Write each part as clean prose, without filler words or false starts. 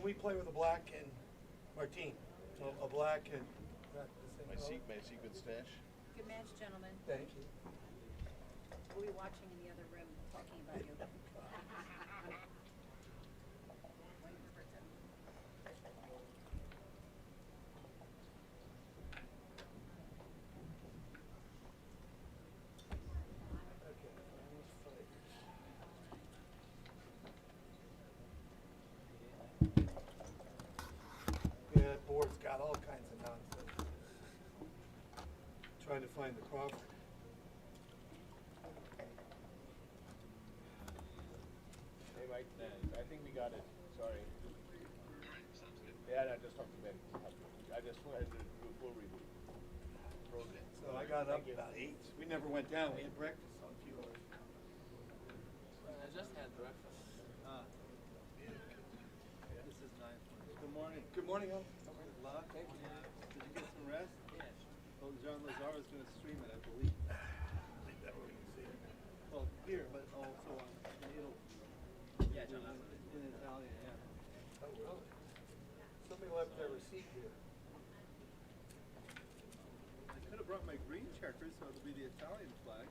we play with a black and Martine. So a black and My secret stash. Good match, gentlemen. Thank you. We'll be watching in the other room, talking about you. Yeah, that board's got all kinds of nonsense. Trying to find the Crawford. Hey, Mike, I think we got it. Sorry. Yeah, I just talked to Ben. I just wanted to do a full reboot. So I got up about 8. We never went down. We had breakfast on Fuel. I just had breakfast. This is 9. Good morning. Good morning, Al. Good luck. Thank you. Did you get some rest? Yes. Well, Jean Lazar is going to stream it, I believe. Leave that where you can see it. Well, here, but also on in Italy. Yeah, John Lazar. In Italian, yeah. Oh, really? Somebody left their receipt here. I could have brought my green checkers, so it'll be the Italian flag.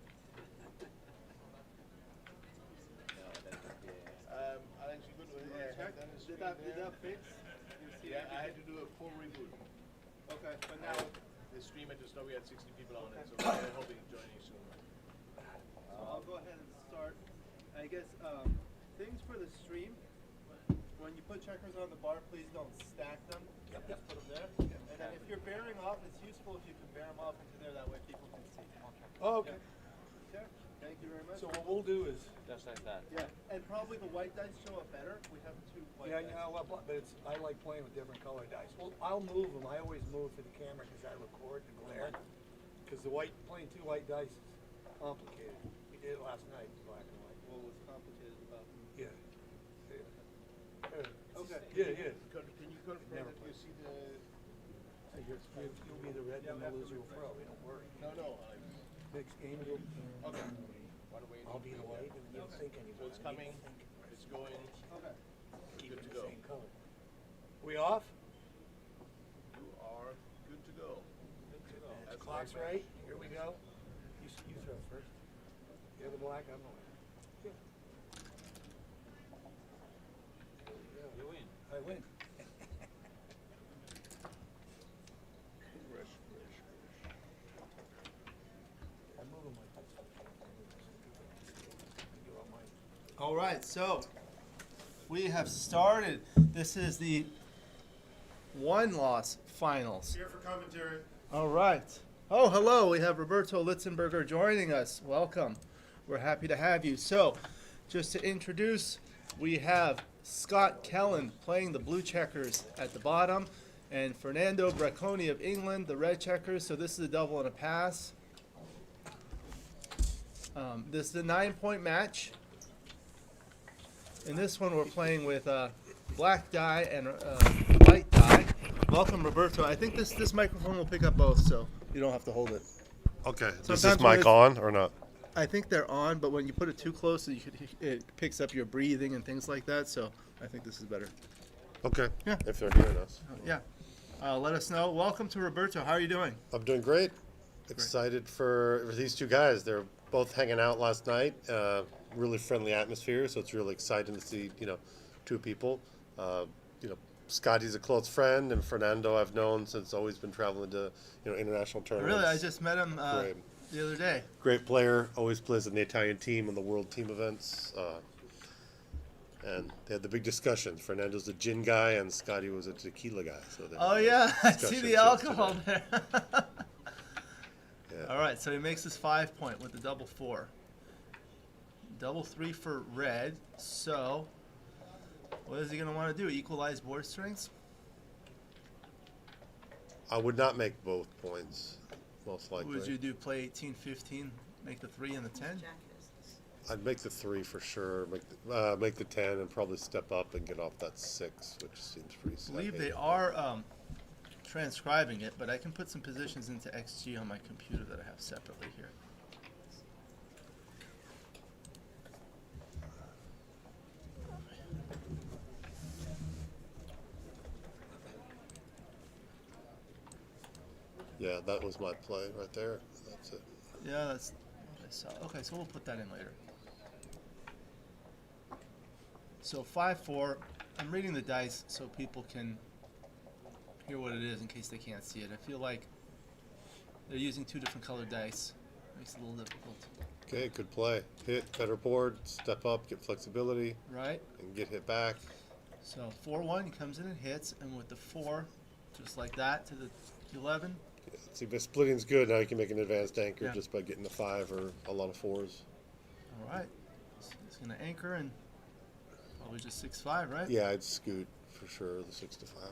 Alex, you good with Check. Did that fix? Yeah, I had to do a full reboot. Okay, but now The stream had to start. We had 60 people on it, so we're hoping to join you soon. I'll go ahead and start. I guess things for the stream. When you put checkers on the bar, please don't stack them. Just put them there. And then if you're bearing off, it's useful if you can bear them off into there. That way people can see. Oh, okay. Okay. Thank you very much. So what we'll do is, Just like that. Yeah, and probably the white dice show up better. We have 2 white yeah, dice. you know, but it's, I like playing with different color dice. Well, I'll move them. I always move for the camera because I record the glare. Because playing 2 white dice is complicated. We did it last night, black and white. What was complicated about them? Yeah. Okay. Yeah. Can you confirm Never that you see the... So you'll be the red and the loser will throw. Don't worry. No, Next game, you'll, okay. What are we I'll be the white and you don't think anymore. So it's coming, it's going. Okay. Keep it Good to the go. same color. We off? You are good to go. The clock's right. Here we go. You throw first. You're the black, I'm the white. Yeah. You win. I win. I'm moving like this. You want mine? All right, so we have started. This is the 1-loss finals. Here for commentary. All right. Oh, hello. We have Roberto Litzenberger joining us. Welcome. We're happy to have you. So, just to introduce, we have Scott Kellen playing the blue checkers at the bottom, and Fernando Bracconi of England, the red checkers. So this is a double and a pass. This is a 9-point match. In this one, we're playing with black die and white die. Welcome, Roberto. I think this microphone will pick up both, so you don't have to hold it. Okay. Is Sometimes this when mic it's- on or not? I think they're on, but when you put it too close, it picks up your breathing and things like that. So I think this is better. Okay. Yeah. If they're hearing us. Yeah. Let us know. Welcome to Roberto. How are you doing? I'm doing great. Excited for these 2 guys. They're both hanging out last night. Really friendly atmosphere, so it's really exciting to see, 2 people. Scotty's a close friend, and Fernando I've known since always been traveling to, international tournaments. Really, I just met him Great. the other day. Great player, always plays in the Italian team and the world team events. And they had the big discussions. Fernando's the gin guy, and Scotty was a tequila guy. So they Oh had yeah, I see discussions the alcohol yesterday. there. Yeah. All right, so he makes his 5-point with the double 4. Double 3 for red. So, what is he going to want to do? Equalize board strengths? I would not make both points, most What likely. would you do? Play 18-15, make the 3 and the 10? I'd make the 3 for sure. Make the 10 and probably step up and get off that 6, which seems pretty I safe. believe they are transcribing it, but I can put some positions into XG on my computer that I have separately here. Yeah, that was my play right there. That's it. Yeah, that's what I saw. Okay, so we'll put that in later. So 5-4. I'm reading the dice so people can hear what it is in case they can't see it. I feel like they're using two different colored dice. Makes it a little difficult. Okay, good play. Hit, better board, step up, get flexibility, Right? and get hit back. So 4-1, he comes in and hits, and with the 4, just like that, to the 11. Yeah, see, but splitting's good. Now you can make an advanced anchor Yeah. just by getting a 5 or a lot of 4s. All right. So he's going to anchor and probably just 6-5, right? Yeah, I'd scoot for sure, the 6 to 5.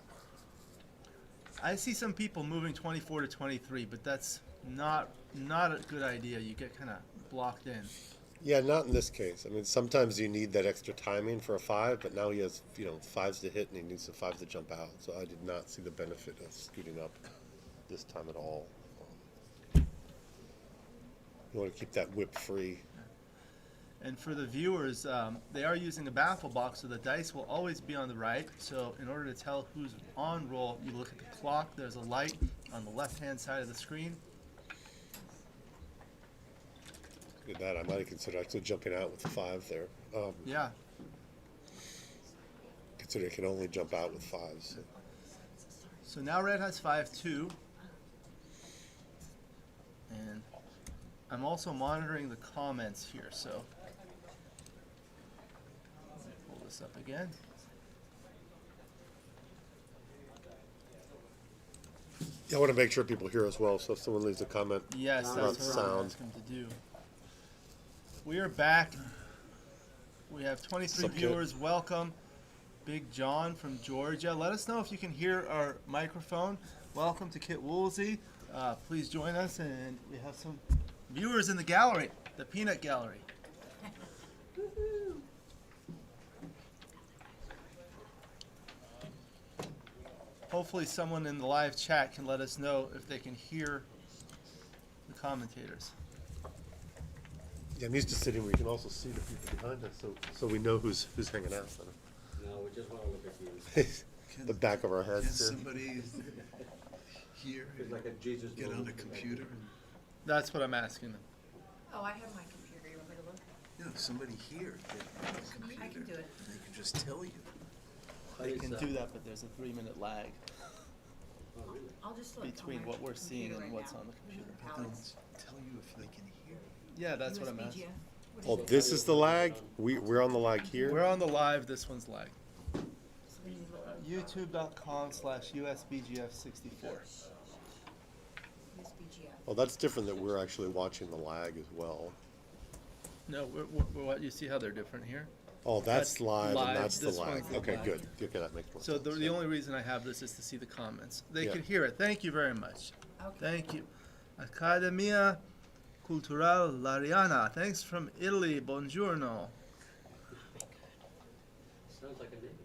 I see some people moving 24 to 23, but that's not a good idea. You get kind of blocked in. Yeah, not in this case. I mean, sometimes you need that extra timing for a 5, but now he has, 5s to hit and he needs the 5s to jump out. So I did not see the benefit of scooting up this time at all. You want to keep that whip free. And for the viewers, they are using a baffle box, so the dice will always be on the right. So in order to tell who's on roll, you look at the clock. There's a light on the left-hand side of the screen. Look at that. I might have considered actually jumping out with the 5 there. Yeah. Consider it can only jump out with 5s. So now red has 5-2. And I'm also monitoring the comments here, so let me pull this up again. Yeah, I want to make sure people hear as well. So if someone leaves a comment, Yes, about that's what I'm sound. asking to do. We are back. We have 23 Sup, kid? viewers. Welcome. Big John from Georgia. Let us know if you can hear our microphone. Welcome to Kit Woolsey. Please join us, and we have some viewers in the gallery, the Peanut Gallery. Hopefully someone in the live chat can let us know if they can hear the commentators. Yeah, I'm used to sitting where you can also see the people behind us, so we know who's hanging out. No, we just want to look at you. The back of our Can heads. somebody here It's like a Jesus get on movie. a computer? That's what I'm asking them. Oh, I have my computer. You want me to look? You know, somebody here get on a computer. I can do it. They can just tell you. But They it's, can do that, but there's a 3-minute lag oh, really? I'll just look. on between my what we're seeing computer and right what's now. on the computer. But they'll Alex. tell you if they can hear. Yeah, that's what I'm USBGF? asking. What Oh, is it? this is the lag? We're on the lag here? We're on the live, this one's lag. So when you look up YouTube.com/USBGF64. USBGF. Oh, that's different that we're actually watching the lag as well. No, what you see how they're different here? Oh, that's That's live live, and that's the this lag. one's the Okay, lag. good. Okay, that makes more So sense. the only reason I have this is to see the comments. They Yeah. can hear it. Thank you very much. Okay. Thank you. Accademia Culturale Lariana. Thanks from Italy. Buongiorno. Sounds like a name.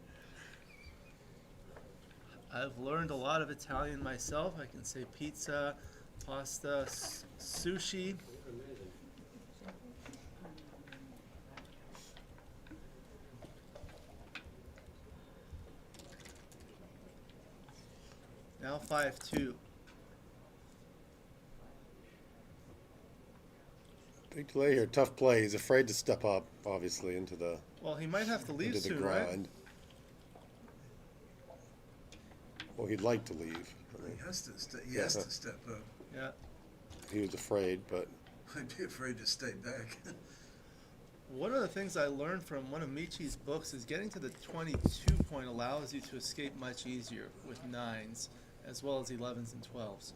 I've learned a lot of Italian myself. I can say pizza, pasta, sushi. Amazing. Now 5-2. Big delay here. Tough play. He's afraid to step up, obviously, into the Well, he might have to leave into the soon, right? grind. Well, he'd like to leave. I mean, He has to step up. Yeah. he was afraid, but I'd be afraid to stay back. One of the things I learned from one of Michi's books is getting to the 22 point allows you to escape much easier with 9s as well as 11s and 12s.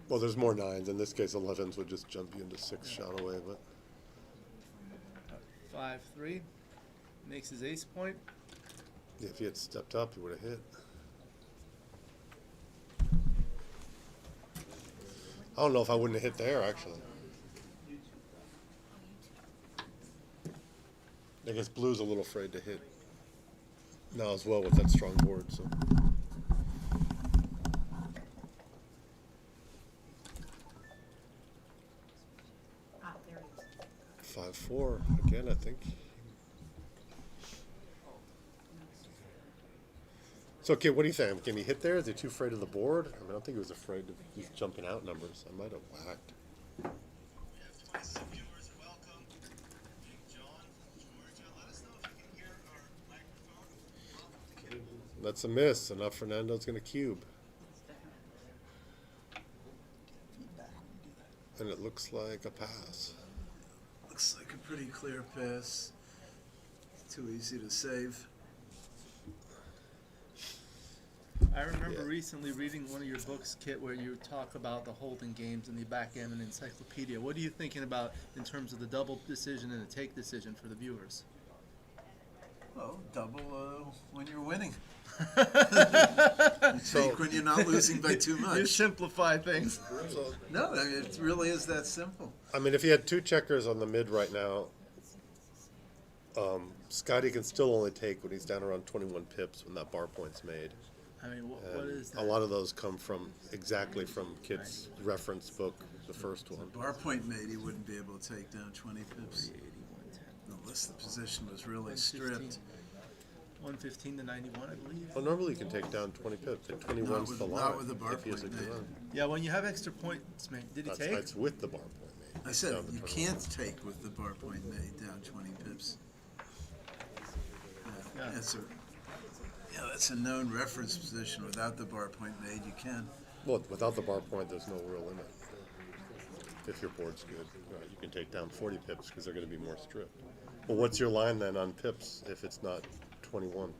well, there's more 9s. In this case, 11s would just jump you into 6 shot away. But 5-3 makes his ace point. if he had stepped up, he would have hit. I don't know if I wouldn't have hit there, actually. I guess Blue's a little afraid to hit now as well with that strong board. So 4 again, I think. So, okay, what do you think? Can he hit there? Is he too afraid of the board? I mean, I don't think he was afraid of these jumping out numbers. I might have whacked. That's a miss, and now Fernando's going to cube. And it looks like a pass. Looks like a pretty clear pass. Too easy to save. I remember Yeah. recently reading one of your books, Kit, where you talk about the holding games in the back end and encyclopedia. What are you thinking about in terms of the double decision and the take decision for the viewers? Well, double when you're winning. So- Take when you're not losing by too You much. simplify things. No, I mean, it really is that simple. I mean, if he had 2 checkers on the mid right now, Scotty can still only take when he's down around 21 pips when that bar point's made. I mean, what And is that? a lot of those come from exactly from Kit's reference book, the first one. Bar point made, he wouldn't be able to take down 20 pips unless the position was really stripped. 115 to 91, I believe. Well, normally you can take down 20 pips. At 21's Not with- the line. not with the bar if he has a point good made. run. Yeah, when you have extra points, man. Did he That's, take? that's with the bar point made. I It's said down to you 21. can't take with the bar point made down 20 pips. Yeah. That's a known reference position. Without the bar point made, you can. Well, without the bar point, there's no real limit. If your board's good, right, you can take down 40 pips because they're going to be more stripped. Well, what's your line then on pips if it's not 21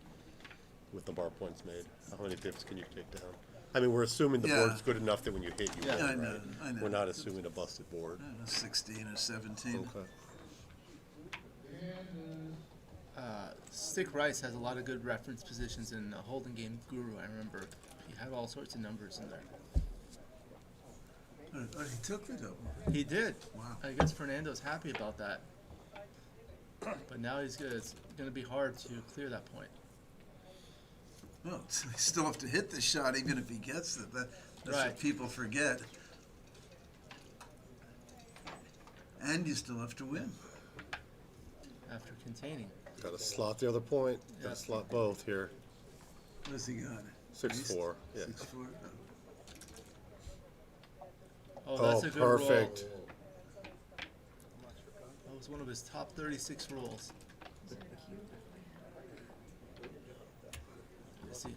with the bar points made? How many pips can you take down? I mean, we're assuming the Yeah. board's good enough that when you hit, you Yeah. win, I know, right? I know. We're not assuming a busted board. 16 or 17. Okay. Stick Rice has a lot of good reference positions in Holding Game Guru. I remember he had all sorts of numbers in there. Oh, he took the double. He did. Wow. I guess Fernando's happy about that. But now it's going to be hard to clear that point. Well, you still have to hit the shot even if he gets it. That's Right. what people forget. And you still have to win. After containing. Got to slot the other point. Got Yeah. to slot both here. What's he got? 6-4. Yeah. 6-4. Oh, that's a good roll. perfect. That was one of his top 36 rolls. Let's see.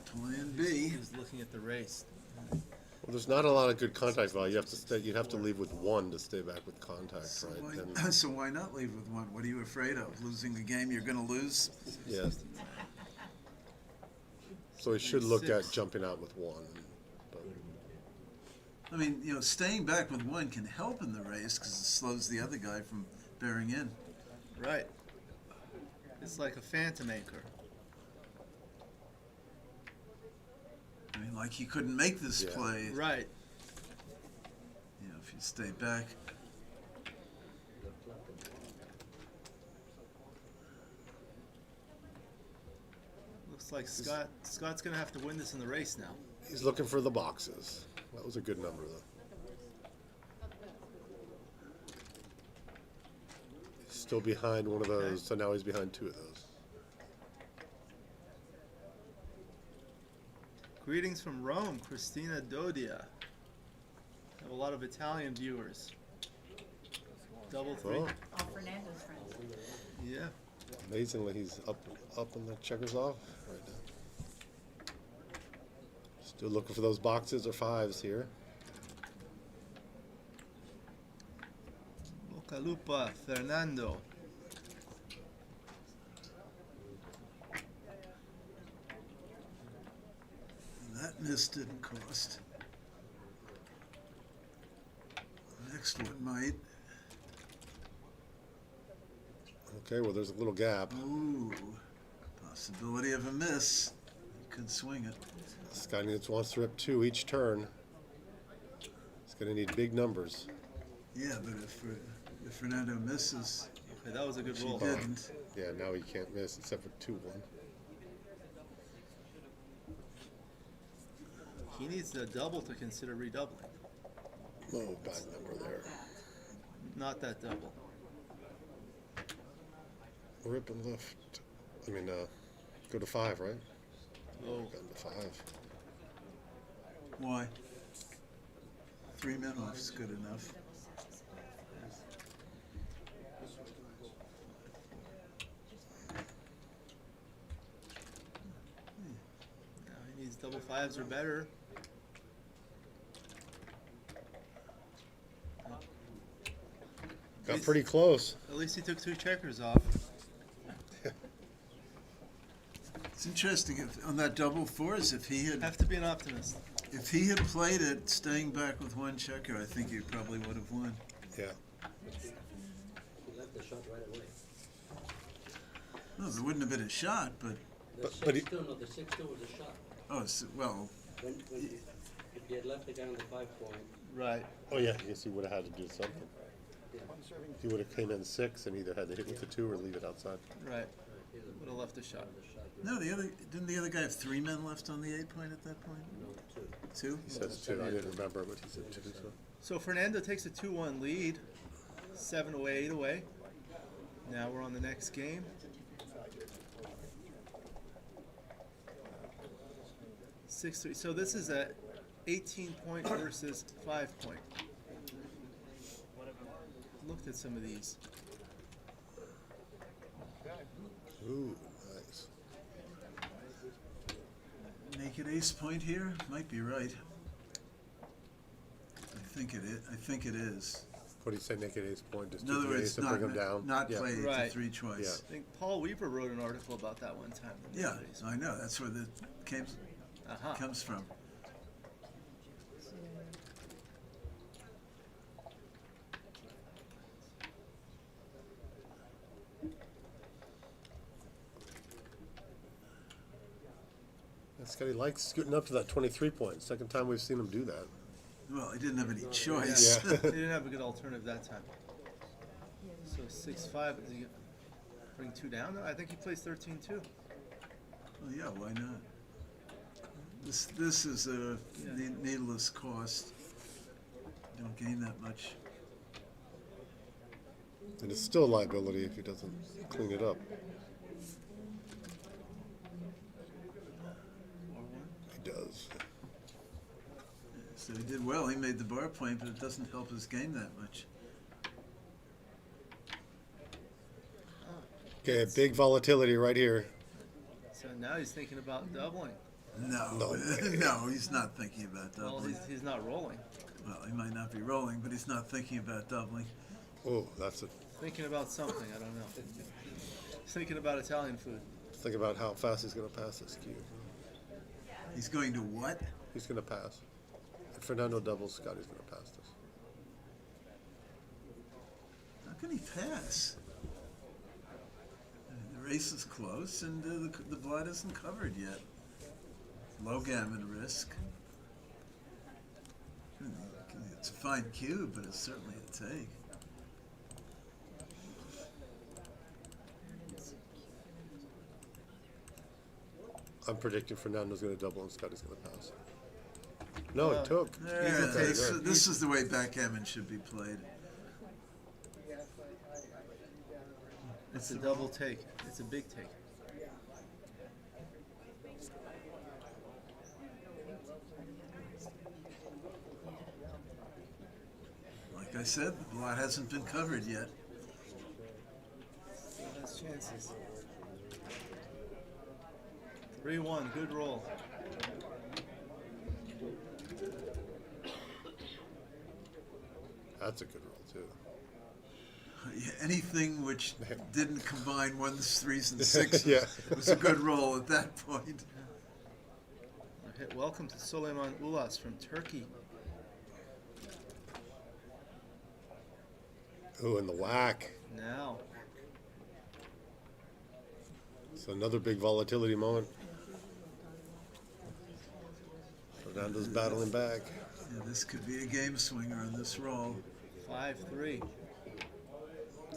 Plan B. He was looking at the race. Well, there's not a lot of good contact value. You have to stay. You'd have to leave with 1 to stay back with contact, So right? why, And, so why not leave with 1? What are you afraid of? Losing the game you're going to lose? yeah. So he should look at 6. jumping out with 1. But I mean, staying back with 1 can help in the race because it slows the other guy from bearing in. Right. It's like a phantom anchor. I mean, like he couldn't make this Yeah. play. Right. If you stay back. Looks like Scott's going to have to win this in the race now. he's looking for the boxes. That was a good number, though. He's still behind one of those, so now he's behind 2 of those. Greetings from Rome, Christina Dodia. Have a lot of Italian viewers. Double 3. Oh, All Fernando's friends. Yeah. amazingly, he's up in the checkers off right now. Still looking for those boxes or 5s here. Bocalupa, Fernando. That miss didn't cost. Next one might. Okay, well, there's a little gap. Ooh, possibility of a miss. He could swing it. This guy wants to rip 2 each turn. He's going to need big numbers. Yeah, but if Fernando misses, Okay, that was a good she roll. didn't. Yeah, now he can't miss except for 2-1. He needs a double to consider redoubling. Oh, bad number there. Not that double. Rip and lift. I mean, go to 5, right? Oh, Down to 5. Why? 3 men off's good enough. now he needs double 5s or better. Got pretty close. At least he took 2 checkers off. It's interesting if, on that double 4s, if he had Have to be an optimist. played it staying back with 1 checker, I think he probably would have won. Yeah. He left the shot right away. No, there wouldn't have been a shot, but The But he- 6-2, no, the 6-2 was a shot. well, If he had left the guy on the 5-point, Right. Oh yeah, I guess he would have had to do something. He would have came in 6 and either had to hit with the 2 or leave it outside. Right. Would have left a shot. no, didn't the other guy have 3 men left on the 8-point at that point? no, 2. 2? He says 2. I didn't remember, but he said 2. So. So Fernando takes a 2-1 lead. 7 away, 8 away. Now we're on the next game. Six three. So this is a 18-point versus 5-point. Looked at some of these. Ooh, nice. Naked ace point here? Might be right. I think it is. What do you say, naked ace point? Just In other take the words, ace and bring him down? not Yeah. play 8 Right. to 3 twice. I think Paul Weaver wrote an article about that one time. Yeah, I know. That's where the Uh-huh. comes from. Scotty likes scooting up to that 23 points. Second time we've seen him do that. Well, he didn't have any choice. Yeah. He didn't have a good alternative that time. So 6-5. Does he bring 2 down? No, I think he plays 13-2. Well, yeah, why not? This is a needless cost. You don't gain that much. And it's still a liability if he doesn't clean it up. He does. So he did well. He made the bar point, but it doesn't help his game that much. Okay, big volatility right here. So now he's thinking about doubling. No, No way. no, he's not thinking about Well, doubling. he's not rolling. Well, he might not be rolling, but he's not thinking about doubling. Oh, that's a Thinking about something, I don't know. He's thinking about Italian food. think about how fast he's going to pass this cue. He's going to what? He's going to pass. If Fernando doubles, Scotty's going to pass this. How can he pass? I mean, the race is close, and the blood isn't covered yet. Low gammon risk. It's a fine cue, but it's certainly a take. I'm predicting Fernando's going to double and Scotty's going to pass. No, he took. There, Okay, this, good. this is the way backgammon should be played. It's a double take. It's a big take. Like I said, the lot hasn't been covered yet. Still has chances. 3-1, good roll. That's a good roll, too. Yeah, anything which didn't combine 1s, 3s, and 6s Yeah. was a good roll at that point. A hit. Welcome to Suleiman Ulas from Turkey. Ooh, and the whack. Now, So another big volatility moment. Fernando's battling back. Yeah, this could be a game swinger on this roll. 5-3.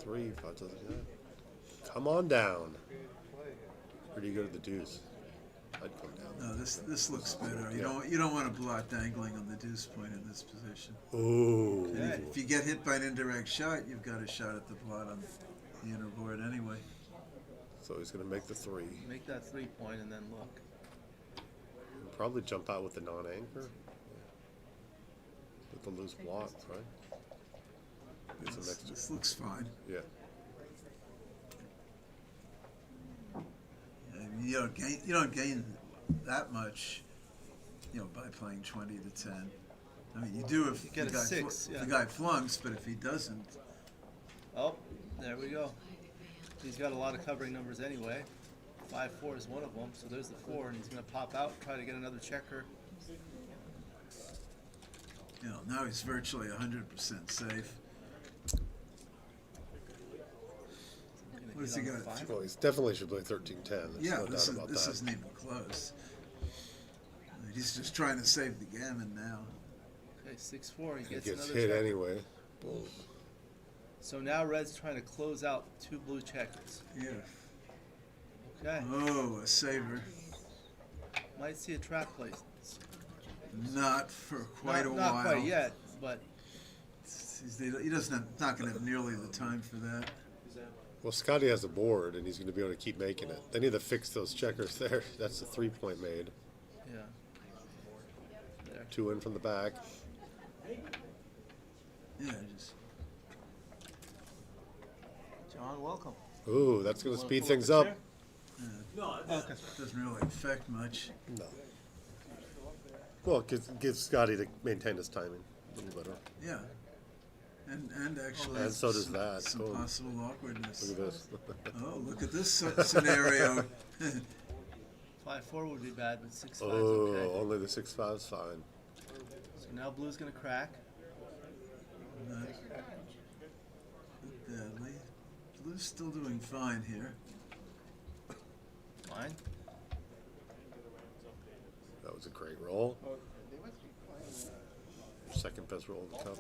3, if I doesn't get it. Come on down. Or do you go to the deuce? I'd come down No, this looks better. You don't want a blot dangling on the deuce point in this position. Ooh. And Okay. if you get hit by an indirect shot, you've got a shot at the blot on the inner board anyway. So he's going to make the 3. Make that 3-point and then look. Probably jump out with the non-anchor. With the loose blot, right? Gets an extra. This looks fine. Yeah. And you don't gain that much, by playing 20 to 10. I mean, you do if You get the a guy 6, yeah. the guy flunks, but if he doesn't, Oh, there we go. He's got a lot of covering numbers anyway. 5-4 is one of them, so there's the 4, and he's going to pop out, try to get another checker. now he's virtually 100% safe. Gonna What has hit he on the got? 5. Well, he definitely should play 13-10. There's Yeah, no this doubt about that. isn't even close. He's just trying to save the gammon now. Okay, 6-4, he He gets gets another hit checker. anyway. Boom. So now Red's trying to close out 2 blue checkers. Yeah. Okay, Oh, a saver. might see a trap place. Not for quite a while. Not quite yet, but He doesn't. Not going to have nearly the time for that. Well, Scotty has a board, and he's going to be able to keep making it. They need to fix those checkers there. That's a 3-point made. yeah. There. 2 in from the back. Yeah, just. John, welcome. Ooh, that's going to Wanna speed pull things the up. chair? Okay. Doesn't really affect much. No. Well, it gives Scotty to maintain his timing a little better. Yeah. And actually, And so does some, that. some Boom. possible awkwardness. Look at this. Oh, look at this scenario. 5-4 would be bad, but 6-5 is Oh, okay. only the 6-5 is fine. So now blue's gonna crack. Not badly. Blue's still doing fine here. Fine. That was a great roll. Second best roll of the cup.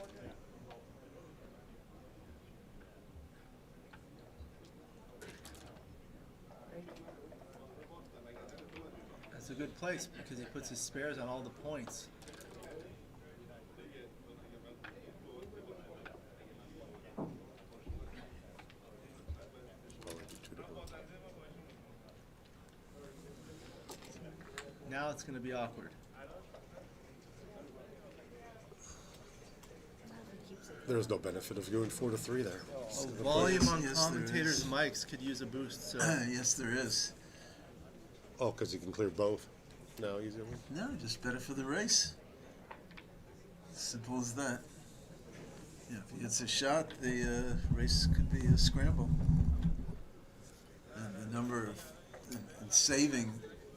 That's a good place because he puts his spares on all the points. Only do 2 to 1. Now it's gonna be awkward. There's no benefit of going 4 to 3 there. Oh, volume on Yes, there commentators' is. mics could use a boost. So Yes, there is. Oh, because you can clear both now easily. No, just better for the race. Simple as that. Yeah, if he hits a shot, the race could be a scramble. And the number of and saving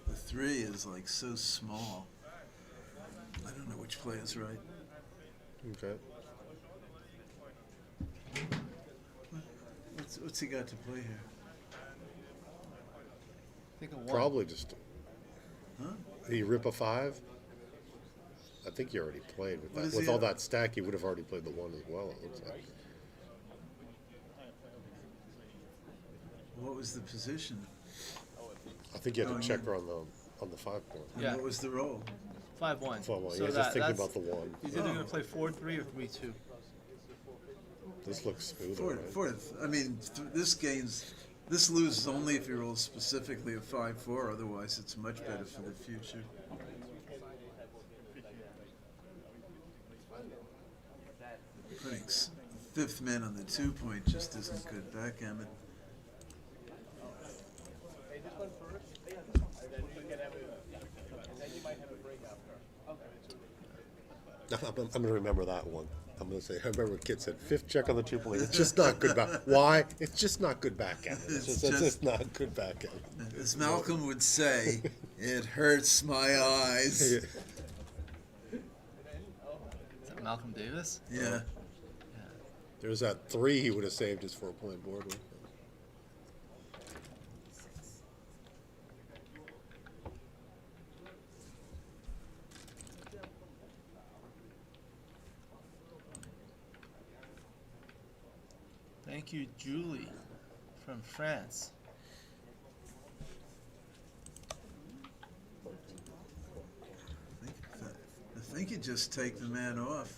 the 3 is like so small. I don't know which play is right. Okay. What's he got to play here? I think a 1. Probably just. Huh? Did he rip a 5? I think he already played with What that. does With he all have? that stack, he would have already played the 1 as well, it looks like. What was the position? I think you had Oh, a yeah. checker on the 5 point. And Yeah. what was the roll? 5-1. Well, So you're just that- thinking that's- about the 1. He's either Oh. gonna play 4-3 or 3-2. This looks smooth, Fourth, right? fourth. I mean, this loses only if he rolls specifically a 5-4. Otherwise, it's much better for the future. Putting fifth man on the 2-point just isn't good backgammon. I'm going to remember that one. I'm going to say, I remember a kid said, 5th check on the 2 point. It's just not good back. Why? It's just not good backgammon. It's just not good backgammon. As Malcolm would say, it hurts my eyes. Is that Malcolm Davis? Yeah. There's that 3 he would have saved his 4-point board with. Thank you, Julie, from France. think you just take the man off.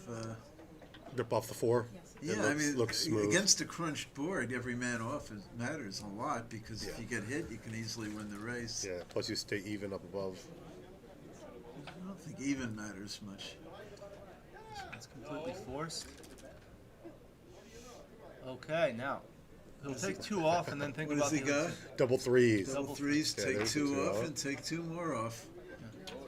Rip off the 4. It Yeah, I mean, looks smooth. against a crunched board, every man off matters a lot because if Yeah. you get hit, you can easily win the race. Yeah, plus you stay even up above. I don't think even matters much. It's completely forced. Okay, now he'll take 2 off and then think What about does he the other got? two. Double threes. Double threes, Yeah, take there's the 2 two off off. and take 2 more off.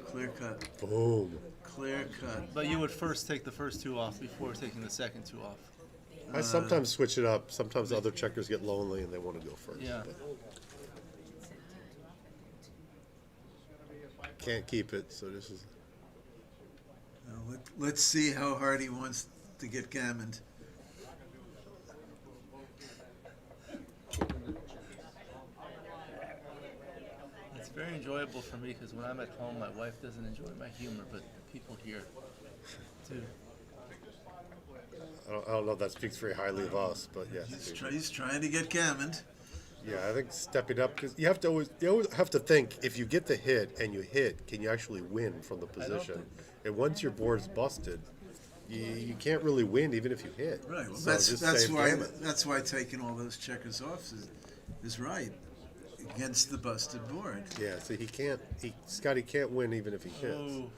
Clear cut. Boom. Clear cut. But you would first take the first 2 off before taking the second 2 off. I sometimes switch it up. Sometimes other checkers get lonely and they want to go first. Yeah. but can't keep it, so this is. Let's see how hard he wants to get gammoned. It's very enjoyable for me because when I'm at home, my wife doesn't enjoy my humor, but people here do. I don't know if that speaks very highly of us, but yes. He's trying to get gammoned. Yeah, I think stepping up because you always have to think if you get the hit and you hit, can you actually win from the I don't position? think- And once your board's busted, you can't really win even if you hit. Right. Well, So just save gammon. that's why taking all those checkers off is right against the busted board. Yeah, so Scotty can't win even if he hits. Oh,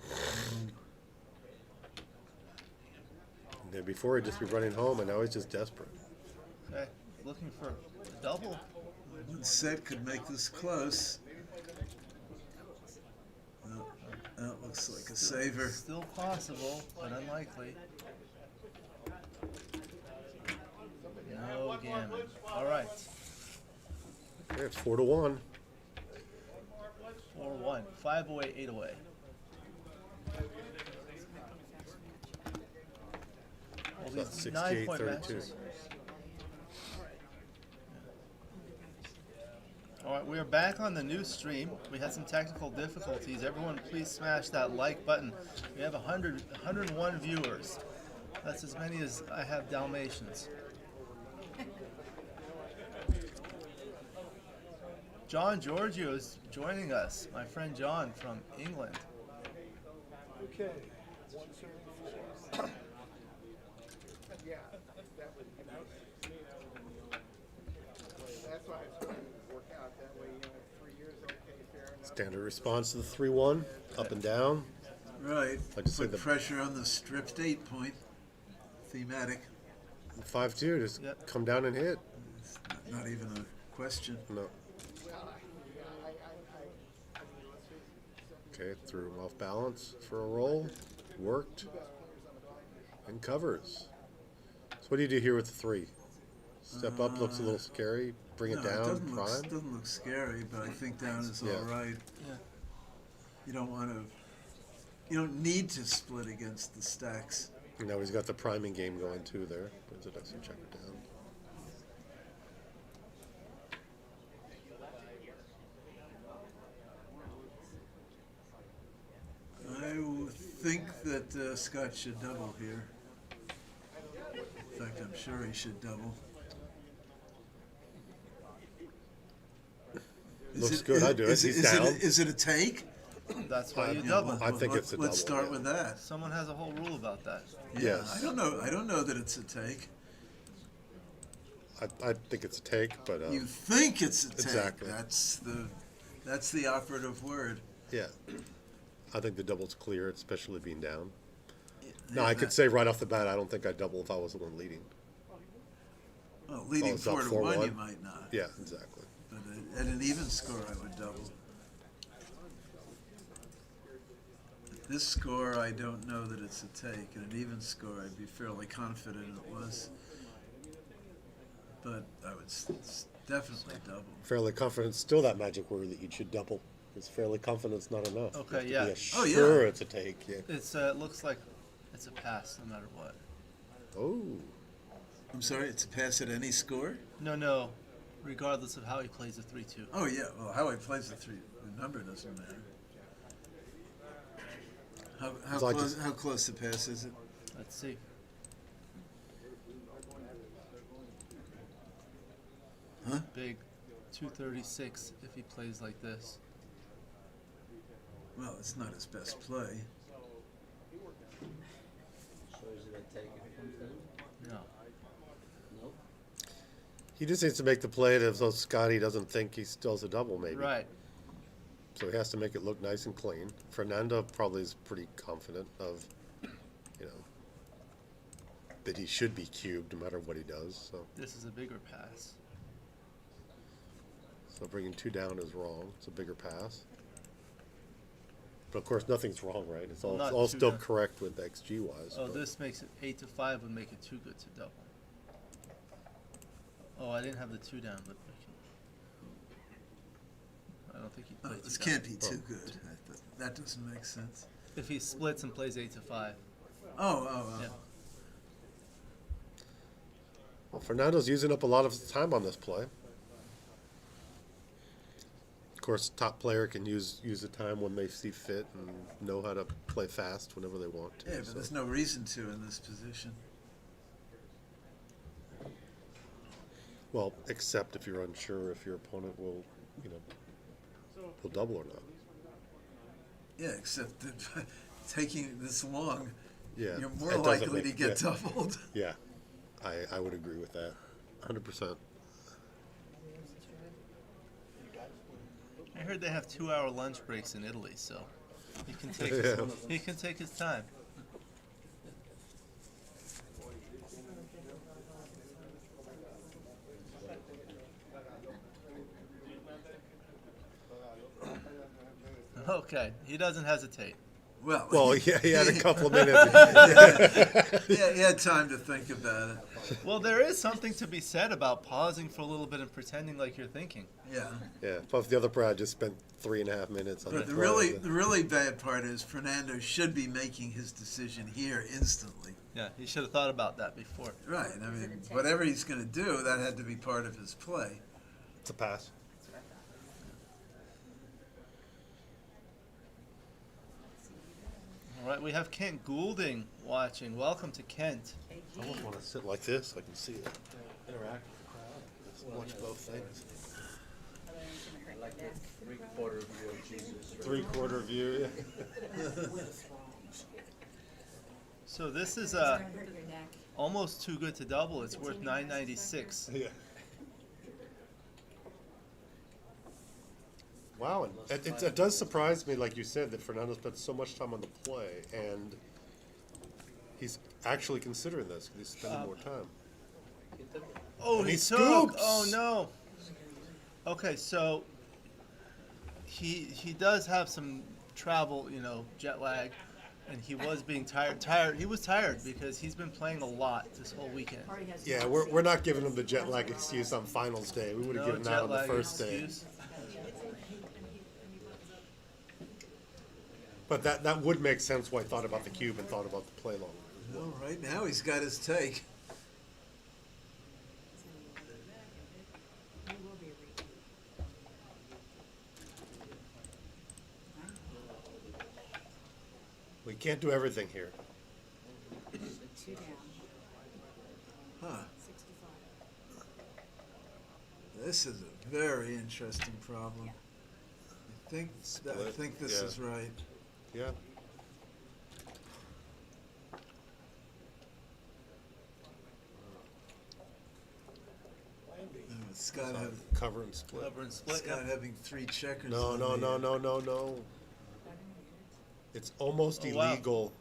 And then before he'd just be running home, and now he's just desperate. okay. Looking for a double. One set could make this close. Oh, that looks like a saver. Still possible, but unlikely. No gammon. All right. Yeah, it's 4-1. 4-1. 5 away, 8 away. Well, So that's these 68, 9-point 32. matches. All right, we are back on the new stream. We had some technical difficulties. Everyone, please smash that like button. We have 101 viewers. That's as many as I have Dalmatians. John Giorgio is joining us. My friend John from England. Okay, 174. Yeah, that would be nice. That's why I was trying to work out that way, 3 years, okay, fair enough. Standard response to the 3-1, up and down. Right. Like to say Put the- pressure on the stripped 8-point. Thematic. 5-2, just Yep. come down and hit. It's not even a question. No. Well, I mean, let's face it, Okay, threw him off balance for a roll. Worked. And covers. So what do you do here with the 3? Step up, looks a little scary. Bring No, it down, doesn't prime. doesn't look scary, but I think down is Yeah. all right. Yeah. You don't want to. You don't need to split against the stacks. Now he's got the priming game going too there. Brings it extra checker down. I think that Scott should double here. In fact, I'm sure he should double. Looks good, I do it. He's down. Is it a take? That's why you Yeah, double. well, I think it's a Let's double, start yeah. with that. Someone has a whole rule about that. Yeah, Yes. I don't know that it's a take. I think it's a take, but You think it's a take. Exactly. That's the operative word. yeah. I think the double's clear, especially being down. Now, I Yeah, could say right off the bat, I don't think I'd double if I was the one leading. well, leading it's up 4-1, 4-1. you might not. Yeah, exactly. But at an even score, I would double. At this score, I don't know that it's a take. At an even score, I'd be fairly confident it was. But I would definitely double. Fairly confident, still that magic word that you should double. Because fairly confident's not enough. You Okay, have to yeah. be Oh, yeah. sure it's a take, yeah. It looks like it's a pass no matter what. Oh, I'm sorry, it's a pass at any score? No, regardless of how he plays a 3-2. Oh, yeah. Well, how he plays the number doesn't matter. It's like How close the pass is it? Let's see. Huh? Big 236 if he plays like this. Well, it's not his best play. Or is it a take if it comes down? No. No? He just needs to make the play that so Scotty doesn't think he steals a double, maybe. Right. So he has to make it look nice and clean. Fernando probably is pretty confident of, you know, that he should be cubed no matter what he does. This is a bigger pass. So bringing 2 down is wrong. It's a bigger pass. But of course, nothing's wrong, right? It's all, Not all 2 still down. correct with XG wise. Oh, this makes it 8-5 would make it too good to double. Oh, I didn't have the 2 down, but I don't think he Oh, plays. this 2 down. can't be too good. That doesn't make sense. If he splits and plays 8-5. Oh. Yeah. Well, Fernando's using up a lot of time on this play. Of course, top player can use the time when they see fit and know how to play fast whenever they want to. Yeah, but so. there's no reason to in this position. Well, except if you're unsure if your opponent will, you know, will double or not. Yeah, except that taking this long, Yeah, you're more it doesn't likely to make- get yeah. doubled. Yeah, I would agree with that, 100%. I heard they have 2-hour lunch breaks in Italy, so he can take Yeah. he can take his time. Okay, he doesn't hesitate. Well, Well, yeah, he had a couple of minutes. yeah, he had time to think about it. Well, there is something to be said about pausing for a little bit and pretending like you're thinking. Yeah. Yeah, but the other player just spent 3.5 minutes on But the the really bad part is Fernando should be making his decision here instantly. Yeah, he should have thought about that before. Right. I mean, whatever he's going to do, that had to be part of his play. It's a pass. All right, we have Kent Goulding watching. Welcome to Kent. I almost want to sit like this. I can see it. Interact with the crowd. Just watch both things. I like the 3/4 view of Jesus. Right? 3/4 view. Yeah. So this is Hurt your neck. almost too good to double. It's worth $9.96. Yeah. Wow, and it does surprise me, like you said, that Fernando spent so much time on the play, and he's actually considering this because he's spending more time. Oh, And he he took. scoops. Oh no. Okay, so he does have some travel, jet lag, and he was being tired. He was tired because he's been playing a lot this whole weekend. Party has Yeah, no we're not giving him the jet lag excuse on finals day. We would have No given that jet on the lag first excuse. day. But that would make sense why he thought about the cube and thought about the play longer. Well, right now he's got his take. He will be a repeat. We can't do everything here. 2 down, Huh. 65. This is a very interesting problem. I think this yeah. is right. Yeah. Scott having Cover and split. Cover and split. Scott Yeah. having 3 checkers. No, on no, the- no. It's almost Oh, wow. illegal.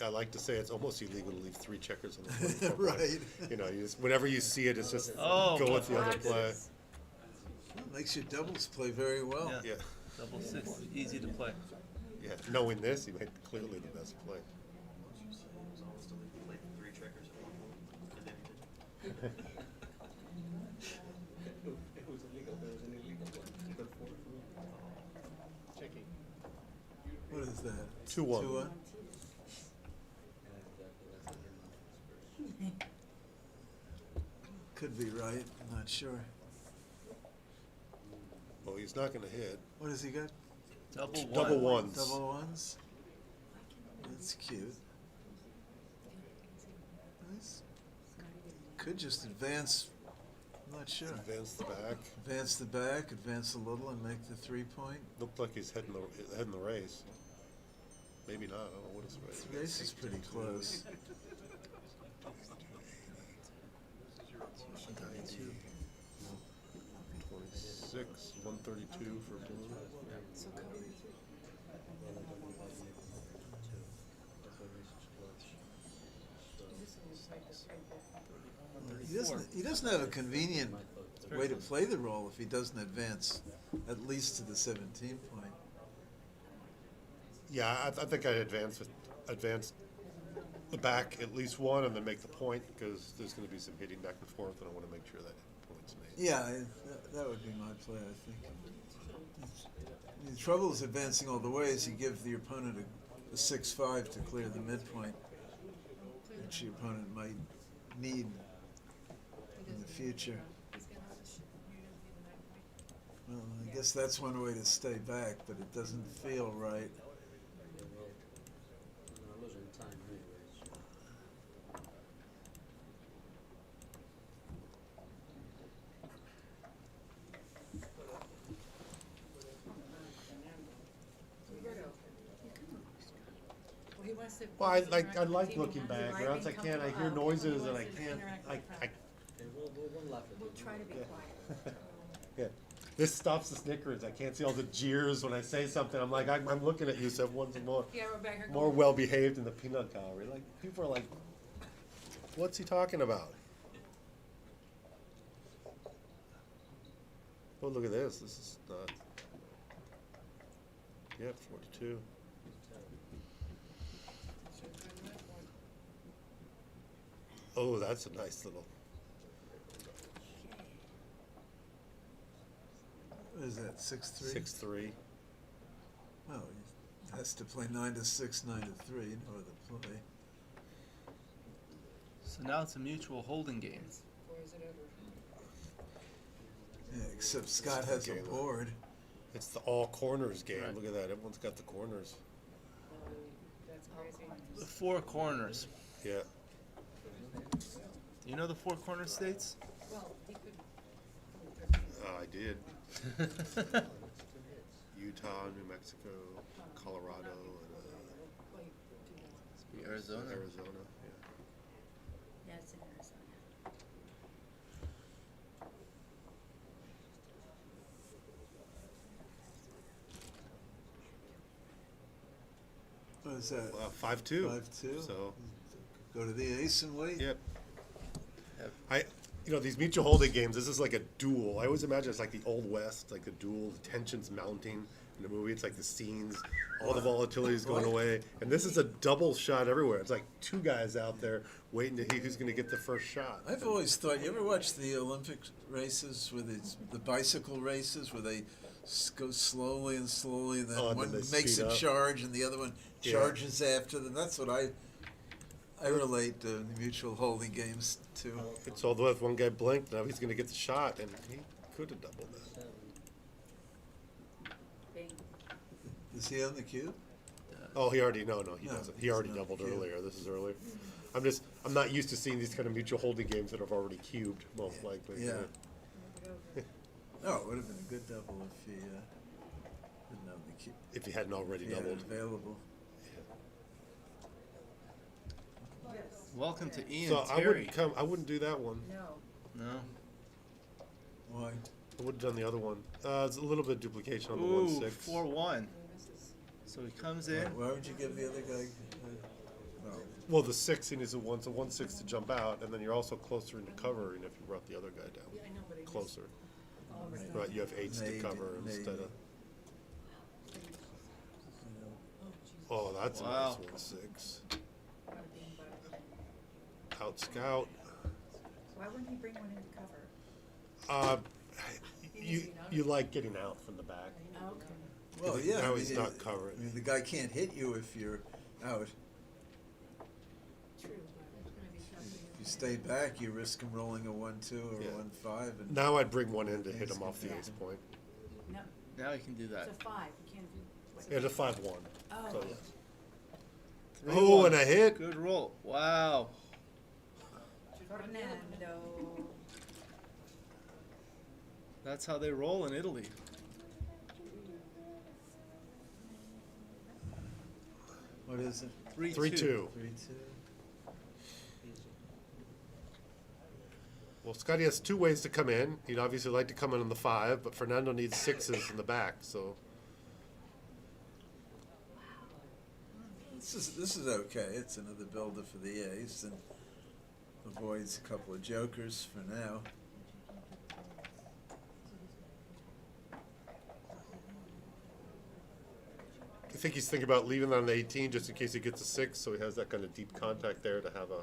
I like to say it's almost illegal to leave 3 checkers on the board. Right. You just whenever you see it, it's just Oh, go with the other play. Makes your doubles play very well. Yeah. Yeah, Double 6, easy to play. yeah. Knowing this, he made clearly the best play. It was illegal. There was an illegal one. He got 4. Checking. What is that? 2-1. 2-1? Could be right. I'm not sure. Well, he's not going to hit. What has he got? Double 1. Double ones. Double ones? That's cute. Nice. Could just advance. I'm not sure. Advance the back. Advance the back, advance a little, and make the 3-point. Looked like he's heading the race. Maybe not. I don't know what his race. This race is pretty close. 132. 26, 132 for blue. So color. He doesn't have a convenient way to play the role if he doesn't advance at least to the 17 point. Yeah, I think I'd advance the back at least one and then make the point because there's going to be some hitting back and forth, and I want to make sure that point's made. Yeah, that would be my play, I think. The trouble is advancing all the way is you give the opponent a 6-5 to clear the midpoint, which your opponent might need in the future. Well, I guess that's one way to stay back, but it doesn't feel right. We're losing time anyways. Well, he wants to. Well, wants to I interact with like the team. looking He wants back. to Or else I come can't. I to- hear he noises and I wants to can't. interact I with the crowd. Okay, we'll laugh at We'll it. try to be Yeah. quiet. Yeah. This stops the snickers. I can't see all the jeers when I say something. I'm like, I'm looking at you, so everyone's more Yeah, we're back here. more going, well behaved than the peanut gallery. Like people are like, what's he talking about? Oh, look at this. This is not. Yeah, 42. Oh, that's a nice little. What is that, 6-3? 6-3. Well, he has to play 9-6, 9-3 in order to play. So now it's a mutual holding game. Or is it over? Yeah, except Scott has a Okay, board. It's the all corners game. Right. Look at that. Everyone's got the corners. That's crazy. The four corners. Yeah. Do you know the four corner states? Well, he could. I did. Utah, New Mexico, Colorado, and Well, you could do that. Must be Arizona. Arizona. Yeah, it's in Arizona. What is that? Yeah. 5-2. 5-2? So, Go to the ace and wait? yep. Yep. These mutual holding games, this is like a duel. I always imagine it's like the Old West, like a duel, the tension's mounting in the movie. It's like the scenes, all the volatility is going away. And this is a double shot everywhere. It's like two guys out there waiting to see who's going to get the first shot. I've always thought, you ever watch the Olympic races with the bicycle races where they go slowly and slowly, and then Oh, and one then they makes speed a up. charge and the other one Yeah. charges after them? That's what I relate the mutual holding games to. It's all the way one guy blinked, now he's going to get the shot, and he could have doubled that. Bing. Is he on the cube? Oh, he already, no, he No, doesn't. He he's already not doubled cubed. earlier. This is earlier. I'm not used to seeing these kind of mutual holding games that have already cubed, most likely. Yeah. Move it over. Oh, it would have been a good double if he didn't have the cube. If he hadn't already If he had it doubled. available. Yes. Welcome to Ian So Terry. I wouldn't do that one. No. No. Why? I would have done the other one. It's a little bit of duplication on the Ooh, 1-6. 4-1. This is. So he comes in. Why would you give the other guy? No. Well, the 6 is a 1-6 to jump out, and then you're also closer into covering if you brought the other guy down. Yeah, I know, but I Closer. all of a sudden. Right, you have 8s to Made, cover made. instead of. Oh, Jesus. Oh, that's Wow. a nice 1-6. Gotta be in butter. Out scout. Why wouldn't he bring one into cover? You like getting out from the back. Oh, okay. Well, yeah. Now I mean, he's not covering. I mean, the guy can't hit you if you're out. True, but it's gonna be tough for If you stay back, you risk him rolling a 1-2 or Yeah. a 1-5. And Now I'd bring one in to hit him off the ace point. No, Now he can do that. it's a 5, you can't do. what? It's a 5-1. Oh. So, yeah. 3-1. Oh, and a hit. Good roll. Wow. Fernando. That's how they roll in Italy. what is it? 3-2. 3-2. 3-2. Well, Scotty has two ways to come in. He'd obviously like to come in on the 5, but Fernando needs 6s in the back, so. This is okay. It's another builder for the ace and avoids a couple of jokers for now. I think he's thinking about leaving on the 18 just in case he gets a 6, so he has that kind of deep contact there to have a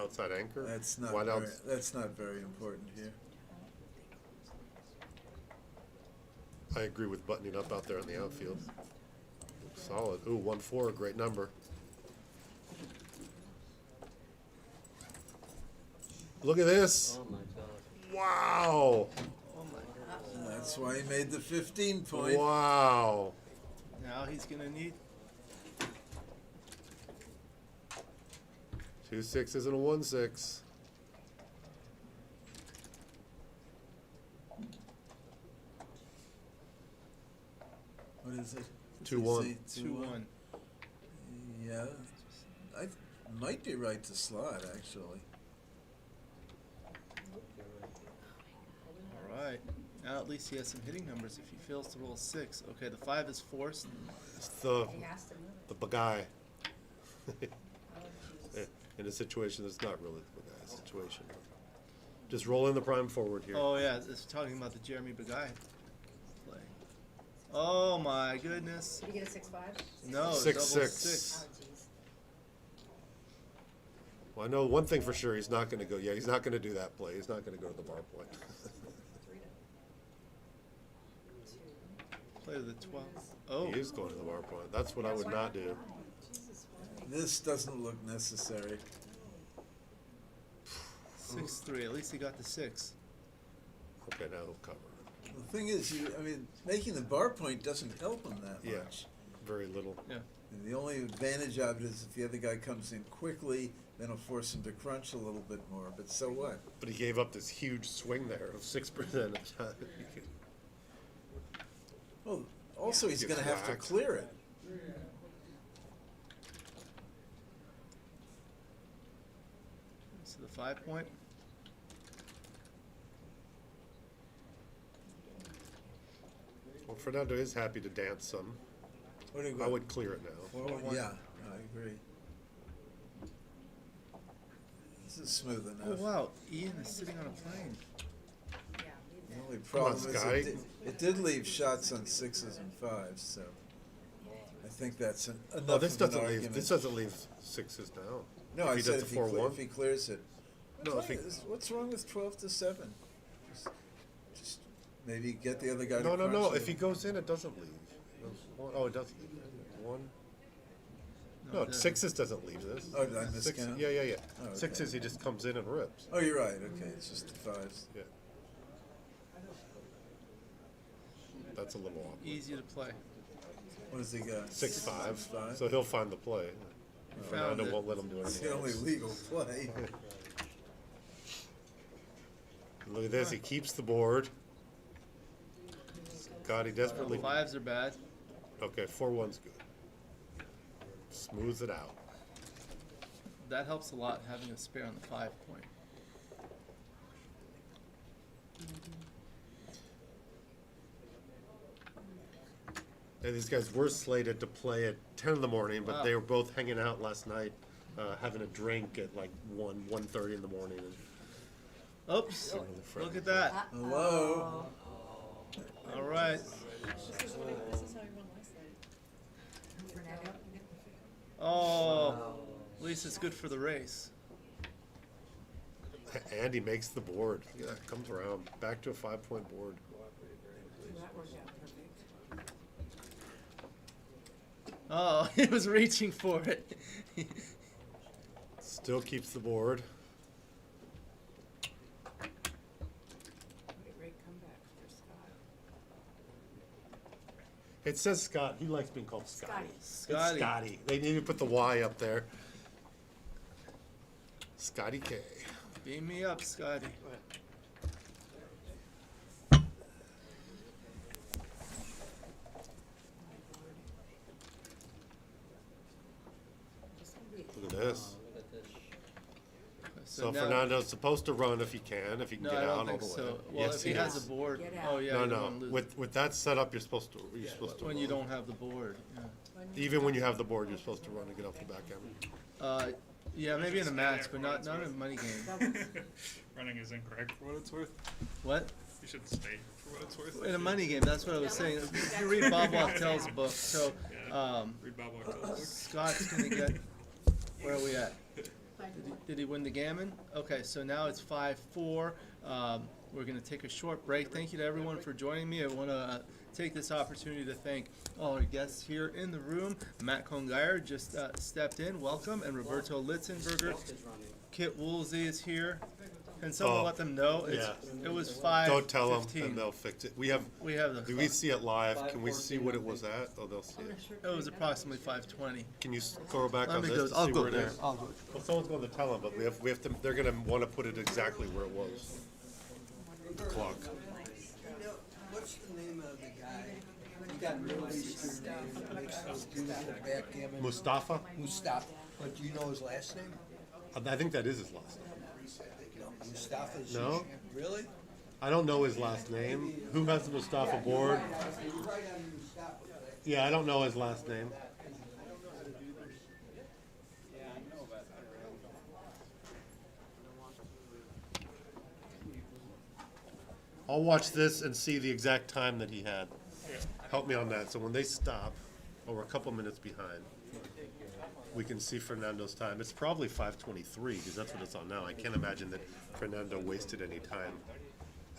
outside anchor. That's not Wide very, outs. that's not very important here. I agree with buttoning up out there in the outfield. Solid. Ooh, 1-4, great number. Look at this. Oh my God. Wow. That's why he made the 15 point. Wow. Now he's gonna need. 2 6s and a 1-6. What is it? 2-1. 2-1. Yeah, I might be right to slot actually. All right. Now at least he has some hitting numbers. If he fails to roll a 6, okay, the 5 is forced. It's the He has to move it. the guy. Oh, Jesus. In a situation that's not really the guy's situation. Just roll in the prime forward here. Oh yeah, it's talking about the Jeremy Bagai play. Oh my goodness. Did he get a 6-5? No, 6-6. double 6. Oh, jeez. Well, I know one thing for sure. He's not going to go. Yeah, he's not going to do that play. He's not going to go to the bar point. 3 to 2. Play to the 12. Oh, He is going to the bar point. That's what I That's would why not do. Jesus, why? This doesn't look necessary. 6-3. At least he got the 6. Okay, now he'll cover. The thing is, making the bar point doesn't help him that Yeah. much. Very little. Yeah. And the only advantage of it is if the other guy comes in quickly, then it'll force him to crunch a little bit more. But so what? But he gave up this huge swing there of 6%. Well, also he's Get going to have to whacked. clear it. So the 5 point. Well, Fernando is happy to dance some. What do you I got? would clear it now. 4-1. Yeah, I agree. This is smooth Oh enough. wow, Ian is sitting on a plane. Yeah, leave The that. only on, problem is Scotty. it did leave shots on 6s and 5s, so I think that's enough Oh, this of an doesn't leave. argument. This doesn't leave 6s now. No, if I he said does if the 4-1. if he clears it. No, if he- What's wrong with 12 to 7? Just maybe get the other guy to No, crunch no. a If he little. goes in, it doesn't leave. Oh, it does leave. 1. No, it doesn't. 6s doesn't leave this. Oh, did I Six- miscount? Yeah. Oh, okay. 6s, he just comes in and rips. Oh, you're right. Okay, it's just the 5s. Yeah. That's a little awkward. Easy to play. What does he got? 6-5. 5? So he'll find the play. found Fernando it. won't let him do It's anything the only else. legal play. Look at this. He keeps the board. God, he desperately. 5s are bad. Okay, 4-1's good. Smooths it out. That helps a lot having a spare on the 5 point. And these guys were slated to play at 10 in the morning, but Wow. they were both hanging out last night, having a drink at like 1:30 in the morning. And Oops. they're really friendly. Look at that. Hello. All right. This is how he won last night. Fernando? Oh, at least it's good for the race. And he makes the board. Yeah, comes around. Back to a 5-point board. That worked out perfect. Oh, he was reaching for it. Still keeps the board. What a great comeback for Scott. It says Scott. He likes being called Scotty. Scotty. Scotty. It's Scotty. They need to put the Y up there. Scotty K. Beam me up, Scotty. This will be Look at this. Look at this. So now- Fernando's supposed to run if he can No, get I out don't all think the way. so. Well, Yes, if he has a board, Get out. oh yeah. No, you no. don't lose. With that setup, you're supposed to. You're supposed to. When run. you don't have the board. Yeah. Even when you have the board, you're supposed to run and get off the backgammon. Yeah, maybe in a match, but not in a money game. Running is incorrect for what it's worth. What? You should stay for what it's worth. In a money game, that's what I was saying. If you read Bob Wachtel's book, so Read Bob Wachtel's Scott's gonna get. Where are we at? Did he win the gammon? Okay, so now it's 5-4. We're going to take a short break. Thank you to everyone for joining me. I want to take this opportunity to thank all our guests here in the room. Matt Kongeyer just stepped in. Welcome. And Roberto Litzenberger. Kit Woolsey is here. Can someone Oh, let them know? It was 5:15. Don't tell them, and they'll fix it. We have. the Do we see it live? Can we see what it was at? Oh, they'll see it. It was approximately 5:20. Can you go back Let on me this go. to I'll see go where it there. is? I'll go. Well, someone's going to tell them, but we have to. They're going to want to put it exactly where it was. The clock. What's the name of the guy? You got Middle Eastern name, makes those beautiful backgammon. Mustafa? Mustafa. But do you know his last name? I think that is his last name. No. Mustafa's. No? Really? I don't know his last name. Who has the Mustafa board? He's right on Mustafa. Yeah, I don't know his last name. I'll watch this and see the exact time that he had. Help me on that. So when they stop, or we're a couple minutes behind, we can see Fernando's time. It's probably 5:23 because that's what it's on now. I can't imagine that Fernando wasted any time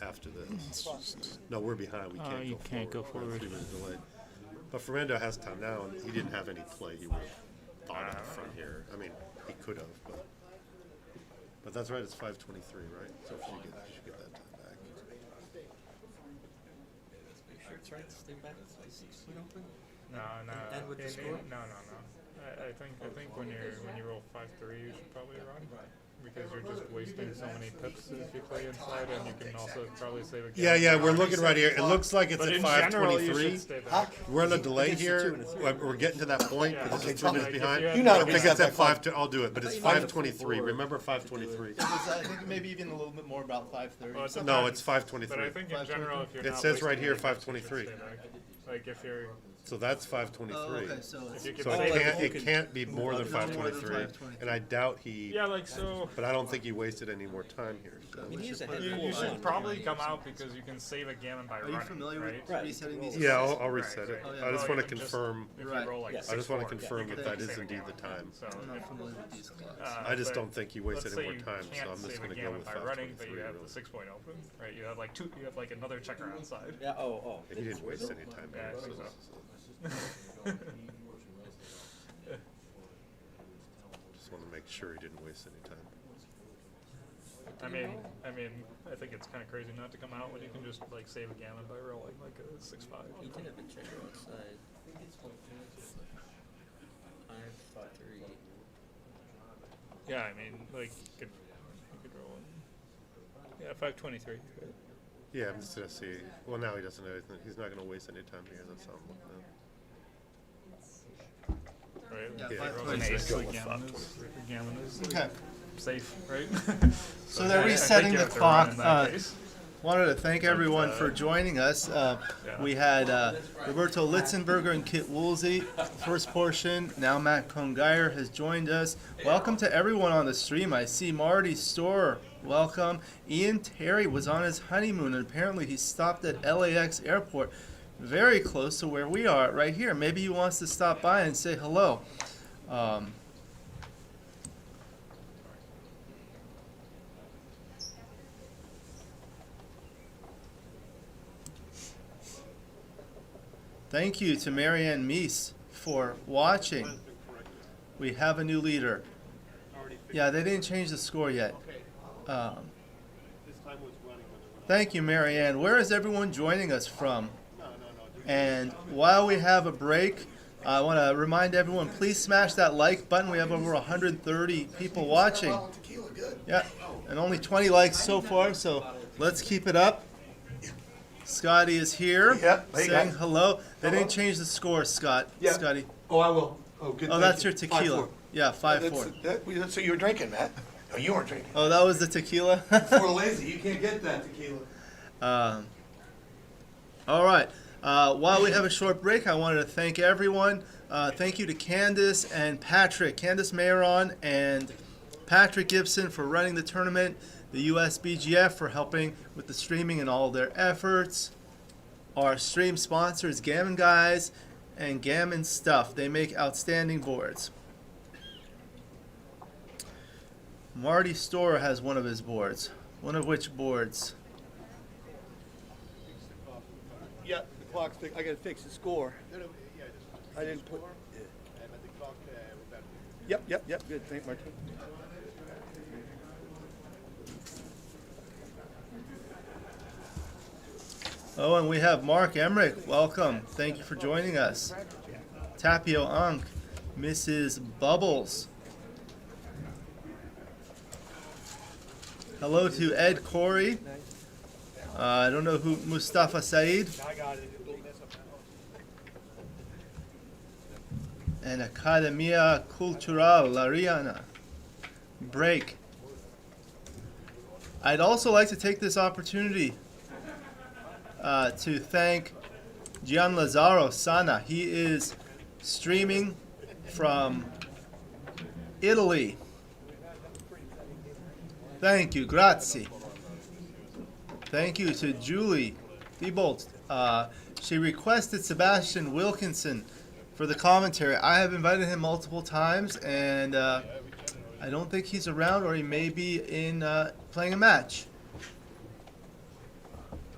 after this. No, we're behind. We can't you go can't go forward. We're forward. 3 minutes delayed. But Fernando has time now, and he didn't have any play. He would have thought of from here. I mean, he could have, but that's right. It's 5:23, right? So if you should get that time back. No, no. And with the score? No. I think when you roll 5-3, you should probably run because you're just wasting so many pips if you play inside, and you can also probably save a game. Yeah, we're looking right here. It looks like it's But at in general, you 5:23. should stay back. We're on a delay here. We're getting to that point, but this is 3 minutes Like, if behind. you had- You're not I think it's at 5. I'll do it, but it's 5:23. Remember 5:23. It was, I think maybe even a little bit more about 5:30. Well, it's No, about- it's But I 5:23. think in general, if you're It not says right wasting here any pips, you should 5:23. stay back. Like if you're, So that's Oh, 5:23. okay, so it's. if you can So save it can't be more than No more than 5:23. 5:23. And I doubt he. yeah, like so. But I don't think he wasted any more time here. So. You should probably come out because you can save a gammon by Are running. you familiar right? with resetting these? Yeah, I'll reset it. Right. Oh, yeah. I just Well, want to you can just- confirm. If Right. you roll like I just want to 6-4, confirm you that can that is save a indeed the gammon. time. So, I'm not familiar with these clocks. I just but don't think he wasted let's say any more you time, so can't I'm just save a going to go gammon with by running, but 5:23. you have really. the 6-point open, right? You have like you have like another checker outside. Yeah, oh. He didn't waste any time. Yeah, I here, think so- Just want to make sure he didn't waste any time. I mean, I think it's kind of crazy not to come out when you can just like save a gammon by rolling like a 6-5. He did have a checker outside. 5-3. Yeah, I mean, like you could roll. Yeah, 523. Yeah, I'm just going to see. Well, now he doesn't know. He's not going to waste any time here. That's all I'm looking at. Right? Yeah, Yeah, 5:26. Like gammon is Okay. safe, right? So they're I think resetting you the have to run clock. in that case. Wanted to thank everyone for joining us. We had Roberto Litzenberger and Kit Woolsey. First portion. Now Matt Kongeyer has joined us. Welcome to everyone on the stream. I see Marty Storer. Welcome. Ian Terry was on his honeymoon, and apparently he stopped at LAX airport, very close to where we are, right here. Maybe he wants to stop by and say hello. Thank you to Marianne Meese for watching. We have a new leader. Yeah, they didn't change the score yet. Thank you, Marianne. Where is everyone joining us from? And while we have a break, I want to remind everyone, please smash that like button. We have over 130 people watching. Yeah, and only 20 likes so far, so let's keep it up. Scotty is here, saying hello. They didn't change the score, Scott. Yeah. Scotty. Oh, I will. Oh, good. Oh, thank that's you. your tequila. 5-4. Yeah, 5-4. That's what you were drinking, Matt. Oh, you weren't drinking. Oh, that was the tequila? For lazy, you can't get that tequila. All right. While we have a short break, I wanted to thank everyone. Thank you to Candace and Patrick, Candace Mayron and Patrick Gibson for running the tournament, the USBGF for helping with the streaming and all their efforts. Our stream sponsors, Gammon Guys and Gammon Stuff. They make outstanding boards. Marty Storer has one of his boards. One of which boards? Yeah, the clock's fixed. I gotta fix the score. No, yeah, just I didn't put. and the clock with that. Yep. Good. Thank Martin. Oh, and we have Mark Emmerich. Welcome. Thank you for joining us. Tapio Unk, Mrs. Bubbles. Hello to Ed Corey. I don't know who, Mustafa Said. I got it. And Academia Cultural Lariana. Break. I'd also like to take this opportunity to thank Gian Lazzaro Sana. He is streaming from Italy. Thank you, grazie. Thank you to Julie Diebold. She requested Sebastian Wilkinson for the commentary. I have invited him multiple times, and I don't think he's around, or he may be in playing a match.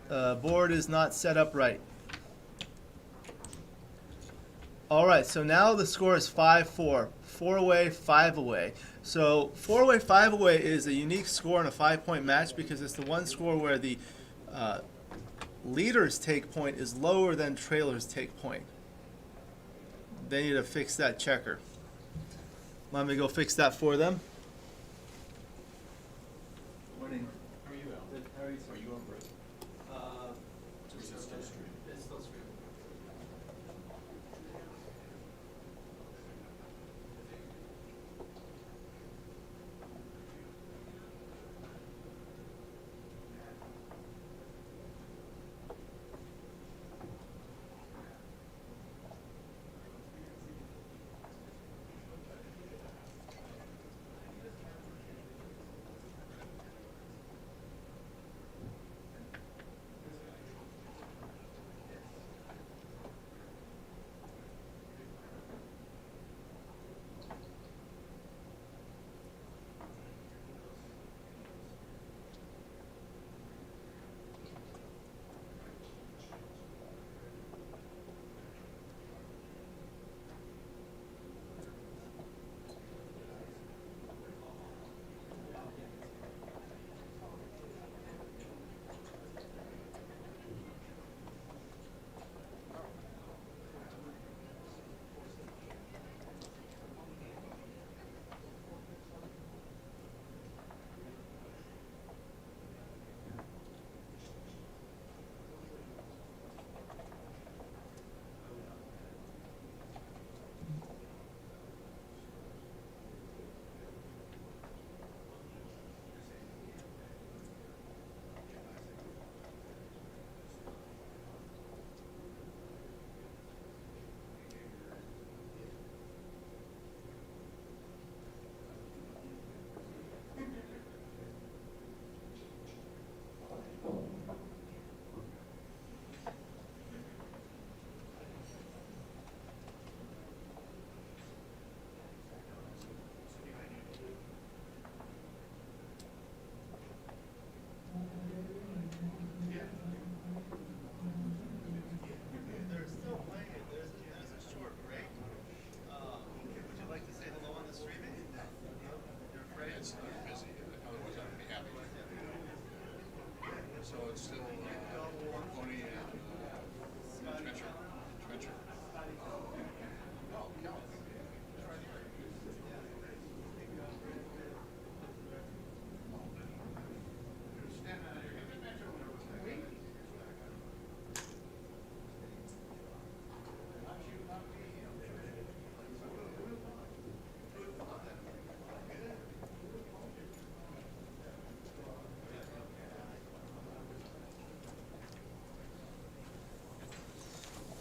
Board is not set up right. All right, so now the score is 5-4. 4 away, 5 away. So 4 away, 5 away is a unique score in a 5-point match because it's the one score where the leaders' take point is lower than trailers' take point. They need to fix that checker. Let me go fix that for them. Morning. How are you, Al? Good. How are you? Are you on break? It's still streaming. It's still streaming.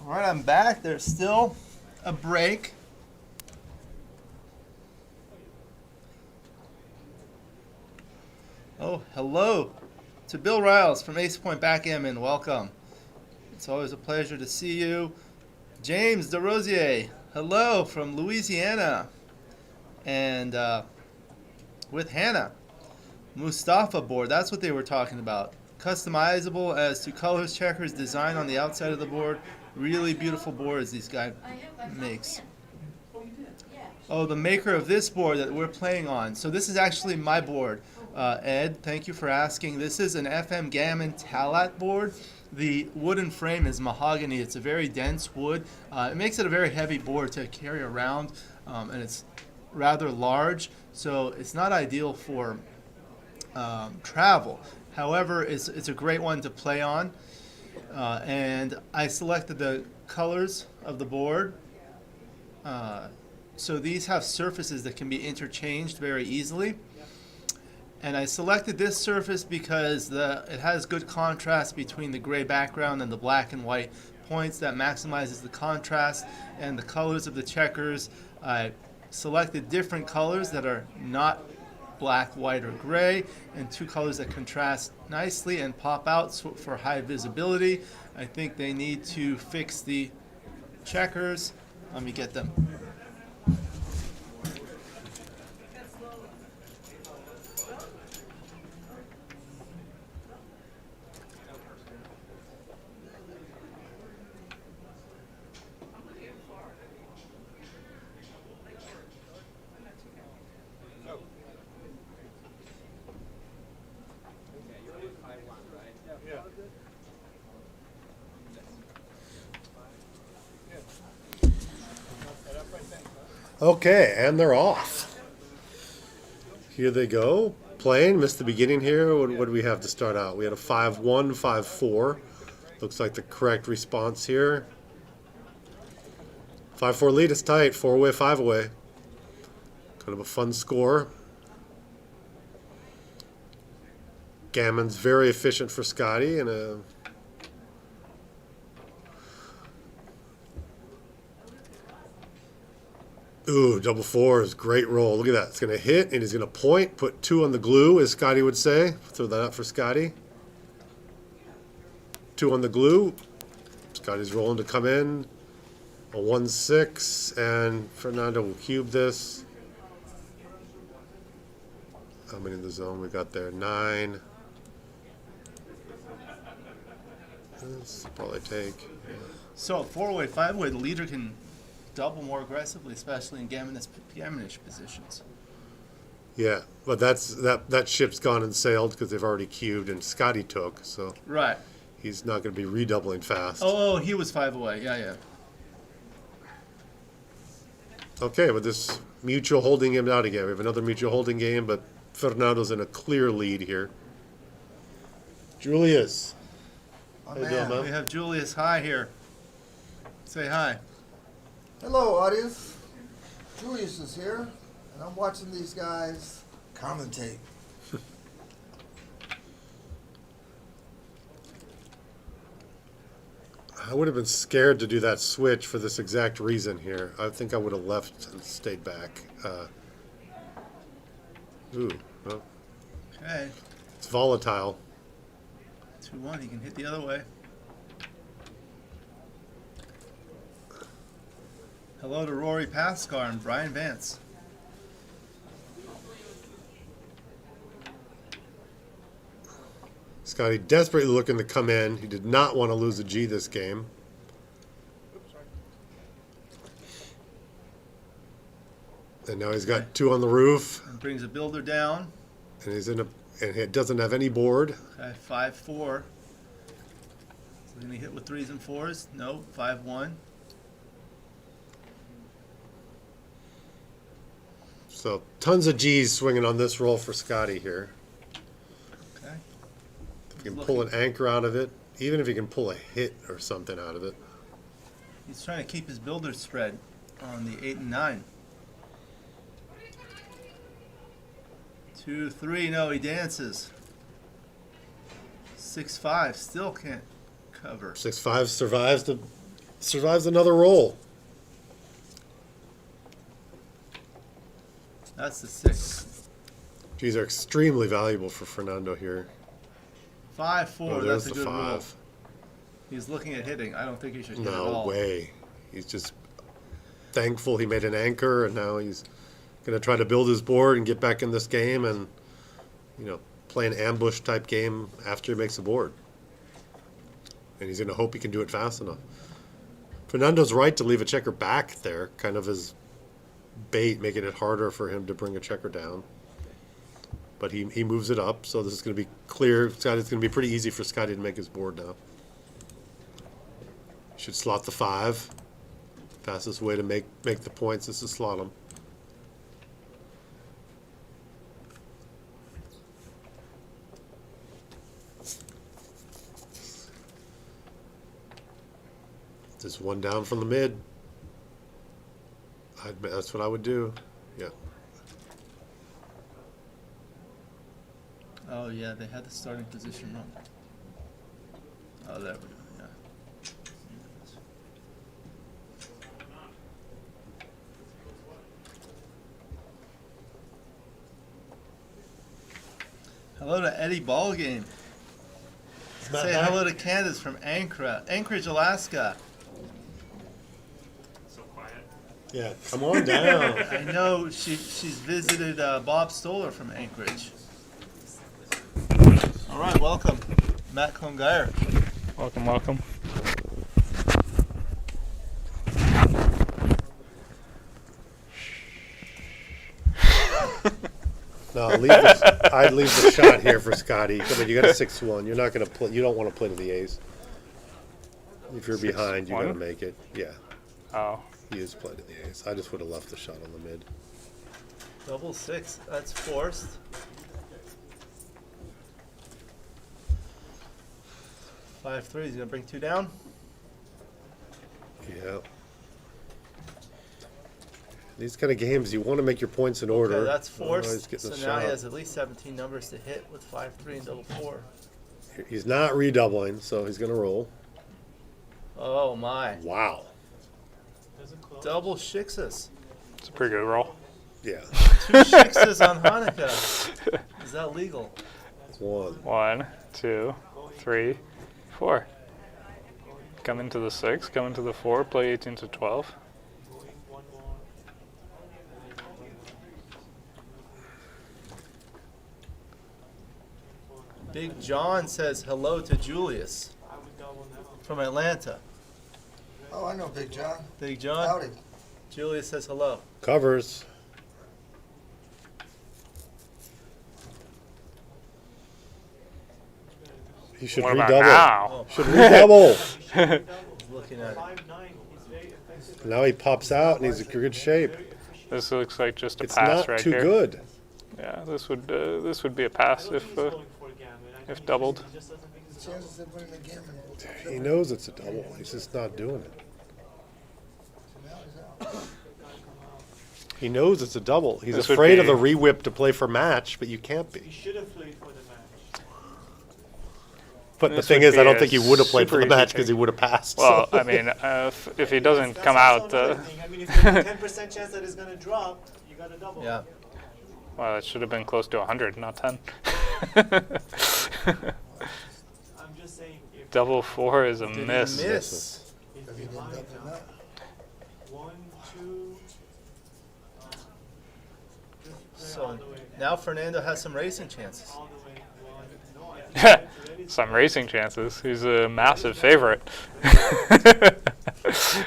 All right, I'm back. There's still a break. Oh, hello to Bill Riles from Ace Point Backgammon. Welcome. It's always a pleasure to see you. James DeRosier, hello from Louisiana. And with Hannah. Mustafa board, that's what they were talking about. Customizable as to colors, checkers, design on the outside of the board. Really beautiful boards these guys makes. Oh, the maker of this board that we're playing on. So this is actually my board. Ed, thank you for asking. This is an FM Gammon Talat board. The wooden frame is mahogany. It's a very dense wood. It makes it a very heavy board to carry around, and it's rather large, so it's not ideal for travel. However, it's a great one to play on. And I selected the colors of the board. So these have surfaces that can be interchanged very easily. And I selected this surface because it has good contrast between the gray background and the black and white points. That maximizes the contrast and the colors of the checkers. I selected different colors that are not black, white, or gray, and two colors that contrast nicely and pop out for high visibility. I think they need to fix the checkers. Let me get them. Okay, and they're off. Here they go. Playing. Missed the beginning here. What do we have to start out? We had a 5-1, 5-4. Looks like the correct response here. 5-4 lead is tight. 4 away, 5 away. Kind of a fun score. Gammon's very efficient for Scotty, and a ooh, double fours, great roll. Look at that. It's going to hit, and he's going to point, put 2 on the glue, as Scotty would say. Throw that out for Scotty. 2 on the glue. Scotty's rolling to come in. A 1-6, and Fernando will cube this. How many in the zone we got there? 9. That's probably take. Yeah. So 4-way, 5-way, the leader can double more aggressively, especially in gammonish positions. Yeah, but that ship's gone and sailed because they've already cubed and Scotty took, so Right. he's not going to be redoubling fast. Oh, he was 5 away. Yeah. Okay, but this mutual holding game out again. We have another mutual holding game, but Fernando's in a clear lead here. Julius. Oh, How you doing, man? We have Julius High here. Say hi. Hello, audience. Julius is here, and I'm watching these guys commentate. I would have been scared to do that switch for this exact reason here. I think I would have left and stayed back. Ooh, well, Okay. it's volatile. 2-1. He can hit the other way. Hello to Rory Pascar and Brian Vance. Scotty desperately looking to come in. He did not want to lose a G this game. And now he's got 2 on the roof, And brings a builder down. and he's in a, and he doesn't have any board. Okay, 5-4. So can he hit with 3s and 4s? No, 5-1. So tons of G's swinging on this roll for Scotty here. Okay. If he can pull an anchor out of it, even if he can pull a hit or something out of it. He's trying to keep his builder spread on the 8 and 9. 2-3. No, he dances. 6-5. Still can't cover. 6-5 survives the survives another roll. That's the 6. These are extremely valuable for Fernando here. 5-4. Oh, That's there's a the good roll. 5. He's looking at hitting. I don't think he should hit at No all. way. He's just thankful he made an anchor, and now he's going to try to build his board and get back in this game and, you know, play an ambush type game after he makes a board. And he's going to hope he can do it fast enough. Fernando's right to leave a checker back there, kind of as bait, making it harder for him to bring a checker down. But he moves it up, so this is going to be clear. It's going to be pretty easy for Scotty to make his board now. Should slot the 5. Fastest way to make the points is to slot them. Just one down from the mid. That's what I would do. Yeah. Oh, yeah, they had the starting position wrong. Oh, there we go, yeah. Hello to Eddie Ballgame. Say hello to Candace from Anchorage, Alaska. So quiet. Yeah, come on down. I know she's visited Bob Stoller from Anchorage. All right, welcome, Matt Klongeyer. Welcome, welcome. No, I'd leave the shot here for Scotty. Come on, you got a 6-1. You're not gonna play. You don't want to play to the ace. If you're behind, you got to 6-1? make it. Yeah, Oh. he is playing to the ace. I just would have left the shot on the mid. Double 6, that's forced. Five 3, he's gonna bring 2 down. Yeah. These kind of games, you want to make your points in order. Okay, that's Otherwise, forced. getting So a now shot. he has at least 17 numbers to hit with 5 3 and double 4. He's not redoubling, so he's going to roll. Oh my! Wow. Double shixes. It's a pretty good roll. Yeah. 2 shixes on Hanukkah. Is that legal? 1. 1, 2, 3, 4. Come into the 6, come into the 4, play 18 to 12. Big John says hello to Julius from Atlanta. Oh, I know Big John. Big John. Howdy. Julius says hello. Covers. He should What about redouble. now? Oh, Should redouble. he's looking at it. Now he pops out and he's in good shape. This looks like just a It's pass not right too here. good. Yeah, this would be a pass if doubled. Chances of winning the game. He knows it's a double. He's just not doing it. He knows it's a double. He's This would afraid of be- the re-whip to play for match, but you can't be. should have played for the match. But the This thing would is, I be don't a think he would have played for super the easy match because he pick. would have passed. Well, so. I mean, if he doesn't come That's out, also another thing. I mean, if there's a 10% chance that it's gonna drop, you got to double. Yeah. well, it should have been close to 100, not 10. I'm just saying, if Double 4 is a Did he miss. miss? it's behind now, 1, 2. Just play all So the way. now Fernando has some racing chances. All the way. 1. No, I think Some racing chances. He's a massive favorite.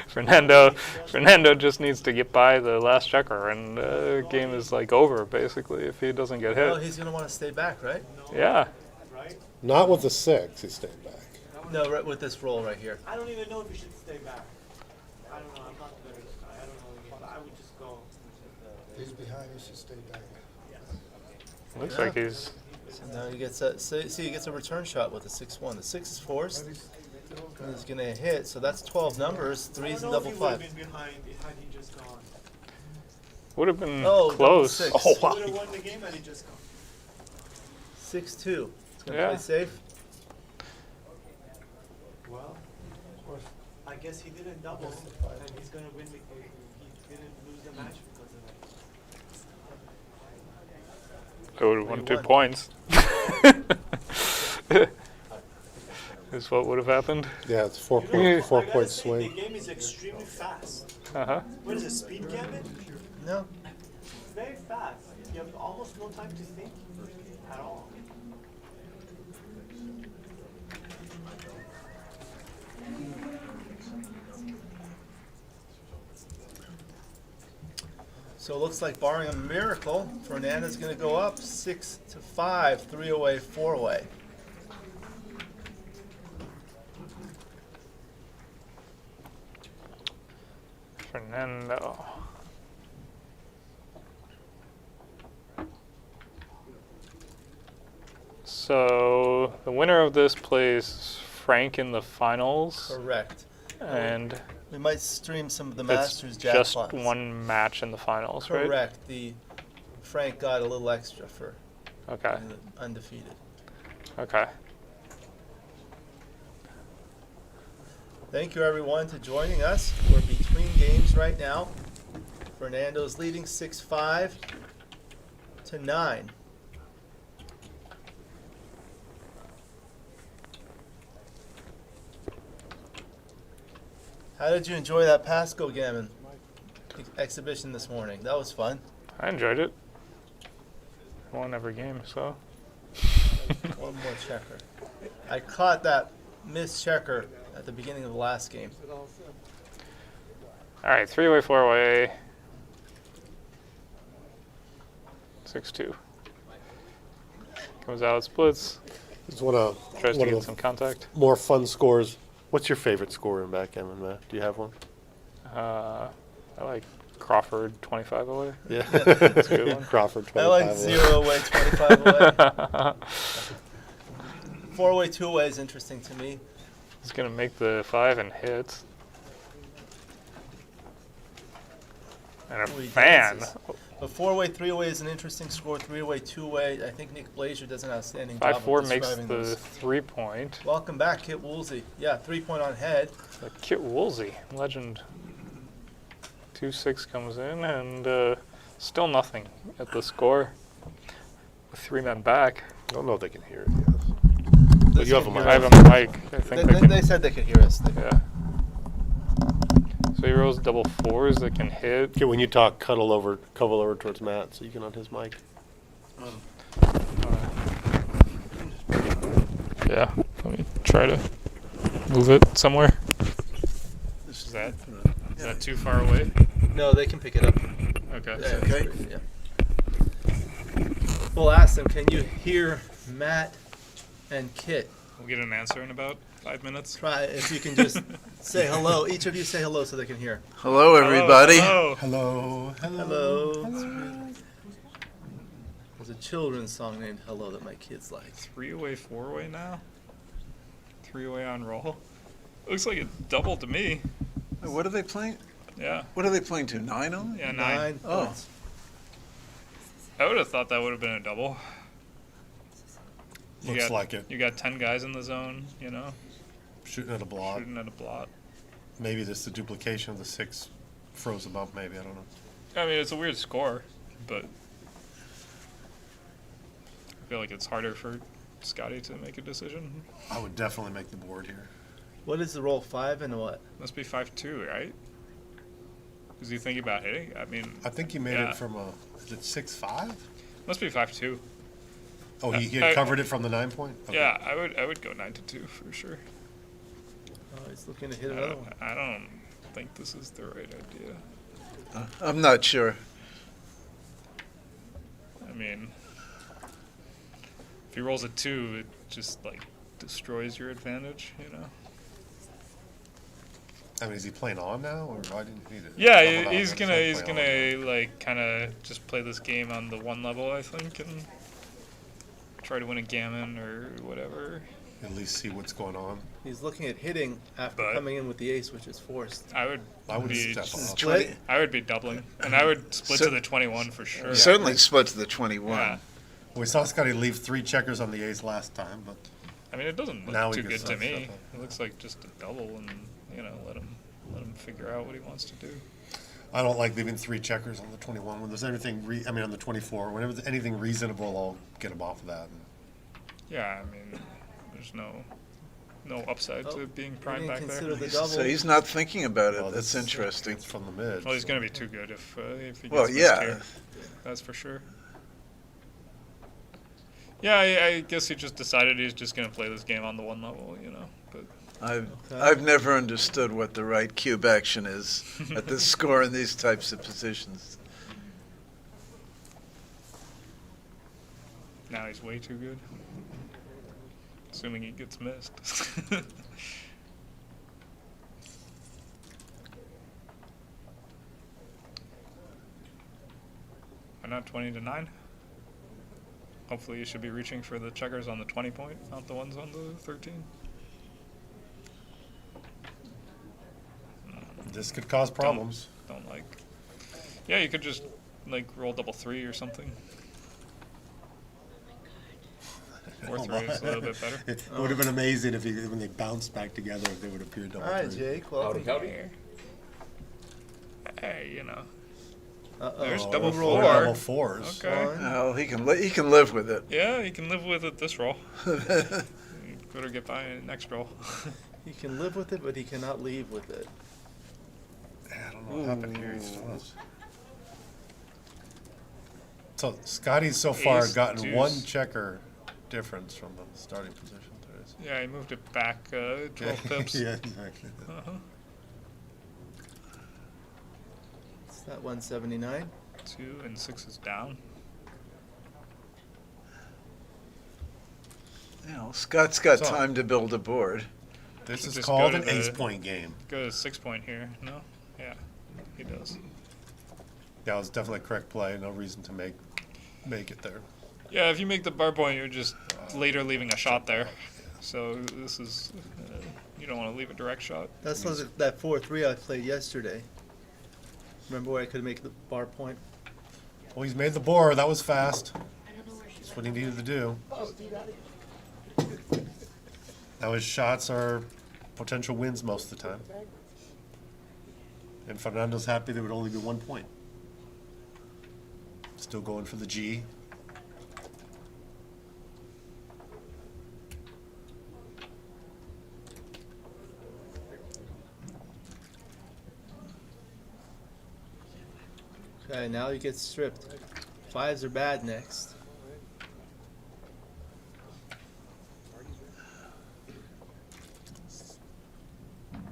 Fernando just needs to get by the last checker, and the game is like over basically if he doesn't get hit. Well, he's gonna want to stay back, right? Yeah. right? Not with the 6, he's staying back. No, right with this roll right here. I don't even know if you should stay back. I don't know. I'm not the better guy. I don't know the game, but I would just go. He's behind. He should stay back. Looks Yeah. like he's So now he gets a see he gets a return shot with a 6-1. The 6 is forced. And he's gonna hit. So that's 12 numbers, I 3s don't and know if double he would have 5. been behind had he just gone. would have been Oh, double close. 6. Oh, He wow. would have won the game had he just gone. 6-2. He's gonna Yeah. play safe. Well, I I guess he didn't double, and he's gonna win the game. He didn't lose the match because of that. I would have won 2 points. Is what would have happened. Yeah, it's 4 You point, know, 4 I gotta point say, swing. the game is extremely fast. What is it, speed gambit? No. It's very fast. You have almost no time to think at all. So it looks like, barring a miracle, Fernanda's going to go up 6-5, 3-away, 4-away. Fernando. So the winner of this plays Frank in the finals. Correct. And we might stream some of the it's Masters just jackpots. one match in the finals, right? Correct. The Frank got a little extra for Okay. being undefeated. Okay. Thank you, everyone, for joining us. We're between games right now. Fernando's leading 6-5 to 9. How did you enjoy that Pasco Gammon exhibition this morning? That was fun. I enjoyed it. I won every game, so. One more checker. I caught that missed checker at the beginning of the last game. All right, 3-way, 4-way. 6-2. Comes out, splits. It's one of Tries to one get of some contact. more fun scores. What's your favorite score in backgammon, Matt? Do you have one? I like Crawford 25 away. Yeah, That's a good one. Crawford 25. I like 0 away, 25 away. 4-away, 2-away is interesting to me. He's gonna make the 5 and hit. And a Ooh, he fan. dances. But 4-away, 3-away is an interesting score. 3-away, 2-away. I think Nick Blazier does an outstanding job of 5-4 makes describing the those. 3-point. Welcome back, Kit Woolsey. Yeah, 3-point on head. Kit Woolsey, legend. 2-6 comes in, and still nothing at the score. With 3 men back. I don't know if they can hear it. Yes. But you have a mic. I have a mic. I think they can. They said they could hear us. Yeah. So he rolls double 4s that can hit. Okay, when you talk, cuddle over towards Matt so you can on his mic. Yeah. Let me try to move it somewhere. This Is that too far away? No, they can pick it up. Okay. Yeah, Okay. Yeah. We'll ask them, can you hear Matt and Kit? We'll get an answer in about 5 minutes. Try if you can just say hello. Each of you say hello so they can hear. Hello, everybody. Hello. Hello. Hello. There's a children's song named Hello that my kids like. 3-away, 4-away now. 3-away on roll. Looks like it doubled to me. What are they playing? Yeah. What are they playing to? 9 only? Yeah, 9. Oh. points. I would have thought that would have been a double. You Looks got- like it. You got 10 guys in the zone, you know, Shooting at a blot. shooting at a blot. Maybe this is the duplication of the 6 froze them up, maybe. I don't know. I mean, it's a weird score, but I feel like it's harder for Scotty to make a decision. I would definitely make the board here. What is the roll? 5 and what? Must be 5-2, right? Is he thinking about hitting? I mean, I think he made Yeah. it from a, is it 6-5? must be 5-2. Oh, he I- had covered it from the 9 point? Okay. Yeah, I would go 9-2 for sure. Oh, he's looking to hit another one. I don't think this is the right idea. I'm not sure. I mean, if he rolls a 2, it just like destroys your advantage, you know? I mean, is he playing on now, or why didn't he? Yeah, double down? he's It's gonna like he's play gonna on. like kind of just play this game on the 1 level, I think, and try to win a gammon or whatever. At least see what's going on. He's looking at hitting after But- coming in with the ace, which is forced. I would be step up. Split? I would be doubling, and I would split So- to the 21 for sure. Certainly split to the 21. Yeah. We saw Scotty leave 3 checkers on the ace last time, but I mean, it doesn't Now look we too can good to start me. shuffling. It looks like just a double, and let him figure out what he wants to do. I don't like leaving 3 checkers on the 21. When there's anything, on the 24, whenever there's anything reasonable, I'll get him off of that. Yeah, I mean, there's no upside to being prime back there. Consider the double. So he's not thinking about it. Well, That's interesting. It's from the mid. Well, he's going to be too good if he gets Well, missed yeah. here. That's for sure. Yeah, I guess he just decided he's just going to play this game on the 1 level, But I've never understood what the right cube action is at this score in these types of positions. now he's way too good. Assuming he gets missed. Why not 20-9? Hopefully you should be reaching for the checkers on the 20 point, not the ones on the 13. This could cause problems. Don't like. Yeah, you could just like roll double 3 or something. Or 3 is a little bit better. It would have been amazing if when they bounced back together, if they would appear double All right, 3. Jake. Welcome. Hey, Uh-oh. There's double roll 4. double 4s. Okay. Oh, he can live with it. Yeah, you can live with it this roll. You better get by next roll. He can live with it, but he cannot leave with it. Yeah, I don't know what happened here. He still has. So Scotty's so far Ace, gotten deuce. 1 checker difference from the starting position. Yeah, he moved it back 12 pips. Yeah, exactly. Uh-huh. It's that 179. 2 and 6 is down. Scott's got So- time to build a board. This is Just called go an to the- ace-point game. Go to 6 point here. No? Yeah, he does. Yeah, it was definitely a correct play. No reason to make it there. Yeah, if you make the bar point, you're just later leaving a shot there. So this is, you don't want to leave a direct shot. That's that 4-3 I played yesterday. Remember where I could make the bar point? Well, he's made the board. That was fast. That's what he needed to do. Now his shots are potential wins most of the time. And Fernando's happy there would only be 1 point. Still going for the G. Okay, now he gets stripped. 5s are bad next.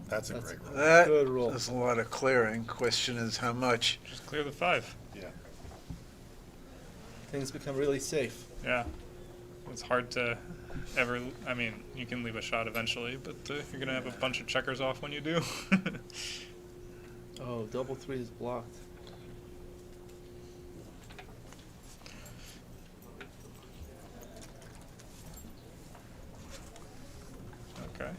That's a That's- great roll. That Good roll. is a lot of clearing. Question is how much. Just clear the 5. Yeah. Things become really safe. Yeah. It's hard to ever, I mean, you can leave a shot eventually, but you're going to have a bunch of checkers off when you do. Oh, double 3 is blocked. Okay.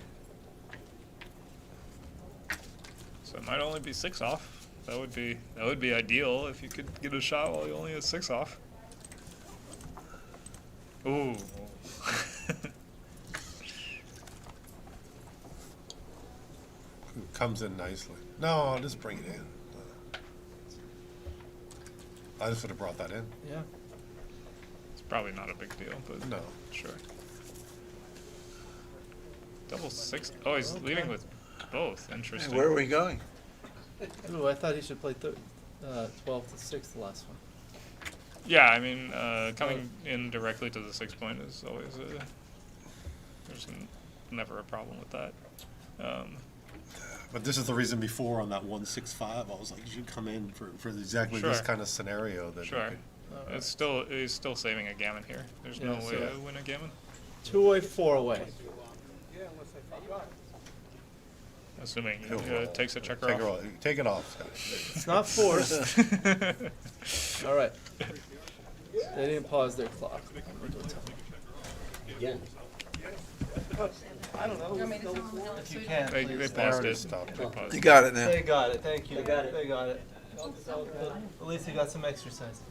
So it might only be 6 off. That would be ideal if you could get a shot while you only have 6 off. Ooh. Comes in nicely. No, just bring it in. I just would have brought that in. Yeah. It's probably not a big deal, but No. sure. Double 6. Oh, he's leading with both. Interesting. Where are we going? Ooh, I thought he should play 12 to 6 the last one. Yeah, I mean, coming in directly to the 6 point is always there's never a problem with that. But this is the reason before on that 165, I was like, you should come in for exactly this Sure. kind of scenario. That you Sure. could- He's still saving a gammon here. There's no Yeah, way so- to win a gammon. 2-way, 4-way. Yeah, unless I forgot. Assuming he Go for it. takes a checker Take it off. off. Take it off. Scott. It's not forced. All right. They didn't pause their clock. I don't know. If you can, They please. paused already it. stopped They it. paused You it. got it now. They got it. Thank you. They got it. At least they got some exercise.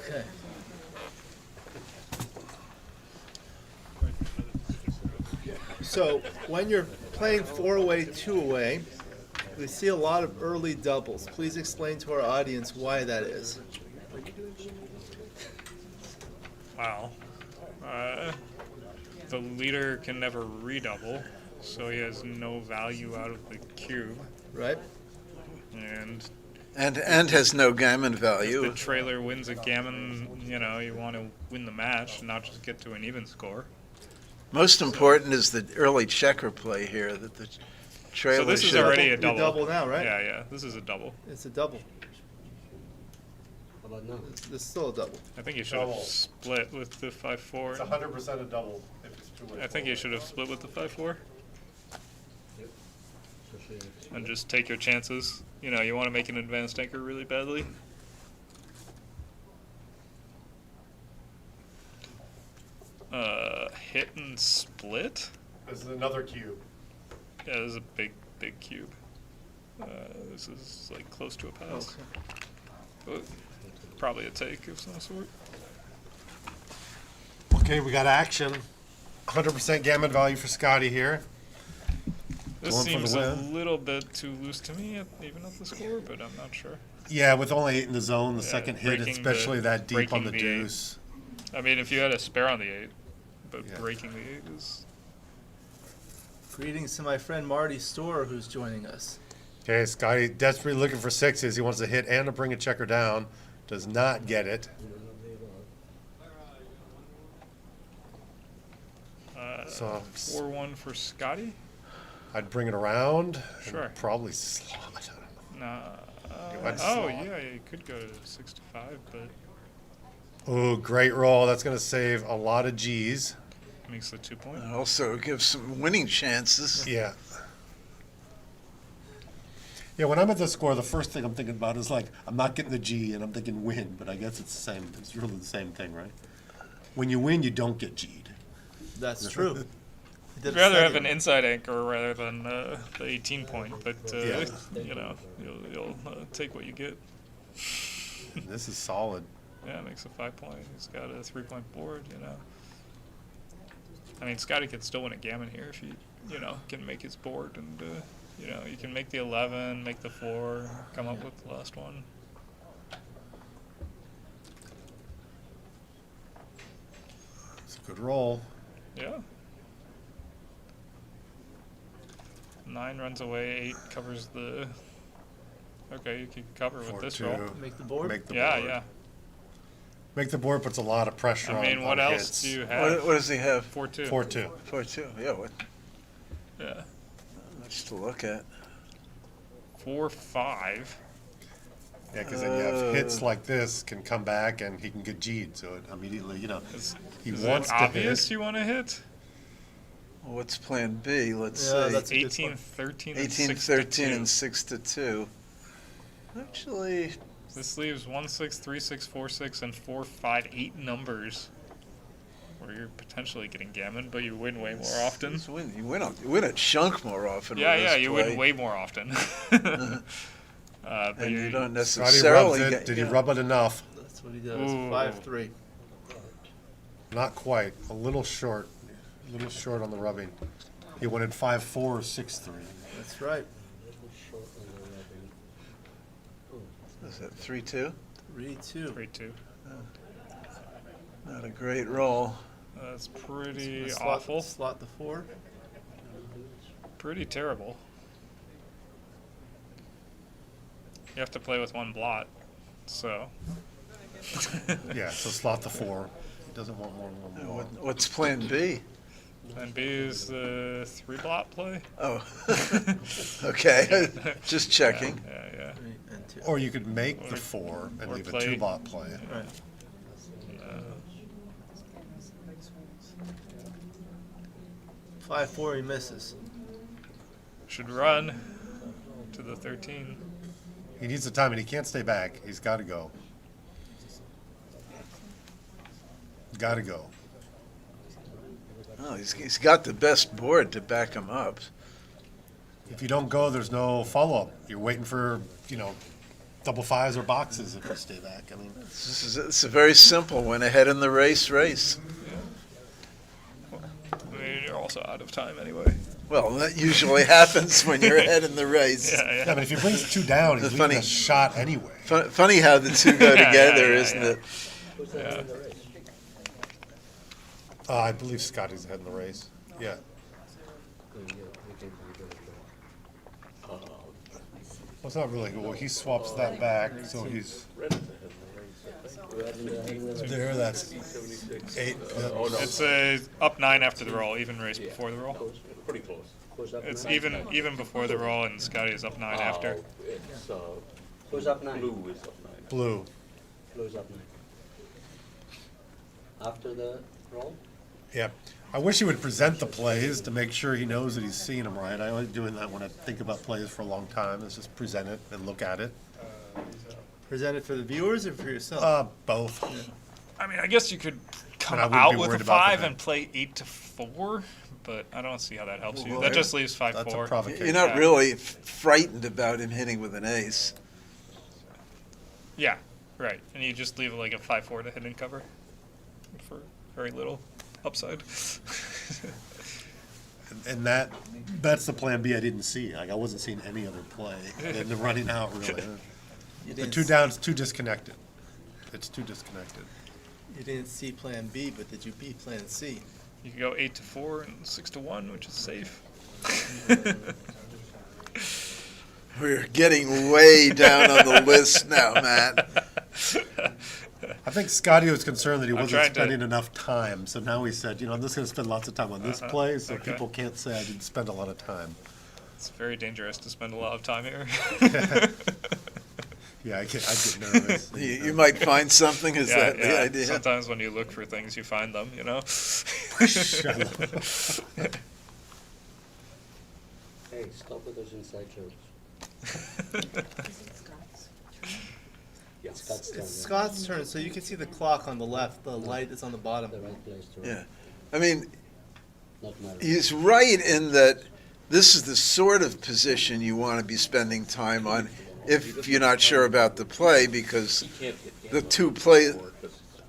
Okay. So when you're playing 4 away, 2 away, we see a lot of early doubles. Please explain to our audience why that is. Wow. The leader can never redouble, so he has no value out of the cube. Right? And has no gammon if value. the trailer wins a gammon, you know, you want to win the match, not just get to an even score. Most important is the early checker play here, that the trailer So this is should- already a You're double. double now, right? Yeah, yeah. This is a double. It's a double. How about now? This is still a double. I think you should have Double. split with the 5-4. It's 100% a double if it's two-way. I think you should have split with the 5-4 Yep. Especially if- and just take your chances. You know, you want to make an advanced anchor really badly. Hit and split? This is another cube. Yeah, this is a big, big cube. This is like close to a pass. But probably a take of some sort. Okay, we got action. 100% gammon value for Scotty here. This Going for the seems a win. little bit too loose to me, even at the score, but I'm not sure. Yeah, with only 8 in the zone, the Yeah, second hit, breaking especially the- that deep on the breaking the eight. deuce. I mean, if you had a spare on the 8, but Yeah. breaking the 8 is... Greetings to my friend Marty Storr, who's joining us. Okay, Scotty desperately looking for 6s. He wants to hit and to bring a checker down. Does not get it. So 4-1 for Scotty? I'd bring it around. And Sure. probably slot. I don't know. Nah. You went Oh, slot. yeah, you could go to 65, but Ooh, great roll. That's going to save a lot of G's. makes the 2 point. And also gives some winning chances. Yeah. Yeah, when I'm at the score, the first thing I'm thinking about is like, I'm not getting the G and I'm thinking win, but I guess it's the same. It's really the same thing, right? When you win, you don't get G'd. That's true. He did I'd a rather have study. an inside anchor rather than the 18 point, but, Yeah. you know, you'll take what you get. This is solid. Yeah, makes a 5 point. He's got a 3-point board, you know. I mean, Scotty could still win a gammon here if he, you know, can make his board and, you know, you can make the 11, make the 4, come up with the last one. It's a good roll. Yeah. 9 runs away, 8 covers the... Okay, you could cover with this 4-2. roll. Make the board. Make the Yeah, board. yeah. Make the board puts a lot of pressure on. I mean, what on else hits. do you have? What does he have? 4-2. 4-2. 4-2. Yeah, what? Yeah. Much to look at. 4-5. Yeah, because then you have hits like this can come back and he can get G'd. So it immediately, you know, he Is wants it to obvious hit. you want to hit? Well, what's plan B? Let's Yeah, see. that's a good 18, point. 13, 18, and 13, 6-2. and 6-2. Actually, This leaves 1, 6, 3, 6, 4, 6, and 4, 5, 8 numbers where you're potentially getting gammon, but you win way more often. you win a chunk more often. Yeah, with yeah, this you play. win way more often. But And you don't Scotty necessarily rubs it. get. Did he yeah. rub it enough? That's what he does. Ooh. 5-3. Not quite. A little short. A little short on the rubbing. He wanted 5-4 or 6-3. That's right. Is that 3-2? 3-2. 3-2. Not a great roll. That's pretty Slot- awful. Slot the 4. Pretty terrible. You have to play with 1 blot, so. Yeah, so slot the 4. He doesn't want more than 1 more. What's plan B? And B is the 3 blot play. Oh, okay. Just checking. Yeah, yeah. 3 and 2. Or you could make Or- the 4 and or leave a play- 2-bot play. Right. 5-4, he misses. Should run to the 13. He needs the time and he can't stay back. He's got to go. Got to go. Oh, he's got the best board to back him up. If you don't go, there's no follow-up. You're waiting for, you know, double 5s or boxes if you stay back. I mean, It's a very simple. Went ahead in the race. I mean, also out of time anyway. Well, that usually happens when you're ahead in the race. Yeah, Yeah, but if he brings two down, he's It's leaving funny. a shot anyway. Funny how the two go Yeah, together, yeah, isn't yeah. it? Yeah. I believe Scotty's ahead in the race. Yeah. Well, it's not really. Well, he swaps that back, so he's there. That's 8. It's up 9 after the roll, even race before the roll. Pretty close. It's even before the roll, and Scotty is up 9 after. It's, Who's up 9? blue is up 9. Blue. Who's up 9? After the roll? Yeah. I wish he would present the plays to make sure he knows that he's seeing them right. I like doing that when I think about plays for a long time. Is just present it and look at it. Present it for the viewers or for yourself? Both. I mean, I guess you could come I wouldn't out be with a worried about 5 that. and play 8-4, but I don't see how that helps you. Well, That just leaves That's a 5-4. provocation. You're not Yeah. really frightened about him hitting with an ace. Yeah, right. And you just leave like a 5-4 to hit and cover for very little upside. And that's the plan B I didn't see. Like I wasn't seeing any other play. And the running out really. You The didn't two s- down's too disconnected. It's too disconnected. You didn't see Plan B, but did you beat Plan C? You could go 8-4 and 6-1, which is safe. We're getting way down on the list now, Matt. I think Scotty was concerned that he I'm wasn't trying to- spending enough time. So now he said, I'm just going to spend lots of time on this play so okay. people can't say I didn't spend a lot of time. It's very dangerous to spend a lot of time here. Yeah, I get nervous. You might find something, is that the idea? Sometimes when you look for things, you find them, Hey, stop with those inside jokes. Yeah. Scott's turn. It's Scott's turn, so you can see the clock on the left. The light is on the bottom. The right place to Yeah. run. I mean, Not matter. he's right in that this is the sort of position you want to be spending time on if you're not sure about the play, because the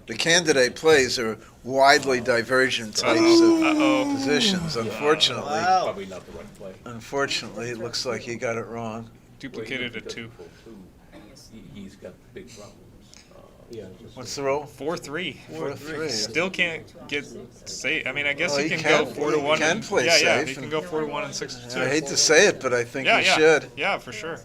the candidate plays are widely divergent types of positions. Unfortunately, Wow. Probably not the right play. unfortunately, it looks like he got it wrong. Duplicated a 2. He's got big problems. Yeah, just What's the roll? 4-3. 4-3. Still can't get safe. I mean, I guess Well, he he can can- go 4-1. he can play yeah, safe he can and- go 4-1 and 6-2. I hate to say it, but I think yeah, he yeah, should. yeah, for sure.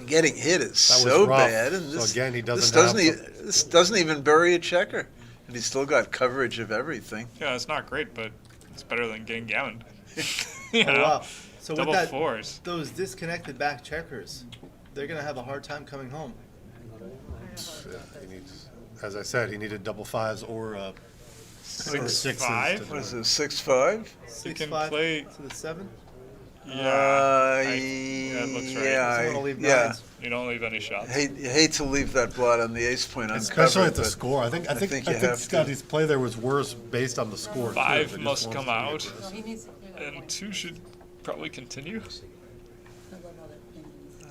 Getting hit is That was so rough. bad, and So this, again, he this doesn't have doesn't this doesn't even bury a checker, and he's still got coverage of everything. Yeah, it's not great, but it's better than getting gammoned. you Oh, know? wow. So Double with that, fours. those disconnected back checkers, they're gonna have a hard time coming home. Yeah, he needs, as I said, he needed double 5s or 6s. 6-5. What is it, 6-5? 6-5 play- to the 7. Yeah, yeah, it looks right. Yeah, Someone will leave yeah. nines. You don't leave any shots. Hate to leave that blot on the ace point uncovered. Especially at the but score. I think you have to. Scotty's play there was worse based on the score. too. 5 He just must wants come to be out, aggressive. and 2 should probably continue.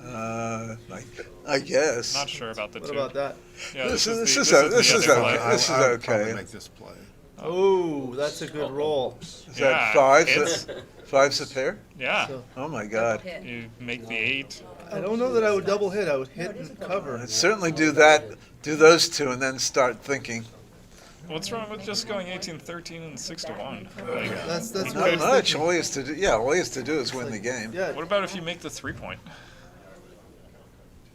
I guess. Not sure about the What 2. about that? Yeah, This is the okay. other This is play. okay. Make this play. Oh, that's a good roll. Is Yeah, that 5? it's- Five's a pair? Yeah, So- Oh my God! you make the 8. I don't know that I would double hit. I would hit and cover. I'd certainly do that. Do those two, and then start thinking. What's wrong with just going 18-13 and 6-1? Like, That's you what I Not could- was much. thinking. All he has to do, all he has to do is win the game. Yeah, What about if you make the 3-point?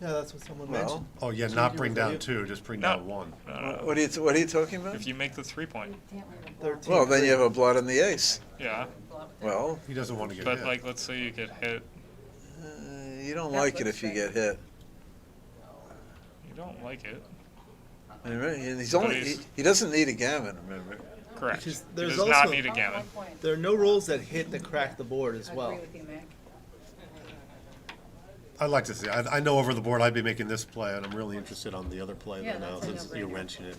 yeah, that's what someone Well, mentioned. Oh yeah, not bring down 2, just bring No. down 1. No. what are you talking about? If you make the 3-point, 13. Well, then you have a blot on the ace. yeah. Well, He doesn't want to get But hit. like, let's say you get hit. you don't like it if you get hit. You don't like it. And he's But only he's- he doesn't need a gammon. Remember. Correct. Because He there's does not also- need a gammon. There are no rolls that hit that crack the board as well. Agree with you, Mac. I'd like to see. I know over the board I'd be making this play, and I'm really interested on the other play Yeah, though now, that's a since you're no-brainer. wrenching it.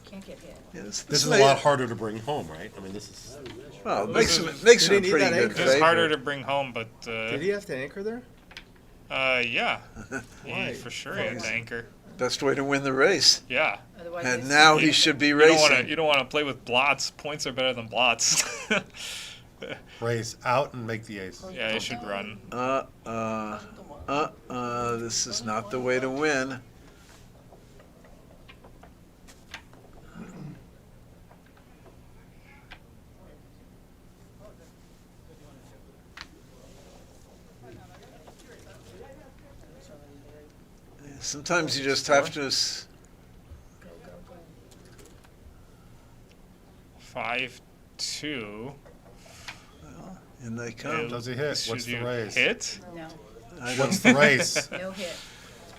Can't get hit. Yes, This is a may- lot harder to bring home, right? I mean, this is. Well, it This makes is- him Did he a pretty need that good anchor? It's harder favorite. to bring home, but Did he have to anchor there? yeah. Why? For sure he had to anchor. Best way to win the race. Yeah. Otherwise And it's- now he should be You don't racing. want to play with blots. Points are better than blots. Raise out and make the ace. Yeah, you should run. This is not the way to win. Sometimes you just have to. 5-2. And they come. Does he hit? Should What's the you raise? hit? No, I What's don't- the race? no hit.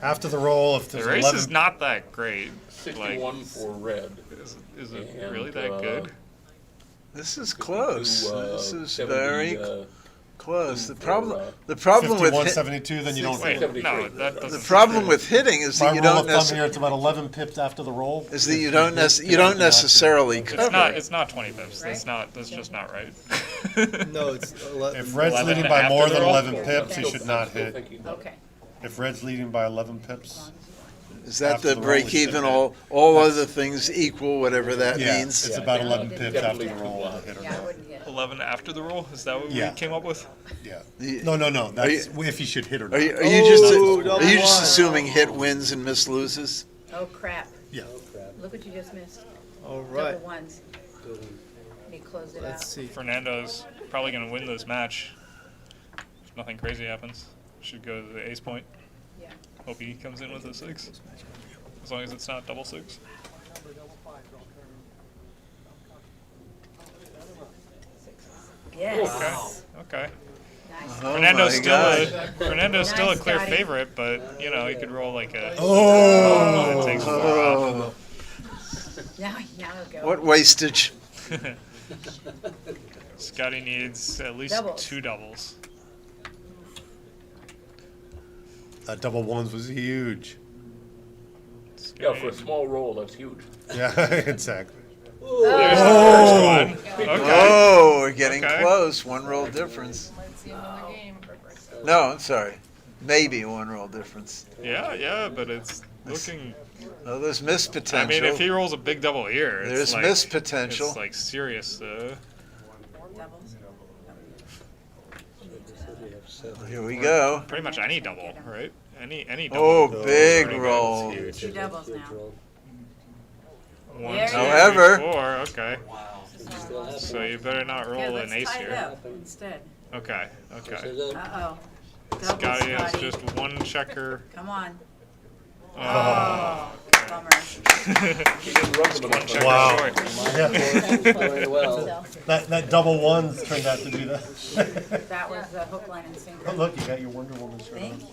After the roll, if The there's race 11. is not that great. 61 for red. Is it And, really that good? This is close. This is 70, very close. The problem. for, The problem with 51.72, then you don't Wait, hit. no, that doesn't. the problem with hitting is My that you rule don't of thumb here, necessarily it's about 11 pips after the roll. is that you don't necessarily cover. It's not 20 pips. That's not. That's just not right. No, it's If red's 11 leading by after more the than roll? 11 pips, he Still- should not Still hit. thinking no. Okay. If red's leading by 11 pips, Is that after the the roll, break we should even? hit. All other things equal, whatever that yeah, means. it's Yeah. about Yeah. 11 pips after Definitely the roll to hit or Yeah, I not. wouldn't hit. 11 after the roll. Is that what Yeah. we came up with? Yeah. You- No. Are That's you- if he should hit or Are not. you, are you just Oh, are you just one. assuming hit wins and miss loses? Oh, crap. Yeah. Look what you just missed. all right. Double ones. He closed it out. Let's see. Fernando's probably going to win this match. If nothing crazy happens, should go to the ace point. Yeah. Hope he comes in with a 6. As long as it's not double 6. Yes. Okay. Nice. Oh Fernando's my still God. Fernando's still a Nice, clear Scotty. favorite, but you know he could roll like a. Oh! It takes 4 off. Oh, Now it'll go. what wastage! Scotty needs at least Doubles. 2 doubles. That double ones was huge. Yeah, for a small roll, that's huge. Yeah, exactly. There's the first one. Okay. Oh, we're getting Okay. close. One roll difference. No, I'm sorry. Maybe one roll difference. Yeah, but it's looking. Oh, there's missed I potential. mean, if he rolls a big double here, it's There's like, missed potential. It's like serious. Doubles. Here we go. Pretty much any double, right? Any double. Oh, is big pretty good. roll. Two doubles now. 1, There 2, you go. However- 3, 4. Okay. So you better not Here, roll let's an ace tie it here. up instead. Okay. Uh-oh. Double, Scotty has Scotty. just 1 checker. Come on. Oh. Oh, bummer. He didn't rub them enough. Checker Wow. short. So, That double ones turned out to be that. that was the hook, line, and sinker. Oh, look, you got your Wonder Woman shirt Thank on. you.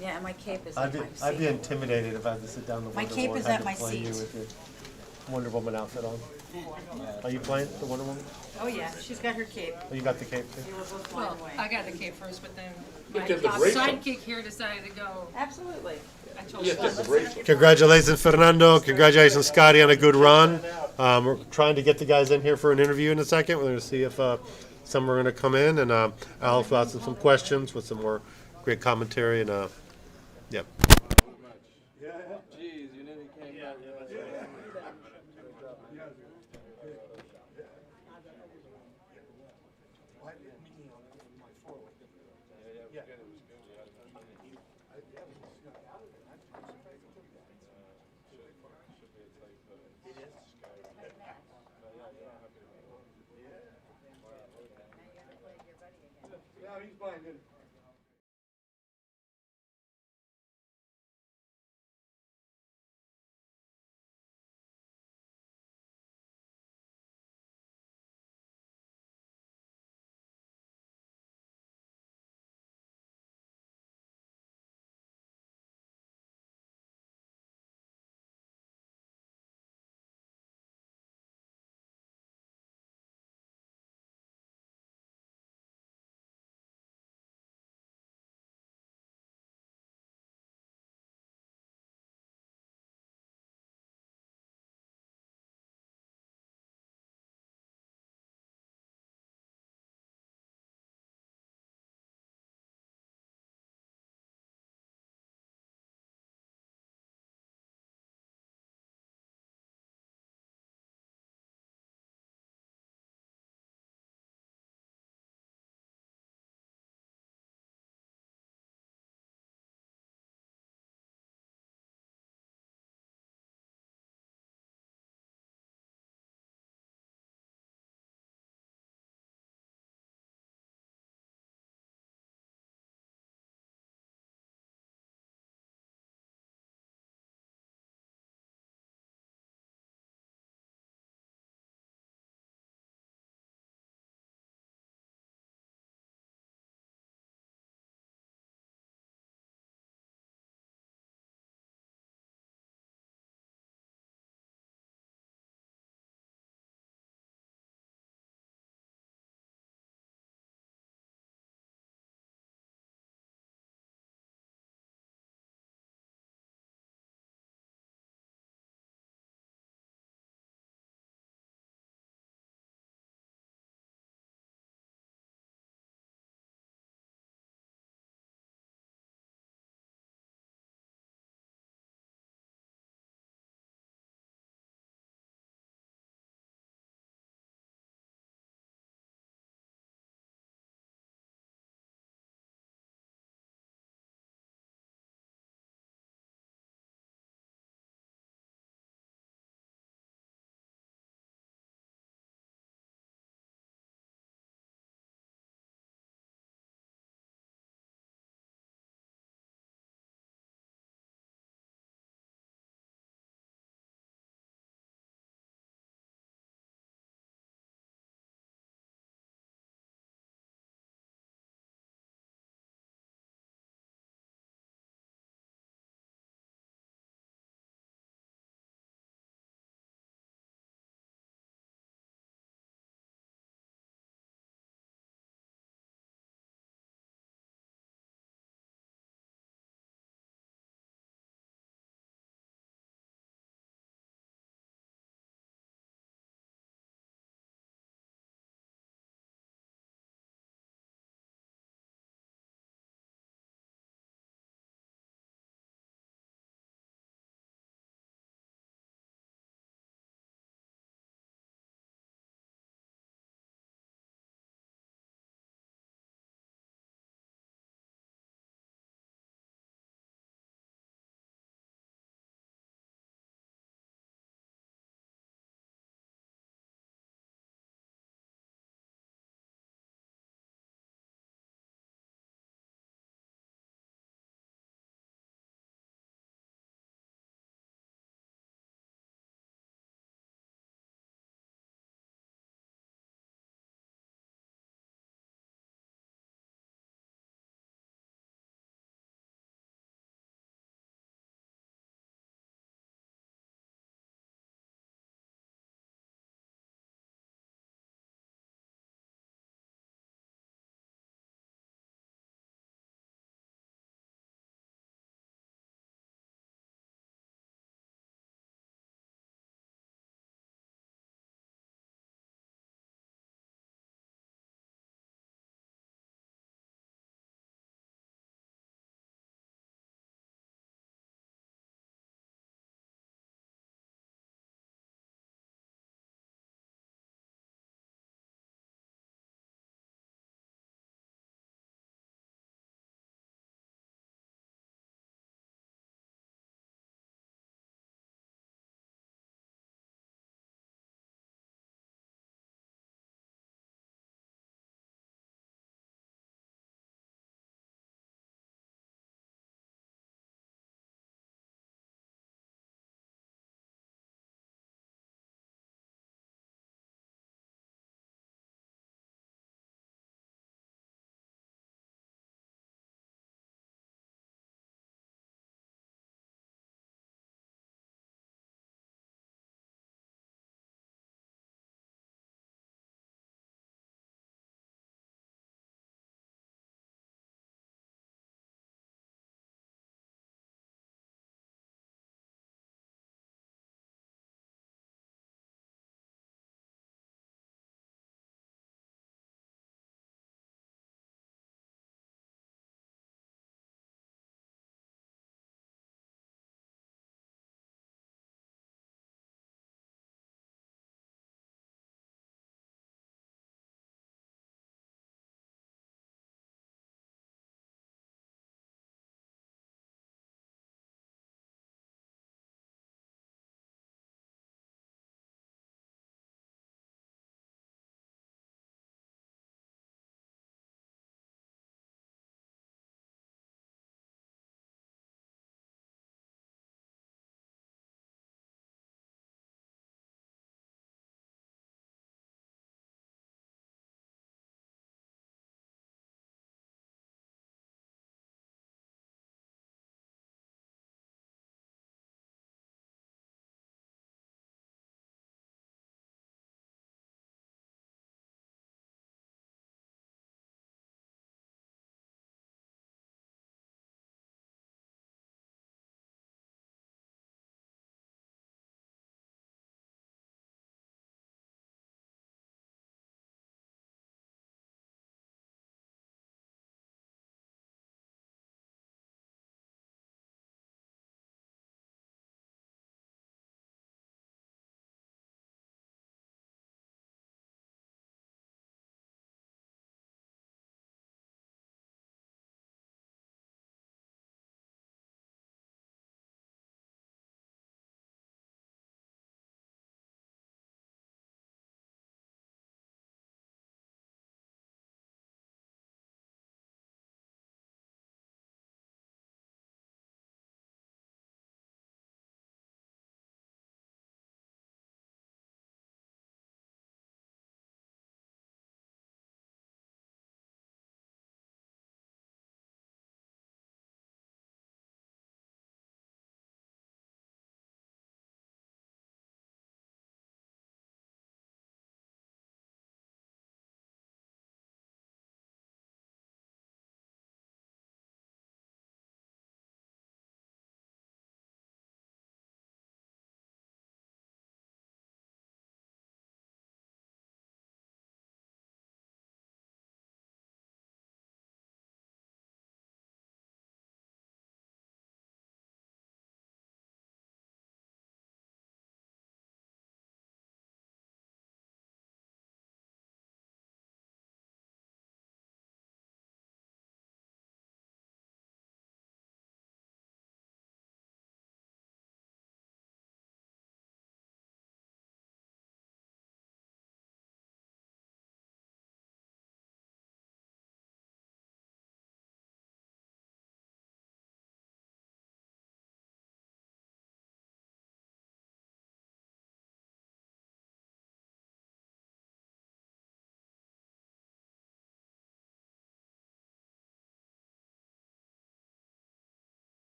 Yeah, and my cape is I'd at be, my I'd be seat. intimidated if I had to sit down the My Wonder cape Woman is and at had my to play you seat. with your Wonder Woman outfit on. Are you playing the Wonder Woman? Oh, yeah, she's got her cape. Oh, you got the cape too? They were both flying Well, away. I got the cape first, but then You my did the bracelet. sidekick here decided to go. Absolutely. I told Yes, him, just the bracelet. Congratulations, Fernando. Congratulations, Scotty, on a good run. We're trying to get the guys in here for an interview in a second. We're going to see if some are going to come in, and I'll ask some questions with some more great commentary. And yeah. Jeez, you nearly came back. Yeah, he's playing good.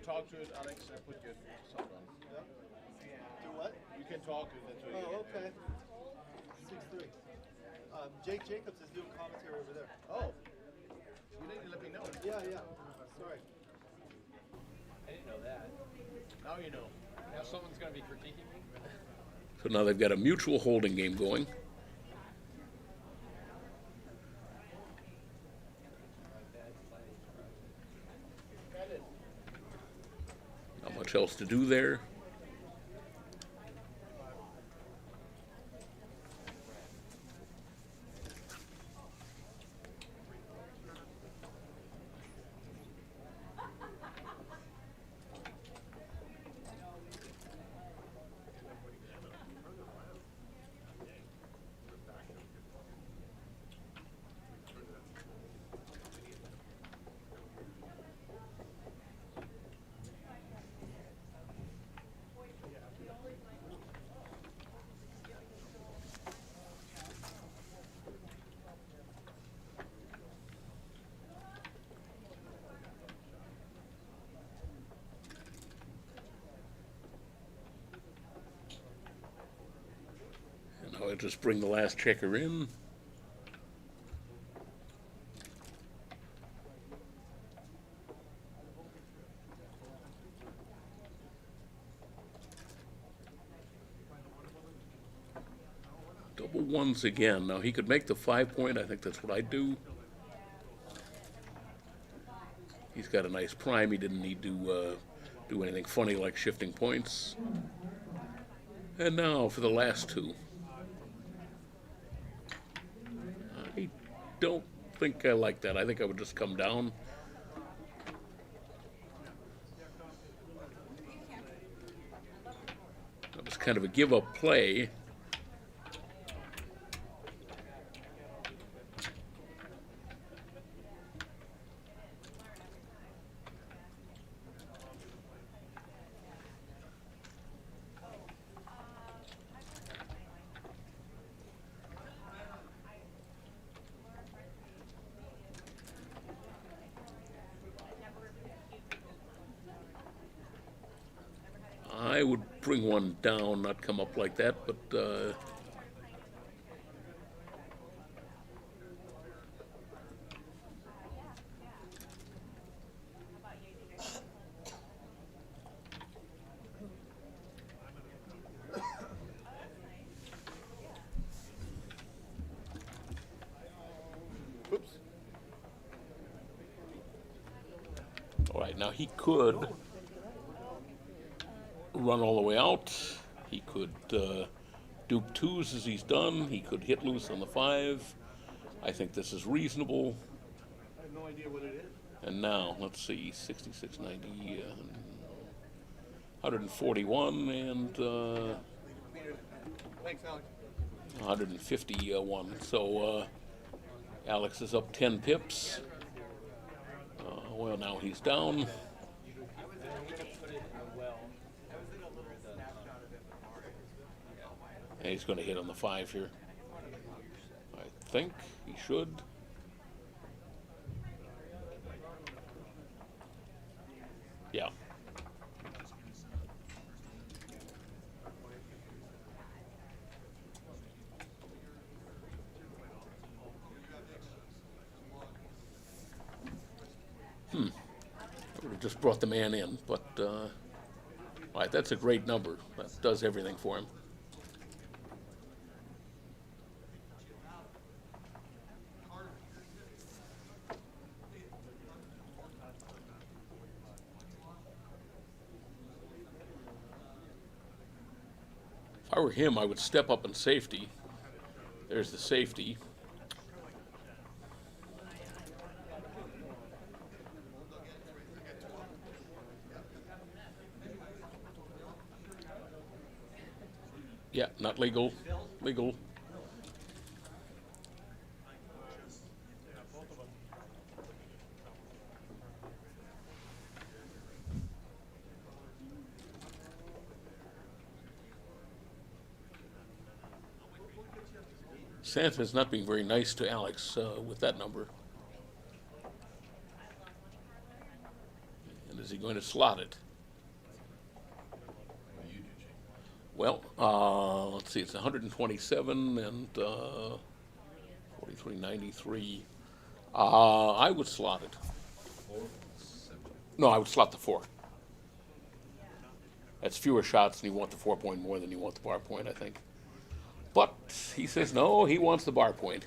talk to it, Alex. I put your sound on. Do what? You can talk. That's what Oh, okay. 6-3. Jake Jacobs is doing commentary over there. Oh. You need to let me know. Yeah, yeah. Sorry. I didn't know that. Now you know. Now someone's gonna be critiquing me? So now they've got a mutual holding game going. Not much else to do there. And now I'll just bring the last checker in. Double ones again. Now he could make the 5 point. I think that's what I'd do. He's got a nice prime. He didn't need to do anything funny like shifting points. And now for the last two. I don't think I like that. I think I would just come down. That was kind of a give-up play. I would bring one down, not come up like that, but Oops. all right, now he could run all the way out. He could dupe twos as he's done. He could hit loose on the 5. I think this is reasonable. I have no idea what it is. And now, let's see, 66, 90, 141, and Thanks, Alex. 151. So Alex is up 10 pips. Well, now he's down. And he's going to hit on the 5 here. I think he should. Yeah. I would have just brought the man in, but all right, that's a great number. That does everything for him. If I were him, I would step up in safety. There's the safety. Yeah, not legal. Legal. Santa's not being very nice to Alex with that number. And as he he going to slot it? What do you do, Jake? Well, let's see, it's 127 and 43.93. I would slot it. 4, 7. No, I would slot the 4. That's fewer shots, and you want the 4 point more than you want the bar point, I think. But he says no, he wants the bar point.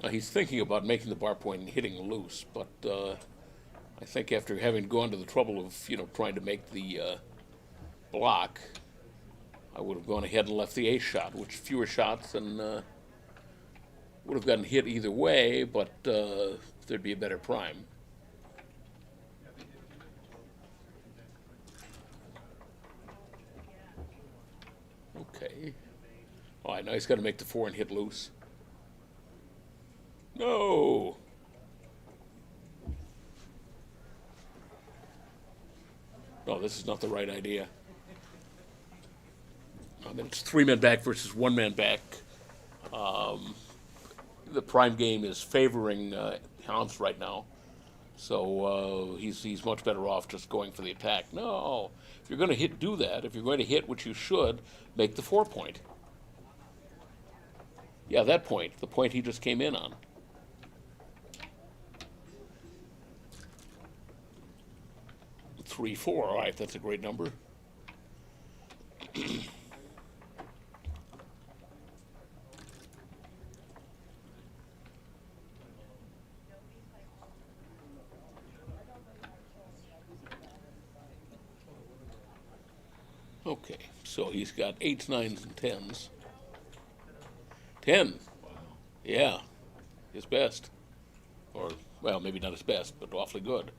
He's thinking about making the bar point and hitting loose, but I think after having gone to the trouble of, trying to make the block, I would have gone ahead and left the ace shot, which fewer shots and would have gotten hit either way, but there'd be a better prime. Okay. All right, now he's got to make the 4 and hit loose. No. No, this is not the right idea. I mean, it's 3 men back versus 1 man back. The prime game is favoring Hans right now, so he's much better off just going for the attack. No, if you're going to do that, if you're going to hit, which you should, make the 4 point. Yeah, that point, the point he just came in on. Three, 4. All right, that's a great number. Okay, so he's got 8s, 9s, and 10s. 10. Yeah, his best. Or, well, maybe not his best, but awfully good.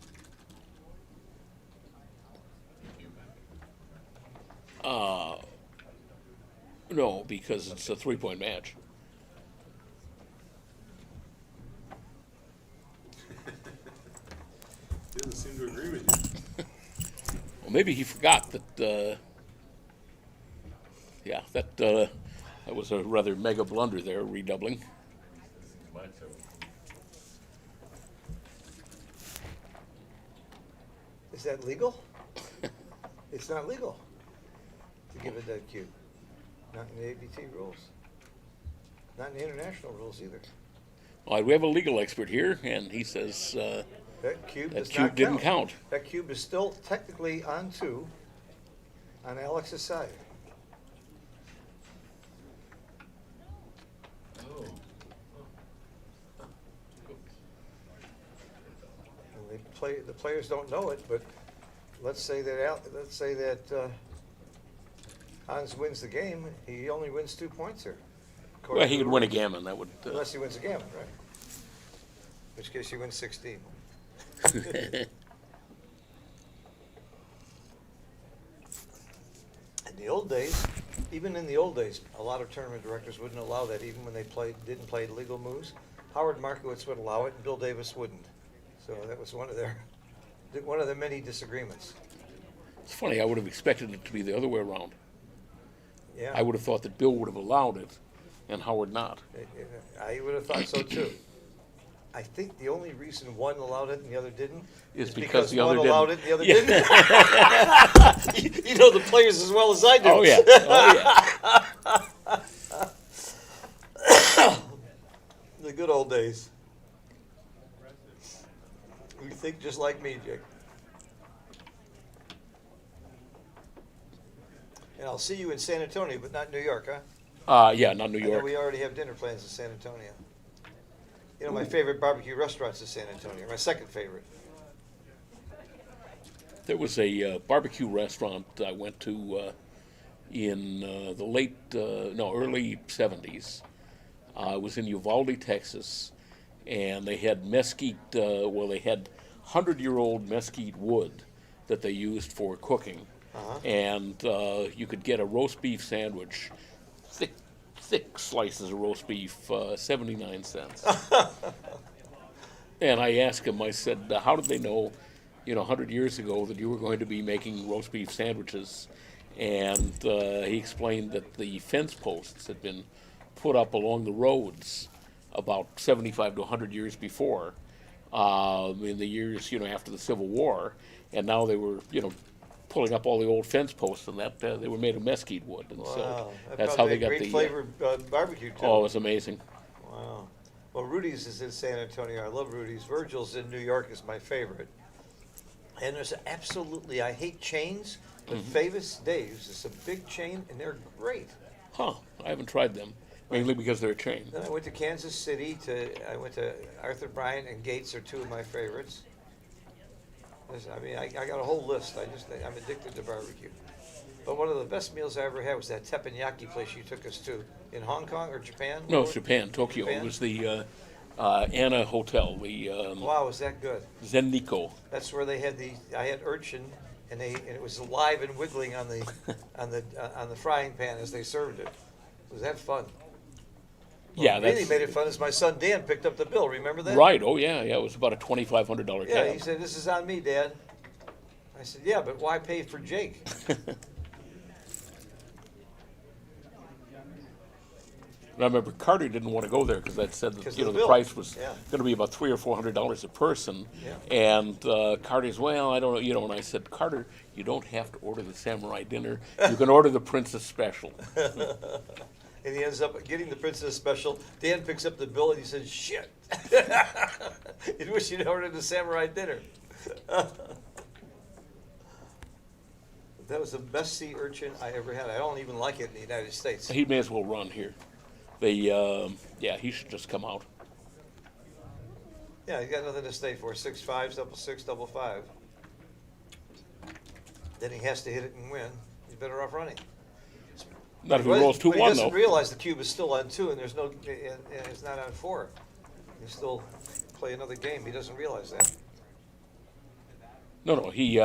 No, because it's a 3-point match. He doesn't seem to agree with you. Well, maybe he forgot that, that was a rather mega blunder there, redoubling. Is that legal? It's not legal to give a dead cube. Not in the ABT rules. Not in the international rules either. All right, we have a legal expert here, and he says That cube that does cube not didn't count. That cube is still technically on 2 on Alex's side. Oh. And the players don't know it, but let's say that Hans wins the game. He only wins 2 points here. Well, he could win a gammon. That would. Unless he wins a gammon, right? In which case he wins 16. Even in the old days, a lot of tournament directors wouldn't allow that, even when they didn't play legal moves. Howard Markowitz would allow it, and Bill Davis wouldn't. So that was one of their many disagreements. It's funny. I would have expected it to be the other way around. Yeah, I would have thought that Bill would have allowed it, and Howard not. I would have thought so too. I think the only reason one allowed it and the other didn't Is because the one other allowed didn't. it and the other Yeah. didn't. You know the players as well as I do. Oh yeah. Oh yeah. The good old days. You think just like me, Jake. And I'll see you in San Antonio, but not New York, huh? Yeah, not New I know York. we already have dinner plans in San Antonio. You know, my favorite barbecue restaurant's in San Antonio, my second favorite. There was a barbecue restaurant I went to in the early 70s. It was in Uvalde, Texas, and they had mesquite, they had 100-year-old mesquite wood that they used for cooking. Uh-huh. And you could get a roast beef sandwich, thick slices of roast beef, 79 cents. And I asked him, I said, how did they know 100 years ago that you were going to be making roast beef sandwiches, and he explained that the fence posts had been put up along the roads about 75 to 100 years before, in the years after the Civil War, and now they were pulling up all the old fence posts, and that they were made of mesquite wood, and so Wow, that's how they got great the flavored barbecue too. Oh, it was amazing. Wow. Well, Rudy's is in San Antonio. I love Rudy's. Virgil's in New York is my favorite. And there's absolutely, I hate chains, but Famous Dave's is a big chain, and they're great. Huh? I haven't tried them, mainly because they're a chain. Then I went to Kansas City. I went to Arthur Bryant and Gates are two of my favorites. I mean, I got a whole list. I'm addicted to barbecue. But one of the best meals I ever had was that teppanyaki place you took us to in Hong Kong or Japan. No, it's Japan, Tokyo. Japan? It was the Anna Hotel, the Wow, was that good? Zennico. That's where they had I had urchin, and it was alive and wiggling on the frying pan as they served it. Was that fun? Yeah, What really that's made it fun is my son Dan picked up the bill. Remember that? right. Oh yeah, yeah. It was about a $2,500 Yeah, tab. he said, "This is on me, Dad." I said, "Yeah, but why pay for Jake?" And I remember Carter didn't want to go there because that said that 'Cause the of the bill. price was Yeah. going to be about $300 or $400 a person. Yeah. And Carter's, well, I don't know, and I said, Carter, you don't have to order the samurai dinner. You can order the Princess Special. And he ends up getting the Princess Special. Dan picks up the bill and he says, "Shit, you wish you'd ordered the samurai dinner." That was the best sea urchin I ever had. I don't even like it in the United States. He may as well run here. He should just come out. Yeah, he got nothing to stay for. 6.5, 6.6, 5.5. Then he has to hit it and win. He's better off running. Not if he But rolls he 2-1 doesn't though. realize the cube is still on 2 and there's no, and it's not on 4. He still play another game. He doesn't realize that. No, he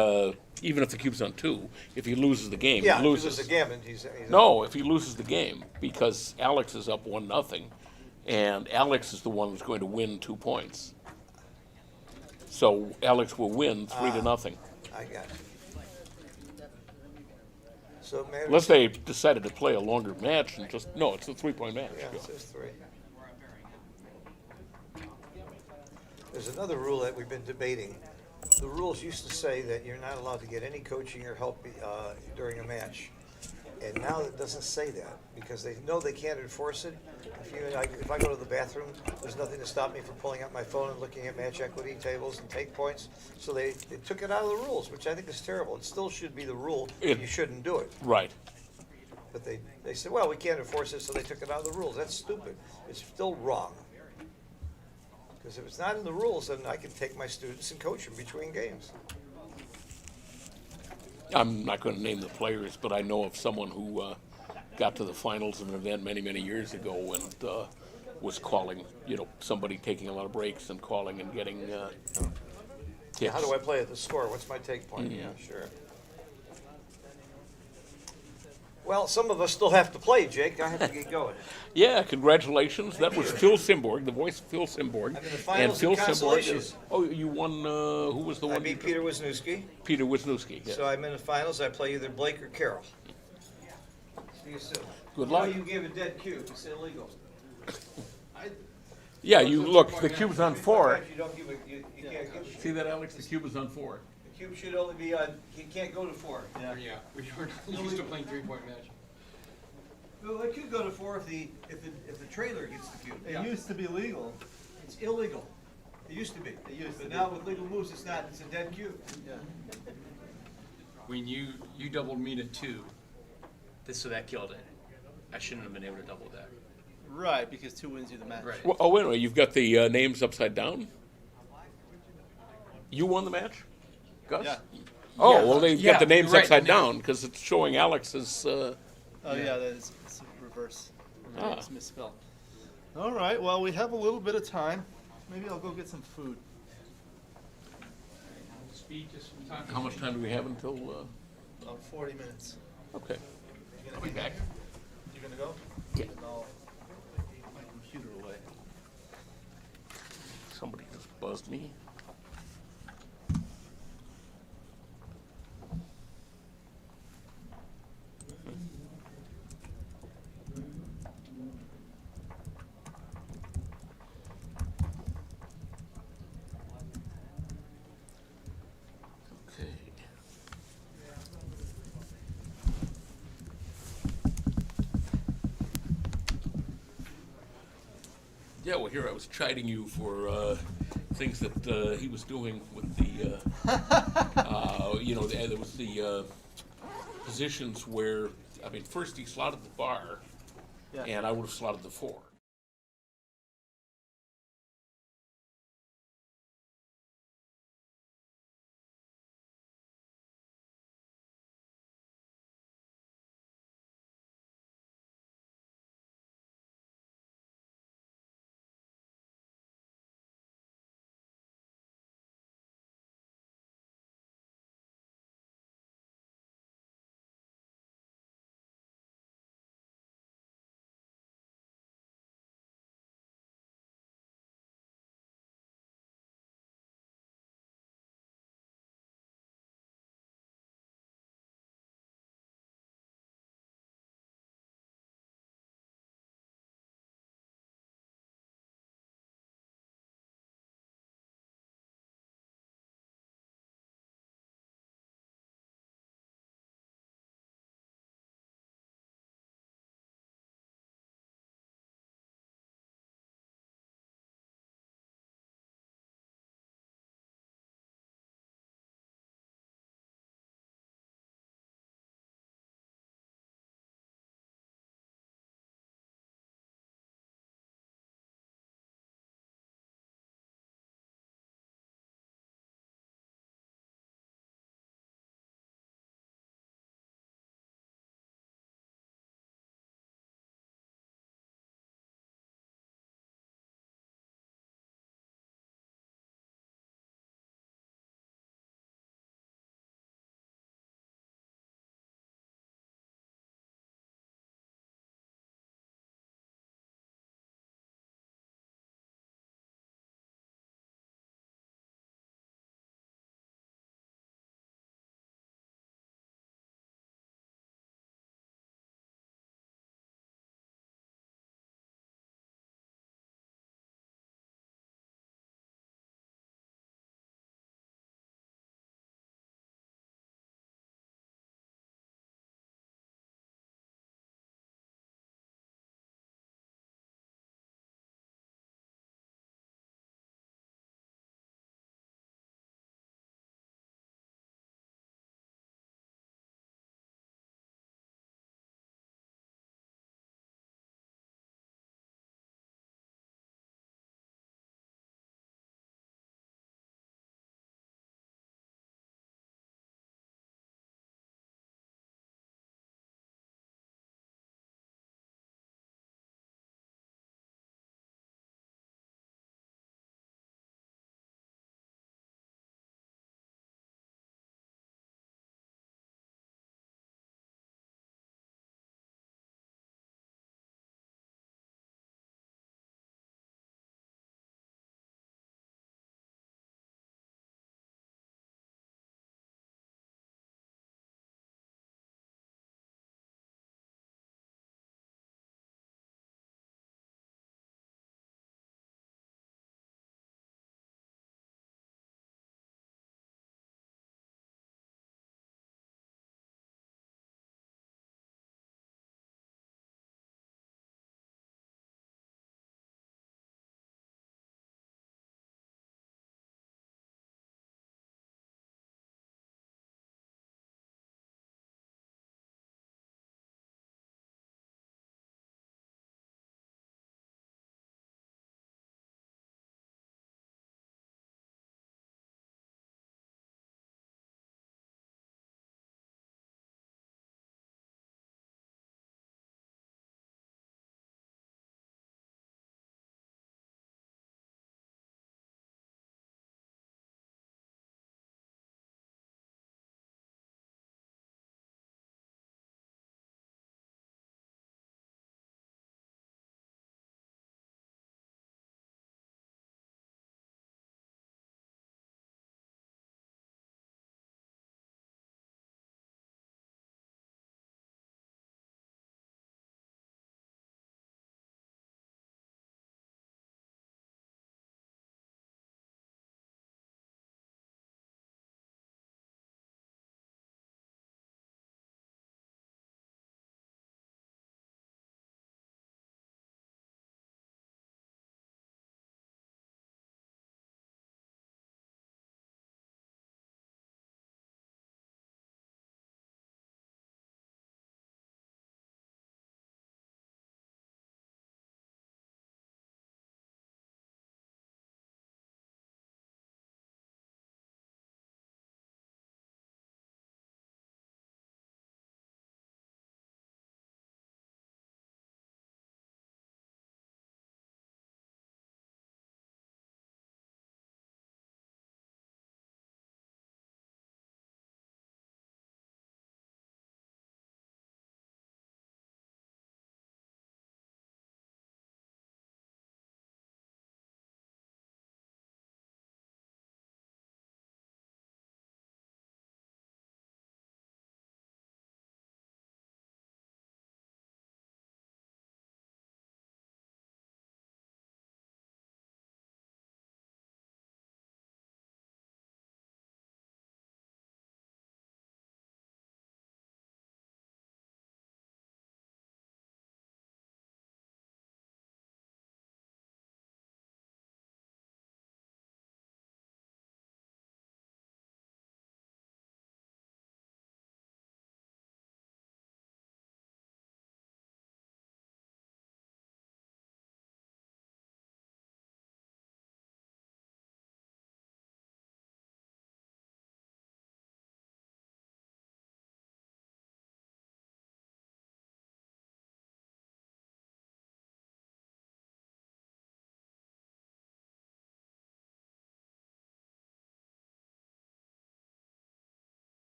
even if the cube's on 2, if he loses the game, Yeah, he if he loses. loses the gammon, he's No, if he loses the game, because Alex is up 1-0, and Alex is the one who's going to win 2 points. So Alex will win 3-0. I got you. So it matters. Unless they decided to play a longer match and just no, it's a 3-point match. Yeah, it says 3. There's another rule that we've been debating. The rules used to say that you're not allowed to get any coaching or help during a match. And now it doesn't say that because they know they can't enforce it. If I go to the bathroom, there's nothing to stop me from pulling out my phone and looking at match equity tables and take points. So they took it out of the rules, which I think is terrible. It still should be the rule that you shouldn't do it. Right. But they said, well, we can't enforce it, so they took it out of the rules. That's stupid. It's still wrong. Because if it's not in the rules, then I can take my students and coach them between games. I'm not going to name the players, but I know of someone who got to the finals of an event many, many years ago and was calling, somebody taking a lot of breaks and calling and getting tips. Yeah, how do I play at the score? What's my take point? Yeah, sure. Well, some of us still have to play, Jake. I have to get going. Yeah, congratulations. That was Phil Simborg, the voice of Phil Simborg. I'm in the finals of consolation. Oh, you won, who was the one? I beat Peter Wisniewski. Peter Wisniewski, yes. So I'm in the finals. I play either Blake or Carroll. See you soon. Good luck. You gave a dead cube. It's illegal. Yeah, you look, the cube's on 4. You don't give you can't give See that, Alex? The cube is on 4. The cube should only be on, you can't go to 4. Yeah, we were used to playing 3-point match. Well, it could go to 4 if the trailer gets the cube. It used to be legal. It's illegal. It used to be. But now with legal moves, it's not. It's a dead cube. Yeah. When you doubled me to 2, so that killed it. I shouldn't have been able to double that. Right, because 2 wins you the match. Right. Well, oh, wait a minute, you've got the names upside down? You won the match, Gus? Yeah. Oh, Yeah. well, they've Yeah, got the names you're right, upside the name. down because it's showing Alex's. Oh yeah, that is it's a reverse. Ah. It's misspelled. All right. Well, we have a little bit of time. Maybe I'll go get some food. How much time do we have until? About 40 minutes. Okay. I'll be back. You gonna go? Yeah. And I'll put my computer away. Somebody just buzzed me. Yeah, well, here I was chiding you for things that he was doing with the, there was the positions where, I mean, first he slotted the bar, Yeah. and I would have slotted the 4.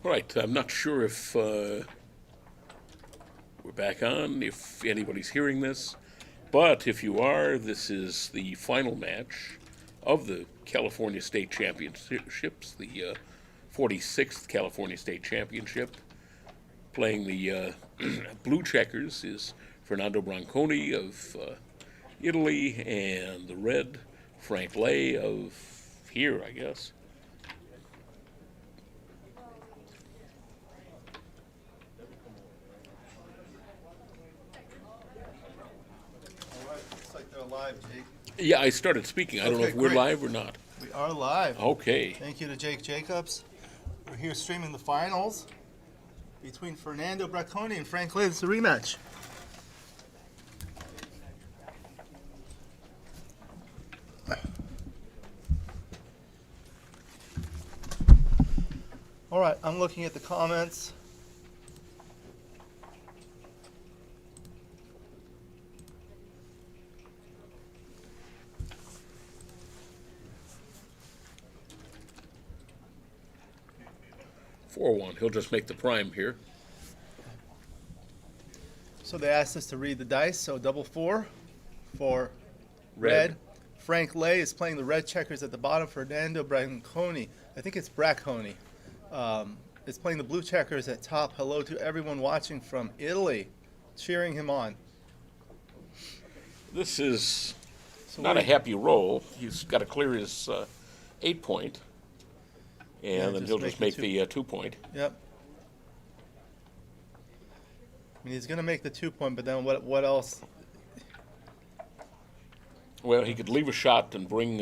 All right, I'm not sure if we're back on, if anybody's hearing this, but if you are, this is the final match of the California State Championships, the 46th California State Championship. Playing the blue checkers is Fernando Branconi of Italy, and the red, Frank Lay of here, I guess. Looks like they're live, Jake. Yeah, I started speaking. I don't know Okay, if we're great. live or not. We are live. Okay. Thank you to Jake Jacobs. We're here streaming the finals between Fernando Branconi and Frank Lay. It's a rematch. All right, I'm looking at the comments. Four-one. He'll just make the prime here. So they asked us to read the dice. So double four for red. Frank Lay is playing the red checkers at the bottom. Fernando Branconi, I think it's Bracconi, is playing the blue checkers at top. Hello to everyone watching from Italy, cheering him on. This is So not what a do you- happy roll. He's got to clear his 8-point, Yeah, and then he'll just make the the 2-point. Yep. I mean, he's going to make the 2-point, but then what else? Well, he could leave a shot and bring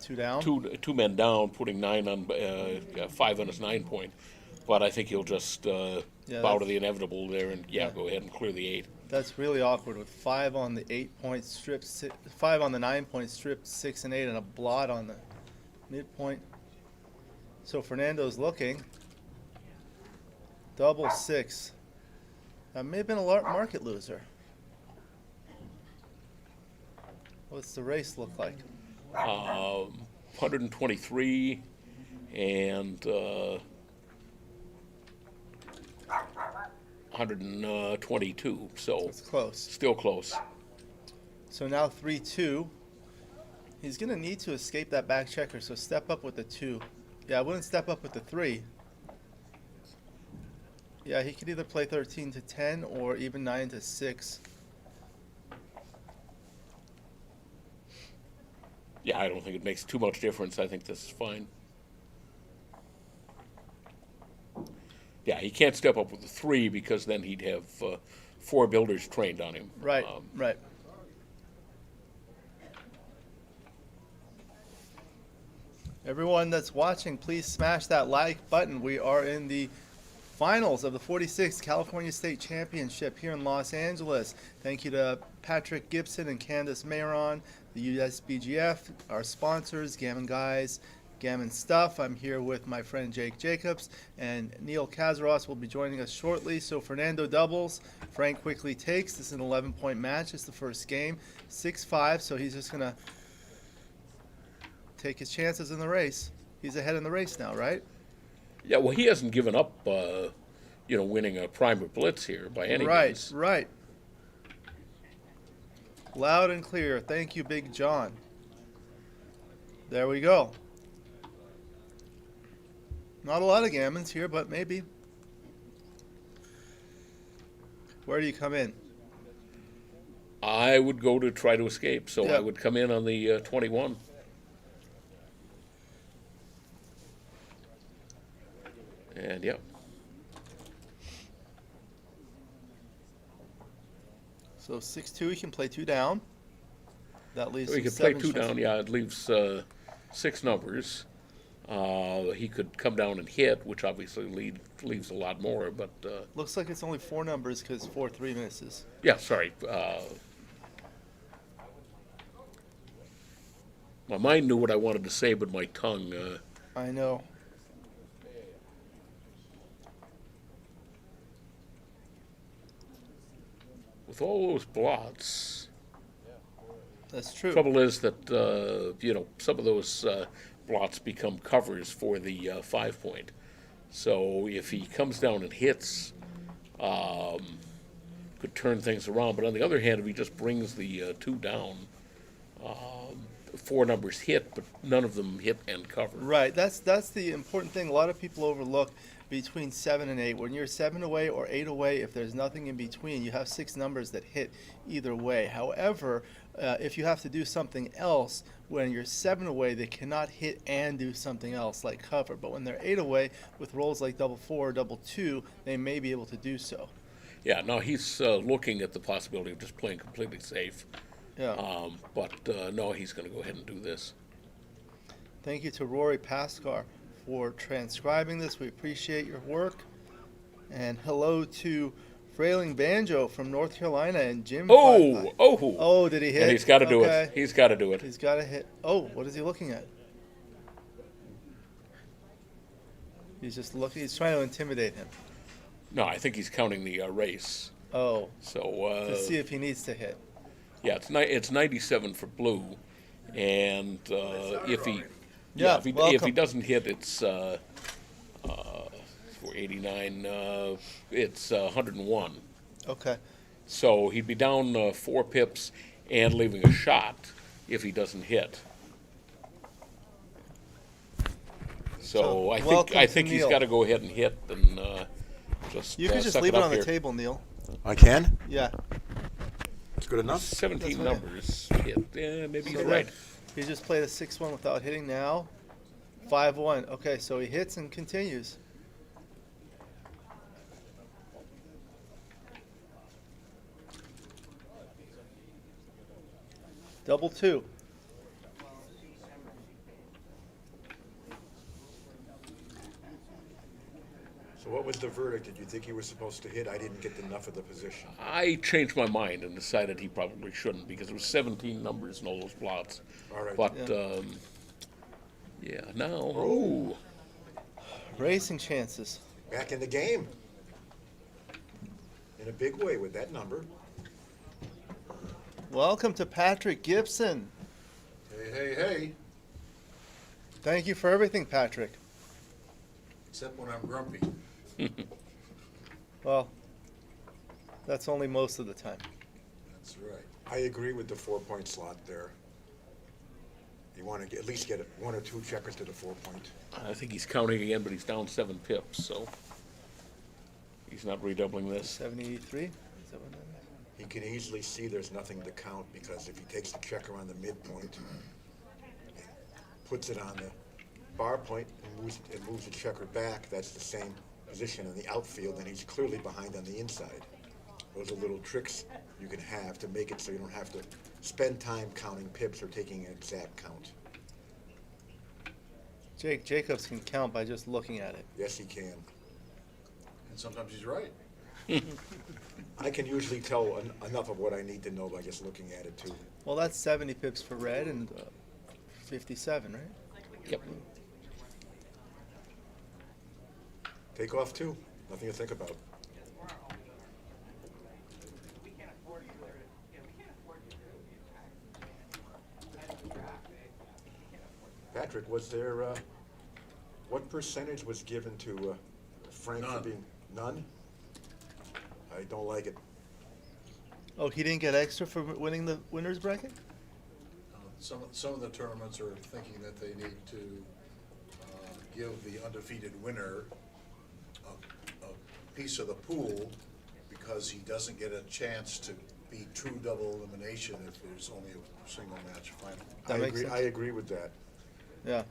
Two down? two men down, putting 9 on 5 on his 9-point. But I think he'll just bow that's- to the inevitable there and go ahead and clear the 8. That's really awkward with 5 on the 8-point strip, 5 on the 9-point strip, 6 and 8, and a blot on the midpoint. So Fernando's looking. Double 6. That may have been a market loser. What's the race look like? 123 and 122. So It's close. still close. So now 3-2. He's going to need to escape that back checker, so step up with the 2. Yeah, I wouldn't step up with the 3. Yeah, he could either play 13 to 10 or even 9 to 6. Yeah, I don't think it makes too much difference. I think this is fine. Yeah, he can't step up with the 3 because then he'd have 4 builders trained on him. Right, right. Everyone that's watching, please smash that like button. We are in the finals of the 46th California State Championship here in Los Angeles. Thank you to Patrick Gibson and Candace Mayron, the USBGF, our sponsors, Gammon Guys, Gammon Stuff. I'm here with my friend Jake Jacobs, and Neil Kazaros will be joining us shortly. So Fernando doubles, Frank quickly takes. This is an 11-point match. It's the first game, 6-5, so he's just going to take his chances in the race. He's ahead in the race now, right? Yeah, well, he hasn't given up, winning a prime or blitz here by any means. Right. Loud and clear. Thank you, Big John. There we go. Not a lot of gammons here, but maybe. Where do you come in? I would go to try to escape, so Yeah. I would come in on the 21. And yeah. So 6-2, he can play 2 down. That leaves We him could play 7 2 shots. down, yeah, it leaves 6 numbers. He could come down and hit, which obviously leaves a lot more, but Looks like it's only 4 numbers because 4-3 misses. yeah, sorry. My mind knew what I wanted to say, but my tongue. I know. With all those blots. That's true. Trouble is that some of those blots become covers for the 5-point. So if he comes down and hits, could turn things around. But on the other hand, if he just brings the 2 down, 4 numbers hit, but none of them hit and cover. Right. That's the important thing. A lot of people overlook between 7 and 8. When you're 7 away or 8 away, if there's nothing in between, you have 6 numbers that hit either way. However, if you have to do something else, when you're 7 away, they cannot hit and do something else like cover. But when they're 8 away, with rolls like double 4 or double 2, they may be able to do so. Yeah, no, he's looking at the possibility of just playing completely safe. Yeah. But no, he's going to go ahead and do this. Thank you to Rory Pascar for transcribing this. We appreciate your work. And hello to Frailing Banjo from North Carolina and Jim. Oh, did he hit? And he's got to do Okay. it. He's got to do it. He's got to hit. Oh, what is he looking at? He's just looking. He's trying to intimidate him. No, I think he's counting the race. Oh. So to see if he needs to hit. Yeah, it's 97 for blue, and if he if he doesn't hit, it's for 89. It's 101. Okay. So he'd be down 4 pips and leaving a shot if he doesn't hit. So I think he's got to go ahead and hit and just. You can just leave it on the table, Neil. I can? Yeah. It's good enough. 17 numbers hit. Yeah, maybe he's right. He just played a 6-1 without hitting now. 5-1. Okay, so he hits and continues. Double 2. So what was the verdict? Did you think he was supposed to hit? I didn't get enough of the position. I changed my mind and decided he probably shouldn't because it was 17 numbers in all those plots. All right. But now. Oh. Racing chances. Back in the game. In a big way with that number. Welcome to Patrick Gibson. Hey. Thank you for everything, Patrick. Except when I'm grumpy. Well, that's only most of the time. That's right. I agree with the 4-point slot there. You want to at least get 1 or 2 checkers to the 4-point. I think he's counting again, but he's down 7 pips, so he's not redoubling this. 73? Is that what that is? He can easily see there's nothing to count because if he takes the checker on the midpoint and puts it on the bar point and moves the checker back, that's the same position in the outfield, and he's clearly behind on the inside. Those are little tricks you can have to make it so you don't have to spend time counting pips or taking an exact count. Jacobs can count by just looking at it. Yes, he can. And sometimes he's right. I can usually tell enough of what I need to know by just looking at it, too. Well, that's 70 pips for red and 57, right? Yep. Take off, too. Nothing to think about. Patrick, was there, what percentage was given to Frank for being none? I don't like it. Oh, he didn't get extra for winning the winner's bracket? Some of the tournaments are thinking that they need to give the undefeated winner a piece of the pool because he doesn't get a chance to be true double elimination if there's only a single match final. I agree with that. Yeah.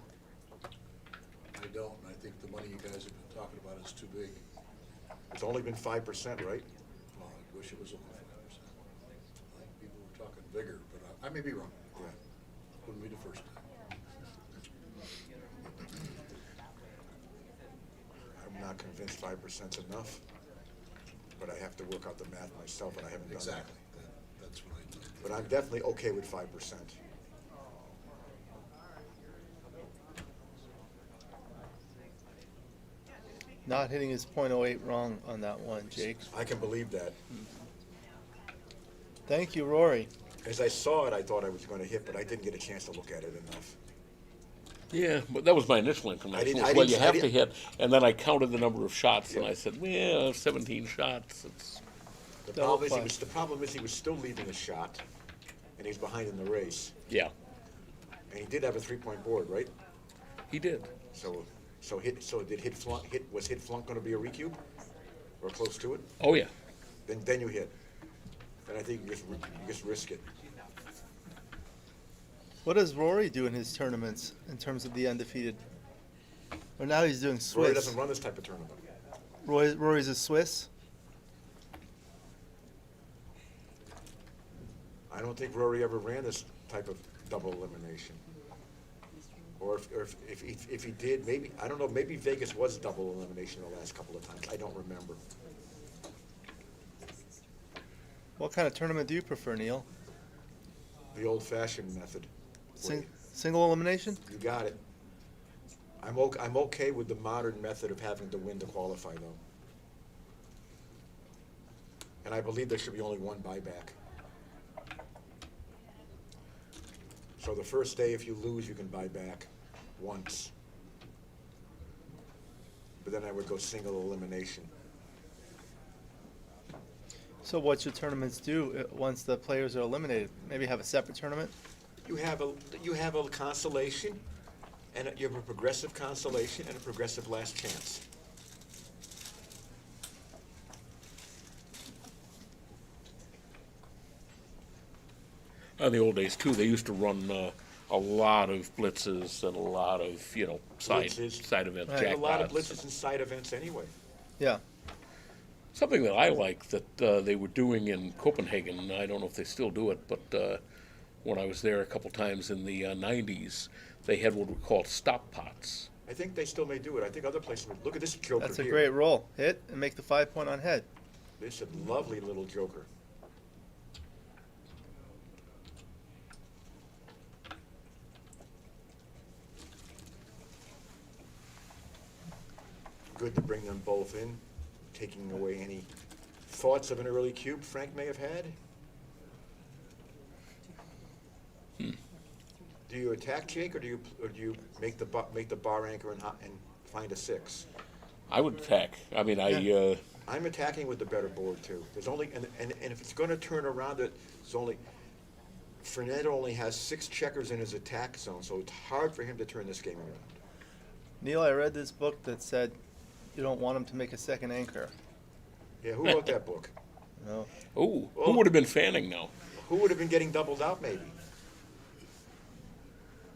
I don't, and I think the money you guys have been talking about is too big. It's only been 5%, right? Well, I wish it was only 5%. I think people were talking bigger, but I may be wrong. Yeah. Wouldn't be the first time. I'm not convinced 5%'s enough, but I have to work out the math myself, and I haven't done that. Exactly. That's what I do. But I'm definitely okay with 5%. Not hitting his .08 wrong on that one, Jake. I can believe that. Thank you, Rory. As I saw it, I thought I was going to hit, but I didn't get a chance to look at it enough. Yeah, but that was my initial inclination. I Well, didn't- you I have to didn't- hit, and then I counted the number of shots, and Yeah. I said, well, 17 shots. It's The Double problem is play. the problem is he was still leaving a shot, and he's behind in the race. yeah, And he did have a 3-point board, right? he did. So was hit flunk going to be a recube, or close to it? Oh yeah. Then you hit. Then I think you just risk it. What does Rory do in his tournaments in terms of the undefeated? Well, now he's doing Swiss. Rory doesn't run this type of tournament. Rory's a Swiss. I don't think Rory ever ran this type of double elimination. Or if he did, maybe, I don't know, maybe Vegas was double elimination the last couple of times. I don't remember. What kind of tournament do you prefer, Neil? The old-fashioned method. Single elimination? You got it. I'm okay with the modern method of having to win to qualify, though. And I believe there should be only one buyback. So the first day, if you lose, you can buy back once. But then I would go single elimination. So what should tournaments do once the players are eliminated? Maybe have a separate tournament? You have a consolation, and you have a progressive consolation and a progressive last chance. In the old days too, they used to run a lot of blitzes and a lot of side events, Right. A lot of jackpots. blitzes and side events anyway. Yeah. Something that I like that they were doing in Copenhagen, I don't know if they still do it, but when I was there a couple times in the 90s, they had what we called stop pots. I think they still may do it. I think other places would. Look at this joker That's a here. great roll. Hit and make the 5 point on head. This is a lovely little joker. Good to bring them both in, taking away any thoughts of an early cube Frank may have had. Do you attack, Jake, or do you make the bar anchor and find a 6? I would attack. I mean, I'm attacking with the better board too. There's only and if it's going to turn around, there's only Fernet only has 6 checkers in his attack zone, so it's hard for him to turn this game around. Neil, I read this book that said you don't want him to make a second anchor. Yeah, who wrote that book? No. Ooh, who would have been fanning now? Who would have been getting doubled out, maybe?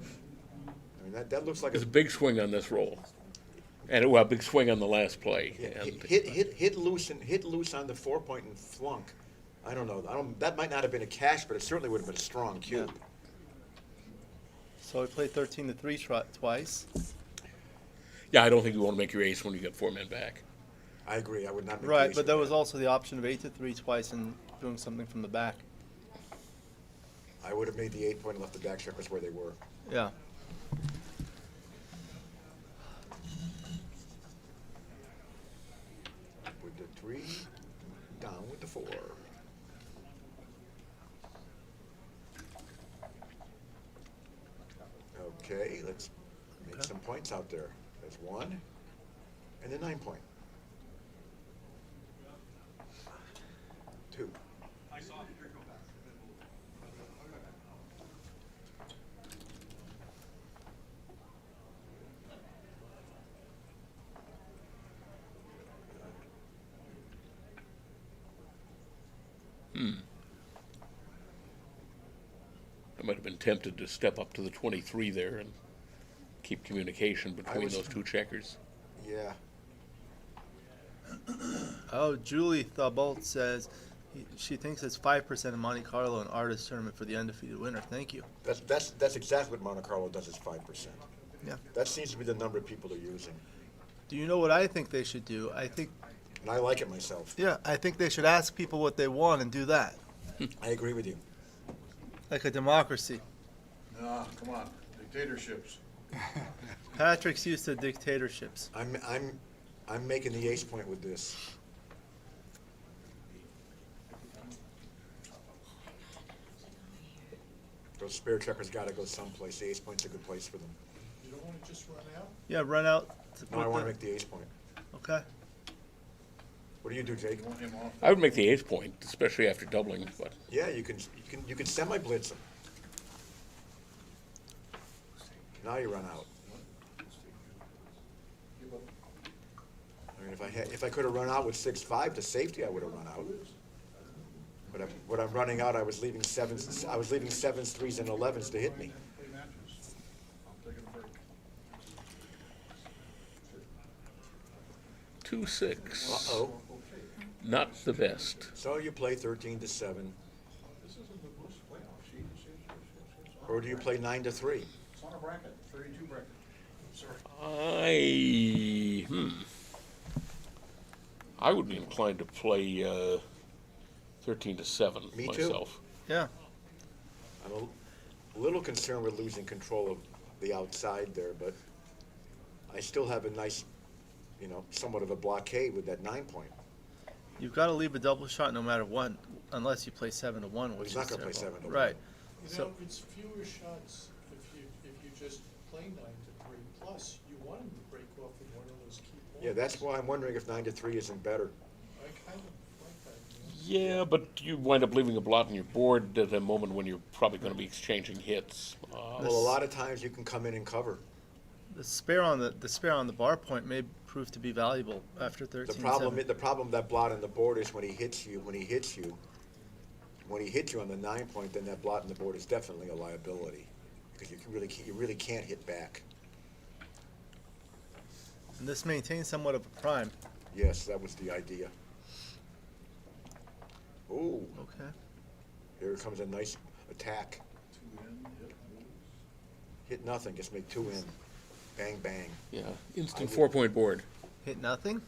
I mean, that looks like There's a big swing on this roll, and a big swing on the last play. Yeah, And hit loose on the 4-point and flunk. I don't know. That might not have been a cash, but it certainly would have been a strong cube. So we played 13-3 twice. yeah, I don't think you want to make your ace when you got 4 men back. I agree. I would not make Right, the ace but with there that. was also the option of 8-3 twice and doing something from the back. I would have made the 8-point and left the back checkers where they were. Yeah. With the 3, down with the 4. Okay, let's make some points out there. There's 1 and a 9-point. 2. I might have been tempted to step up to the 23 there and keep communication between was- those 2 checkers. Yeah. Oh, Julie Thabolt says she thinks it's 5% in Monte Carlo and artist tournament for the undefeated winner. Thank you. That's exactly what Monte Carlo does, is 5%. Yeah. That seems to be the number people are using. Do you know what I think they should do? I think, And I like it myself. yeah, I think they should ask people what they want and do that. I agree with you. Like a democracy. Nah, come on, dictatorships. Patrick's used to dictatorships. I'm making the ace point with this. Those spare checkers got to go someplace. The ace point's a good place for them. don't wanna just run out? Yeah, run out. To No, I put wanna the- make the ace point. Okay. What do you do, Jake? I would make the ace point, especially after doubling, but Yeah, you can semi-blitz him. Now you run out. I mean, if I could have run out with 6-5 to safety, I would have run out. But when I'm running out, I was leaving sevens, 3s, and 11s to hit me. Play matches. I'm taking a break. 2-6. Uh-oh. Not the best. So you play 13 to 7, This isn't the Boost playoff sheet. or do you play 9 to 3? It's on a bracket, 32 bracket. Sorry. I would be inclined to play 13 to 7 Me too. myself. Yeah. I'm a little concerned with losing control of the outside there, but I still have a nice, somewhat of a blockade with that 9 point. You've got to leave a double shot no matter what, unless you play 7 to 1, which He's not is gonna play terrible. 7 to 1. Right. You So know, it's fewer shots if you just play 9 to 3. Plus, you want him to break off with one of those key points. Yeah, that's why I'm wondering if 9 to 3 isn't better. I kind of like that. You know? Yeah, but you wind up leaving a blot on your board at a moment when you're probably going to be exchanging hits. Well, a lot of times you can come in and cover. the spare on the bar point may prove to be valuable after 13. The problem that blot on the board is when he hits you on the 9 point, then that blot on the board is definitely a liability because you really can't hit back. And this maintains somewhat of a prime. Yes, that was the idea. Ooh, Okay. here comes a nice attack. 2 in, hit, lose. Hit nothing, just make 2 in. Bang, bang. Yeah, instant 4-point board. Hit nothing?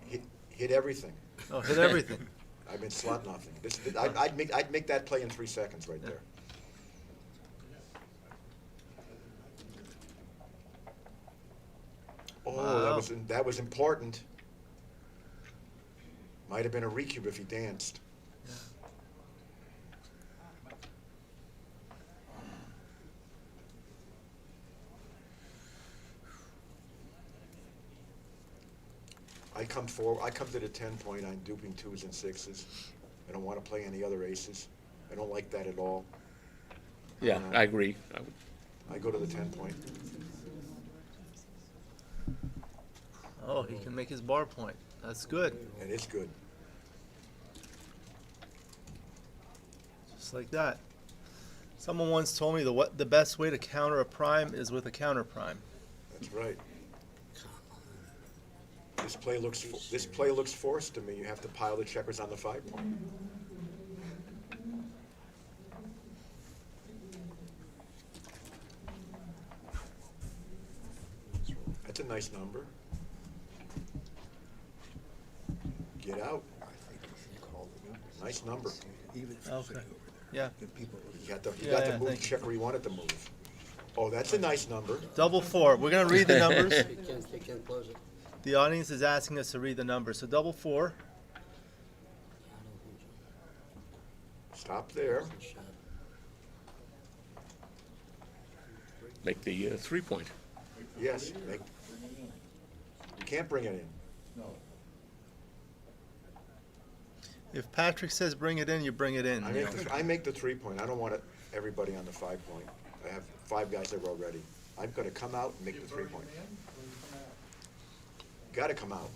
Hit everything. Oh, hit everything. I mean, slot nothing. I'd make that play in 3 seconds right there. Oh, Wow. that was important. Might have been a recube if he danced. I come to the 10 point, I'm duping 2s and 6s. I don't want to play any other aces. I don't like that at all. Yeah, I agree. I go to the 10 point. Oh, he can make his bar point. That's good. And it's good. Just like that. Someone once told me the best way to counter a prime is with a counter prime. That's right. This play looks forced to me. You have to pile the checkers on the 5 point. That's a nice number. Get out. Nice number. Okay. Yeah. You got to Yeah, move the thank you. checker you wanted to move. Oh, that's a nice number. Double 4. We're gonna read the numbers. They can't close it. The audience is asking us to read the numbers. So double 4. Stop there. Make the 3-point. Yes. You can't bring it in. No. If Patrick says bring it in, you bring it in. I make the 3 point. I don't want everybody on the 5 point. I have 5 guys that are already. I'm going to come out and make the 3 point. Got to come out.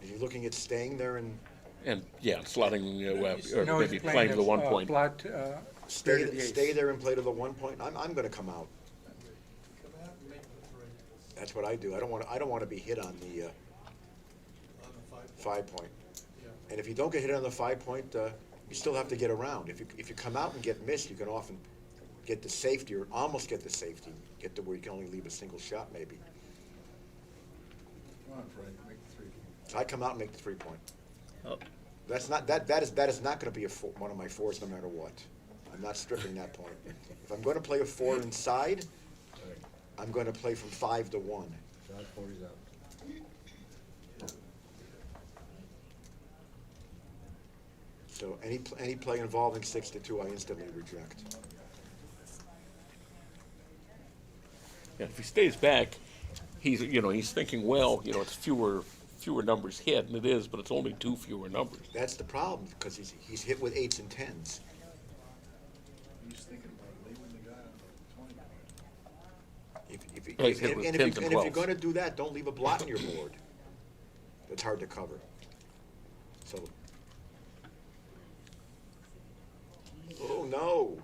Are you looking at staying there and And, yeah, slotting, or maybe playing to the 1 point. stay there and play to the 1 point? I'm going to come out. Come out and make the 3 That's what I do. I don't want to be hit on the on the 5 point. 5 point. Yeah. And if you don't get hit on the 5 point, you still have to get around. If you come out and get missed, you can often get the safety or almost get the safety. Get to where you can only leave a single shot maybe. Come on, Frank, make the 3 point. So I come out and make the 3 point. Oh. That is not going to be one of my 4s no matter what. I'm not stripping that point. If I'm going to play a 4 inside, I'm going to play from 5 to 1. Shot 40's out. So any play involving 6 to 2, I instantly reject. And if he stays back, he's thinking, well, it's fewer numbers hit, and it is, but it's only 2 fewer numbers. That's the problem, because he's hit with 8s and 10s. He's thinking about leaving the guy on the 20. He's hit with 10s and If you're 12s. going to do that, don't leave a blot on your board. That's hard to cover. So. Oh no!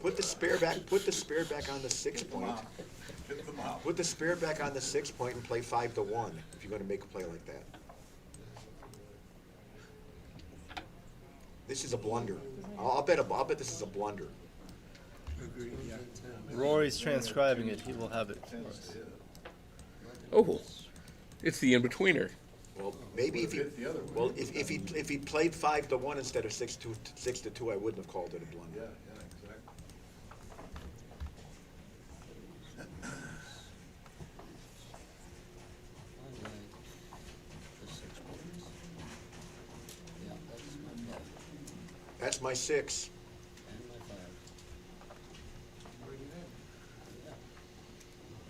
Put the spare back. Put the spare back on the 6 point. Get them out. Put the spare back on the 6 point and play 5-1 if you're going to make a play like that. This is a blunder. I'll bet this is a blunder. Agreed, yeah. Rory's transcribing it. He will have it for us. Oh, it's the in-betweener. Well, maybe if he played 5-1 instead of 6-2, I wouldn't have called it a blunder. Yeah, exactly. Yeah, that's my 5. That's my 6. And my 5.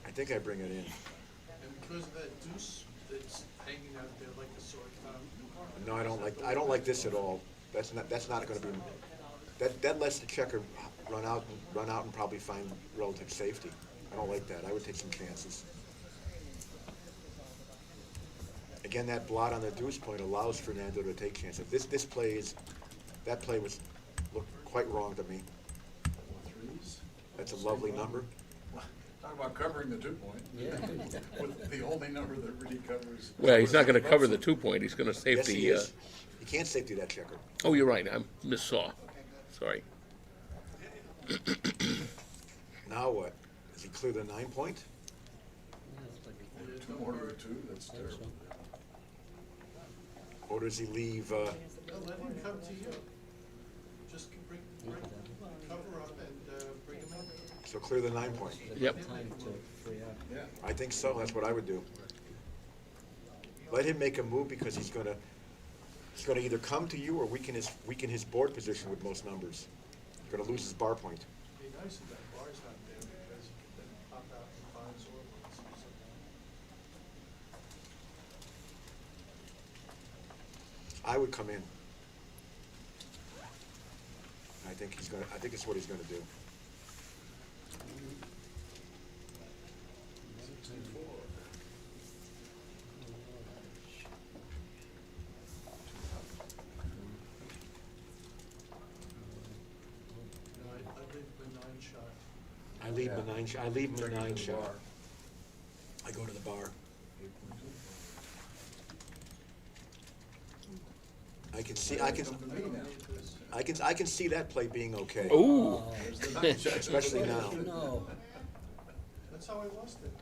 I think I bring it in. And because of that deuce that's hanging out there like a sword found. No, I don't like this at all. That's not going to be. That lets the checker run out and probably find relative safety. I don't like that. I would take some chances. Again, that blot on the deuce point allows Fernando to take chances. That play looked quite wrong to me. Threes. That's a lovely number. Talk about covering the 2 point. Yeah. With the only number that really covers. Well, he's not going to cover the 2 point. He's going to Yes, safety. he is. He can't safety that checker. Oh, you're right. I missaw. Sorry. Now what? Does he clear the 9 point? Two more to the 2, that's terrible. Or does he leave? No, let him come to you. Just cover up and bring him in. So clear the 9 point. Yep. Time to free up. Yeah. I think so. That's what I would do. Let him make a move because he's gonna either come to you or weaken his board position with most numbers. He's gonna lose his bar point. Be nice if that bar's not there because you can then pop out and find sword ones or something. I would come in. I think it's what he's gonna do. No, I leave the 9 shot. I leave him the 9 shot. I go to the bar. I can see that play being okay. Ooh. Especially now. No. That's how I lost it.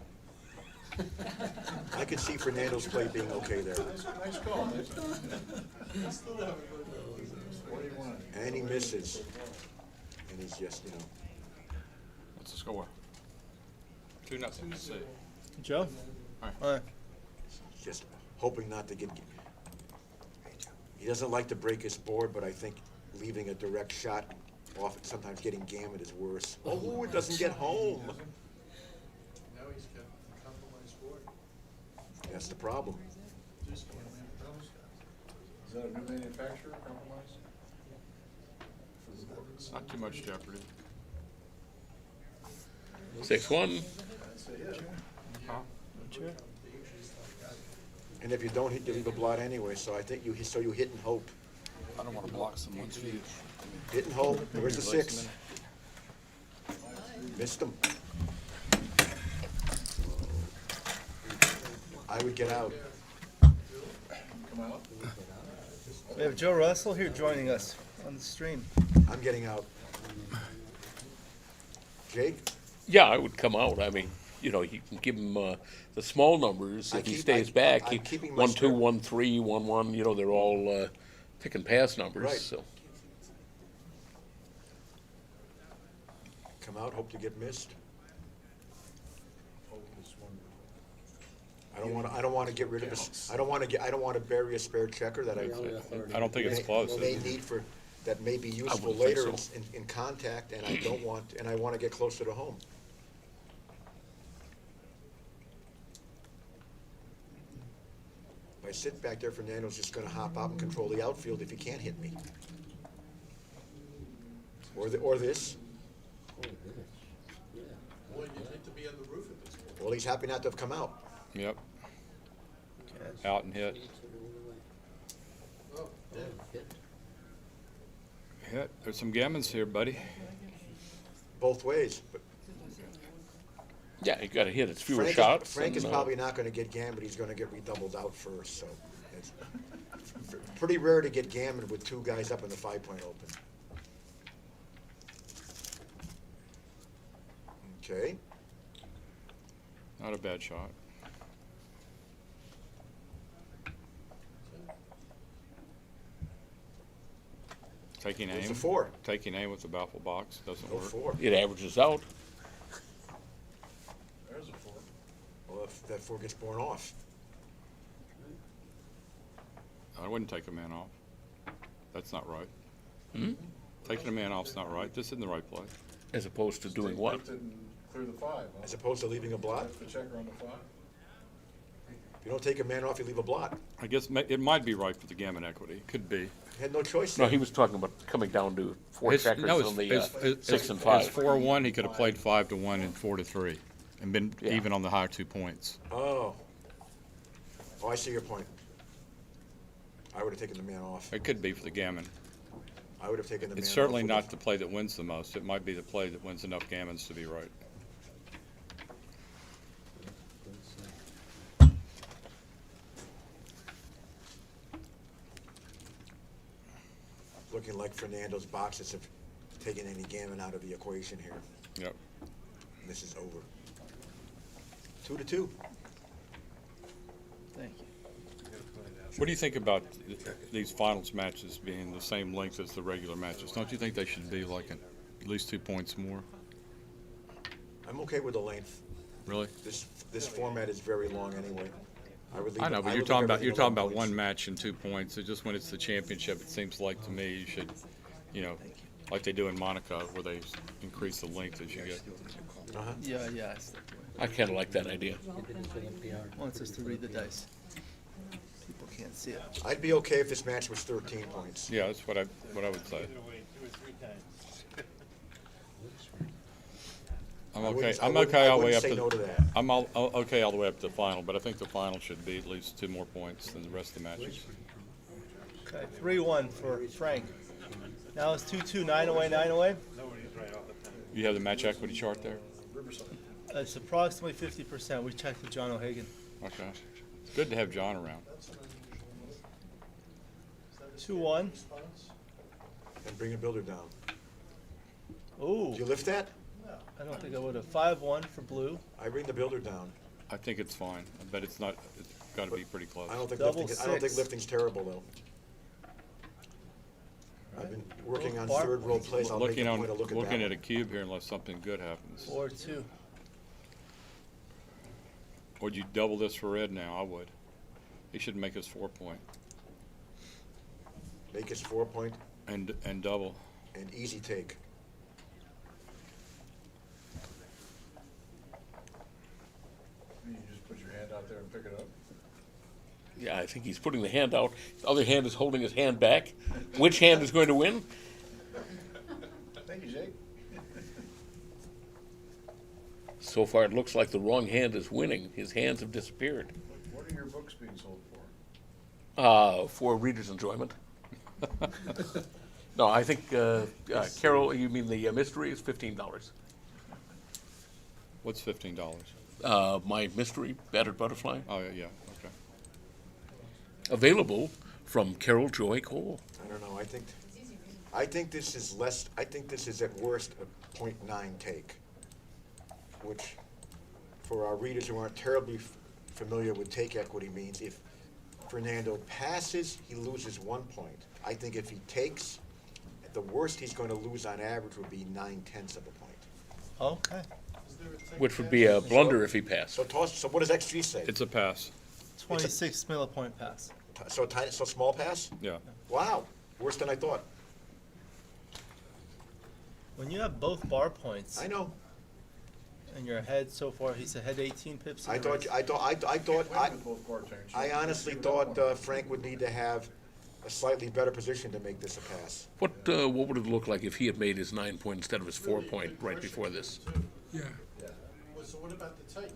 I can see Fernando's play being okay there. Nice call. I still haven't looked at it. What do you want? And he misses. And he's just, What's the score? 2-0. Let's see. Joe? All right. just hoping not to get. He doesn't like to break his board, but I think leaving a direct shot off, sometimes getting gammoned is worse. Oh, it doesn't get home. Now he's got a compromised board. That's the problem. Just can't win those Is that a new manufacturer compromise? It's not too much jeopardy. 6-1. I'd say yeah. Huh? And if you don't hit, you leave a blot anyway. So I think you hit and hope. I don't want to block someone's view. Hit and hope. Where's the 6? Missed him. I would get out. Come out. We have Joe Russell here joining us on the stream. I'm getting out. Jake? Yeah, I would come out. I mean, you can give him the small numbers. If he stays back, I'm keeping my 1-2, spare- 1-3, 1-1. They're all pick and pass numbers. Right. So Come out, hope to get missed. Hope is wonderful. I don't want to get rid of this. I don't want to bury a spare checker that I don't think it's close. may need for, that may be useful wouldn't think later so. in contact, and I want to get closer to home. I sit back there, Fernando's just gonna hop out and control the outfield if he can't hit me. Or this. Boy, you'd hate to be on the roof at this point. Well, he's happy not to have come out. Yep. Out and hit. Oh, yeah. Hit. There's some gammons here, buddy. Both ways. But Yeah, you got to hit. It's fewer Frank shots. Frank is and, probably not gonna get gammoned, he's gonna get redoubled out first, so. It's pretty rare to get gammoned with two guys up in the 5-point open. Okay, Not a bad shot. Taking There's aim. a 4. Taking aim with the baffle box doesn't No work. 4. It averages out. There's a 4. Well, if that 4 gets borne off. I wouldn't take a man off. That's not right. Hmm? Taking a man off's not right. This isn't the right play. As opposed to doing what? Clear the 5, huh? As opposed to leaving a blot. Left the checker on the 5. If you don't take a man off, you leave a blot. I guess it might be right for the gammon equity. Could be. Had no choice No, there. he was talking about coming down to 4 checkers on the 6 and As 5. 4-1, he could have played 5-1 and 4-3, and been Yeah. even on the higher 2 points. Oh. Oh, I see your point. I would have taken the man off. It could be for the gammon. I would have taken the man off. It's certainly with not the play that wins the most. It might be the play that wins enough gammons to be right. Looking like Fernando's boxes have taken any gammon out of the equation here. Yep. And this is over. 2-2. Thank you. What do you think about these finals matches being the same length as the regular matches? Don't you think they should be like at least 2 points more? I'm okay with the length. Really? This format is very long anyway. I would leave. I know, but I you're would talking leave about everything 11 one points. match and 2 points. So just when it's the championship, it seems like to me you should, you know, like they do in Monaco, where they increase the length as you get. Uh-huh. Yeah, yes. I kind of like that idea. Wants us to read the dice. People can't see it. I'd be okay if this match was 13 points. Yeah, that's what I would say. I'm I okay. wouldn't- I I'm wouldn't- okay I all the way wouldn't up say to. no to that. I'm okay all the way up to the final, but I think the final should be at least 2 more points than the rest of the matches. Okay, 3-1 for Frank. Now it's 2-2, 9 away, 9 away. You have the match equity chart there? It's approximately 50%. We checked with John O'Hagan. Okay. It's good to have John around. 2-1. And bring a builder down. Ooh. Did you lift that? I don't think I would have. 5-1 for blue. I bring the builder down. I think it's fine, but it's not. It's got to be pretty close. I don't think Double lifting. I don't think six. lifting's terrible though. I've been working on Bar- third row plays. I'll make Looking a on point to look at looking that at a one. cube here, unless something good happens. 4-2. Would you double this for red now? I would. He should make us 4 point Make his 4 point and double. and easy take. You just put your hand out there and pick it up. Yeah, I think he's putting the hand out. The other hand is holding his hand back. Which hand is going to win? Thank you, Jake. So far, it looks like the wrong hand is winning. His hands have disappeared. What are your books being sold for? For reader's enjoyment. No, I think, Carol, you mean the mystery is $15. What's $15? My mystery, Battered Butterfly, Oh yeah, okay. available from Carol Joy Cole. I don't know. I think this is less. I think this is at worst a .9 take, which, for our readers who aren't terribly familiar with take equity, means if Fernando passes, he loses 1 point. I think if he takes, at the worst he's going to lose on average would be 9/10 of a point. Okay. Which would be a blunder if he passed. So toss. So what does XG say? It's a pass. 26 millipoint pass. So small pass. Yeah. Wow, worse than I thought. When you have both bar points, I know. in your head so far, he's ahead 18 pips. in I the race? I honestly thought Frank would need to have a slightly better position to make this a pass. What would it look like if he had made his 9-point instead of his 4-point right before this? Yeah. Well, so what about the take?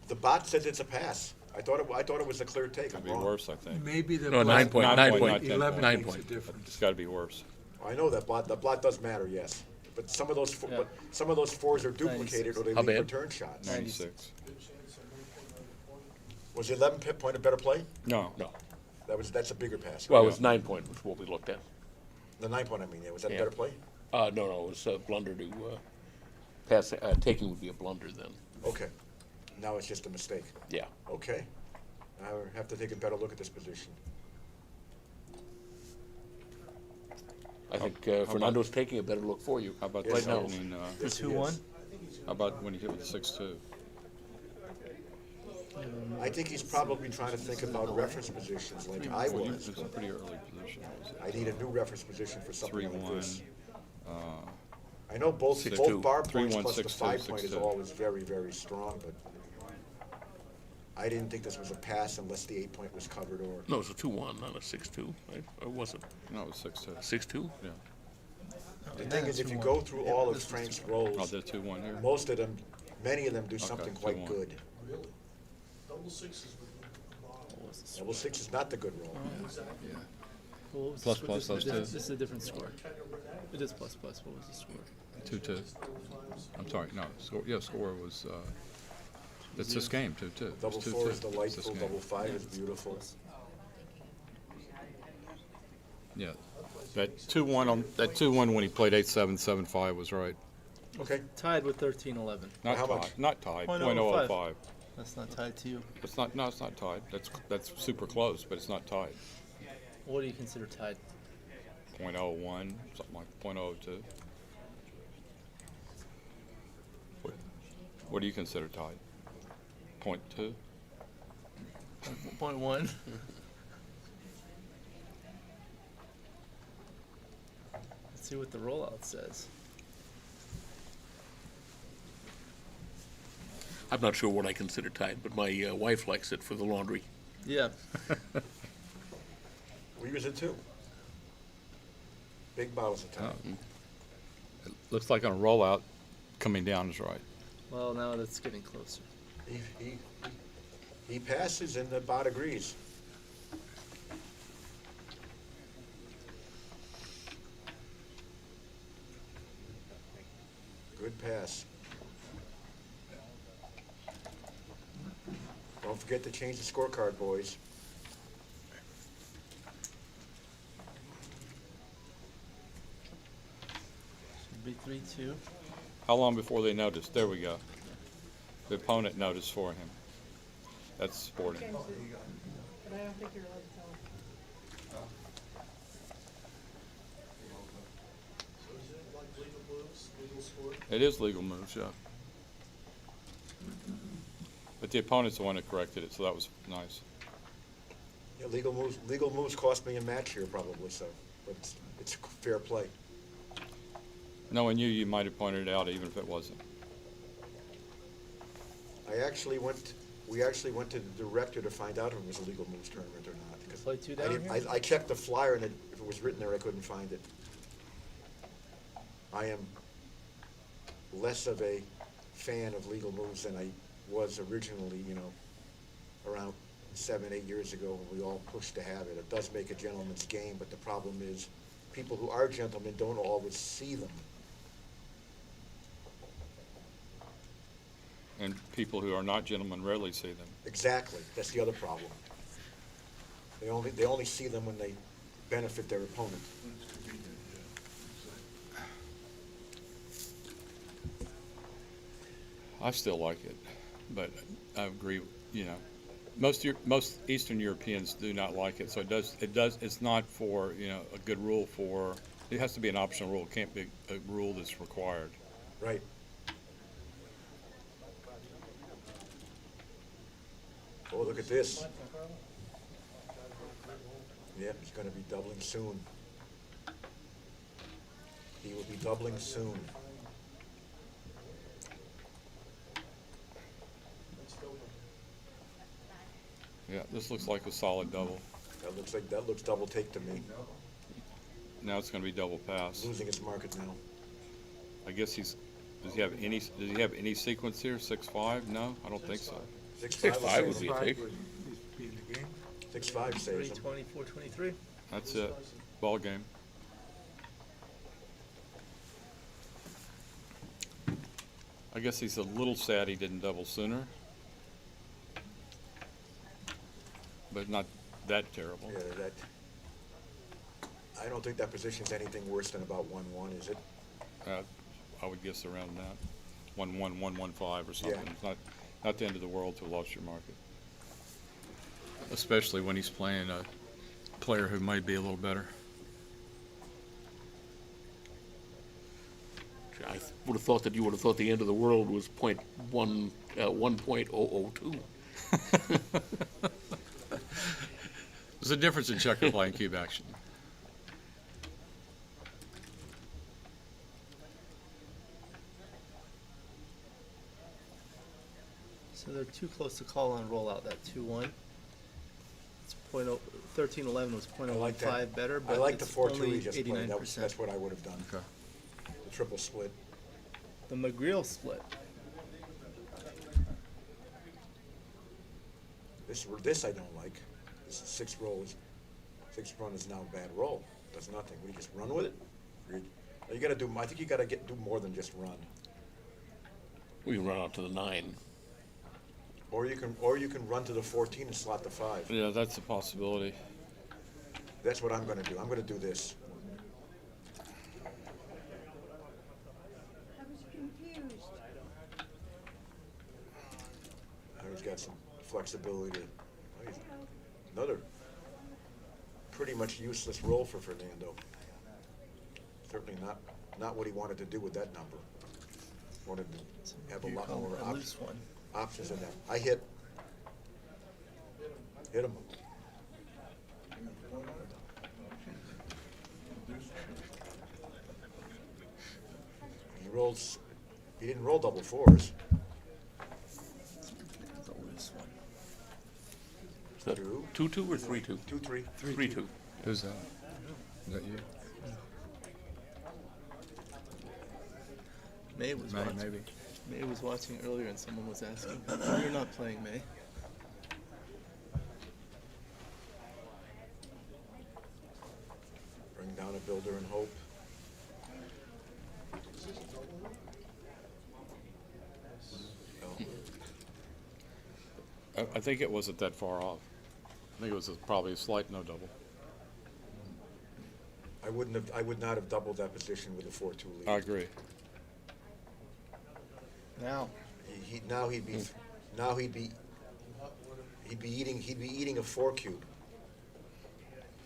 The bot says it's a pass. I thought it was a clear take. Could be worse, I think. Maybe the No, black- 9-point, 9-point, 11 9 makes a point. difference. It's got to be worse. I know that the blot does matter, yes. But some of those Yeah. but some of those fours are duplicated or they How leave bad? return shots. 96. Was the 11 pip point a better play? No. No. That's a bigger pass. Well, right? it was 9-point, which is what we looked at. The 9 point, I mean, yeah. Was that Yeah. a better play? No, it was a blunder to pass. Taking would be a blunder then. Okay. Now it's just a mistake. Yeah. Okay. I have to take a better look at this position. I think about- Fernando's taking a better look for you How about right this now. opening? The Yes, he 2-1. is. How about when he hit with the 6-2? I think he's probably trying to think about reference positions like I Well, was. it's a pretty early position. I need a new reference position for something like 3-1. this. I know both 6-2. bar points 3-1, plus the 6-2, 5 point is 6-2. always very, very strong, but I didn't think this was a pass unless the 8 point was covered or. No, it was a 2-1, not a 6-2, right? Or was it No, it was 6-2. 6-2? Yeah. The thing is, if you go through all of Frank's Oh, rolls, the 2-1 here? most of them, many of them do something quite 2-1. good. Really? Double sixes would be a lot. Double 6 is not the good roll. Yeah. Well, what was Plus, the plus, score? those This is two. This is a different score. It is plus plus. What was the score? 2-2. I'm sorry, no, score was, it's this game, 2-2. It was Double 2-2. 4 is It's this delightful, game. double 5 is beautiful. Yeah, that 2-1 when he played 8-7, 7-5 was right. Okay. Tied with 13-11. Not How tied, much? not tied, .005. .005. That's not tied to you. It's not, no, it's not tied. That's super close, but it's not tied. What do you consider tied? .01, something like .02. What do you consider tied? .2? 0.1. Let's see what the rollout says. I'm not sure what I consider tied, but my wife likes it for the laundry. Yeah. We use it too. Big bottles of time. It looks like on a rollout, coming down is right. Well, now that's getting closer. He passes and the bot agrees. Good pass. Don't forget to change the scorecard, boys. Should be 3-2. How long before they noticed? There we go. The opponent noticed for him. That's sporting. But I don't think you're allowed to tell him. So is it like legal moves, legal sport? It is legal moves, yeah. But the opponent's the one that corrected it, so that was nice. Yeah, legal moves cost me a match here probably, so, but it's fair play. Knowing you, you might have pointed it out even if it wasn't. We actually went to the director to find out if it was a legal moves tournament or not. Because Play two I down didn't- here? I checked the flyer and if it was written there, I couldn't find it. I am less of a fan of legal moves than I was originally, around 7, 8 years ago when we all pushed to have it. It does make a gentleman's game, but the problem is people who are gentlemen don't always see them. And people who are not gentlemen rarely see them. Exactly, that's the other problem. They only see them when they benefit their opponent. I still like it, but I agree, most Eastern Europeans do not like it, so it's not for, a good rule for, it has to be an optional rule, it can't be a rule that's required. Right. Oh, look at this. Yep, he's gonna be doubling soon. He will be doubling soon. Yeah, this looks like a solid double. That looks double take to me. Now it's gonna be double pass. Losing its market now. I guess does he have any sequence here? 6-5? No, I don't think so. 6-5 would be a take. 6-5 saves him. 324, 23. That's it. Ball game. I guess he's a little sad he didn't double sooner. But not that terrible. Yeah, I don't think that position's anything worse than about 1-1, is it? I would guess around that. 1-1, 1-1-5 or something. Yeah. It's not the end of the world to have lost your market. Especially when he's playing a player who might be a little better. I would have thought that you would have thought the end of the world was 1.002. There's a difference in checker play and cube action. So they're too close to call on rollout, that 2-1. It's 1311 was I like that. 0.05 better, but I like the it's 4-2 only he just played. 89%. That's what I would have done. Okay. The triple split. The McGreal split. This I don't like. This is 6 rolls. 6 run is now a bad roll. Does nothing. We just run with it. You got to do. I think you got to do more than just run. We can run out to the 9. Or you can run to the 14 and slot the 5. Yeah, that's a possibility. That's what I'm going to do. I'm going to do this. I was confused. He's got some flexibility. Another pretty much useless roll for Fernando. Certainly not what he wanted to do with that number. Wanted to have a lot more options in that. I hit him. He didn't roll double 4s. Is that 2-2 or 3-2? 2-3. 3-2. Who's that? Is that you? May was May, watching. maybe. May was watching earlier, and someone was asking, "Oh, you're not playing, May." Bring down a builder and hope. I think it wasn't that far off. I think it was probably a slight no double. I would not have doubled that position with a 4-2 lead. I agree. Now. He'd be eating a 4 cube.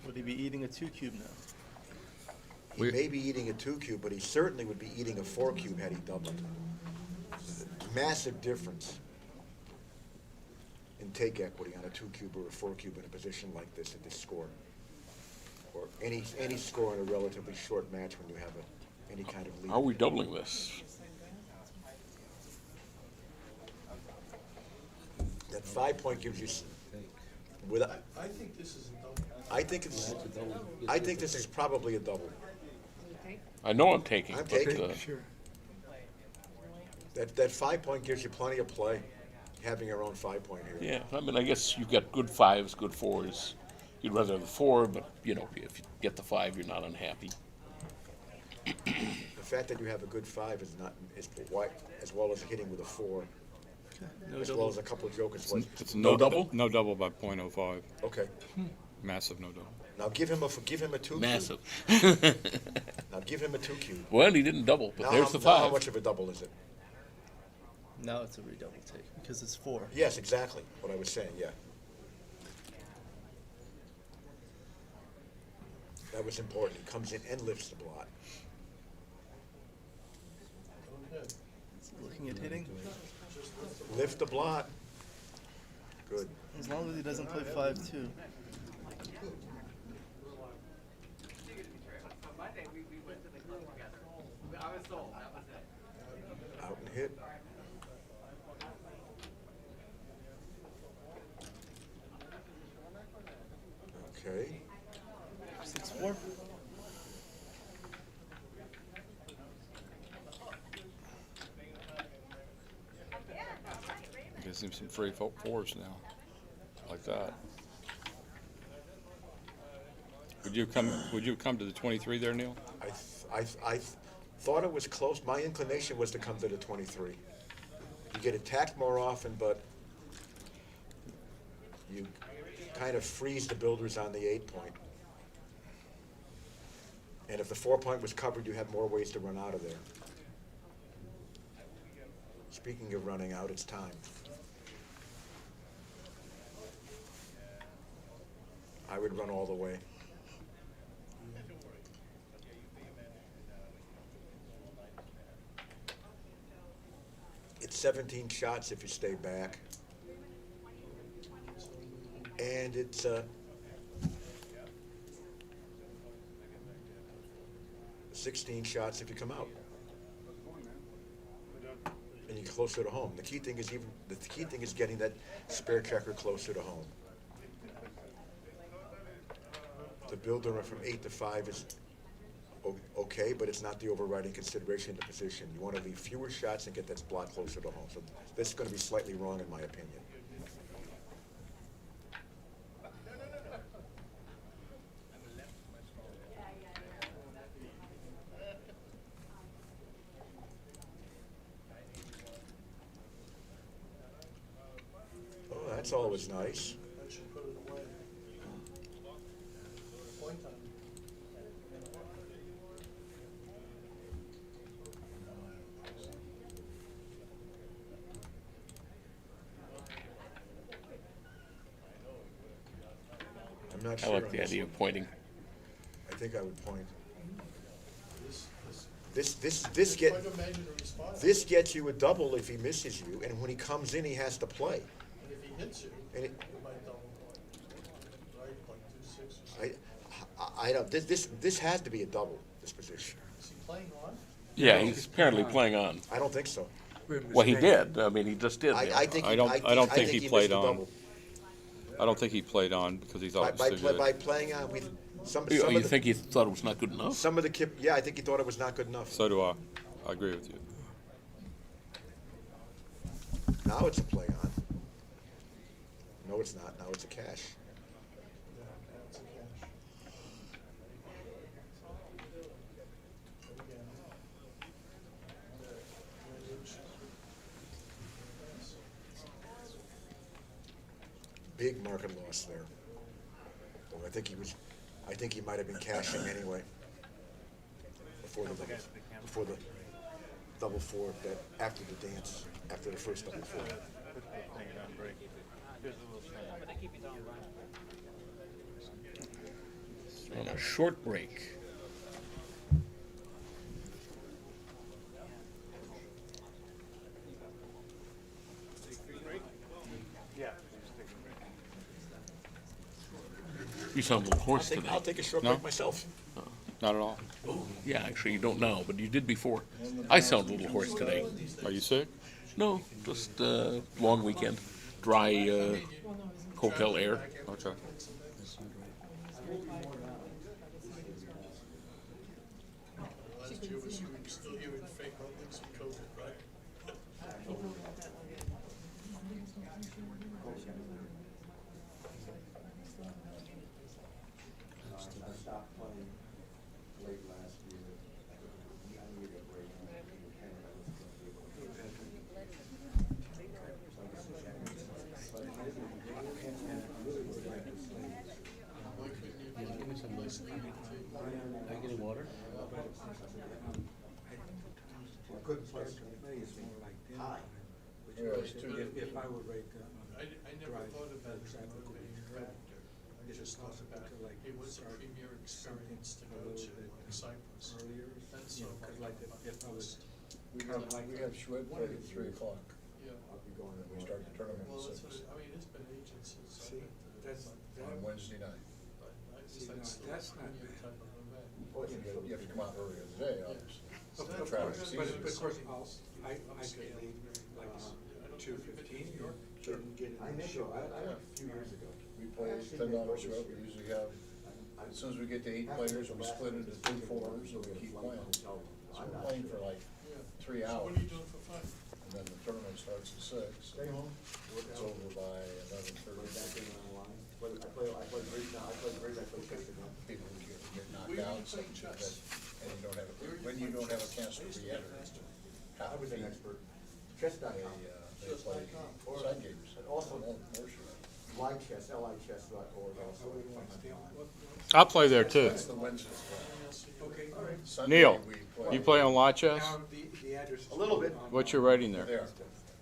Would he be eating a 2 cube now? He may be eating a 2 cube, but he certainly would be eating a 4 cube had he doubled. Massive difference in take equity on a 2 cube or a 4 cube in a position like this at this score, or any score in a relatively short match when you have any kind of lead. Are we doubling this? That 5 point gives you. I think this is a double. I think this is probably a double. I know I'm taking. I'm but, taking. Sure. That 5 point gives you plenty of play, having your own 5 point here. Yeah, I mean, I guess you've got good 5s, good 4s. You'd rather have the 4, but if you get the 5, you're not unhappy. The fact that you have a good 5 is why, as well as hitting with a 4, No as double. well as a couple of jokers. It's no double? No double by .05. Okay. Massive no double. Now give him a 2 Massive. cube. Now give him a 2 cube. Well, he didn't double, but Now there's the now 5. how much of a double is it? Now it's a redouble take because it's 4. Yes, exactly. What I was saying. Yeah. That was important. He comes in and lifts the blot. Looking at hitting, Lift the blot. Good. as long as he doesn't play 5-2. Out and hit. gives him some free fours now, like that. Would you come to the 23 there, Neil? I thought it was close. My inclination was to come to the 23. You get attacked more often, but you kind of freeze the builders on the 8-point. And if the 4-point was covered, you have more ways to run out of there. Speaking of running out, it's time. I would run all the way. It's 17 shots if you stay back. And it's 16 shots if you come out. And you're closer to home. The key thing is getting that spare checker closer to home. The builder from 8 to 5 is okay, but it's not the overriding consideration in the position. You want to leave fewer shots and get that block closer to home. So this is going to be slightly wrong in my opinion. Oh, that's always nice. I should put it away. Point on it. I'm not I sure. like on the this idea one. of pointing. I think I would point. It's quite a imaginary spot. This gets you a double if he misses you, and when he comes in, he has to play. And if he hits you, And you it, might double point, right, like 2-6 or something. I don't. This has to be a double. This position. Is he playing on? Yeah, he's apparently playing on. I don't think so. Well, he did. I mean, he just did. I think. I don't think he missed played the on. double. I don't think he played on because he thought it was too By good. playing on, we some. You, some you of the, think he thought it was not good enough? Some of the yeah, I think he thought it was not good enough. So do I. I agree with you. Now it's a play on. No, it's not. Now it's a cash. Yeah, that's a cash. And again, Big market loss there. Well, I think he might have been cashing anyway. Before the double four, that after the dance, after the first double four. On a short break. You sound a little hoarse today. I'll take a short No? break myself. Not at all. Yeah, actually, you don't know, but you did before. I sound a little hoarse today. Are you sick? No, just long weekend, dry hotel air. Okay. last year was, we were still hearing fake rumblings of COVID, right? I stopped playing late last year. I needed a break. Canada was going to be able to do it. Why couldn't you play league? I get a water? I couldn't play, it's more like dinner. If I would rate that. I never thought about it as a main factor. I just thought about it was a premier experience to go to like Cyprus. That's so Like if I was. We have Schwed play at 3 o'clock. Yeah. I'll be going, we start the tournament Well, at that's 6 what, I mean, it's been ages since See, I've been to that's, on Wednesday night. but I See, just, now, still that's a not premier bad. type of event. Well, you have to come out earlier in the day, obviously. Of The course, traffic but season. of course, I could leave like 2:15, didn't get in the show. A few years ago. We play $10 show, we usually have, as soon as we get to 8 players, we split into 2 fours, so we keep playing. So we're playing for like Yeah. 3 So hours. what are you doing for fun? And then the tournament starts at 6. Stay home. It's over by 11:30. I play bridge now, I play bridge, I play chess again. People who get knocked out, so and you don't have, when you don't have a chance to re-enter. I was an expert. Chess.com. They play side games. And also, More sure. live chess, lichess.org also. I'll play there too. That's the Wednesday class. Okay. Sunday Neil, we you play on live chess? Now, the address. A little bit. What's your rating there? There.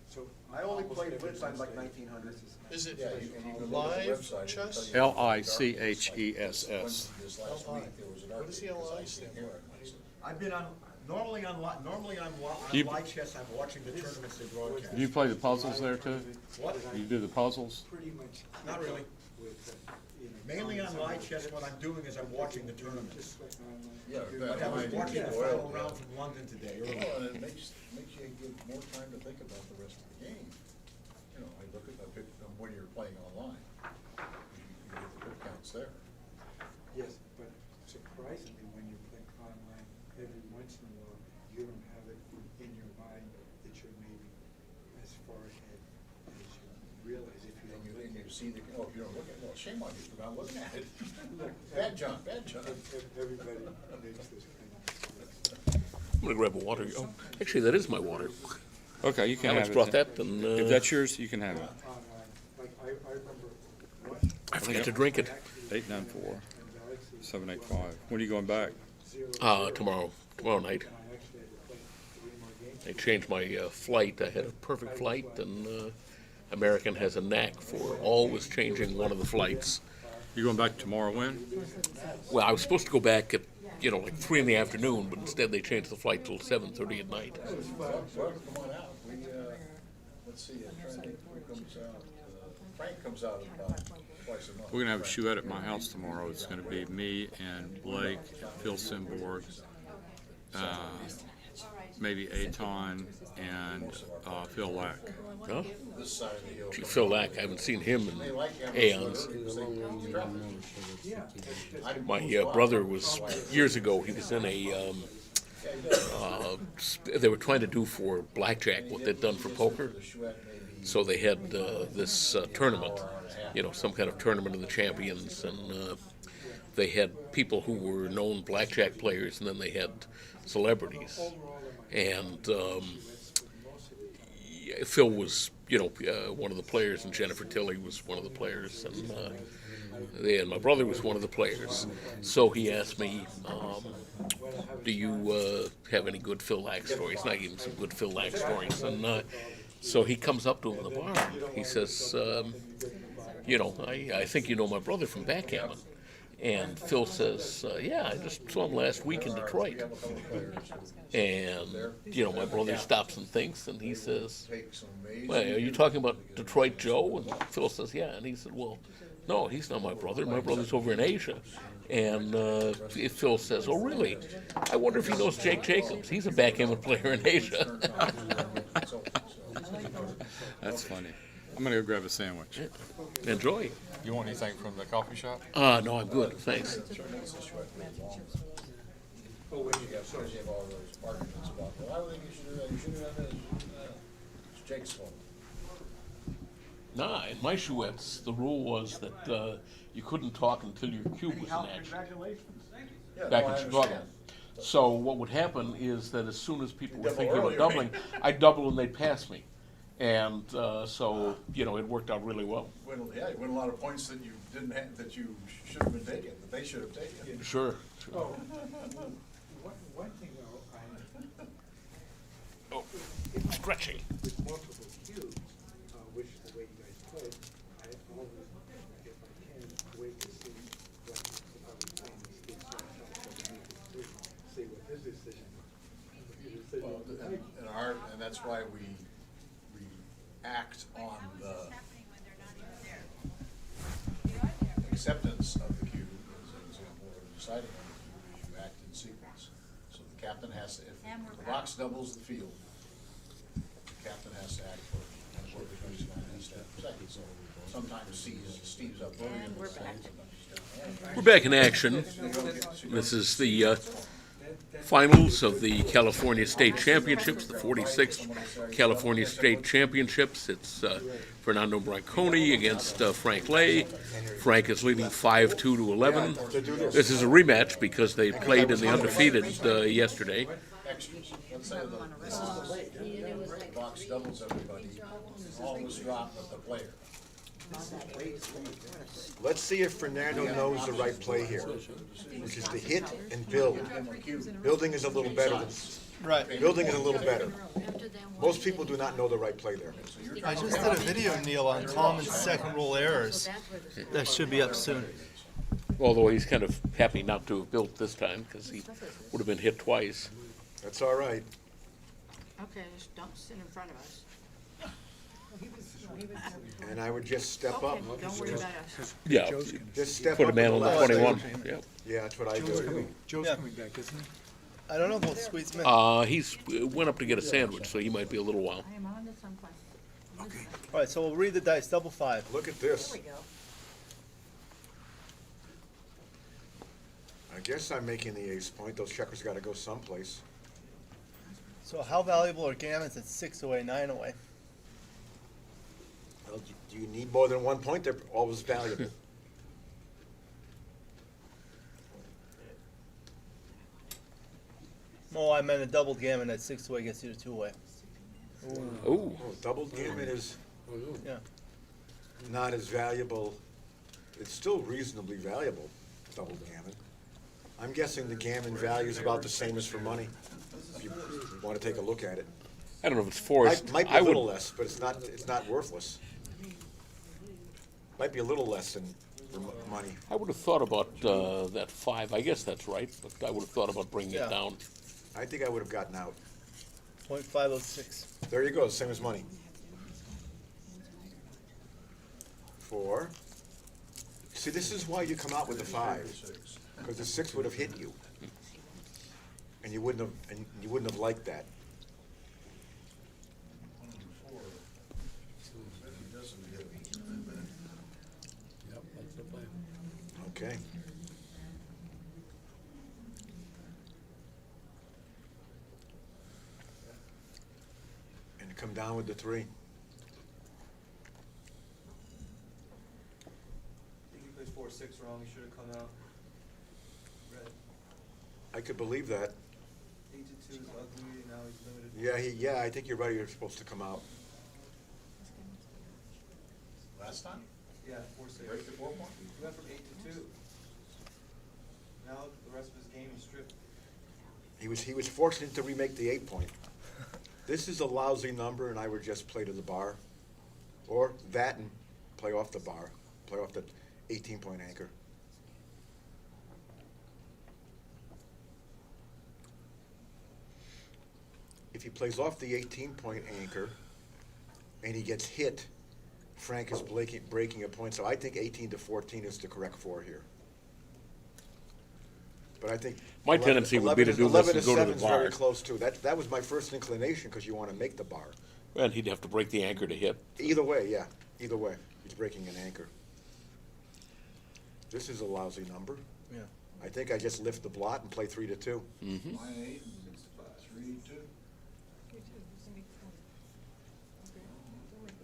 So I only played blitz on like 1900s. Is it Yeah, you can look at the live website, chess? it'll tell you LICHESS. This last week, there was an What does the article, 'cause I LI see stand here. for? I've been on, normally on You- live chess, I'm watching the tournaments they broadcast. Do you play the puzzles there too? What? You do the puzzles? pretty much. Not really. With, Mainly on live chess, what I'm doing is I'm watching the tournaments. Yeah, But I was watching the final round from London today, early. Well, and it makes you give more time to think about the rest of the game. You know, I pick when you're playing online, you get the pip counts there. Yes, but surprisingly, when you play online, every once in a while, you don't have it in your mind that you're maybe as far ahead as you realize if you And don't look and at you it. see if you don't look at it, well, shame on you for not looking at it. Bad John, bad John. Everybody makes those kind of mistakes. I'm gonna grab a water. Oh, actually, that is my water. Okay, you can have Alex it. brought then. that, and If that's yours, you can have it. Online, like I remember what. I forgot to drink it. 894 785. When are you going back? Tomorrow night. They changed my flight. I had a perfect flight, and American has a knack for always changing one of the flights. You going back tomorrow when? Well, I was supposed to go back at, like 3 in the afternoon, but instead they changed the flight till 7:30 at night. Well, come on out. We, let's see, I'm trying to think who comes out. Frank comes out about twice a month. We're gonna have a shoot at my house tomorrow. It's gonna be me and Blake, Phil Simborg, maybe Aton and Phil Lack. Huh? This side of the hill. Gee, Phil Lack, I haven't seen him in aeons. My brother was, years ago, he was in a, they were trying to do for blackjack what they'd done for poker. So they had this tournament, some kind of tournament of the champions, and they had people who were known blackjack players, and then they had celebrities. And Phil was, one of the players, and Jennifer Tilly was one of the players, and my brother was one of the players. So he asked me, do you have any good Phil Lack stories? And I gave him some good Phil Lack stories. And so he comes up to him in the bar. He says, I think you know my brother from backgammon. And Phil says, yeah, I just saw him last week in Detroit. And, my brother stops and thinks, and he says, well, are you talking about Detroit Joe? And Phil says, yeah. And he said, well, no, he's not my brother. My brother's over in Asia. And Phil says, oh, really? I wonder if he knows Jake Jacobs. He's a backgammon player in Asia. That's funny. I'm gonna go grab a sandwich. Enjoy. You want anything from the coffee shop? No, I'm good. Thanks. You have all those arguments about, well, I don't think you should do that, you should have done this. It's Jake's fault. Nah, in my Chouettes, the rule was that you couldn't talk until your cube was in action. Yeah, Back no, I in Chicago. understand. So what would happen is that as soon as people were Double thinking about earlier, doubling, right? I'd double and they'd pass me. And so, it worked out really well. You win a lot of points that you didn't have, that you should have been taking, that they should have taken. Sure. Oh, one thing though, Oh, stretching. with multiple cubes, which is the way you guys play, I always, if I can, wait to see what, if I was playing this kid, so I can make a decision, see what his decision was. Well, and that's why we act on the acceptance of the cube, as an example, or deciding on the cube, is you act in sequence. So the captain has to, if the box doubles the field, the captain has to act first, and whoever comes down has to act second. So sometimes Steve's up early and sometimes he's down. We're back in action. This is the finals of the California State Championships, the 46th California State Championships. It's Fernando Branconi against Frank Lay. Frank is leading 5-2 to 11. This is a rematch because they played in the undefeated yesterday. Extras. Let's say this is the lake. The box doubles everybody. All was dropped but the player. Let's see if Fernando knows the right play here, which is to hit and build. Building is a little better. Right. Building is a little better. Most people do not know the right play there. I just did a video, Neil, on common second rule errors. That should be up soon. Although he's kind of happy not to have built this time because he would have been hit twice. That's all right. Okay, just don't sit in front of us. And I would just step up. Okay, don't worry about us. Yeah, Just step put a up man to on the the left. 21. Yeah. Yeah, that's what I do. Joe's Yeah. coming back, isn't he? I don't know if we'll squeeze him in. He's went up to get a sandwich, so he might be a little while. I am on this someplace. Okay. All right, so we'll read the dice. Double 5. Look at this. There we go. I guess I'm making the ace point. Those checkers got to go someplace. So how valuable are gammons at 6 away, 9 away? Well, do you need more than 1 point? They're always valuable. Oh, I meant a doubled gammon at 6 away gets you to 2 away. Ooh. Oh, double gammon is Yeah. not as valuable. It's still reasonably valuable, double gammon. I'm guessing the gammon value is about the same as for money, if you want to take a look at it. I don't know if it's forced. Might be I a little would. less, but it's not worthless. Might be a little less than for money. I would have thought about that 5. I guess that's right, but I would have thought about bringing Yeah. it down. I think I would have gotten out. .506. There you go, same as money. 4. See, this is why you come out with the 5, because the 6 would have hit you, and you wouldn't have liked that. Okay. And come down with the 3. I think he plays 4-6 wrong, he should have come out. Red. I could believe that. 8-2 is ugly, and now he's limited. Yeah, I think you're right, you're supposed to come out. Last time? Yeah, 4-6. Break the 4 point? He went from 8-2. Now the rest of his game is stripped. He was fortunate to remake the 8 point. This is a lousy number, and I would just play to the bar. Or that and play off the bar. Play off the 18-point anchor. If he plays off the 18-point anchor and he gets hit, Frank is breaking a point. So I think 18-14 is the correct 4 here. But I think My tendency would be to do this and go to 11 the is bar. very close too. That was my first inclination because you want to make the bar. And he'd have to break the anchor to hit. Either way, yeah. Either way, he's breaking an anchor. This is a lousy number. Yeah. I think I just lift the blot and play 3-2. Mm-hmm. Line 8,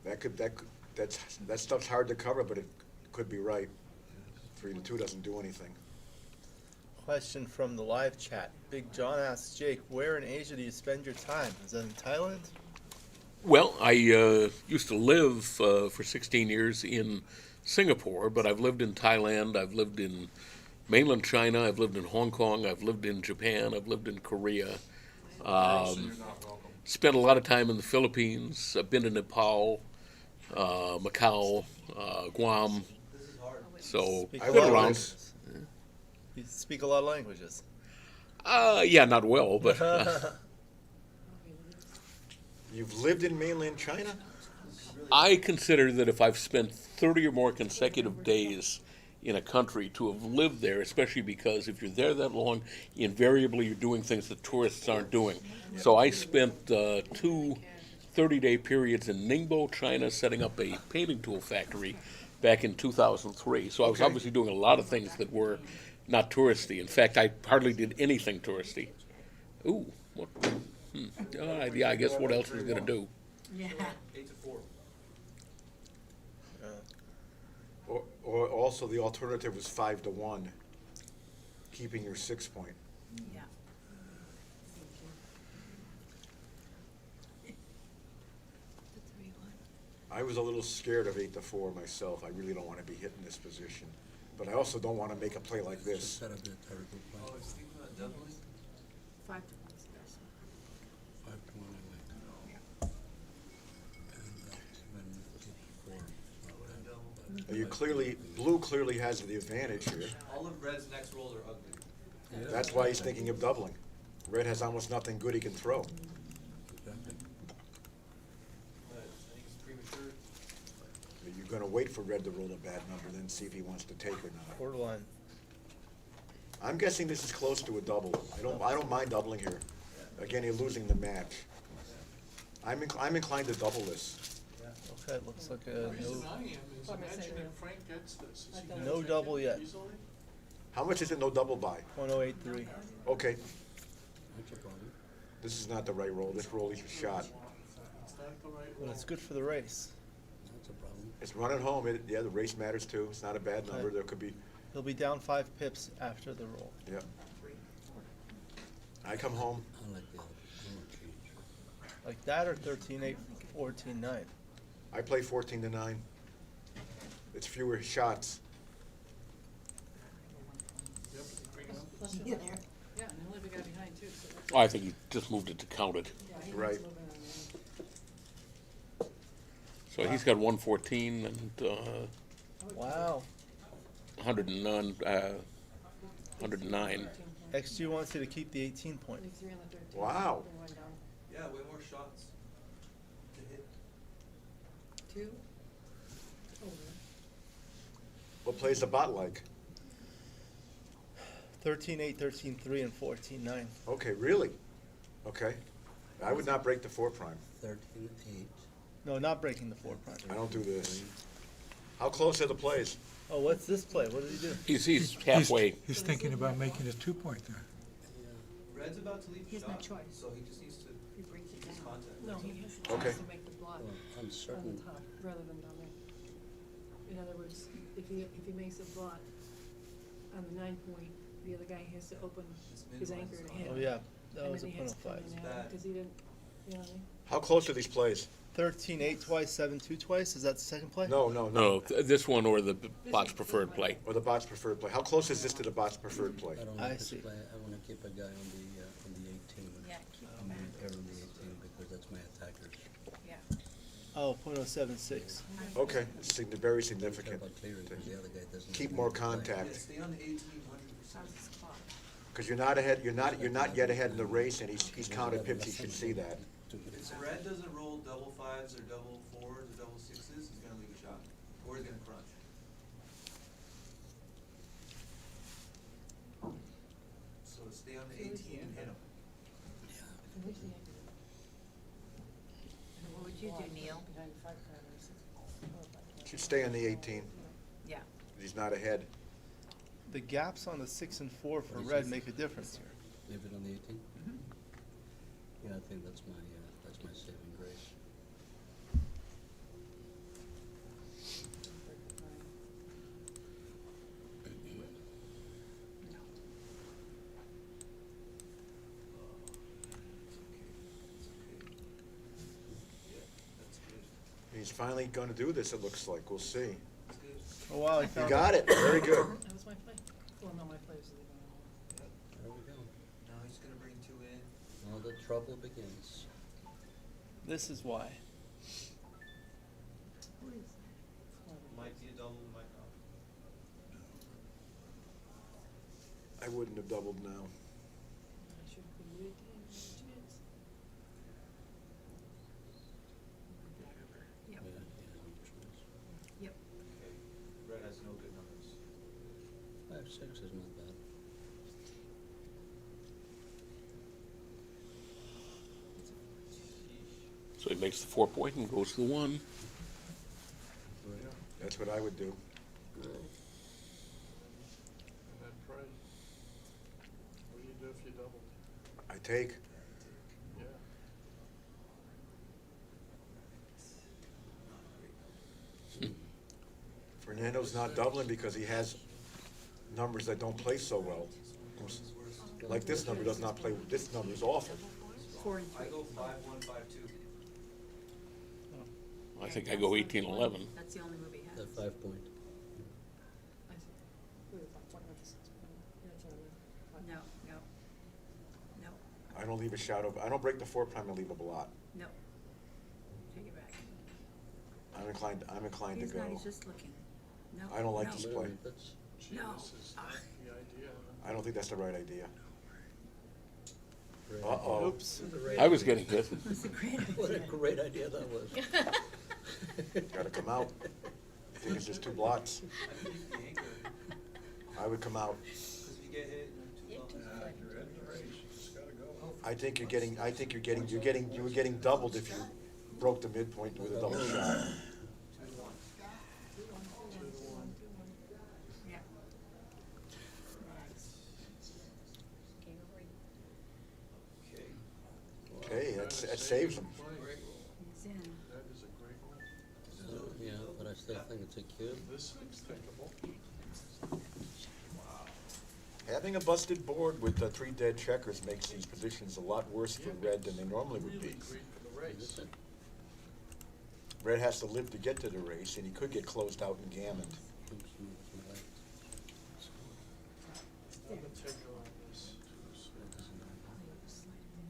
3-2. That stuff's hard to cover, but it could be right. 3-2 doesn't do anything. Question from the live chat. Big John asks Jake, where in Asia do you spend your time? Is that in Thailand? Well, I used to live for 16 years in Singapore, but I've lived in Thailand, I've lived in mainland China, I've lived in Hong Kong, I've lived in Japan, I've lived in Korea. Spent a lot of time in the Philippines. I've been to Nepal, Macau, Guam. So, Speak been a lot of around. languages. You speak a lot of languages. Yeah, not well, but You've lived in mainland China? I consider that if I've spent 30 or more consecutive days in a country, to have lived there, especially because if you're there that long, invariably you're doing things that tourists aren't doing. So I spent 2 30-day periods in Ningbo, China, setting up a painting tool factory back in 2003. So I was Okay. obviously doing a lot of things that were not touristy. In fact, I hardly did anything touristy. Ooh, what? Yeah, I guess what else was gonna do? Yeah. 8-4. Or also the alternative was 5-1, keeping your 6 point. Yeah. I was a little scared of 8-4 myself. I really don't want to be hit in this position. But I also don't want to make a play like this. Oh, I was thinking about doubling. 5 to 1 is the best. Blue clearly has the advantage here. All of red's next rolls are ugly. That's why he's thinking of doubling. Red has almost nothing good he can throw. But I think it's premature. You're gonna wait for red to roll a bad number, then see if he wants to take or not. Borderline. I'm guessing this is close to a double. I don't mind doubling here. Again, you're losing the match. I'm inclined to double this. Okay, looks like a The reason I am is imagine if Frank gets this. Is he gonna no take double it yet. easily? How much is it no double by? 1083. Okay. This is not the right roll. This roll is a shot. It's not the right But roll. it's good for the race. It's running home. Yeah, the race matters too. It's not a bad number. Okay. There could be, He'll be down 5 pips after the roll. yeah. I come home. Like that or 13-8, 14-9. I play 14-9. It's fewer shots. Yeah, and the only guy behind too, so that's. I think he just moved it to count it. Yeah, he Right. was moving on So he's got 114 and Wow. 109. 109. XG wants you to keep the 18 point. Leave 3 on the 13. Wow. Then one down. Yeah, way more shots to hit. 2. Over. What plays the bot like? 13-8, 13-3, and 14-9. Okay, really? Okay. I would not break the 4 prime. 13-8. No, not breaking the 4 prime. I don't do this. How close are the plays? Oh, what's this play? What did he do? He's halfway. He's thinking about making a 2-point there. Red's about to leave He has no shot, choice. so he just needs to He breaks it use down. contact. No, he has a Okay. chance to make the block I'm on certain. the top rather than down there. In other words, if he makes a block on the 9 point, the other guy has to open his anchor to hit. Oh, yeah. That And was a then he has to come 105. in now, because he didn't, you know what I mean? How close are these plays? 13-8 twice, 7-2 twice. Is that the second play? No. No, this one or the bot's preferred play. Or the bot's preferred play. How close is this to the bot's preferred play? I don't I like this see. play. I wanna keep a guy on the 18. Yeah, keep I'm gonna pair on the 18 because that's my attackers. Yeah. Oh, .076. Okay, it's very Care significant. about clearing because the other guy doesn't. Keep have more any play. Yeah, contact. stay on the 1800%. How's his clock? Because you're not ahead, you're not yet ahead in the race, and he's counted pips, he should see that. If red doesn't roll double 5s or double 4s or double 6s, he's gonna leave a shot, or he's gonna crunch. So stay on the 18 and hit him. Where's the anchor? What would you do, Neil? Behind the 5 card. Should stay on the 18. Yeah. He's not ahead. The gaps on the 6 and 4 for red make a difference here. Leave it on the 18? Yeah, I think that's my saving grace. He's finally gonna do this, it looks like. We'll see. Oh, wow. He You found got it. Very good. That was my play. Well, no, my play was leaving it on. There we go. Now he's gonna bring 2 in. Now the trouble begins. This is why. Might be a double, might not. I wouldn't have doubled now. I should put it in, no chance. Yep. Yeah, no choice. Yep. Okay, red has no good numbers. 5-6 is not bad. So he makes the 4 point and goes to the 1. That's what I would do. And then pray. What do you do if you double? I take. Fernando's not doubling because he has numbers that don't play so well. Like this number does not play, this number is awful. 4 and 3. I go 5-1, 5-2. I think I go 18-11. That's the only move he has. At 5 point. I see. Wait, 5 point, not the 6 point. Yeah, that's what I meant. No, no, no, I don't leave a shadow, I don't break the 4 prime and leave a blot. no. Take it back. I'm inclined to He's not, go. he's just looking. No, I don't like no. this play. That's, No. Ah. I don't think that's the right idea. great. Uh-oh. Oops. I was getting hit. That's a great idea. What a great idea that was. Gotta come out. I think it's just 2 blots. I would come out. I think you were getting doubled if you broke the midpoint with a double shot. Yeah. Okay, that saves him. He's in. Yeah, but I still think it's a cube. Having a busted board with 3 dead checkers makes these positions a lot worse for red than they normally would be. Red has to live to get to the race, and he could get closed out and gammoned.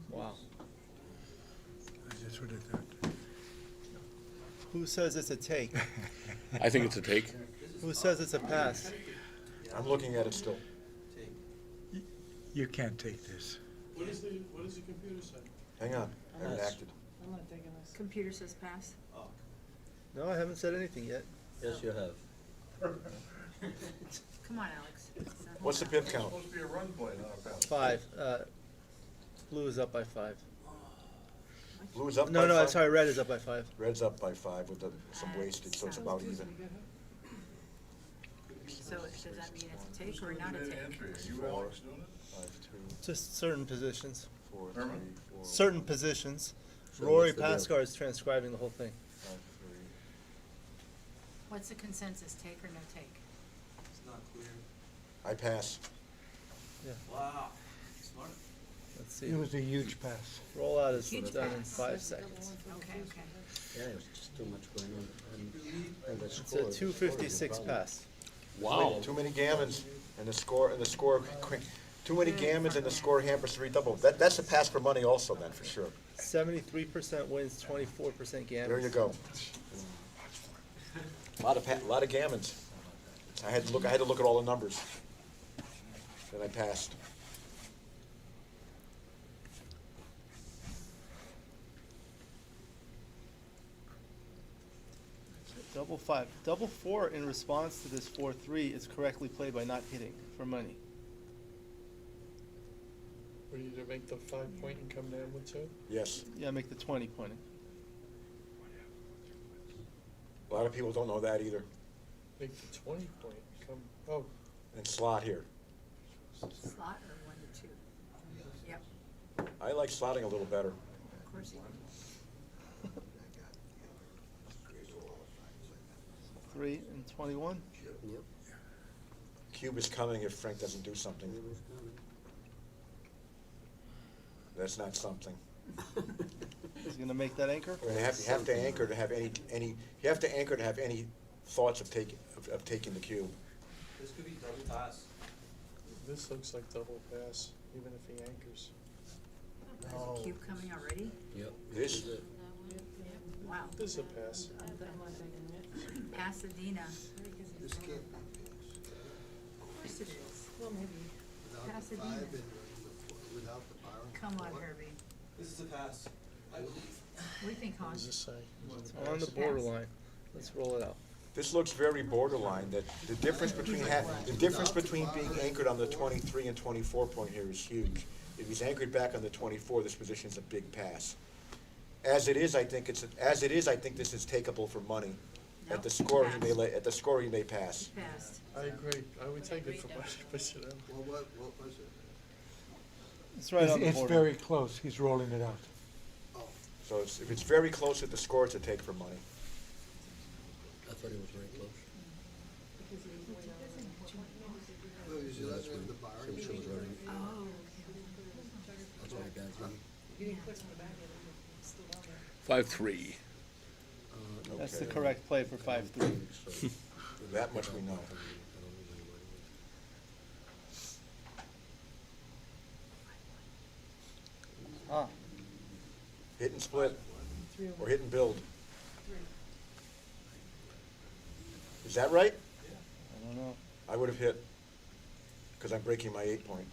Wow. That's what I thought. Who says it's a take? I think it's a take. Who says it's a pass? I'm looking at it still. You can't take this. What does the computer say? Hang on, I haven't acted. I'm not taking this. Computer says pass. No, I haven't said anything yet. Yes, you have. Come on, Alex. What's the pip count? Supposed to be a run play, not a pass. 5. Blue is up by 5. Blue is up by No, 5? sorry, red is up by 5. Red's up by 5 with some wasted, so it's about even. So does that mean it's a take or not a take? Are you Alex doing it? 5, 2, Just certain positions. 4, 3, 4, Certain positions. So Rory what's the deal? Pascar is transcribing the whole thing. 5, 3. What's the consensus, take or no take? It's not clear. I pass. Yeah. Wow, smart. Let's see. It was a huge pass. Rollout is Huge done in pass. 5 seconds. Okay, okay. Yeah, there's just too much going on. And the It's score- a the score is the 256 problem. pass. Wow. Too many gammons, and the score, too many gammons and the score hampers 3 double. That's a pass for money also then, for sure. 73% wins, 24% gammons. There you go. A lot of gammons. I had to look at all the numbers. Then I passed. Double 5. Double 4 in response to this 4-3 is correctly played by not hitting for money. We need to make the 5 point and come down with 2? Yes. Yeah, make the 20 pointing. A lot of people don't know that either. Make the 20 point, come, oh, And slot here. Slot or 1 to 2? Yep, I like slotting a little better. of course you do. 3 and 21. Yep. Cube is coming if Frank doesn't do something. That's not something. Is he gonna make that anchor? You have to anchor to have any thoughts of taking the cube. This could be double pass. this looks like double pass, even if he anchors. Is the cube coming already? Yep. This, Wow. This is a pass. I'm not taking it. Pasadena. This can't be Of course it is. Well, maybe. Pasadena. without the power. Come on, Herbie. This is a pass, I believe. What do you think, What Hans? does this say? It's on the borderline. Let's roll it out. this looks very borderline, that the difference between being anchored on the 23 and 24 point here is huge. If he's anchored back on the 24, this position is a big pass. As it is, I think this is takeable for money. No, At the score, pass. he may pass. Passed. I agree, I would take it for money, but you know. Well, what was it? It's right on the It's border. very close, he's rolling it out. So if it's very close at the score, it's a take for money. I thought it was very close. Usually that's where the bar. Sure was running. Oh. That's why Dad's running. You didn't put it in the bag, it's still on there. 5-3. That's the Okay. correct play for 5-3. That much we know. Ah, Hit and split, or hit and build. Is that right? I don't know. I would have hit, because I'm breaking my 8-point.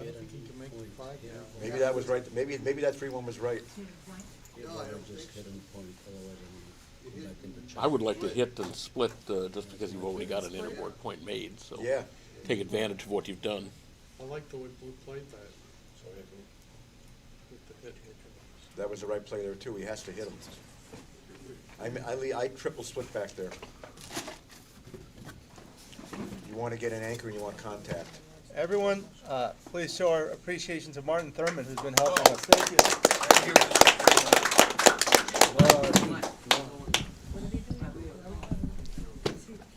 I don't think he can make the 5. Maybe that was right, maybe that 3-1 was right. Yeah, but I just hit him point, otherwise I'm going back into check. I would like to hit and split just because you've already got an innerboard point made. So Yeah. take advantage of what you've done. I like the way Blue played that. So with the hit here. That was the right play there too, he has to hit him. I triple split back there. You want to get an anchor and you want contact. Everyone, please show our appreciation to Martin Thurman, who's been helping us. Thank you. What are they doing?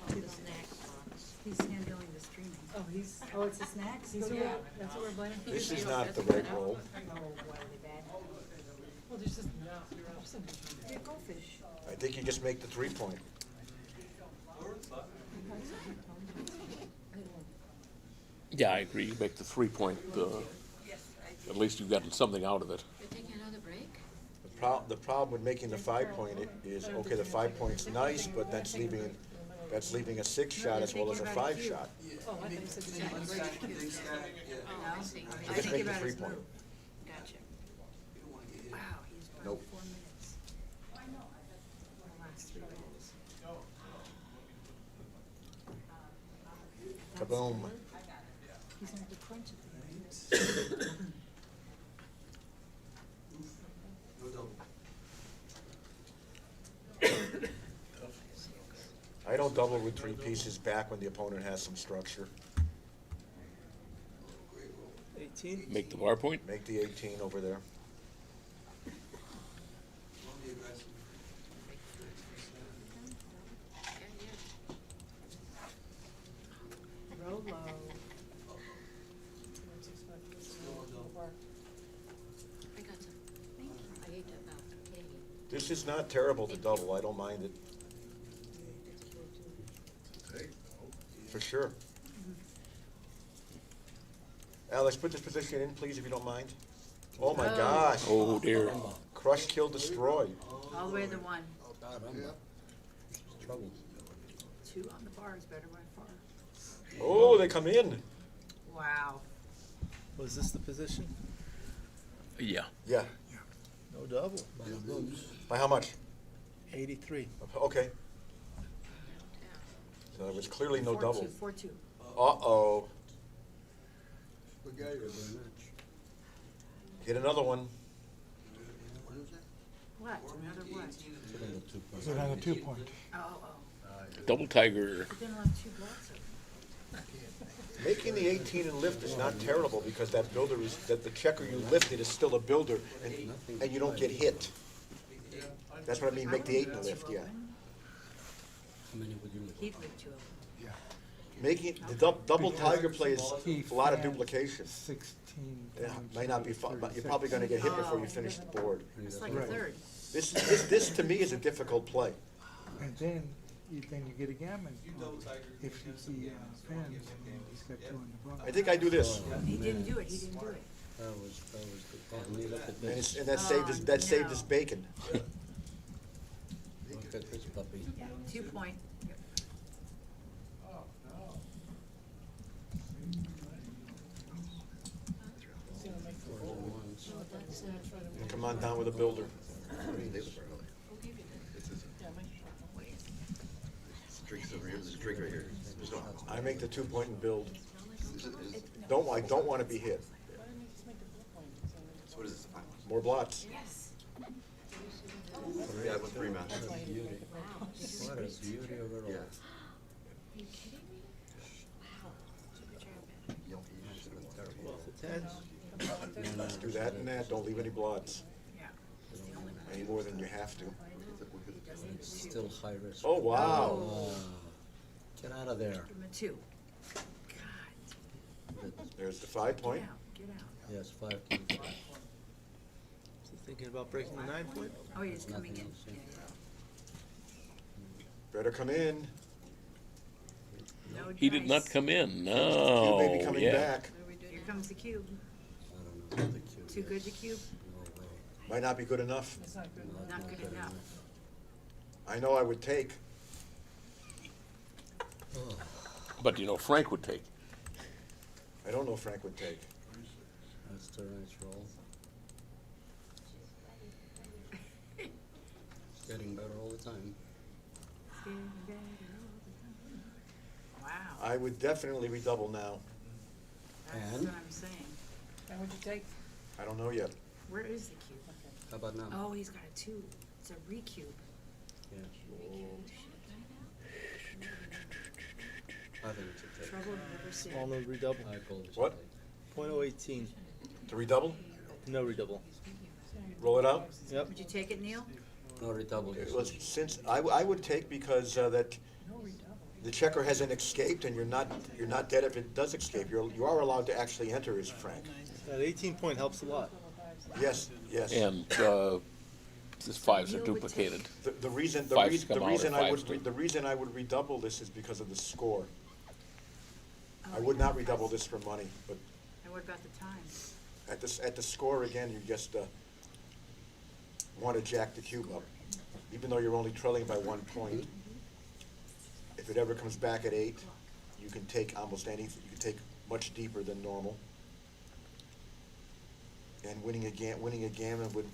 The snack box. He's handling the streaming. Oh, he's, Oh, it's the snacks? he's, Okay. that's what we're blaming. This is not the right roll. Oh, why are they bad? Well, there's just, They're goldfish. I think you just make the 3-point. Yeah, I agree. You make the 3-point. At least you've gotten something out of it. You're taking another break? The problem with making the 5-point is, okay, the 5-point's nice, but that's leaving a 6-shot as well as a 5-shot. oh, I thought you said the same. Oh, I see. So just make the 3-point. Gotcha. Wow, he's burned Nope. 4 minutes. The last 3 rolls. Kaboom. He's gonna have to crunch at the end. I don't double with 3 pieces back when the opponent has some structure. 18. Make the bar point. Make the 18 over there. Roll low. I got some. Thank you. I ate about 80. This is not terrible to double, I don't mind it. For sure. Alex, put this position in, please, if you don't mind. Oh my gosh. Oh dear. Crush, kill, destroy. All the way to 1. Oh, God, I'm trouble. 2 on the bar is better by far. Oh, they come in. Wow. Was this the position? Yeah. Yeah. No double. By how much? 83. Okay. So it was clearly no 4-2, double. 4-2. Uh-oh. Very much. Hit another one. What? Another what? Is it on a 2-point? Oh, oh. Double tiger. You're gonna have 2 blocks of Making the 18 and lift is not terrible because that builder is, that the checker you lifted is still a builder and you don't get hit. That's what I mean, make the 8 and lift, yeah. How many would you lift? He'd leave 2 of them. Making, the double tiger play is a lot of duplication. 16. Yeah, might not be fun, but you're probably gonna get hit before you finish the board. It's like a third. This to me is a difficult play. And then you get a gammon. If you see fans, he's got 2 on the bar. I think I do this. He didn't do it, he didn't do it. That was the problem. Look at And, this. and that saved his bacon. Look at this puppy. Yeah, 2 point. Yep. Come on down with a builder. I make the 2-point and build. I don't want to be hit. So what is this? More blots. Yes. Yeah, it was 3 match. What a beauty. What a beauty of it all. Yeah. Are you kidding me? Wow. Super job. You should have been terrible. It's a 10. Let's do that and that, don't leave any blots, Yeah. It's the only one. any more than you have to. It's still high risk. Oh, wow. Oh. Get out of there. Give him a 2. There's the 5 point. Get out. Yes, 5 points. So thinking about breaking the 9 point? Oh, he's coming in. Nothing else, yeah. Better come in. No He did not dice. come in, You no, may be coming yeah. back. Here comes the cube. I don't know. The cube, Too good yes. to cube? No way. Might not be good enough. It's not good enough. Not good enough. I know I would take. Oh, But you know, Frank would take. I don't know if Frank would take. that's the right roll. It's getting better all the time. Wow. I would definitely redouble now. That's And? what I'm saying. And what'd you take? I don't know yet. Where is the cube? How about now? Oh, he's got a 2. It's a recube. Yeah. I think it's a take. Trouble never seen. Small no redouble. I call it a What? take. .018. To redouble? No redouble. Roll it out? Yep. Would you take it, Neil? No redouble. It was, since, I would take because that the checker hasn't escaped and you're not dead if it does escape. You are allowed to actually enter as Frank. That 18 point helps a lot. Yes, yes. And this 5s are duplicated. The reason Fives come out or fives do. the reason I would redouble this is because of the score. I would not redouble this for money, but And what about the time? at the score again, you just want to jack the cube up, even though you're only trailing by 1 point. If it ever comes back at 8, you can take almost anything. You can take much deeper than normal. And winning a gammon would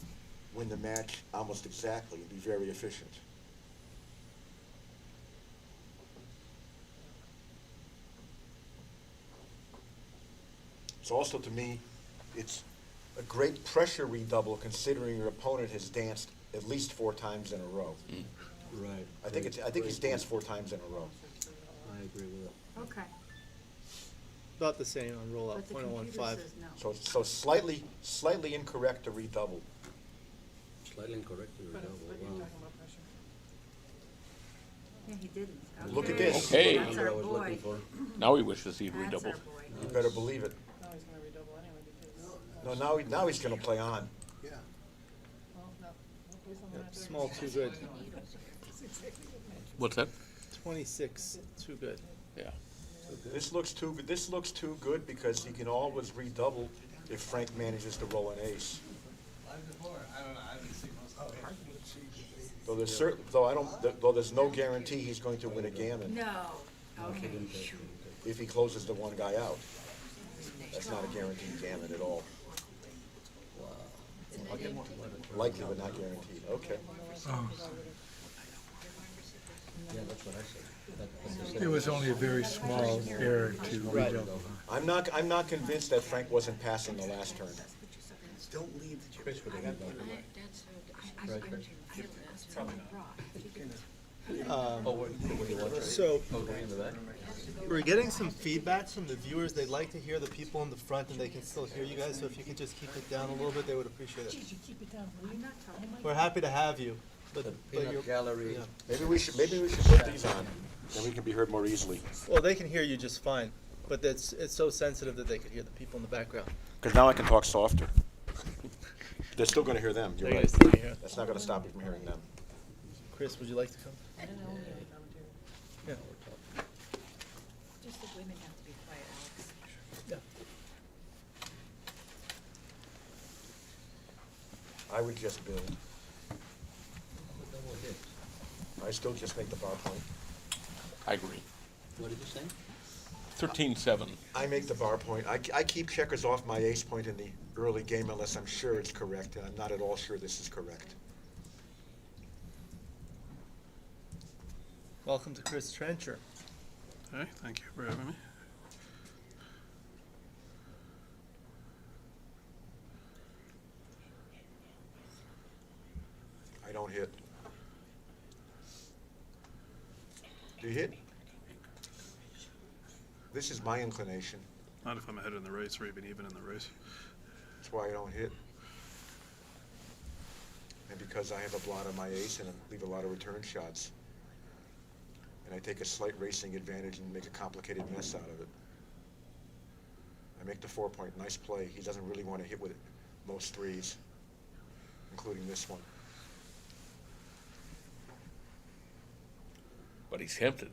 win the match almost exactly. It'd be very efficient. So also to me, it's a great pressure redouble considering your opponent has danced at least 4 times in a row. Right. I think he's danced 4 times in a row. I agree with it. Okay. About the same on rollout. But the computer 0.015. says no. So slightly incorrect to redouble. Slightly incorrect to But redouble. you're Wow. talking about pressure. Yeah, he didn't. Look at Okay. this. Okay. That's our I was looking boy. for. Now he wishes he'd That's redoubled. our boy. You better believe it. Now he's gonna redouble anyway because, No, now he's gonna play on. Yeah. well, no, please don't have to. Small too good. What's that? 26 too good. Yeah. This looks too good because he can always redouble if Frank manages to roll an ace. Though there's no guarantee he's going to win a gammon No. Okay. if he closes the one guy out. That's not a guaranteed gammon at all. Likely but not guaranteed. Okay. Yeah, that's what I said. It was only a very small error to Right. redouble. I'm not convinced that Frank wasn't passing the last turn. Don't leave the Chris would have had that. Right, Chris? So Oh, way in the back? we're getting some feedback from the viewers. They'd like to hear the people in the front, and they can still hear you guys. So if you could just keep it down a little bit, they would appreciate it. Keep it down, will you? We're happy to have you, but Peanut you're, gallery. yeah. Maybe we should put these on. Then we can be heard more easily. Well, they can hear you just fine, but it's so sensitive that they could hear the people in the background. Because now I can talk softer. They're still going to hear them. You're They're right. gonna still hear. That's not going to stop you from hearing them. Chris, would you like to come? I don't know, commentary. Yeah. Just the women have to be quiet, Alex. Yeah. I would just build. Double hit. I still just make the bar point. I agree. What did you say? 13-7. I make the bar point. I keep checkers off my ace point in the early game unless I'm sure it's correct, and I'm not at all sure this is correct. Welcome to Chris Trencher. Hey, thank you for having me. I don't hit. Do you hit? This is my inclination. Not if I'm ahead in the race or even in the race. That's why I don't hit. And because I have a blot on my ace and I leave a lot of return shots. And I take a slight racing advantage and make a complicated mess out of it. I make the 4-point, nice play. He doesn't really want to hit with it, most threes, including this one. But he's tempted.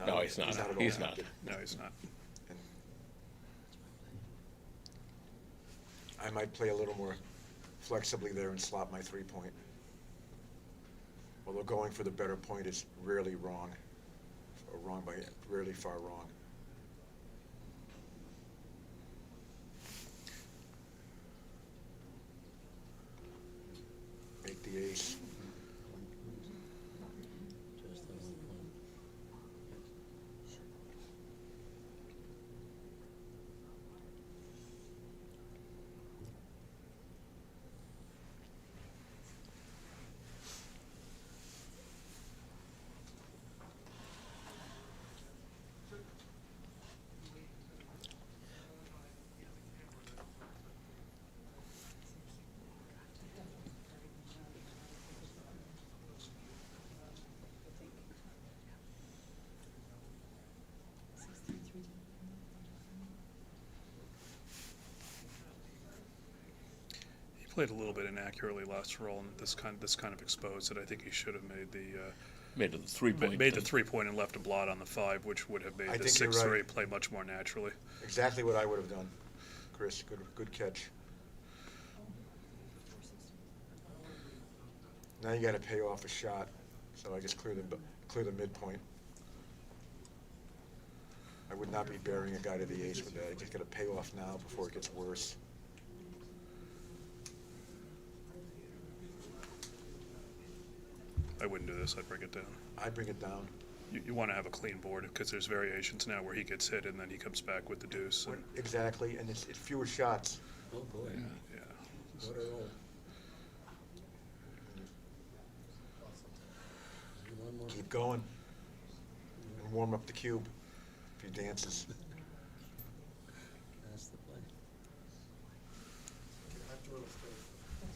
No, he's not. at all He's not. tempted. No, he's not. And I might play a little more flexibly there and slot my 3-point. Although going for the better point is rarely wrong, or wrong by rarely far wrong. Make the ace. Just the 1 point. He played a little bit inaccurately last roll, and this kind of exposed it. I think he should have made the Made the 3-point. made the 3-point and left a blot on the 5, which would have made I the think you're 6-3 right. play much more naturally. Exactly what I would have done. Chris, good catch. Now you got to pay off a shot, so I just clear the midpoint. I would not be burying a guy to the ace with that. I just got to pay off now before it gets worse. I wouldn't do this. I'd bring it down. I bring it down. You want to have a clean board because there's variations now where he gets hit and then he comes back with the deuce. And, Exactly, and it's fewer shots. Oh, boy. yeah. What a roll. One more. Keep going. And warm up the cube. A few dances. That's the play.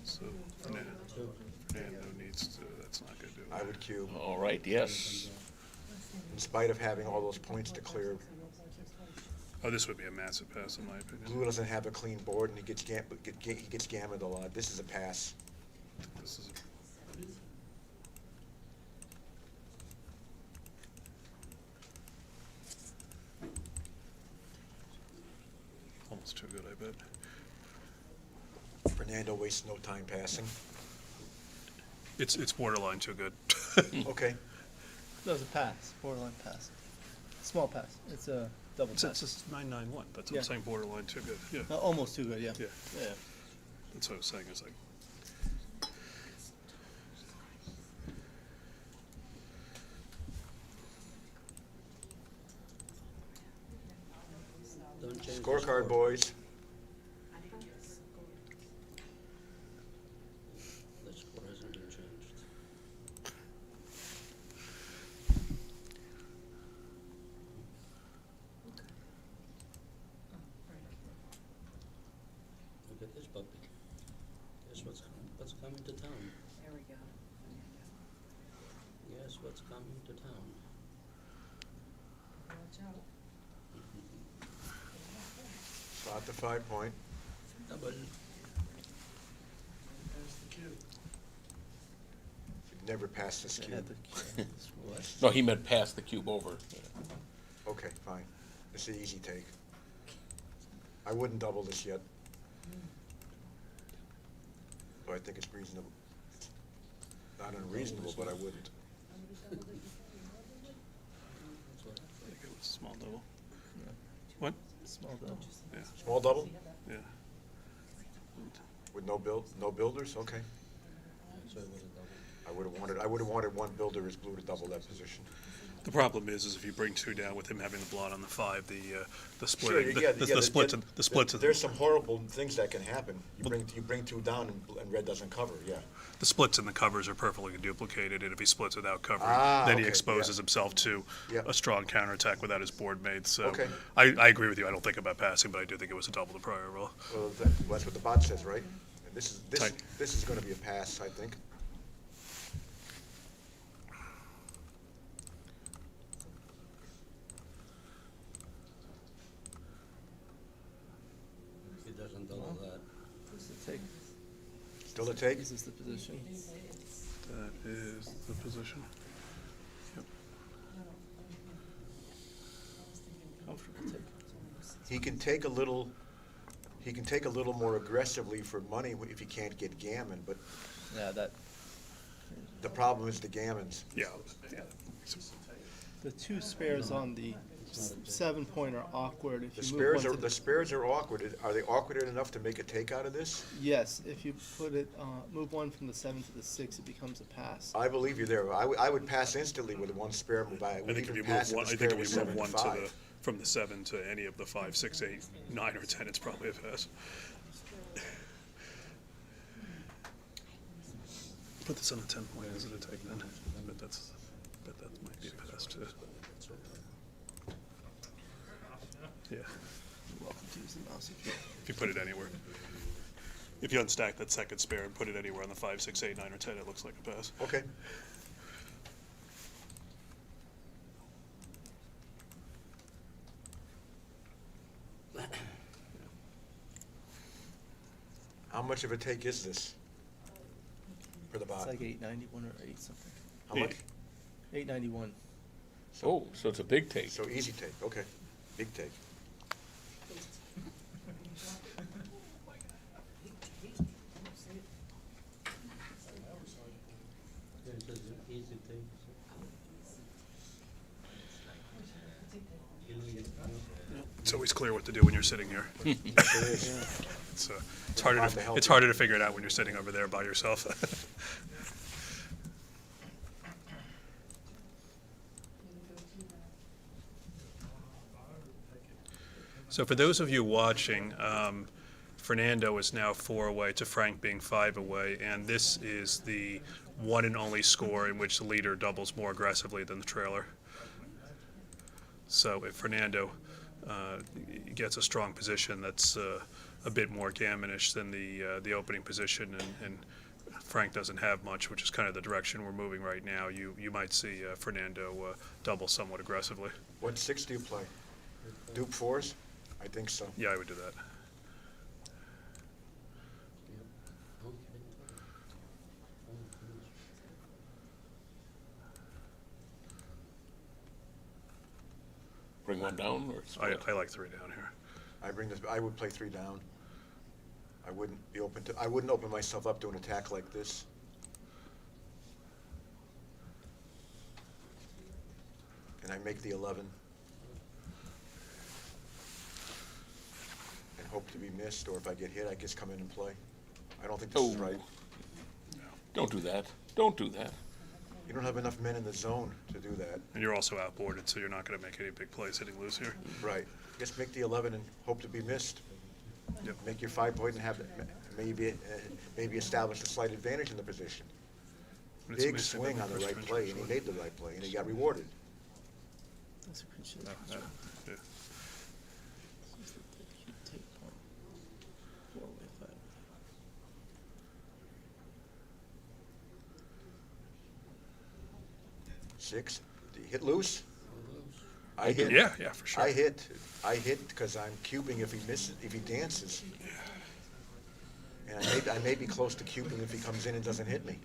So Fernando needs to. That's not going to do it. I would cube. All right, yes. In spite of having all those points to clear, Oh, this would be a massive pass in my opinion. Blue doesn't have a clean board and he gets gammoned a lot. This is a pass. This is almost too good, I bet. Fernando wastes no time passing. It's borderline too good. Okay. No, it's a pass, borderline pass. Small pass. It's a double It's pass. just 991. That's what Yeah. I'm saying. Borderline too good. Yeah. Almost too good, yeah. Yeah. Yeah. That's what I was saying. It's like Don't change the Scorecard, score. boys. The score hasn't been changed. Look at this puppy. Guess what's coming to town? There we go. Guess what's coming to town? Watch out. Slot the 5-point. Double. You'd never pass this I cube. had the- What? No, he meant pass the cube over. Okay, fine. It's an easy take. I wouldn't double this yet. But I think it's reasonable. It's not unreasonable, but I wouldn't. That's what I think it was a small double. What? Small double. Yeah. Small double? Yeah. With no builders? Okay. So it was a double. I would have wanted one builder as Blue to double that position. The problem is if you bring 2 down with him having the blot on the 5, the Sure, splitting, yeah, the yeah, splits, yeah, the splits. There's some horrible things that can happen. You bring 2 down and red doesn't cover, yeah. The splits in the covers are perfectly duplicated, and if he splits without covering, Ah, then he okay, exposes yeah. himself to Yep. a strong counterattack without his board mate. So Okay. I agree with you. I don't think about passing, but I do think it was a double the prior roll. Well, that's what the bot says, right? And this Tight. is gonna be a pass, I think. He doesn't double that. What's the take? Still a take? This is the position. That is the position. Yep. Comfortable take. He can take a little more aggressively for money if he can't get gammon, but Yeah, that. the problem is the gammons. Yeah. The 2 spares on the 7-point are awkward. If The you spares move are, one to the spares are awkward. Are they awkward enough to make a take out of this? Yes, if you put it, move one from the 7 to the 6, it becomes a pass. I believe you there. I would pass instantly with 1 spare move. I I would think if even you pass move if one, the I think spare if was you 7 move and one to 5. from the 7 to any of the 5, 6, 8, 9, or 10, it's probably a pass. Put this on the 10 point. Is it a take then? But that might be a pass too. Yeah. You're welcome to use the mouse if you. If you put it anywhere. If you unstack that second spare and put it anywhere on the 5, 6, 8, 9, or 10, it looks like a pass. Okay. How much of a take is this for the It's bot? like 891 or 8 something. How much? 891. Oh, so it's a big take. So easy take, okay. Big take. It's an easy thing. It's always clear what to do when you're sitting here. It's harder to figure it out when you're sitting over there by yourself. So for those of you watching, Fernando is now 4 away to Frank being 5 away, and this is the one and only score in which the leader doubles more aggressively than the trailer. So if Fernando gets a strong position that's a bit more gammonish than the opening position, and Frank doesn't have much, which is kind of the direction we're moving right now, you might see Fernando double somewhat aggressively. What 6 do you play? Duke 4s? I think so. Yeah, I would do that. Bring one down or split? I like 3 down here. I would play 3 down. I wouldn't open myself up to an attack like this. And I make the 11. And hope to be missed, or if I get hit, I just come in and play. I don't think this is Oh. right. Don't do that. Don't do that. You don't have enough men in the zone to do that. And you're also outboarded, so you're not going to make any big plays hitting loose here. Right. Just make the 11 and hope to be missed. Yep. Make your 5 point and have maybe establish a slight advantage in the position. But it's Big missing swing the on the first right trench, play, and he actually. made the right play, and he got rewarded. That's a good shit. Yeah. Take point. 4-way 5. 6. Do you hit loose? I do. Yeah, for sure. I hit because I'm cubing if he dances. And I may be close to cubing if he comes in and doesn't hit me.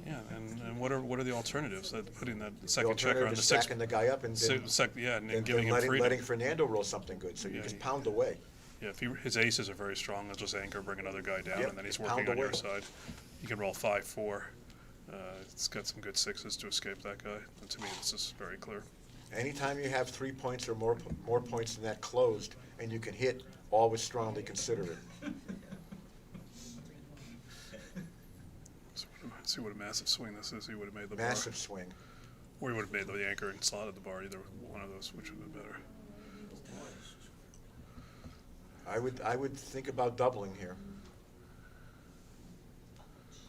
Yeah, and what are the alternatives? Putting that The second checker alternative on is the 6. stacking the guy up and then, And then giving him letting, freedom. letting Fernando roll something good, so you Yeah, just he- pound away. Yeah, if his aces are very strong, they'll just anchor, bring another guy down, Yep, and then he's pound working on your away. side. You can roll 5-4. It's got some good 6s to escape that guy. And to me, this is very clear. Anytime you have 3 points or more points than that closed, and you can hit, always strongly consider it. So let's see what a massive swing this is. He would have made the Massive bar. swing. Or you would have made the anchor and slotted the bar, either one of those, which would have been better. I would think about doubling here.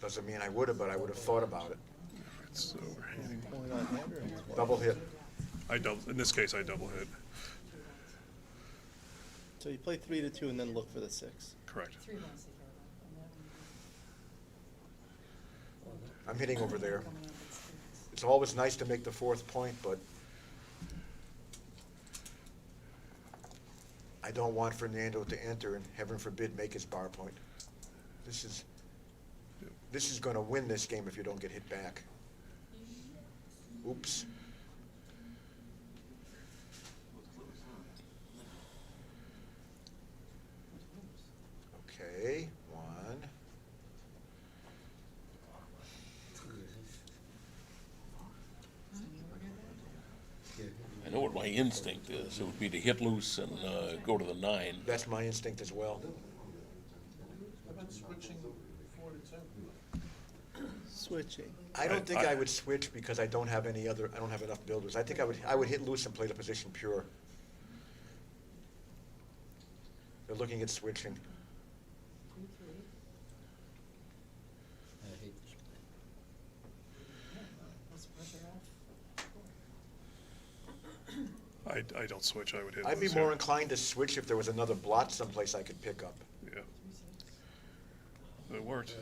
Doesn't mean I would have, but I would have thought about it. So we're hitting Point on hander and it's Double hit. in this case, I double hit. So you play 3 to 2 and then look for the 6. Correct. I'm hitting over there. It's always nice to make the 4th point, but I don't want Fernando to enter and, heaven forbid, make his bar point. This is going to win this game if you don't get hit back. Oops. Okay, 1. I know what my instinct is. It would be to hit loose and go to the 9. That's my instinct as well. How about switching 4 to 2? Switching. I don't think I would switch because I don't have any other, I don't have enough builders. I think I would hit loose and play the position pure. They're looking at switching. I hate this play. I don't switch, I would hit I'd be loose, more yeah. inclined to switch if there was another blot someplace I could pick up. Yeah. It worked.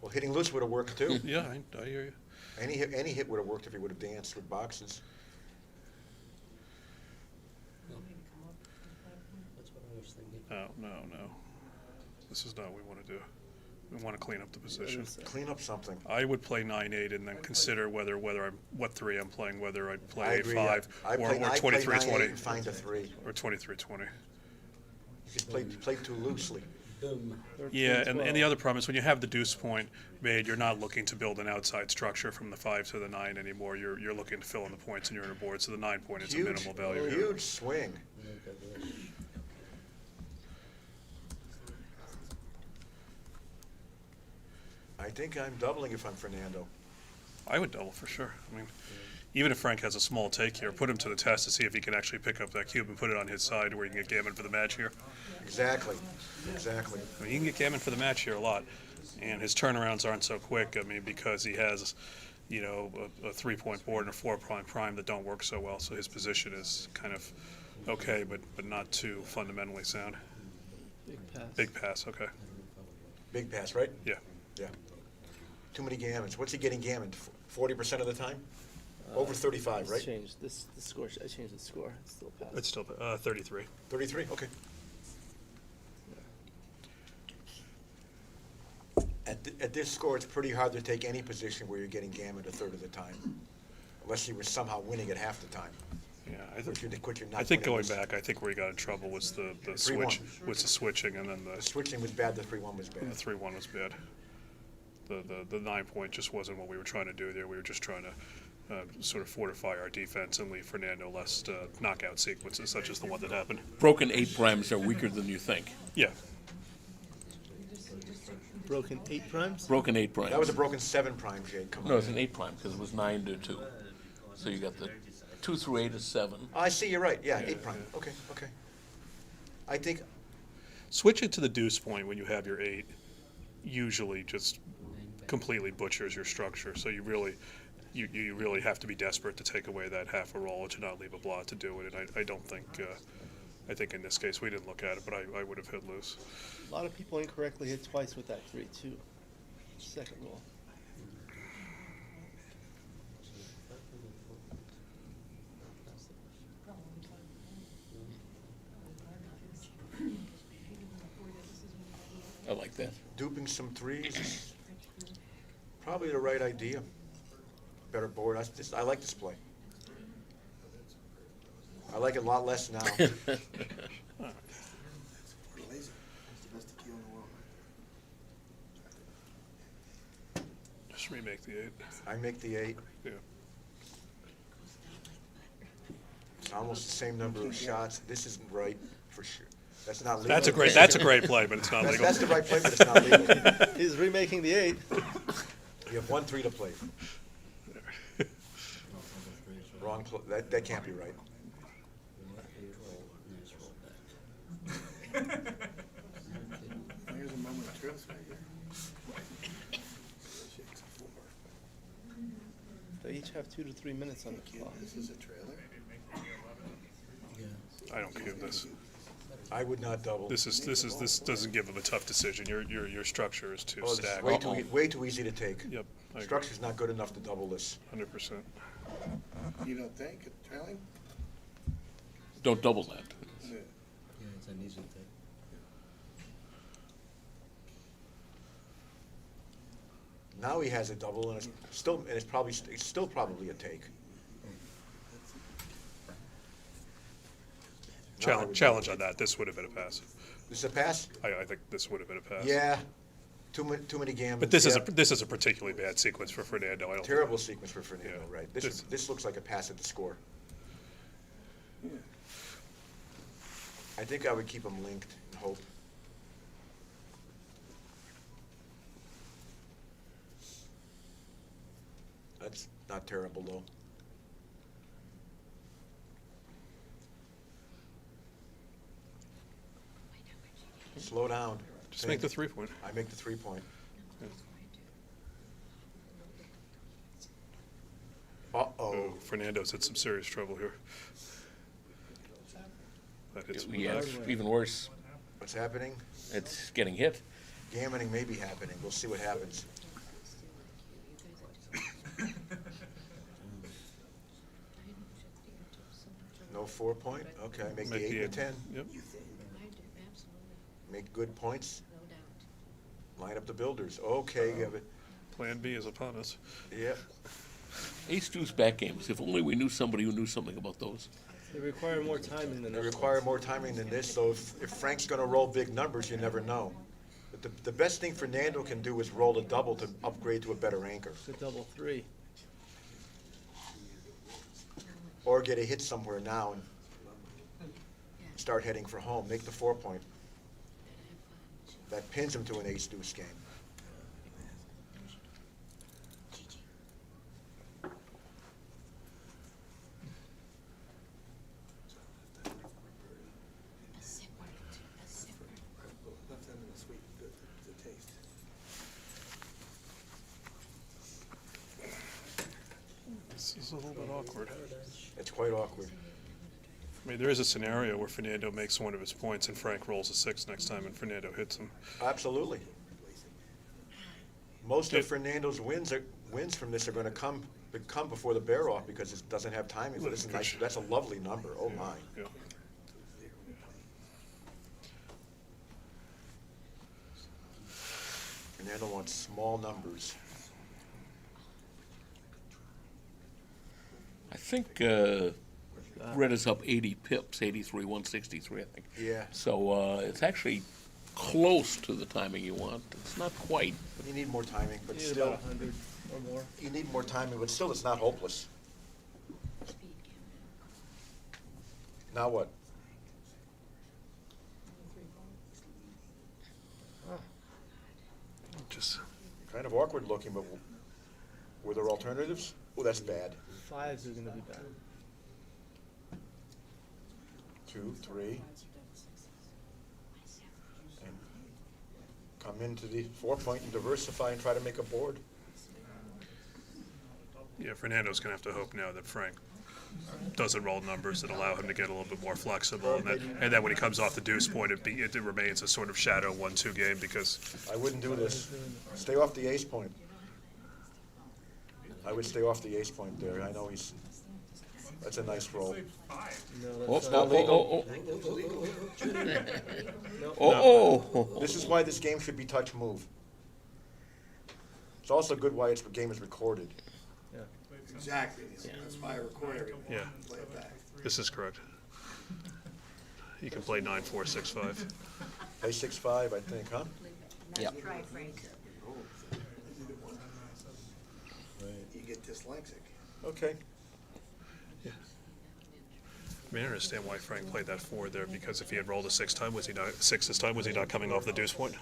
Well, hitting loose would have worked too. Yeah, I hear you. Any hit would have worked if he would have danced with boxes. That's what I was thinking. No. This is not what we want to do. We want to clean up the position. Clean up something. I would play 9-8 and then consider what 3 I'm playing, whether I I play agree. 8-5 I play 23-20. 9-8 and find a 3. Or 23-20. You could play too loosely. Boom. Yeah, and the other problem is when you have the deuce point made, you're not looking to build an outside structure from the 5 to the 9 anymore. You're looking to fill in the points in your inner board, so the 9 point is a minimal value here. Huge swing. I think I'm doubling if I'm Fernando. I would double for sure. I mean, even if Frank has a small take here, put him to the test to see if he can actually pick up that cube and put it on his side where you can get gammon for the match here. Exactly. Exactly. I mean, you can get gammon for the match here a lot, and his turnarounds aren't so quick. I mean, because he has, a 3-point board and a 4-point prime that don't work so well. So his position is kind of okay, but not too fundamentally sound. Big pass. Big pass. Okay. Big pass, right? Yeah. Yeah. Too many gammons. What's he getting gammoned? 40% of the time? Over 35, right? Changed the score. I changed the score. It's still pass. It's still 33. 33, okay. At this score, it's pretty hard to take any position where you're getting gammoned a third of the time, unless you were somehow winning at half the time. Yeah, I think I think going back, I think where he got in trouble was the 3-1. switch, was the switching, and then The switching was bad, the 3-1 was bad. the 3-1 was bad. The 9-point just wasn't what we were trying to do there. We were just trying to sort of fortify our defense and leave Fernando less knockout sequences, such as the one that happened. Broken 8 primes are weaker than you think. Yeah. Broken 8 primes? Broken 8 primes. That was a broken 7 prime, Jake. Come on. No, it's an 8 prime because it was 9 to 2. So you got the 2 through 8 is 7. I see, you're right. Yeah, 8 prime. Okay. I think Switching to the deuce point when you have your 8 usually just completely butchers your structure. So you really have to be desperate to take away that half a roll to not leave a blot to do it. And I don't think, I think in this case we didn't look at it, but I would have hit loose. A lot of people incorrectly hit twice with that 3-2. Second roll. I like that. duping some 3s is probably the right idea. Better board. I like this play. I like it a lot less now. Just remake the 8. I make the 8. Yeah. It's almost the same number of shots. This isn't right for sure. That's not legal. That's a great play, but it's not legal. That's the right play, but it's not legal. He's remaking the 8. You have 1-3 to play. wrong, that can't be right. Here's a moment of truth right here. They each have 2 to 3 minutes on the clock. This is a trailer. I don't cube this. I would not double. This doesn't give them a tough decision. Your structure is too Oh, this is stacked. way too easy to take. Yep. I agree. Structure's not good enough to double this. 100%. You don't think, trailing? Don't double that. Yeah, it's an easy thing. Now he has a double, and it's still probably a take. No, I would Challenge on that. This would have been a pass. This is a pass? I think this would have been a pass. Yeah. Too many gambles. But this yeah. is a particularly bad sequence for Fernando. I don't. Terrible sequence for Fernando, Yeah. right? This looks like a pass at the score. I think I would keep them linked and hope. That's not terrible, though. Slow down. Just make the 3-point. I make the 3-point. Uh-oh. Fernando's had some serious trouble here. That hits him in the Yeah, back. it's even worse. What's happening? It's getting hit. Gammoning may be happening. We'll see what happens. No 4-point? Okay, make the 8 and 10. Yep. Make good points. Line up the builders. Okay, you have it. Plan B is upon us. Yep. Ace deuce back games. If only we knew somebody who knew something about those. They require more timing than They this. require more timing than this, so if Frank's gonna roll big numbers, you never know. But the best thing Fernando can do is roll a double to upgrade to a better anchor. It's a double 3. Or get a hit somewhere now and start heading for home. Make the 4-point. That pins him to an ace deuce game. Left end of the sweet, the taste. This is a little bit awkward. It's quite awkward. I mean, there is a scenario where Fernando makes one of his points and Frank rolls a 6 next time and Fernando hits him. Absolutely. Most of Fernando's wins from this are going to come before the bear off because it doesn't have timing. So this is nice. That's a lovely number. Oh my. Yeah. Fernando wants small numbers. I think Red is up 80 pips, 83, 163, I think. Yeah. So it's actually close to the timing you want. It's not quite. But you need more timing, but You need still. about 100 or more. You need more timing, but still, it's not hopeless. Now what? Just kind of awkward looking, but were there alternatives? Oh, that's bad. 5s are going to be bad. 2, 3. And come into the 4-point and diversify and try to make a board. Yeah, Fernando's going to have to hope now that Frank doesn't roll numbers that allow him to get a little bit more flexible, and then when he comes off the deuce point, it remains a sort of shadow 1-2 game because I wouldn't do this. Stay off the ace point. I would stay off the ace point there. I know that's a nice roll. No, that's not legal. This is why this game should be touch move. It's also good why the game is recorded. Yeah. Exactly. That's why I record everything. Yeah. Play it back. this is correct. You can play 9-4, 6-5. Play 6-5, I think, huh? Yep. Try, Frank. You get dyslexic. Okay. I mean, I understand why Frank played that 4 there, because if he had rolled a 6 this time, was he not coming off the deuce point?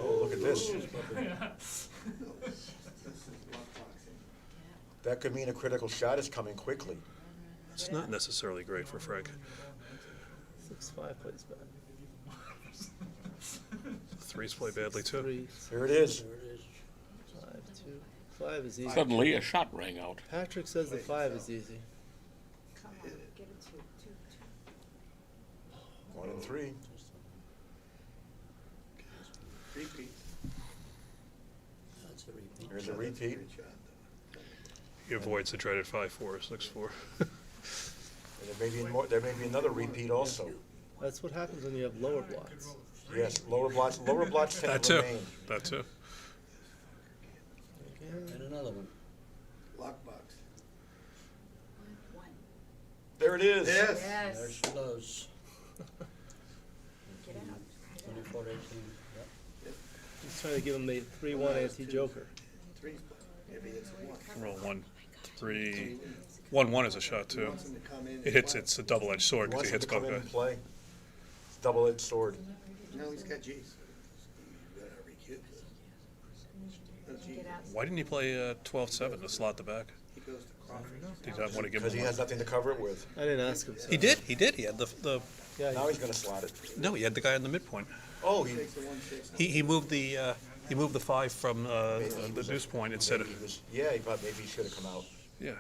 Oh, look at this. That could mean a critical shot is coming quickly. It's not necessarily great for Frank. 6-5 plays bad. Threes play badly too. 3, Here it is. 5-2. 5 is easy. Suddenly, a shot rang out. Patrick says the 5 is easy. Come on, get it to 2. 1 and 3. Repeat. That's a repeat. Here's a repeat. He avoids the dreaded 5-4, 6-4. And there may be another repeat also. That's what happens when you have lower blocks. Yes, lower blocks tend That to too. remain. That too. And another one. Lockbox. There it is. Yes. There she goes. Get out. 24-18, yep. He's trying to give him the 3-1 anti-joker. Threes play. Maybe it's one. Roll 1-3. 1-1 is a shot too. Wants him to come in and It hits. play. It's a double-edged sword because Wants he him hits to come both in and guys. play. It's a double-edged sword. No, he's got G's. You gotta recuse it. No G's. Get out. Why didn't he play 12-7 to slot the back? He goes to Crawford. Did not want to give Because him he one. has nothing to cover it with. I didn't ask him. So. He did. He had the Yeah, Now he's gonna slot it. no. He had the guy in the midpoint. Oh, he, Takes a 1-6. He moved the 5 from the deuce point instead of. maybe he was, yeah, he thought maybe he should have come out. Yeah.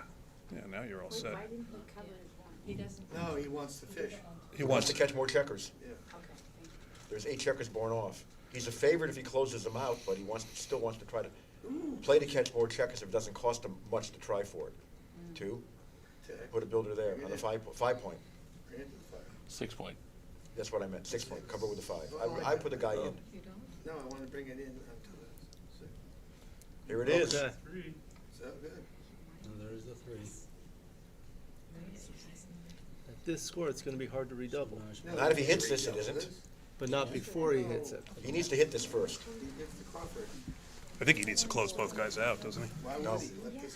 Yeah. Now you're all Wait, set. why didn't he cover his one? He doesn't. No, he wants to fish. He Wants wants to catch more checkers. Yeah. Okay, thank you. There's 8 checkers born off. He's a favorite if he closes them out, but he still wants to try to play to catch more checkers if it doesn't cost him much to try for it. 2, put a builder there on the 5 point. Granted, fire. 6 point. That's what I meant, 6 point, cover with a 5. I put the guy in. You don't? No, I wanna bring it in onto the six. Here it is. Okay. So good. And there's the 3. At this score, it's going to be hard to redouble. No, Not if he he hits this, it redoubles isn't. But not before he hits it. He needs to hit this first. He gets to Crawford. I think he needs to close both guys out, doesn't he? Why No. would he let this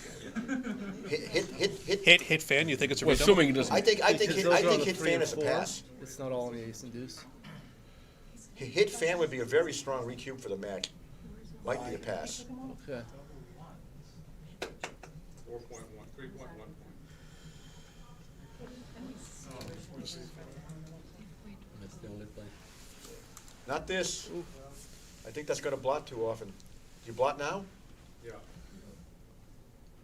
guy? Hit fan. You think it's a Well, redouble? assuming he doesn't. I think Because those are on the hit 3 fan and is a 4. pass. It's not all on the ace and deuce. Hit fan would be a very strong recube for the match. Might be a pass. Okay. 4.1, 3.1 point. That's the only play. Not this. I think that's gonna blot too often. Do you blot now? Yeah.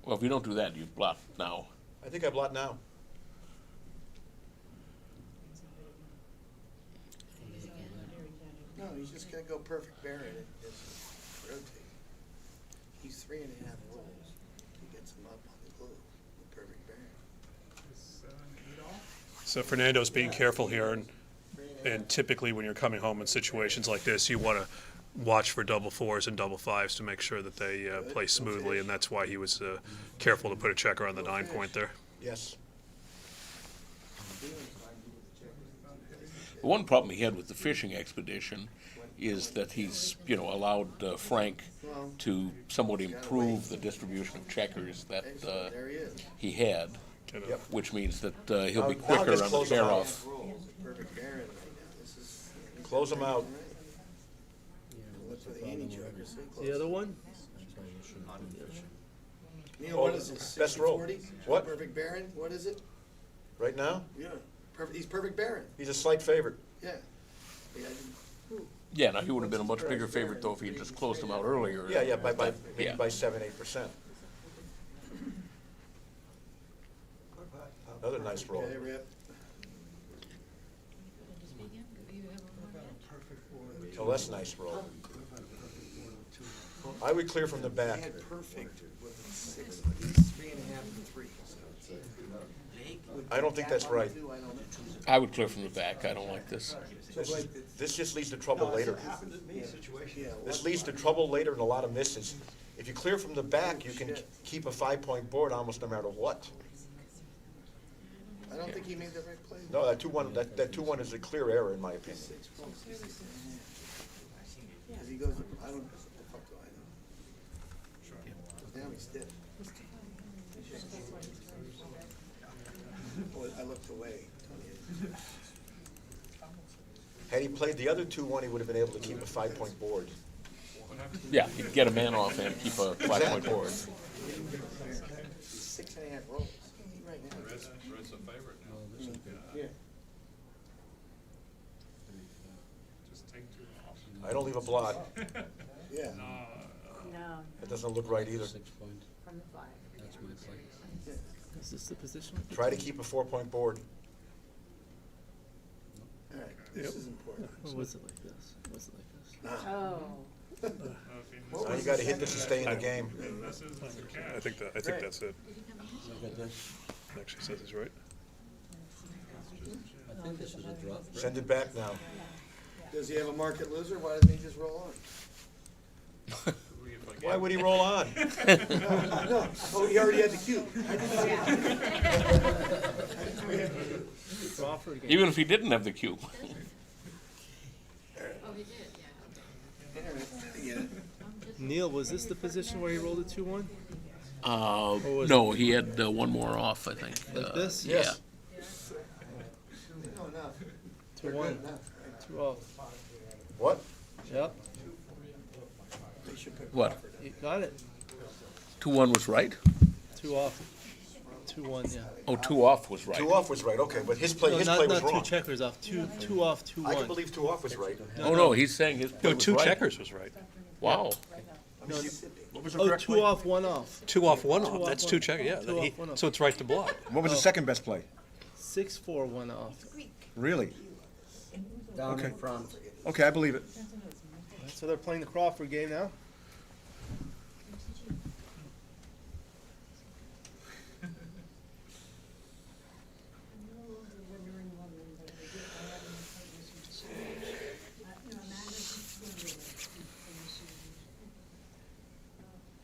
Well, if you don't do that, you block now. I think I blot now. No, he's just gotta go perfect bearing and just rotate. He's 3.5 rolls. He gets him up on the glue with perfect bearing. So Fernando's being careful here, and typically when you're coming home in situations like this, you want to watch for double 4s and double 5s to make sure that they play smoothly, and that's why he was careful to put a checker on the 9 point there. Yes. The one problem he had with the fishing expedition is that he's, allowed Frank to somewhat improve the distribution of checkers that There he is. he had, Yep. which means that he'll be Now quicker just on the close him pair out. off. Rolls, perfect bearing right now. This is. Close him out. Look for the 80 joker, so close. The other one? That's why you shouldn't do fish. Neil, what is this? Best roll. 60-40? What? Perfect bearing? What is it? Right now, Yeah. Perfect. He's perfect bearing. he's a slight favorite. Yeah. Yeah. I didn't- Yeah, now he would have been a much bigger favorite though if he had just closed him out earlier. Yeah, maybe Yeah. by 7-8%. Another nice roll. Okay, Rip. Oh, that's a nice roll. I would clear from the He back. had perfect with a 6, but he's 3.5 and 3. So. I don't think that's right. I don't know. I would clear from the back. I don't like this. This just leads to trouble later. Yeah, This leads to trouble later and a lot of misses. If you clear from the back, you can keep a 5-point board almost no matter what. I don't think he made the right play. No, that 2-1, that 2-1 is a clear error in my opinion. 6 rolls. Because he goes, I don't, what the fuck do I know? Now he's stiff. Boy, I looked away. Had he played the other 2-1, he would have been able to keep a 5-point board. Yeah, he'd get a man off and keep a 5-point board. 6.5 rolls. Right now. I don't leave a blot. Yeah. No, That doesn't look right either. 6 point. from the 5. That's my play. Is this the position? Try to keep a 4-point board. All right, this is important. Or was it like this? Was it like this? Oh. Now you gotta hit this to stay in the game. I think that's it. Look at this. Actually says he's right. I think this is a drop. Send it back now. Does he have a market loser? Why doesn't he just roll on? Why would he roll on? No, oh, he already had the cue. Crawford again. Even if he didn't have the cube. Oh, he did, yeah, okay. Neil, was this the position where he rolled a 2-1? was No, he had one more off, I think. Like this? Yeah. Yes. No, enough. 2-1. 2 off. What? Yep. They should put What? Crawford in. You got it. 2-1 was right? 2 off. 2-1, yeah. Oh, 2 off was right. 2 off was right, okay, but his play No, was not wrong. 2 checkers off. 2 off, 2-1. I can believe 2 off was right. Oh, no, he's saying his play No, was 2 right. checkers was right. Wow. No, What was the oh, correct 2 play? off, 1 off. 2 off, 1 2 off. off, That's 1 2 checkers, yeah. 2 off, 1 off. So it's right to block. What was the Oh. second best play? 6-4, 1 off. Really? Down in front. Okay, I believe it. So they're playing the Crawford game now?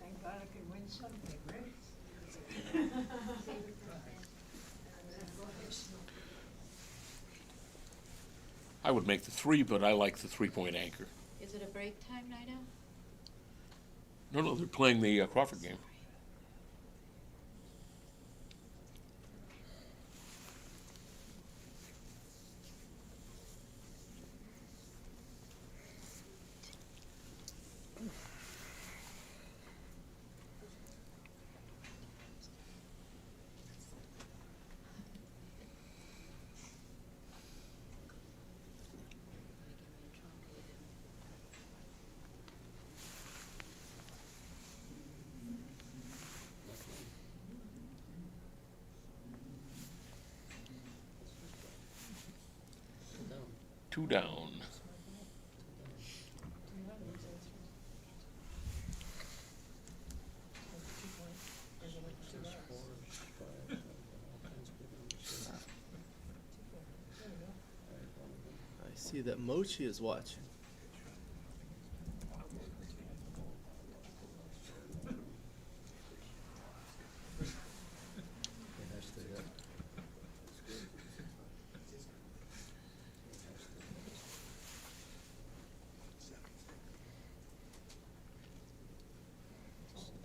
Thank God I could win something, right? I would make the 3, but I like the 3-point anchor. Is it a break time night out? No, they're playing the Crawford game. Down. 2 down. I see that Mochi is watching. It has to hit.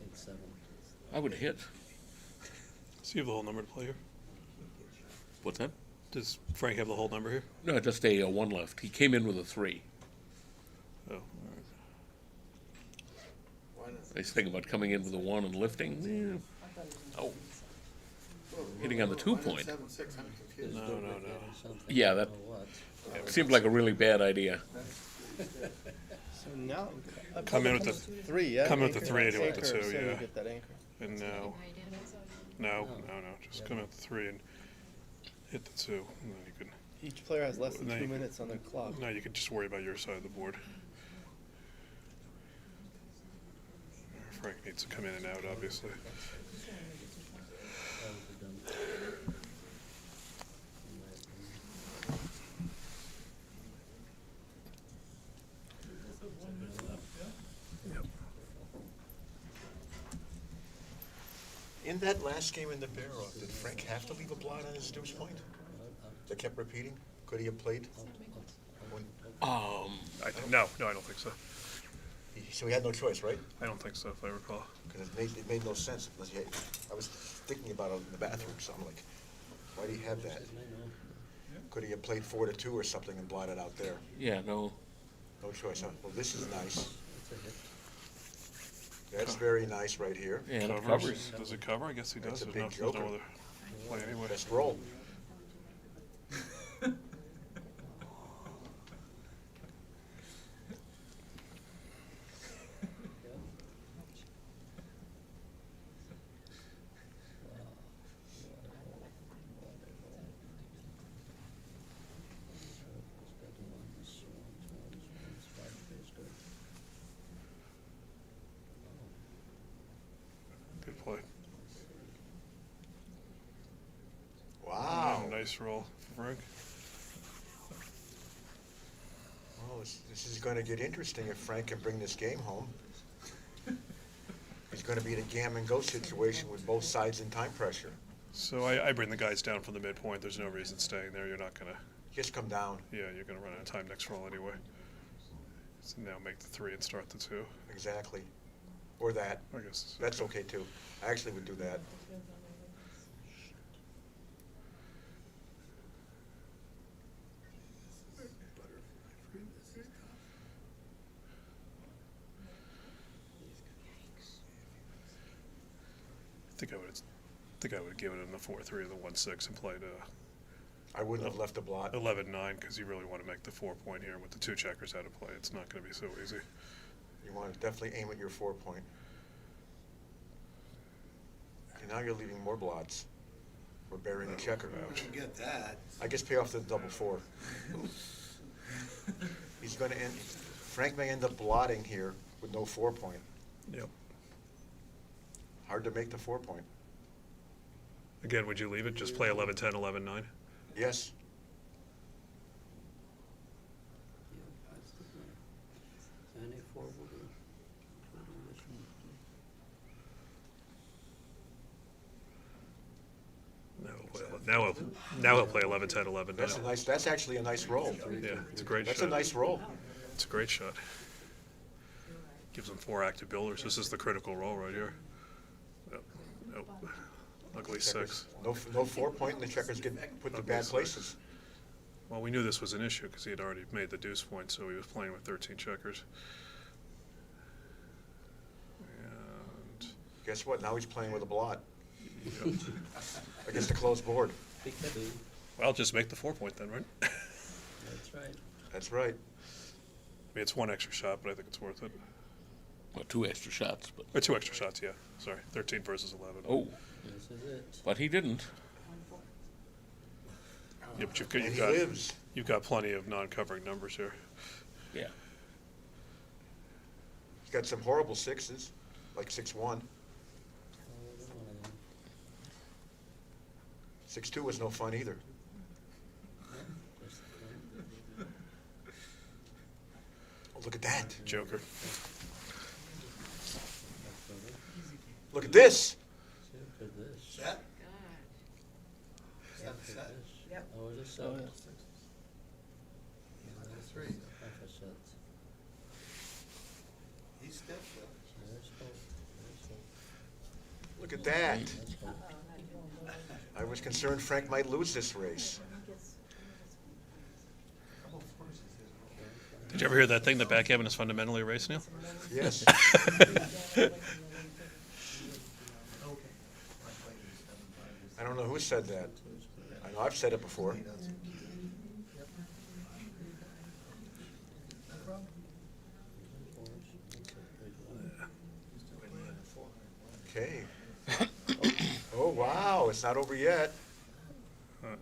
Eight, 7. I would hit. Does he have the whole number to play here? What's that? Does Frank have the whole number here? No, just a 1 left. He came in with a 3. Oh, all Why not? I was thinking about coming in with a 1 and lifting. Oh, hitting on the 2 point. 7-6, I'm confused. right. No. Something. Yeah, that Oh, what? seemed like a really bad idea. So now, Come in with the 3, yeah? come in with the Anchor, 3 and he went the anchor, 2, so you yeah. get that anchor. And now, no. Just come out the 3 and hit the 2, and then you can. Each player has less than Now 2 you can- minutes on their clock. Now you can just worry about your side of the board. Frank needs to come in and out, obviously. That would be done. In my opinion. In that last game in the Bear-Off, did Frank have to leave a blot on his deuce point? That kept repeating? Could he have played? When- No, I don't think so. So he had no choice, right? I don't think so, if I recall. Because it made no sense. Unless he had, I was thinking about it in the bathroom, so I'm like, why do you have that? Could he have played 4-2 or something and blotted out there? Yeah, no. No choice, huh? Well, this is nice. It's a hit. That's very nice right here. And it Covers. covers. Does it cover? I guess he does. That's a There's big no joker. other play anyway. Best roll. nice roll for Frank. Well, this is gonna get interesting if Frank can bring this game home. He's gonna be in a gammon-go situation with both sides in time pressure. So I bring the guys down from the midpoint. There's no reason staying there. You're not gonna. Just come down. Yeah, you're gonna run out of time next roll anyway. So now make the 3 and start the 2. Exactly. Or that. I guess. That's okay too. I actually would do that. I think I would have given him the 4-3 or the 1-6 and played I wouldn't have left a blot. 11-9 because you really want to make the 4-point here with the 2 checkers out of play. It's not going to be so easy. You want to definitely aim at your 4-point. And now you're leaving more blots. We're burying a checker. Get that. I guess pay off the double 4. He's going to end. Frank may end up blotting here with no 4-point. Yep. Hard to make the 4-point. Again, would you leave it? Just play 11-10, 11-9? Yes. Now he'll play 11-10, 11-9. That's a nice. That's actually a nice roll. Yeah, it's a great shot. That's a nice roll. It's a great shot. Gives him 4 active builders. This is the critical roll right here. Nope. Ugly 6. No 4-point, and the checkers get put to bad places. Well, we knew this was an issue because he had already made the deuce point, so he was playing with 13 checkers. And guess what? Now he's playing with a blot against a closed board. Well, just make the 4-point then, right? That's right. That's right. I mean, it's 1 extra shot, but I think it's worth it. Well, 2 extra shots, but. Or 2 extra shots, yeah. Sorry, 13 versus 11. Oh. This is it. But he didn't. Yeah, but you've got plenty of non-covering numbers here. Yeah. He's got some horrible 6s, like 6-1. 6-2 was no fun either. Oh, look at that. Joker. Look at this. Look at this. Set. Look at this. Yep. Oh, it is set. Oh, yeah. 3. Half a set. He's stiff though. There's hope. There's hope. Look at that. That's hope. I was concerned Frank might lose this race. Did you ever hear that thing that backgammon is fundamentally a race, Neil? Yes. I don't know who said that. I know I've said it before. Okay. Oh, wow, it's not over yet. It's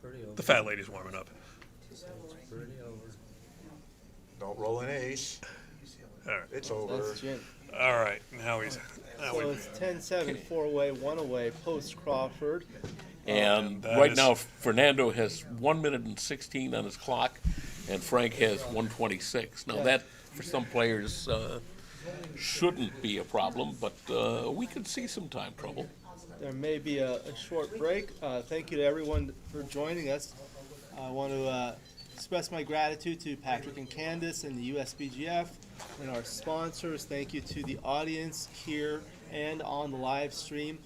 pretty over. The fat lady's warming up. It's pretty over. Don't roll an ace. All right. It's over. That's Jim. All right, now he's. So it's 10-7, 4 away, 1 away, post Crawford. And that right is- now, Fernando has 1 minute and 16 on his clock, and Frank has 1:26. Now Yeah. that, for some players, shouldn't be a problem, but we could see some time trouble. There may be a short break. Thank you to everyone for joining us. I want to express my gratitude to Patrick and Candace and the USBGF and our sponsors. Thank you to the audience here and on the live stream.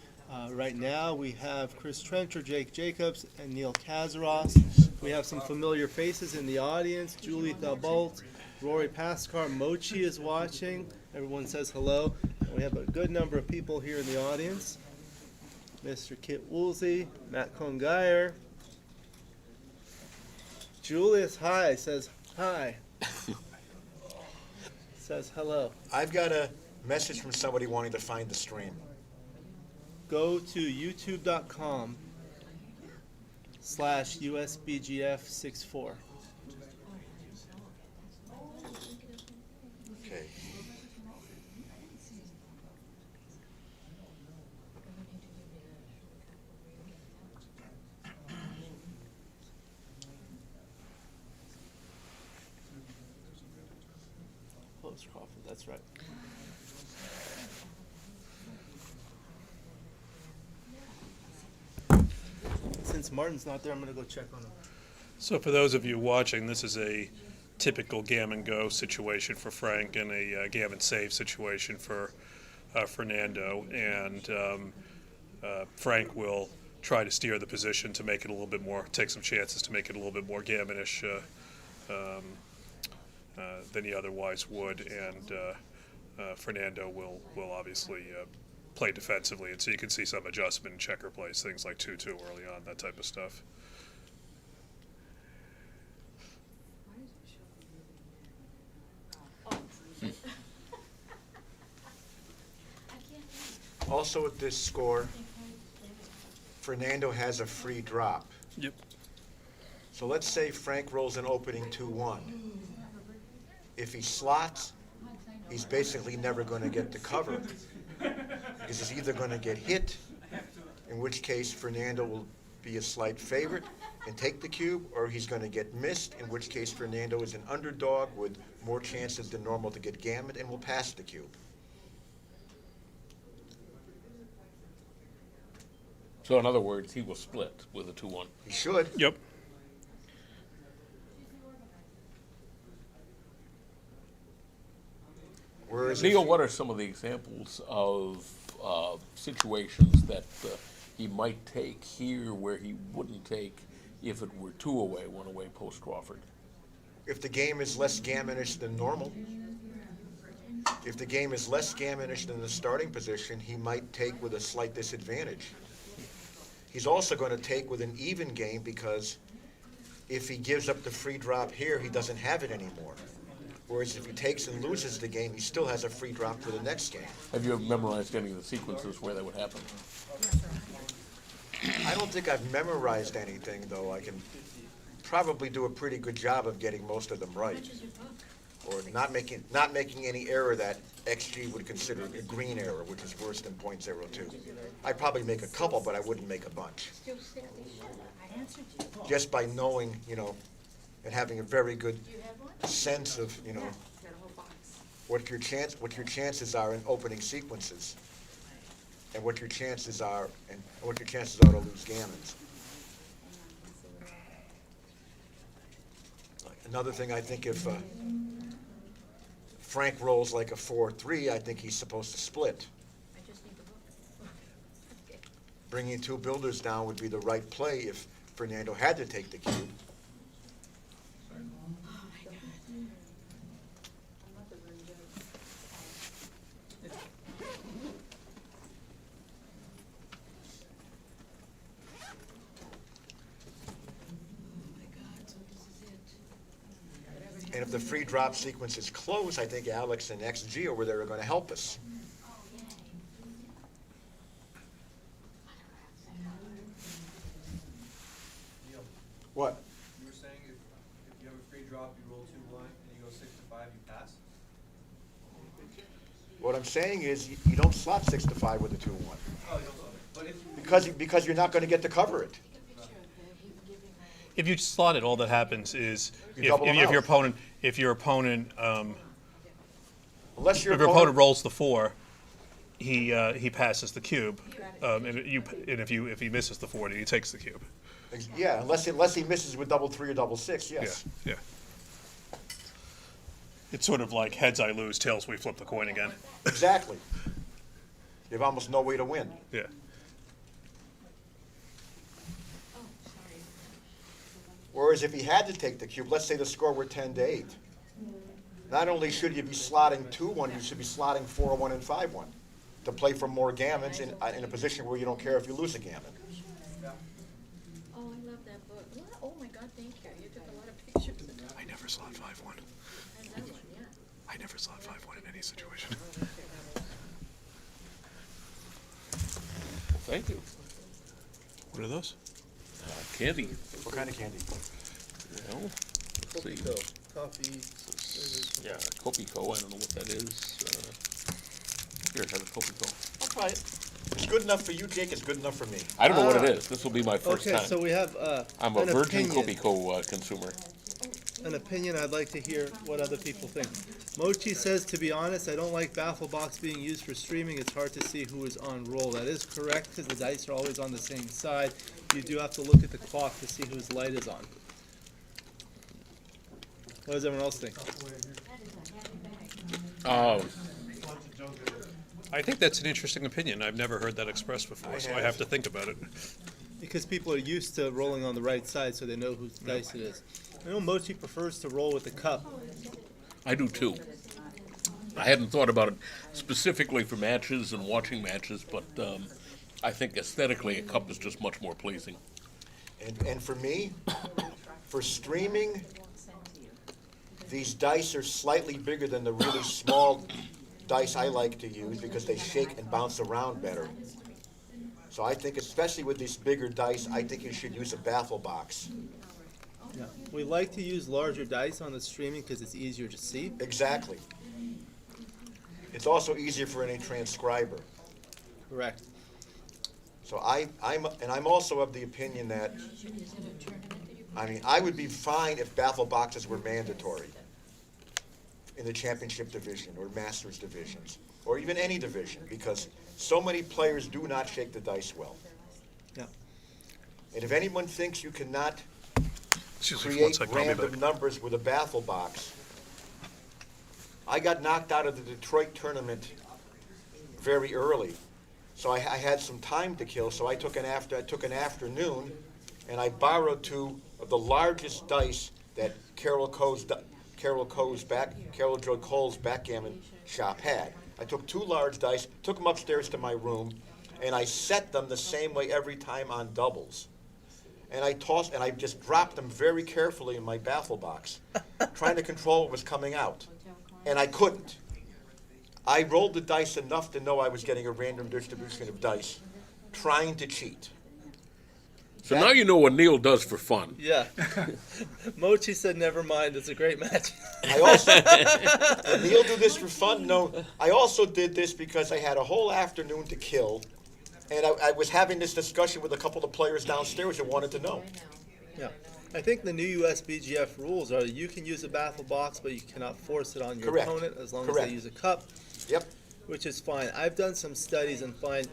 Right now we have Chris Trencher, Jake Jacobs, and Neil Kazaros. We have some familiar faces in the audience. Julie Thalbolt, Rory Paskar, Mochi is watching. Everyone says hello. And we have a good number of people here in the audience. Mr. Kit Woolsey, Matt Congeyer. Julius Hi says hi. Says hello. I've got a message from somebody wanting to find the stream. Go to youtube.com/USBGF64. Okay. Post Crawford, that's right. Since Martin's not there, I'm gonna go check on him. So for those of you watching, this is a typical gammon go situation for Frank and a gammon save situation for Fernando. And Frank will try to steer the position to make it a little bit more, take some chances to make it a little bit more gammonish than he otherwise would. And Fernando will obviously play defensively. And so you can see some adjustment in checker plays, things like 2-2 early on, that type of stuff. Also at this score, Fernando has a free drop. Yep. So let's say Frank rolls an opening 2-1. If he slots, he's basically never going to get the cover because he's either going to get hit, in which case Fernando will be a slight favorite and take the cube, or he's going to get missed, in which case Fernando is an underdog with more chances than normal to get gammoned and will pass the cube. So in other words, he will split with a 2-1. He should. Yep. Neil, what are some of the examples of situations that he might take here where he wouldn't take if it were 2 away, 1 away post Crawford? If the game is less gammonish than normal, if the game is less gammonish than the starting position, he might take with a slight disadvantage. He's also going to take with an even game because if he gives up the free drop here, he doesn't have it anymore. Whereas if he takes and loses the game, he still has a free drop for the next game. Have you ever memorized any of the sequences where that would happen? I don't think I've memorized anything, though. I can probably do a pretty good job of getting most of them right, or not making any error that XG would consider a green error, which is worse than .02. I'd probably make a couple, but I wouldn't make a bunch. Just by knowing, and having a very good sense of, what your chances are in opening sequences, and what your chances are, and what your chances are to lose gammons. Another thing, I think if Frank rolls like a 4-3, I think he's supposed to split. Bringing 2 builders down would be the right play if Fernando had to take the cube. And if the free drop sequence is close, I think Alex and XG are where they're going to help us. What? You were saying if you have a free drop, you roll 2-1, and you go 6-5, you pass? What I'm saying is you don't slot 6-5 with a 2-1. Oh, you don't slot it. But because you're not going to get to cover it. If you slot it, all that happens is You double them out. if your opponent Unless your if your opponent rolls the 4, he passes the cube, and if he misses the 4, he takes the cube. Yeah, unless he misses with double 3 or double 6, yes. Yeah. It's sort of like heads I lose, tails we flip the coin again. Exactly. You have almost no way to win. Yeah. Whereas if he had to take the cube, let's say the score were 10-8. Not only should you be slotting 2-1, you should be slotting 4-1 and 5-1 to play for more gammons in a position where you don't care if you lose a gammon. Oh, I love that book. Oh my God, thank you. You took a lot of pictures of that. I never slot 5-1. I never slot 5-1 in any situation. Thank you. What are those? Candy. What kind of candy? Well, let's see. Coffee. Yeah, Copico. I don't know what that is. Here, have a Copico. I'll try it. It's good enough for you, Jake. It's good enough for me. I don't know what it is. This will be my first Okay, time. so we have I'm a an virgin opinion. Copico consumer. an opinion. I'd like to hear what other people think. Mochi says, to be honest, I don't like baffle box being used for streaming. It's hard to see who is on roll. That is correct, because the dice are always on the same side. You do have to look at the clock to see whose light is on. What does everyone else think? I think that's an interesting opinion. I've never heard that expressed before, so I have to think about it. Because people are used to rolling on the right side, so they know whose dice it is. I know Mochi prefers to roll with the cup. I do too. I hadn't thought about it specifically for matches and watching matches, but I think aesthetically a cup is just much more pleasing. And for me, for streaming, these dice are slightly bigger than the really small dice I like to use because they shake and bounce around better. So I think, especially with these bigger dice, I think you should use a baffle box. Yeah. We like to use larger dice on the streaming because it's easier to see. Exactly. It's also easier for any transcriber. Correct. So I'm also of the opinion that, I would be fine if baffle boxes were mandatory in the championship division or masters divisions, or even any division, because so many players do not shake the dice well. Yeah. And if anyone thinks you cannot Excuse me for 1 create second, I'll be random back. numbers with a baffle box, I got knocked out of the Detroit tournament very early. So I had some time to kill, so I took an afternoon, and I borrowed two of the largest dice that Carol Joy Cole's backgammon shop had. I took two large dice, took them upstairs to my room, and I set them the same way every time on doubles. And I just dropped them very carefully in my baffle box, trying to control what was coming out. And I couldn't. I rolled the dice enough to know I was getting a random distribution of dice, trying to cheat. So now you know what Neil does for fun. Yeah. Mochi said, never mind, it's a great match. I also, did Neil do this for fun? No. I also did this because I had a whole afternoon to kill, and I was having this discussion with a couple of players downstairs who wanted to know. Yeah. I think the new USBGF rules are that you can use a baffle box, but you cannot force it on your Correct. opponent as long Correct. as they use a cup. Yep. Which is fine. I've done some studies and find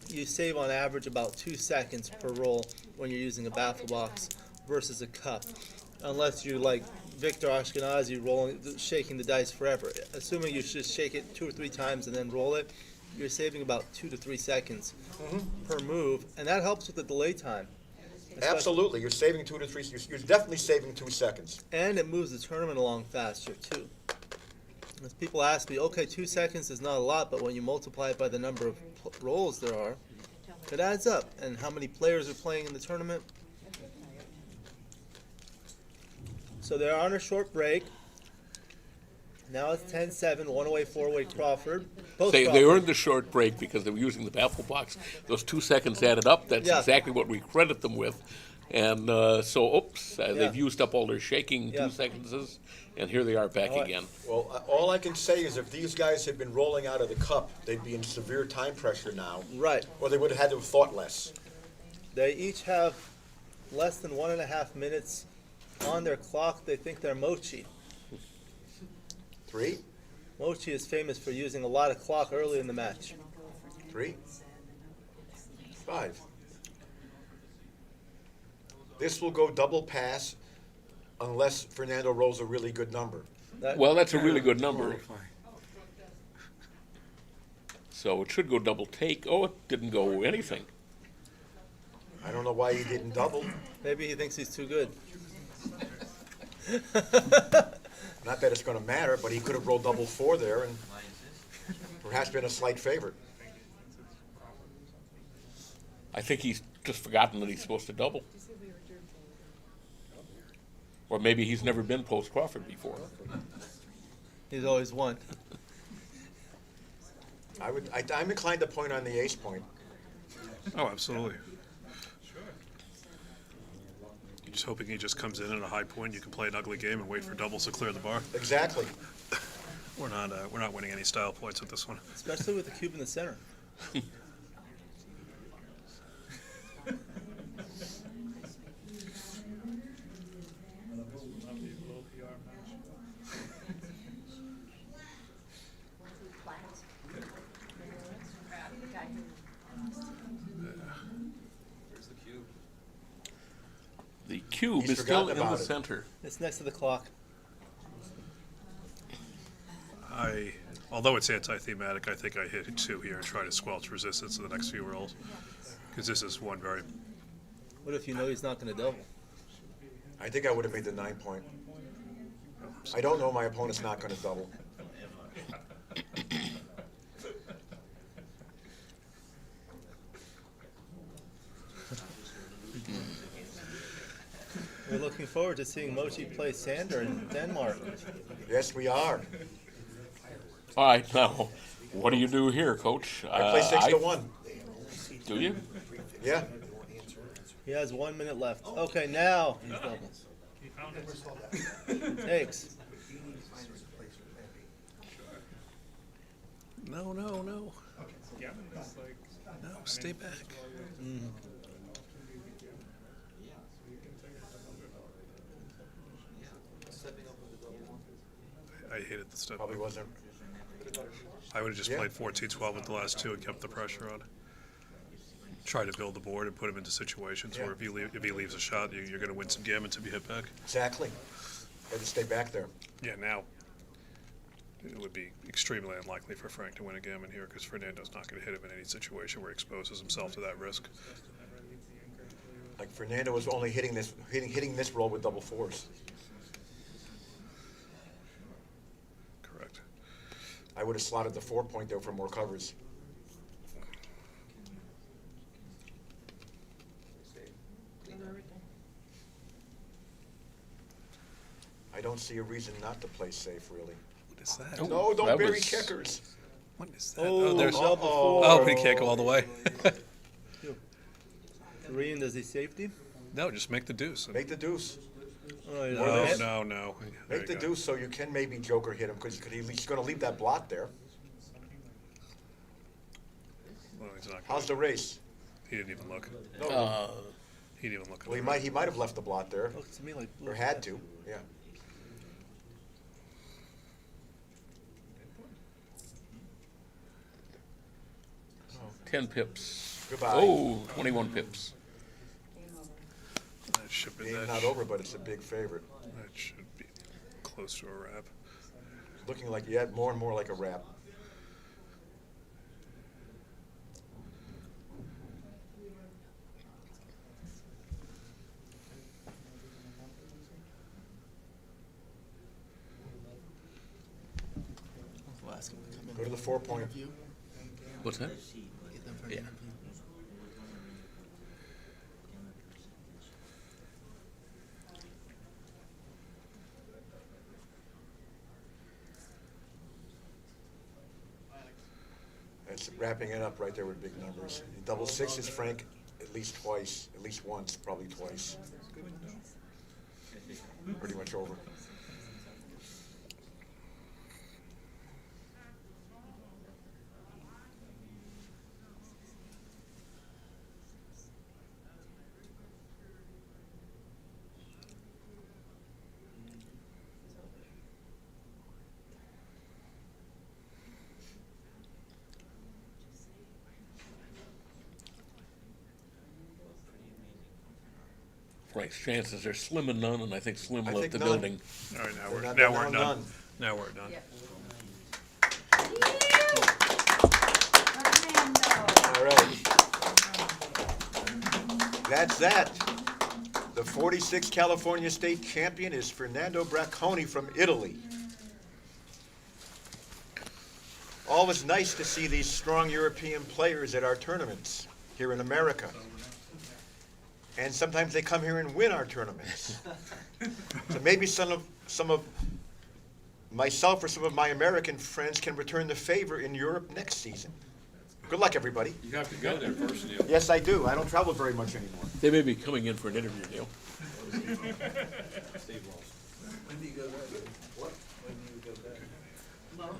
you save on average about 2 seconds per roll when you're using a baffle box versus a cup. Unless you're like Victor Ashkenazi shaking the dice forever. Assuming you just shake it 2 or 3 times and then roll it, you're saving about 2 to 3 seconds per move, and that helps with the delay time. Absolutely. You're saving 2 to 3. You're definitely saving 2 seconds. And it moves the tournament along faster, too. As people ask me, okay, 2 seconds is not a lot, but when you multiply it by the number of rolls there are, it adds up. And how many players are playing in the tournament? So they're on a short break. Now it's 10-7, one-away, four-way Crawford. They earned the short break because they were using the baffle box. Those 2 seconds added up. That's exactly what we credit them with. And they've used up all their shaking 2 seconds, and here they are back again. Well, all I can say is if these guys had been rolling out of the cup, they'd be in severe time pressure now. Right. Or they would have had to have thought less. They each have less than 1.5 minutes on their clock. They think they're Mochi. 3. Mochi is famous for using a lot of clock early in the match. 3. 5. This will go double pass unless Fernando rolls a really good number. Well, that's a really good number. So it should go double take. Oh, it didn't go anything. I don't know why he didn't double. Maybe he thinks he's too good. Not that it's going to matter, but he could have rolled double 4 there and perhaps been a slight favorite. I think he's just forgotten that he's supposed to double. Or maybe he's never been post Crawford before. He's always won. I'm inclined to point on the ace point. Oh, absolutely. You're just hoping he just comes in at a high point. You can play an ugly game and wait for doubles to clear the bar. Exactly. We're not winning any style points with this one. Especially with the cube in the center. The cube He's is still forgotten in the about it. center. It's next to the clock. Although it's anti-thematic, I think I hit 2 here and try to squelch resistance in the next few rolls. Because this is one very... What if you know he's not going to double? I think I would have made the 9 point. I don't know my opponent's not going to double. We're looking forward to seeing Mochi play Sander in Denmark. Yes, we are. All right, now, what do you do here, Coach? I play 6 to 1. Do you? Yeah. He has 1 minute left. Okay, now he's doubles. Takes. No. No, stay back. I hated the step. Probably wasn't. I would have just Yeah. played 14-12 with the last 2 and kept the pressure on. Try to build the board and put him into situations where if he leaves a shot, you're going to win some gammons if you hit back. Exactly. Got to stay back there. Yeah, now it would be extremely unlikely for Frank to win a gammon here because Fernando's not going to hit him in any situation where he exposes himself to that risk. Like Fernando was only hitting this roll with double 4s. Correct. I would have slotted the 4 point there for more covers. I don't see a reason not to play safe, really. What is that? No, don't that bury was- checkers. What is that? Oh, there's double four. Oh, but he can't go all the way. 3, and does he safety? No, just make the deuce. Make the deuce. Oh, he's No, on hit? no. There Make you the go. deuce so you can maybe joker hit him because he's going to leave that blot there. Well, he's not How's the race? He didn't even look. No. He didn't even look. Well, he might have left the blot there. Looks to me like blue Or had flag. to, yeah. Oh, 10 pips. Goodbye. Oh, 21 pips. That should be Game's that. not over, but it's a big favorite. That should be close to a wrap. Looking like, yeah, more and more like a wrap. We'll ask him to come in. Go to the 4 point. What's that? Get them for an Yeah. interview. That's wrapping it up right there with big numbers. Double 6s, Frank, at least twice, at least once, probably twice. Pretty much over. Frank's chances are slim and none, and I think Slim I left think the none. building. All right, now They're we're not- now they're we're now done. done. Now we're done. All right. That's that. The 46th California State champion is Fernando Bracconi from Italy. Always nice to see these strong European players at our tournaments here in America. And sometimes they come here and win our tournaments. So maybe some of myself or some of my American friends can return the favor in Europe next season. Good luck, everybody. You have to go there first, Neil. Yes, I do. I don't travel very much anymore. They may be coming in for an interview, Neil. When do you go back? What? When do you go back? Tomorrow.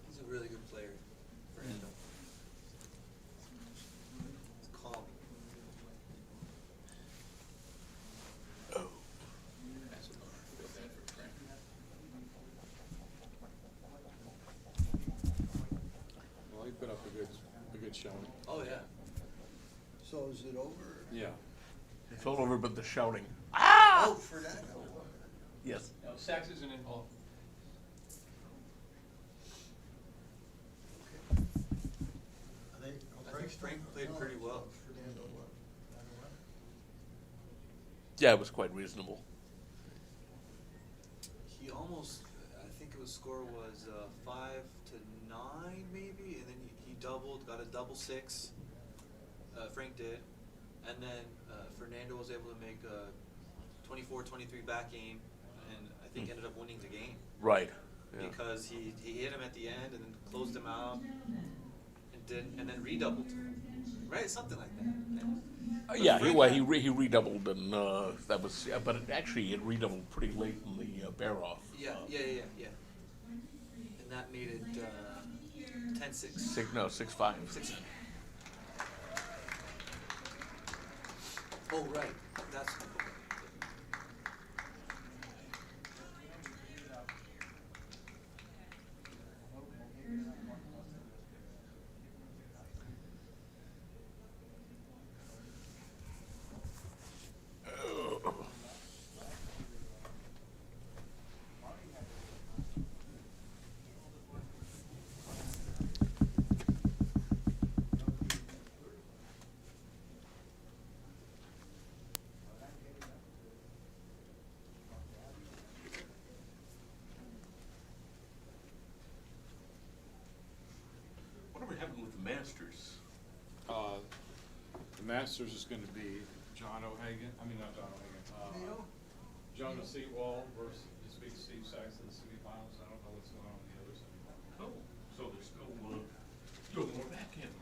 He's a really good player, Fernando. He's calm. showing. Oh, yeah. So is it over? Yeah. It's all over but the shouting. Oh, for that? Yes. No, Sachs isn't involved. I think Frank played pretty well. Yeah, it was quite reasonable. He almost, I think it was score was 5-9 maybe, and then he doubled, got a double six. Frank did, and then Fernando was able to make a 24-23 back game, and I think ended up winning the game. Right. Yeah. Because he hit him at the end and then closed him out, and then redoubled, right? Something like that. Yeah, he redoubled and that was, but it redoubled pretty late in the bear off. Yeah. And that made it 10-6. 6-5. 6. Oh right, that's. Whatever happened with the Masters? The Masters is going to be John O'Hagan. I mean, not John O'Hagan. Jonah Seawall versus Steve Sachs in the semifinals. I don't know what's going on the other side. Oh, so there's still more back in.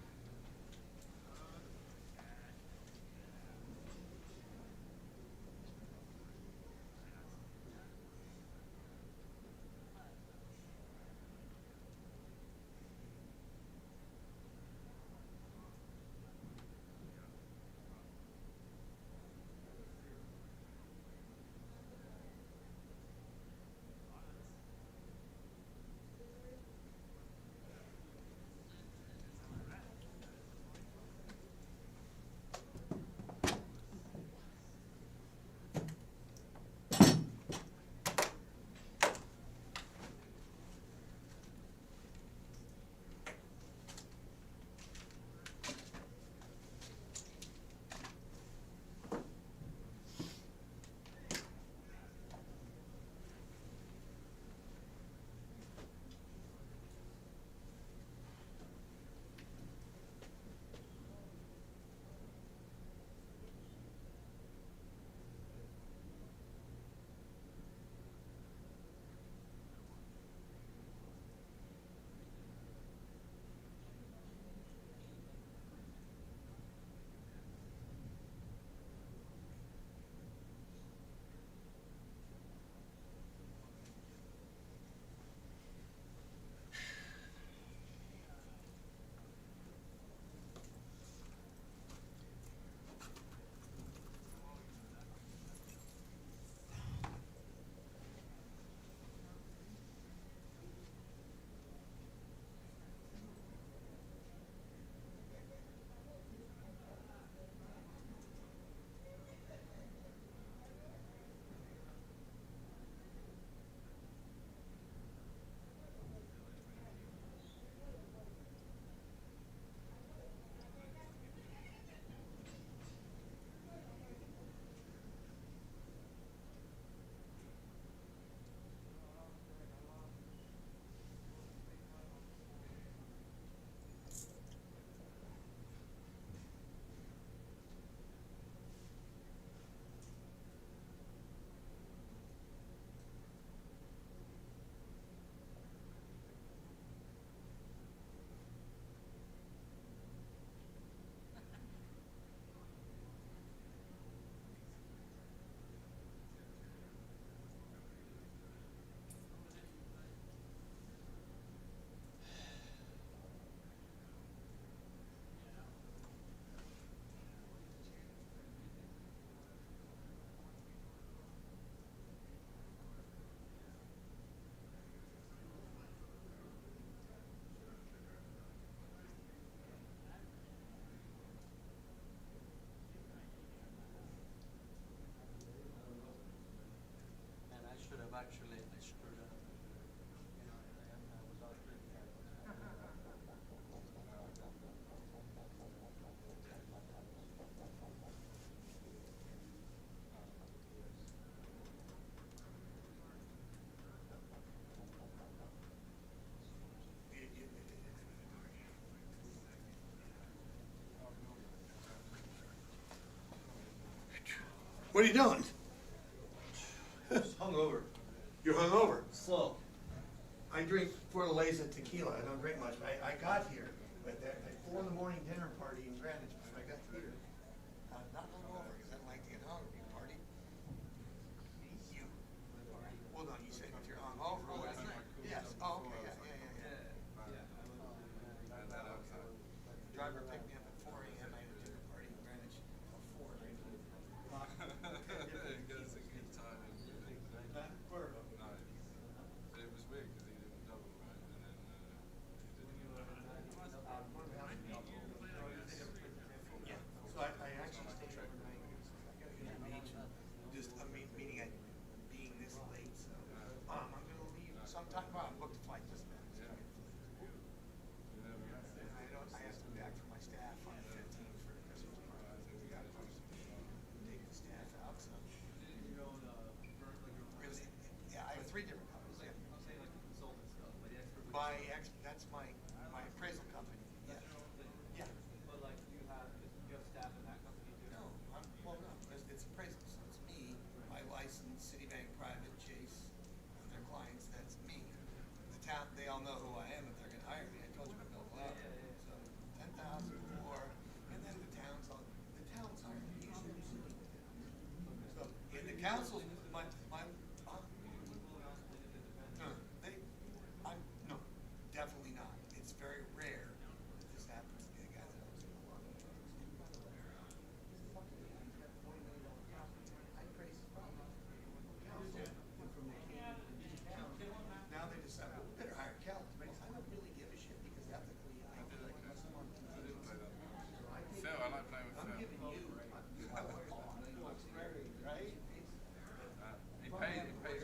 What are you doing? Hungover. You're hungover. Slow. I drink Fortaleza tequila. I don't drink much. I got here at 4 in the morning dinner party in Greenwich before I got here. Not hungover because I don't like to get hungry. Party. You. Well, no, you said if you're hungover. Oh, last night. Yes. Oh, okay. Yeah. Driver picked me up at 4 a.m. I had a dinner party in Greenwich at 4. It was a good time. Where? It was weird because he didn't double, right? And then Yeah. So I actually stayed overnight. I got to go to the beach. Meaning being this late. So I'm going to leave sometime. Well, I booked a flight just now. I have to be back for my staff on the 15th for the Christmas party. We got to take the staff out. So. Really? Yeah, I have 3 different companies. Yeah. That's my appraisal company. Yeah. Yeah. But like you have staff in that company too? No, it's appraisal. So it's me, my license, Citibank, private, Chase, and their clients. That's me. The town, they all know who I am if they're going to hire me. I told you I'm built up. So 10,000 more, and then the towns hire me. So in the council, no, definitely not. It's very rare that this happens to be a guy that owns a lot. Now they decide, well, we better hire Cal. I don't really give a shit because ethically, I feel like someone can do it. Phil, I like playing with I'm Phil. giving you, right? He pays big.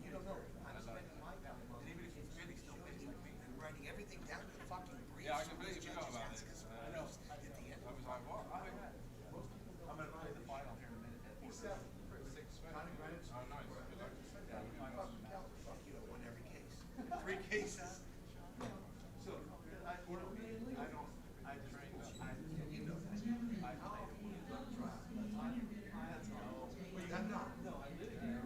You don't know. I'm spending my time on it. Even if he's really still pays like me. And writing everything down to the fucking briefs. Yeah, I completely forgot about it. At the end. I was like, what? I'm gonna play the final here in a minute. He's 7. 6. Connie Greenwich. Oh, nice. Good luck. Fuck you, I won every case. 3 cases. So, I don't, you know that. Well, you got none. No, I live here.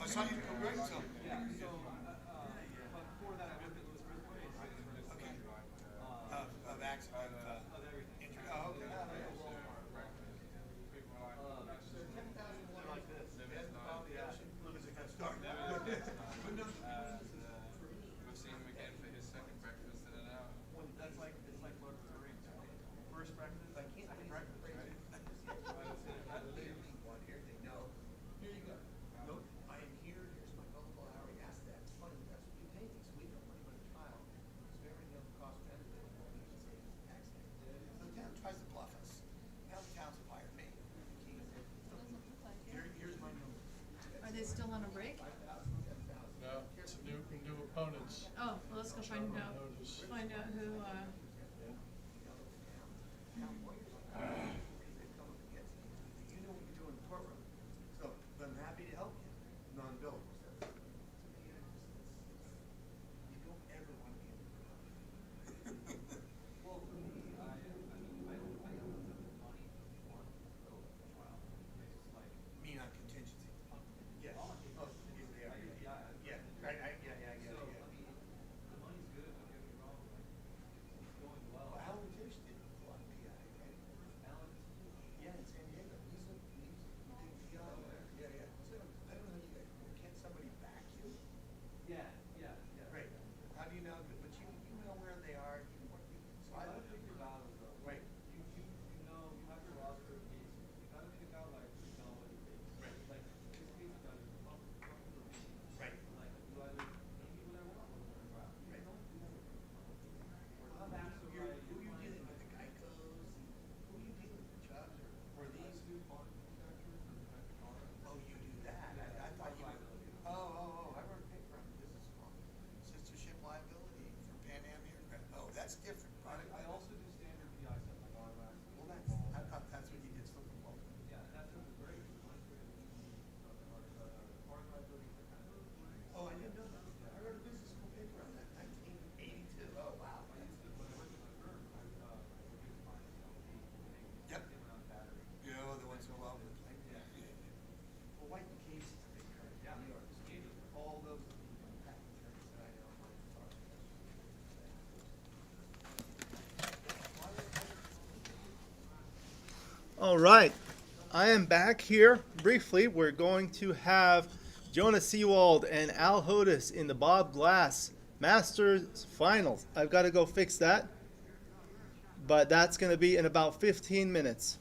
I saw you go right, so. Yeah, so, but before that, I lived at Louis Brisbane. Okay. Of accident, injury. Oh, okay. They're 10,000 more like this. Look at the good start. We've seen him again for his second breakfast in an hour. It's like Lord of the Rings. First breakfast, second breakfast, right? They know. Here you go. Nope, I am here, here's my billable hour, yes, that's funny, that's what you pay me, so we don't money on the trial. It's very cost benefit, and what we should say is tax. So the town tries to bluff us. Now the town's fired me. Here's my number. Are they still on a break? No, it's new opponents. Oh, well, let's go find out who, You know what you do in the courtroom, so I'm happy to help you, non-billables. You don't ever want to be in the courtroom. Well, for me, I don't have the money for the trial. It's like. Me on contingency. Yes. Oh, yes, they are. Yeah, right, yeah. So, I mean, the money's good, don't get me wrong, like, it's going well. Well, Alan Tish did a lot of PI, right? Alan, Yeah, in San Diego. He's a big PI. Yeah. So, I don't know you guys, can somebody back you? yeah. Right. How do you know, but you know where they are, so I You gotta don't. pick your battles though. Right. You know, you have your roster of cases. You gotta pick out like, what you take. Right. Like, this case you gotta popular cases. Right. Like, you either pay people that want or they're trial. Right. Don't do that. Well, who are you dealing with, the Geicos, who are you dealing with, Chubbs, or these? Oh, you do that, I thought you, I wrote a paper on business law, censorship liability for Pan Am aircraft, oh, that's different. I also do standard PI stuff, like automatic. Well, I thought that's what you did, slip and fall. Yeah, that stuff is great. Mine's great. Foreign liability for kind of. Oh, I didn't know that, I wrote a business school paper on that, 1982, oh, wow. When I worked at my firm, I would get finance company. All right, I am back here briefly. We're going to have Jonah Seawald and Al Hodis in the Bob Glass Masters Finals. I've got to go fix that, but that's going to be in about 15 minutes.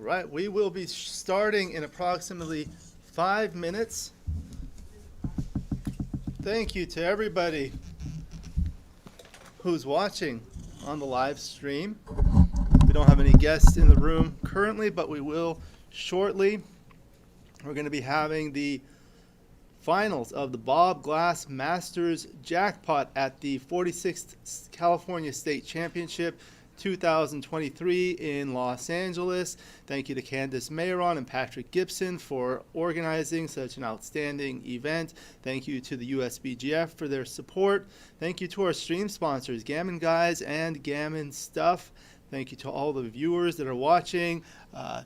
All right, we will be starting in approximately 5 minutes. Thank you to everybody who's watching on the live stream. We don't have any guests in the room currently, but we will shortly. We're going to be having the finals of the Bob Glass Masters Jackpot at the 46th California State Championship 2023 in Los Angeles. Thank you to Candace Mayron and Patrick Gibson for organizing such an outstanding event. Thank you to the USBGF for their support. Thank you to our stream sponsors, Gammon Guys and Gammon Stuff. Thank you to all the viewers that are watching.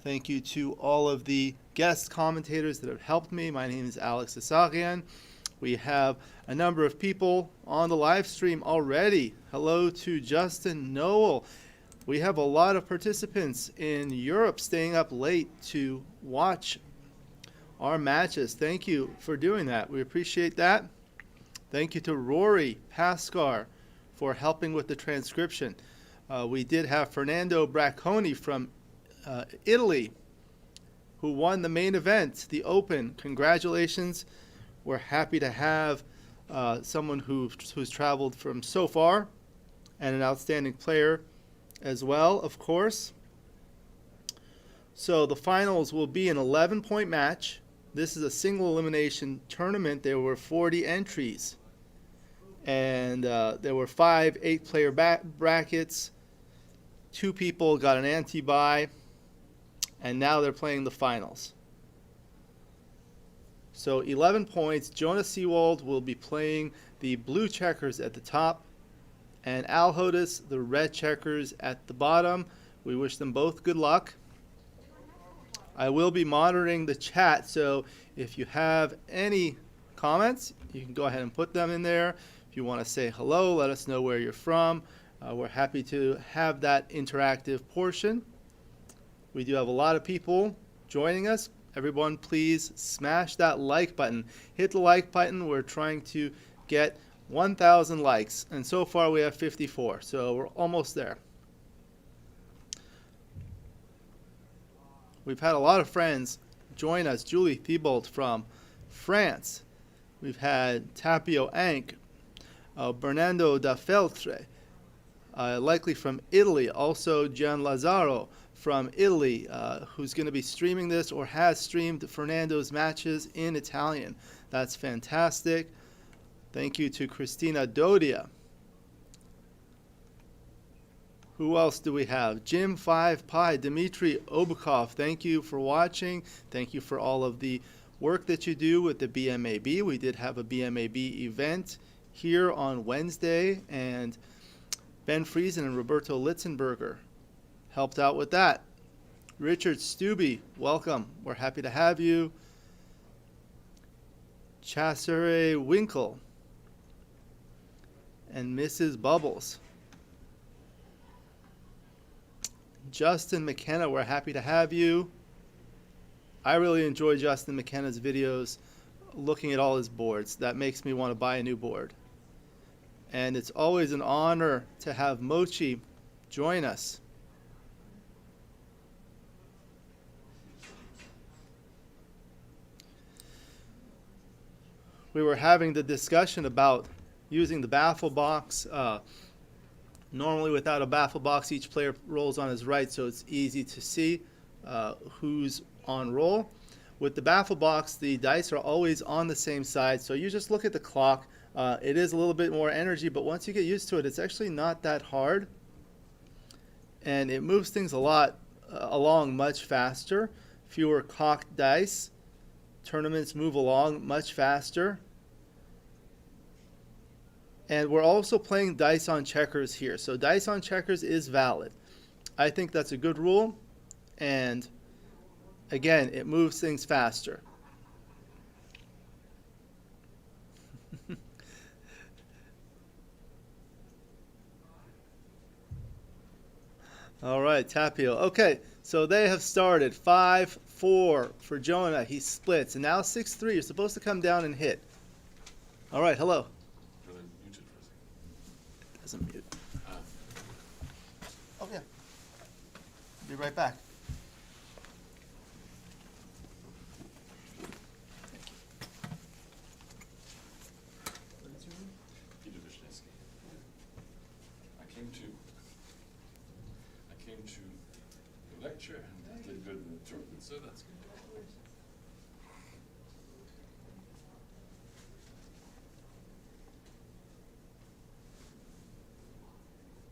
Thank you to all of the guest commentators that have helped me. My name is Alex Eshaghian. We have a number of people on the live stream already. Hello to Justin Noel. We have a lot of participants in Europe staying up late to watch our matches. Thank you for doing that. We appreciate that. Thank you to Rory Pascar for helping with the transcription. We did have Fernando Bracconi from Italy, who won the main event, the Open. Congratulations. We're happy to have someone who's traveled from so far, and an outstanding player as well, of course. So the finals will be an 11-point match. This is a single elimination tournament. There were 40 entries, and there were 5 8-player brackets. 2 people got an anti-bye, and now they're playing the finals. So 11 points. Jonah Seawald will be playing the blue checkers at the top, and Al Hodis, the red checkers at the bottom. We wish them both good luck. I will be monitoring the chat, so if you have any comments, you can go ahead and put them in there. If you want to say hello, let us know where you're from. We're happy to have that interactive portion. We do have a lot of people joining us. Everyone, please smash that like button. Hit the like button. We're trying to get 1,000 likes, and so far we have 54, so we're almost there. We've had a lot of friends join us. Julie Thibault from France. We've had Tapio Ank, Bernardo da Feltre, likely from Italy. Also Gian Lazzaro from Italy, who's going to be streaming this or has streamed Fernando's matches in Italian. That's fantastic. Thank you to Christina Dodia. Who else do we have? Jim 5 Pi, Dmitry Obukov. Thank you for watching. Thank you for all of the work that you do with the BMAB. We did have a BMAB event here on Wednesday, and Ben Friesen and Roberto Litzenberger helped out with that. Richard Stubbe, welcome. We're happy to have you. Chassere Winkle and Mrs. Bubbles. Justin McKenna, we're happy to have you. I really enjoy Justin McKenna's videos, looking at all his boards. That makes me want to buy a new board. And it's always an honor to have Mochi join us. We were having the discussion about using the baffle box. Normally without a baffle box, each player rolls on his right, so it's easy to see who's on roll. With the baffle box, the dice are always on the same side, so you just look at the clock. It is a little bit more energy, but once you get used to it, it's actually not that hard. And it moves things along much faster. Fewer cocked dice. Tournaments move along much faster. And we're also playing dice on checkers here. So dice on checkers is valid. I think that's a good rule. And again, it moves things faster. All right, Tapio. Okay, so they have started. 5-4 for Jonah. He splits. And now 6-3. You're supposed to come down and hit. All right, hello. Doesn't mute. Oh, yeah. Be right back. came to the lecture and did good in the tournament, so that's good.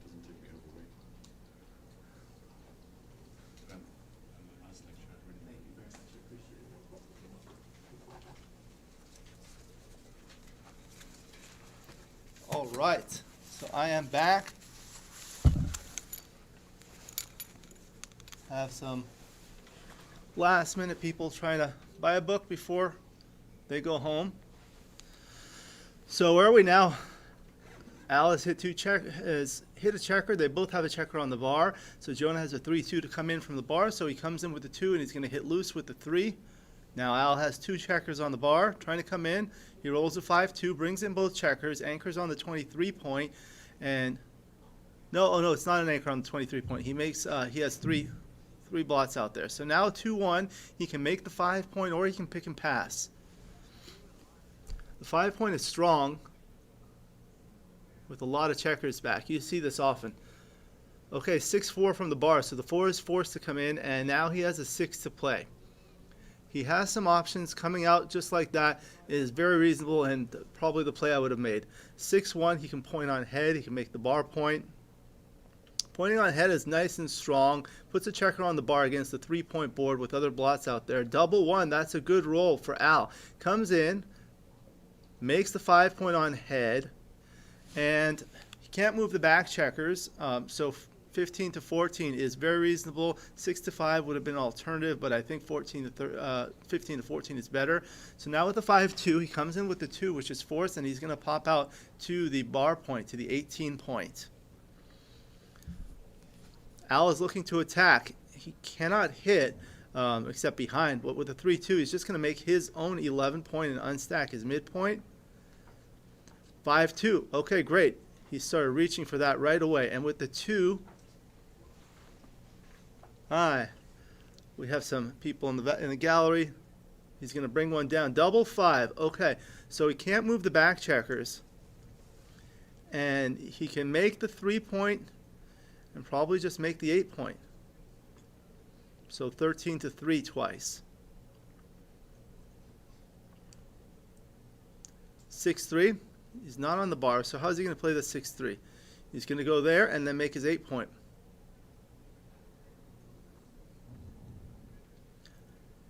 Doesn't take me a whole week. And the last lecture I really Thank you very much, I appreciate it. All right, so I am back. Have some last minute people trying to buy a book before they go home. So where are we now? Al has hit hit a checker. They both have a checker on the bar. So Jonah has a 3-2 to come in from the bar. So he comes in with the 2 and he's going to hit loose with the 3. Now Al has 2 checkers on the bar, trying to come in. He rolls a 5-2, brings in both checkers, anchors on the 23 point, and no, it's not an anchor on the 23 point. He makes he has three blots out there. So now 2-1, he can make the 5 point or he can pick and pass. The 5 point is strong with a lot of checkers back. You see this often. Okay, 6-4 from the bar, so the 4 is forced to come in, and now he has a 6 to play. He has some options coming out just like that. It is very reasonable and probably the play I would have made. 6-1, he can point on head, he can make the bar point. Pointing on head is nice and strong. Puts a checker on the bar against the 3-point board with other blots out there. Double 1, that's a good roll for Al. Comes in, makes the 5 point on head, and he can't move the back checkers. So 15 to 14 is very reasonable. 6 to 5 would have been an alternative, but I think 15 to 14 is better. So now with the 5-2, he comes in with the 2, which is forced, and he's going to pop out to the bar point, to the 18 point. Al is looking to attack. He cannot hit except behind, but with the 3-2, he's just going to make his own 11 point and unstack his midpoint. 5-2. Okay, great. He started reaching for that right away. And with the 2, we have some people in the gallery. He's going to bring one down. Double 5. Okay, so he can't move the back checkers. And he can make the 3 point and probably just make the 8 point. So 13 to 3 twice. 6-3. He's not on the bar, so how's he going to play the 6-3? He's going to go there and then make his 8 point.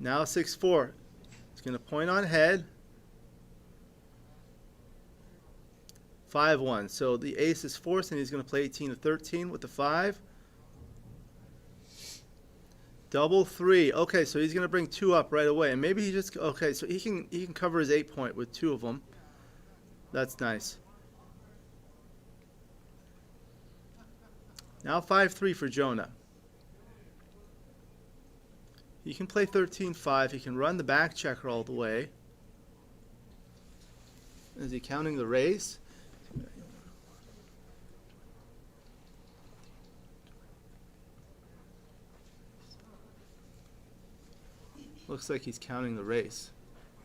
Now 6-4. He's going to point on head. 5-1. So the ace is forced, and he's going to play 18 to 13 with the 5. Double 3. Okay, so he's going to bring 2 up right away, and maybe he just so he can cover his 8 point with 2 of them. That's nice. Now 5-3 for Jonah. He can play 13-5. He can run the back checker all the way. Is he counting the raise? Looks like he's counting the race.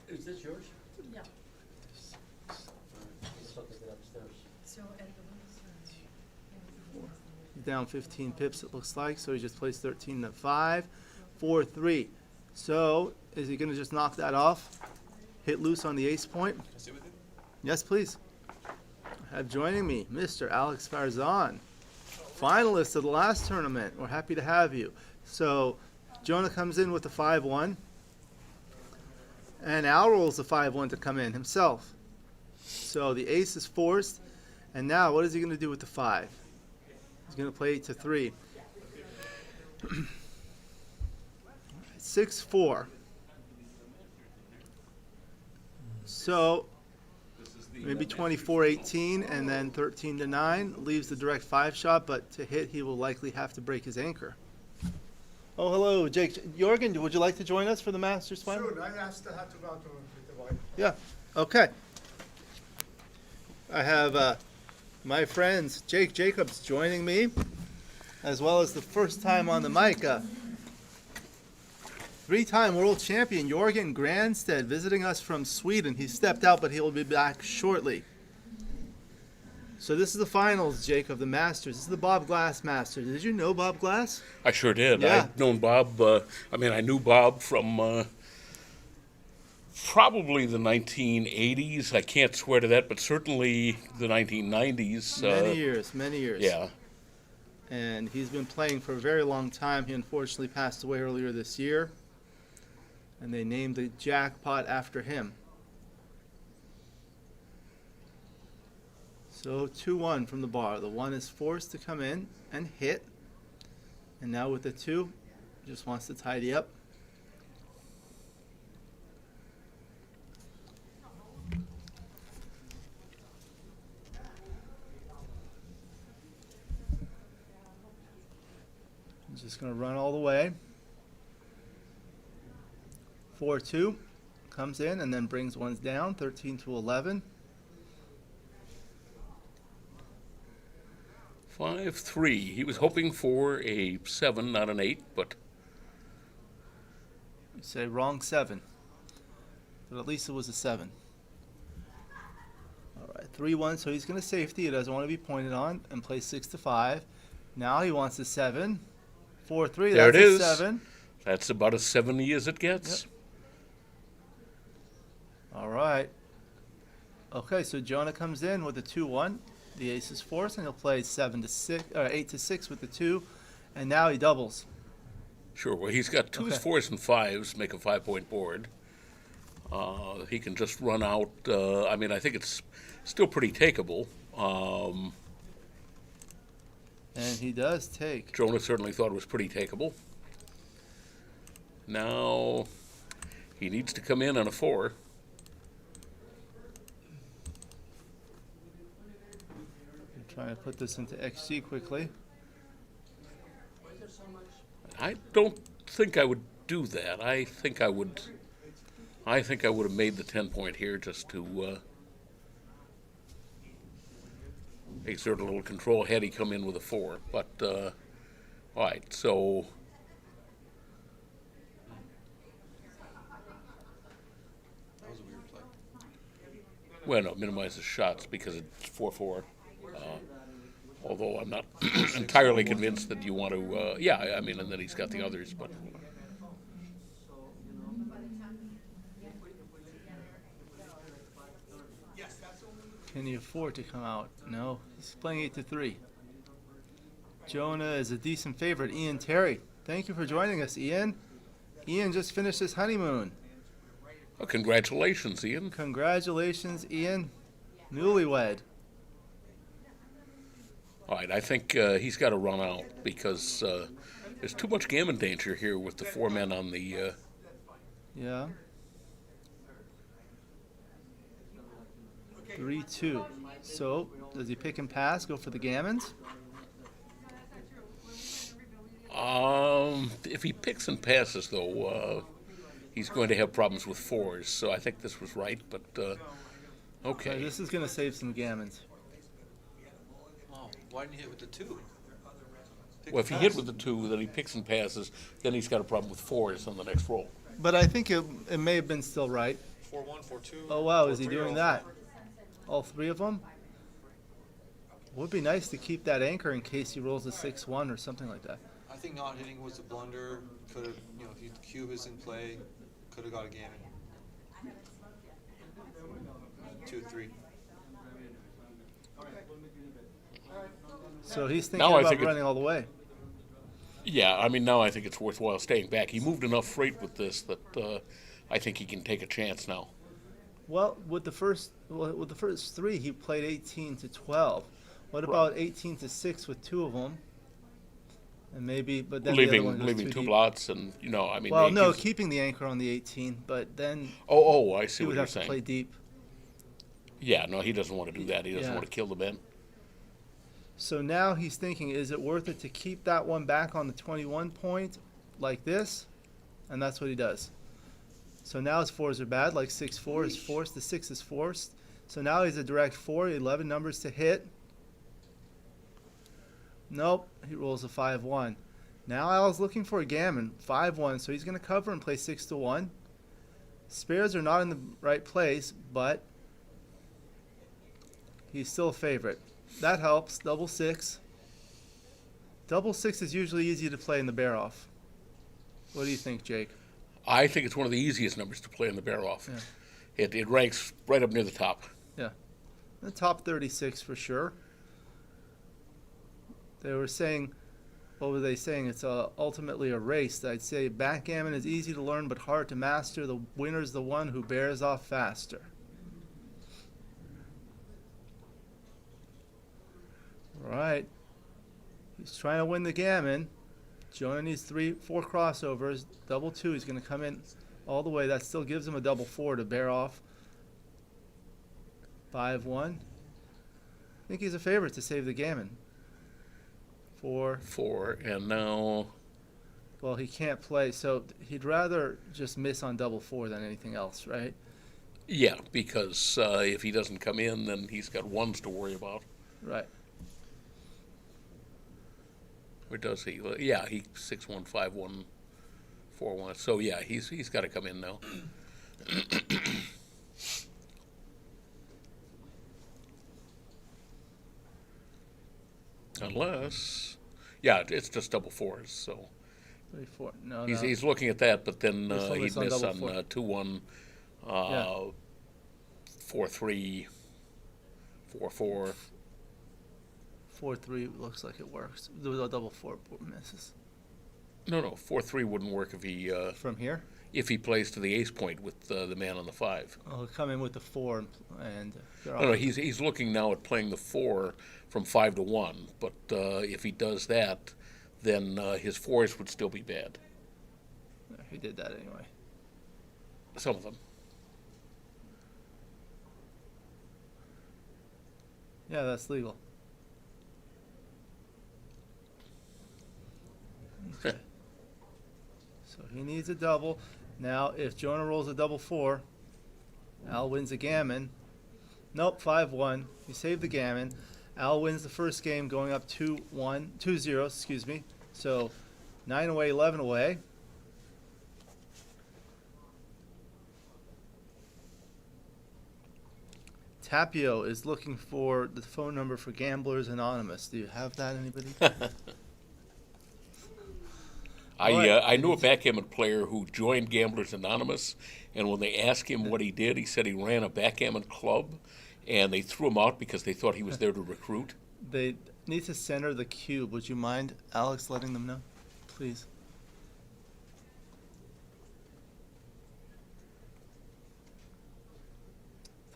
Is this yours? Yeah. Let's look at it upstairs. So at He's down 15 pips, it looks like, so he just plays 13-5, 4-3. So is he going to just knock that off? Hit loose on the ace point? Can I sit with you? Yes, please. I have joining me Mr. Alex Farzan, finalist of the last tournament. We're happy to have you. So Jonah comes in with the 5-1. And Al rolls the 5-1 to come in himself. So the ace is forced. And now what is he going to do with the 5? He's going to play 8 to 3. 6-4. So maybe 24-18 and then 13-9 leaves the direct 5 shot, but to hit he will likely have to break his anchor. Oh, hello, Jake. Jorgen, would you like to join us for the Masters final? Sure, I asked to have to go to with the wife. Yeah, okay. I have my friends Jake Jacobs joining me, as well as the first time on the mic, 3-time world champion Jorgen Granstedt visiting us from Sweden. He stepped out, but he will be back shortly. So this is the finals, Jake, of the Masters. This is the Bob Glass Masters. Did you know Bob Glass? I sure did. Yeah. I've known Bob. I knew Bob from probably the 1980s. I can't swear to that, but certainly the 1990s. Many years. Yeah. And he's been playing for a very long time. He unfortunately passed away earlier this year. And they named the jackpot after him. So 2-1 from the bar. The 1 is forced to come in and hit. And now with the 2, just wants to tidy up. He's just going to run all the way. 4-2 comes in and then brings ones down, 13 to 11. 5-3. He was hoping for a 7, not an 8, but You say wrong 7, but at least it was a 7. All right, 3-1. So he's going to safety. He doesn't want to be pointed on and play 6-5. Now he wants a 7. 4-3. there it That's is. a 7. That's about as 70 as it gets. Yep. All right. Okay, so Jonah comes in with a 2-1. The ace is forced, and he'll play 7-6 or 8-6 with the 2, and now he doubles. Sure. Well, he's got 2s, Okay. 4s, and 5s, make a 5-point board. He can just run out. I think it's still pretty takeable. And he does take. Jonah certainly thought it was pretty takeable. Now he needs to come in on a 4. I'm trying to put this into XG quickly. I don't think I would do that. I think I would have made the 10-point here just to exert a little control had he come in with a 4. But all right, so That was a weird play. well, no, minimize the shots because it's 4-4. Although I'm not entirely convinced that you want to. And then he's got the others, but. Can he afford to come out? No, he's playing 8-3. Jonah is a decent favorite. Ian Terry, thank you for joining us, Ian. Ian just finished his honeymoon. Oh, congratulations, Ian. Congratulations, Ian. Newlywed. All right, I think he's got to run out because there's too much gammon danger here with the 4 men on the. Yeah. 3-2. So, does he pick and pass, go for the gammons? If he picks and passes, though, he's going to have problems with 4s. So I think this was right, but okay. This is going to save some gammons. Oh, why didn't you hit with the 2? Well, if he hit with the 2, then he picks and passes, then he's got a problem with 4s on the next roll. But I think it may have been still right. 4-1, 4-2. Oh, wow, is he 4-3, doing all that? 4. All 3 of them? Would be nice to keep that anchor in case he rolls a 6-1 or something like that. I think not hitting was a blunder. Could have, if you cube is in play, could have got a gammon. 2-3. So he's thinking Now I about think running all the way. Yeah, now I think it's worthwhile staying back. He moved enough freight with this that I think he can take a chance now. Well, with the first 3, he played 18-12. What about 18-6 with 2 of them? And maybe, but then the other one goes leaving too 2 deep. blots, and Well, no, keeping the anchor on the 18, but then. Oh, I see he what would you're have saying. to play deep. Yeah, no, he doesn't want to do that. He doesn't Yeah. want to kill the men. So now he's thinking, is it worth it to keep that one back on the 21 point like this? And that's what he does. So now his 4s are bad, like 6-4 is forced, the 6 is forced. So now he's a direct 4, 11 numbers to hit. Nope, he rolls a 5-1. Now Al's looking for a gammon, 5-1, so he's going to cover and play 6-1. Spares are not in the right place, but he's still a favorite. that helps. Double 6. Double 6 is usually easy to play in the bear off. What do you think, Jake? I think it's one of the easiest numbers to play in the bear off. Yeah. It ranks right up near the top. Yeah. The top 36 for sure. They were saying, what were they saying? It's ultimately a race. I'd say backgammon is easy to learn but hard to master. The winner's the one who bears off faster. All right. He's trying to win the gammon. Jonah needs 4 crossovers. Double 2. He's going to come in all the way. That still gives him a double 4 to bear off. 5-1. I think he's a favorite to save the gammon. 4. 4, and now... Well, he can't play, so he'd rather just miss on double 4 than anything else, right? Yeah, because if he doesn't come in, then he's got ones to worry about. Right. Or does he? Well, yeah, he 6-1, 5-1, 4-1. So yeah, he's got to come in now. Unless, yeah, it's just double 4s. So 3, 4. No, he's looking at that, but then he'd miss on double 4. 2-1, 4-3, 4-4. 4-3 looks like it works. The double 4 misses. No, 4-3 wouldn't work if he from here. If he plays to the ace point with the man on the 5. Oh, he'll come in with the 4 and. No, he's looking now at playing the 4 from 5 to 1. But if he does that, then his 4s would still be bad. He did that anyway. Some of them. Yeah, that's legal. Okay. So he needs a double. Now, if Jonah rolls a double 4, Al wins the gammon. Nope, 5-1. He saved the gammon. Al wins the first game, going up 2-0, excuse me. So 9 away, 11 away. Tapio is looking for the phone number for Gamblers Anonymous. Do you have that, anybody? I knew a backgammon player who joined Gamblers Anonymous, and when they asked him what he did, he said he ran a backgammon club, and they threw him out because they thought he was there to recruit. They need to center the cube. Would you mind, Alex, letting them know, please?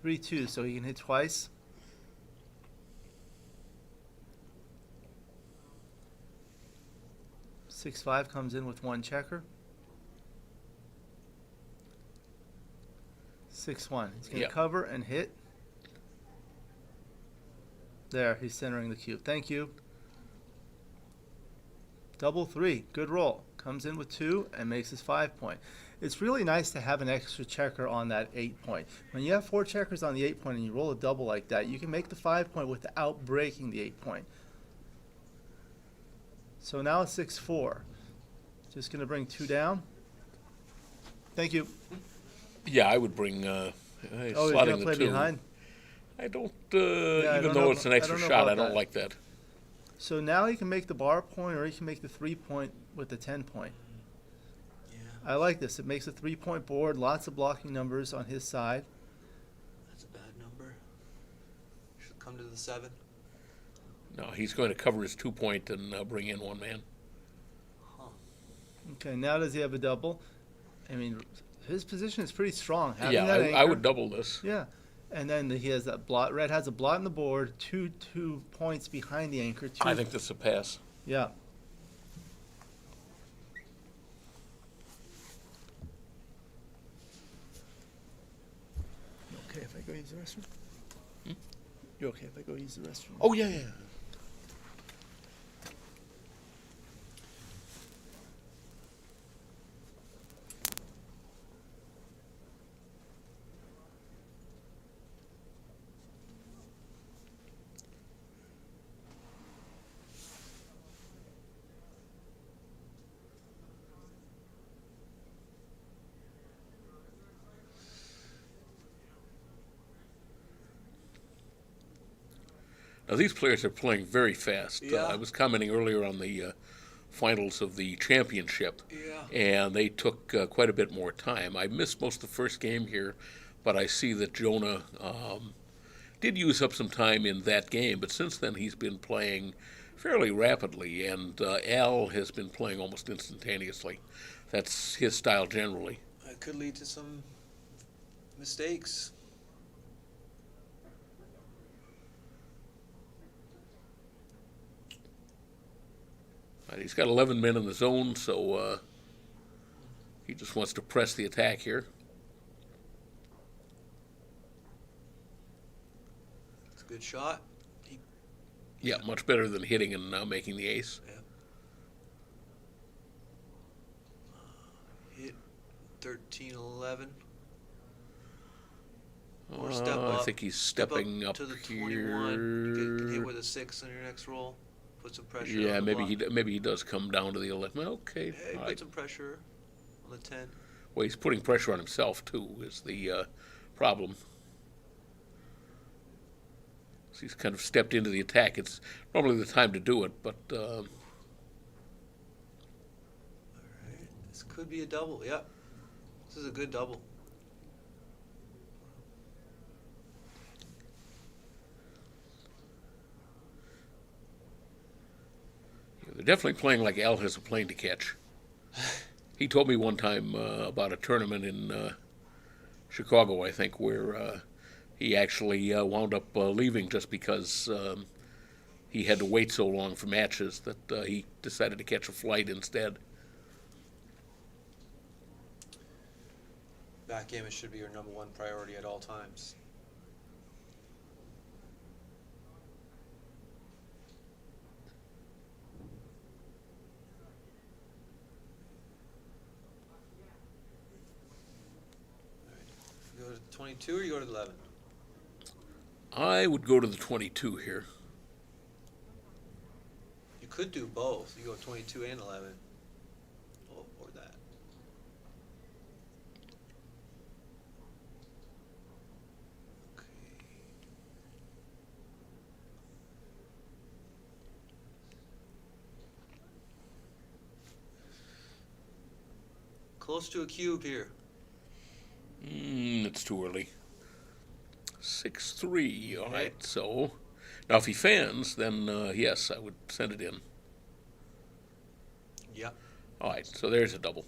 3-2, so he can hit twice. Six 5 comes in with 1 checker. 6-1. He's going to cover and hit. There, he's centering the cube. Thank you. Double 3. Good roll. Comes in with 2 and makes his 5 point. It's really nice to have an extra checker on that 8 point. When you have 4 checkers on the 8 point and you roll a double like that, you can make the 5 point without breaking the 8 point. So now it's 6-4. Just going to bring 2 down. Thank you. Yeah, I would bring you're slotting going to the play 2. behind? I don't, I even don't though know it's an ab- I extra don't know shot, about I don't that. like that. So now he can make the bar point or he can make the 3 point with the 10 point. I like this. It makes a 3 point board, lots of blocking numbers on his side. That's a bad number. Should come to the 7. No, he's going to cover his 2 point and bring in 1 man. Okay, now does he have a double? I mean, his position is pretty strong. Having Yeah, that I anchor- would double this. Yeah, and then he has that blot. Red has a blot in the board, 2 points behind the anchor. I think this is a pass. Yeah. You okay if I go use the restroom? You okay if I go use the restroom? Oh, yeah. Now, these players are playing very fast. Yeah. I was commenting earlier on the finals of the championship, Yeah. and they took quite a bit more time. I missed most of the first game here, but I see that Jonah did use up some time in that game, but since then he's been playing fairly rapidly, and Al has been playing almost instantaneously. That's his style generally. It could lead to some mistakes. He's got 11 men in the zone, so he just wants to press the attack here. It's a good shot. Yeah, much better than hitting and making the ace. Hit 13-11. Or step I up. think he's Step stepping up to the here. 21. You can hit with a 6 on your next roll. Put some pressure. Yeah, on the maybe block. maybe he does come down to the 11. Okay, Hey, all put right. some pressure on the 10. Well, he's putting pressure on himself too. Is the problem? So he's kind of stepped into the attack. It's normally the time to do it, but Alright, this could be a double. Yep. This is a good double. they're definitely playing like Al has a plane to catch. He told me one time about a tournament in Chicago, I think, where he actually wound up leaving just because he had to wait so long for matches that he decided to catch a flight instead. Backgammon should be your #1 priority at all times. You go to 22 or you go to 11? I would go to the 22 here. You could do both. You go 22 and 11. Or that. Close to a cube here. It's too early. 6-3, all right. So now if he fans, then yes, I would send it in. Yep. All right, so there's a double.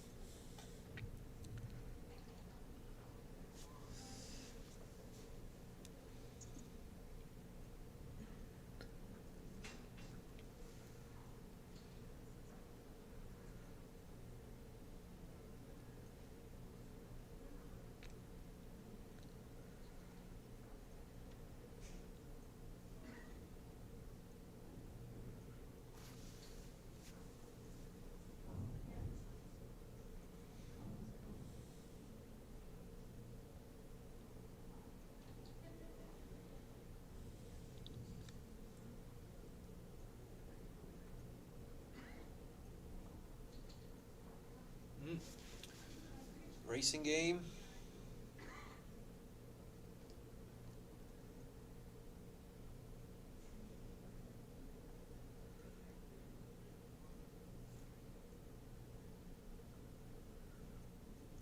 Racing game.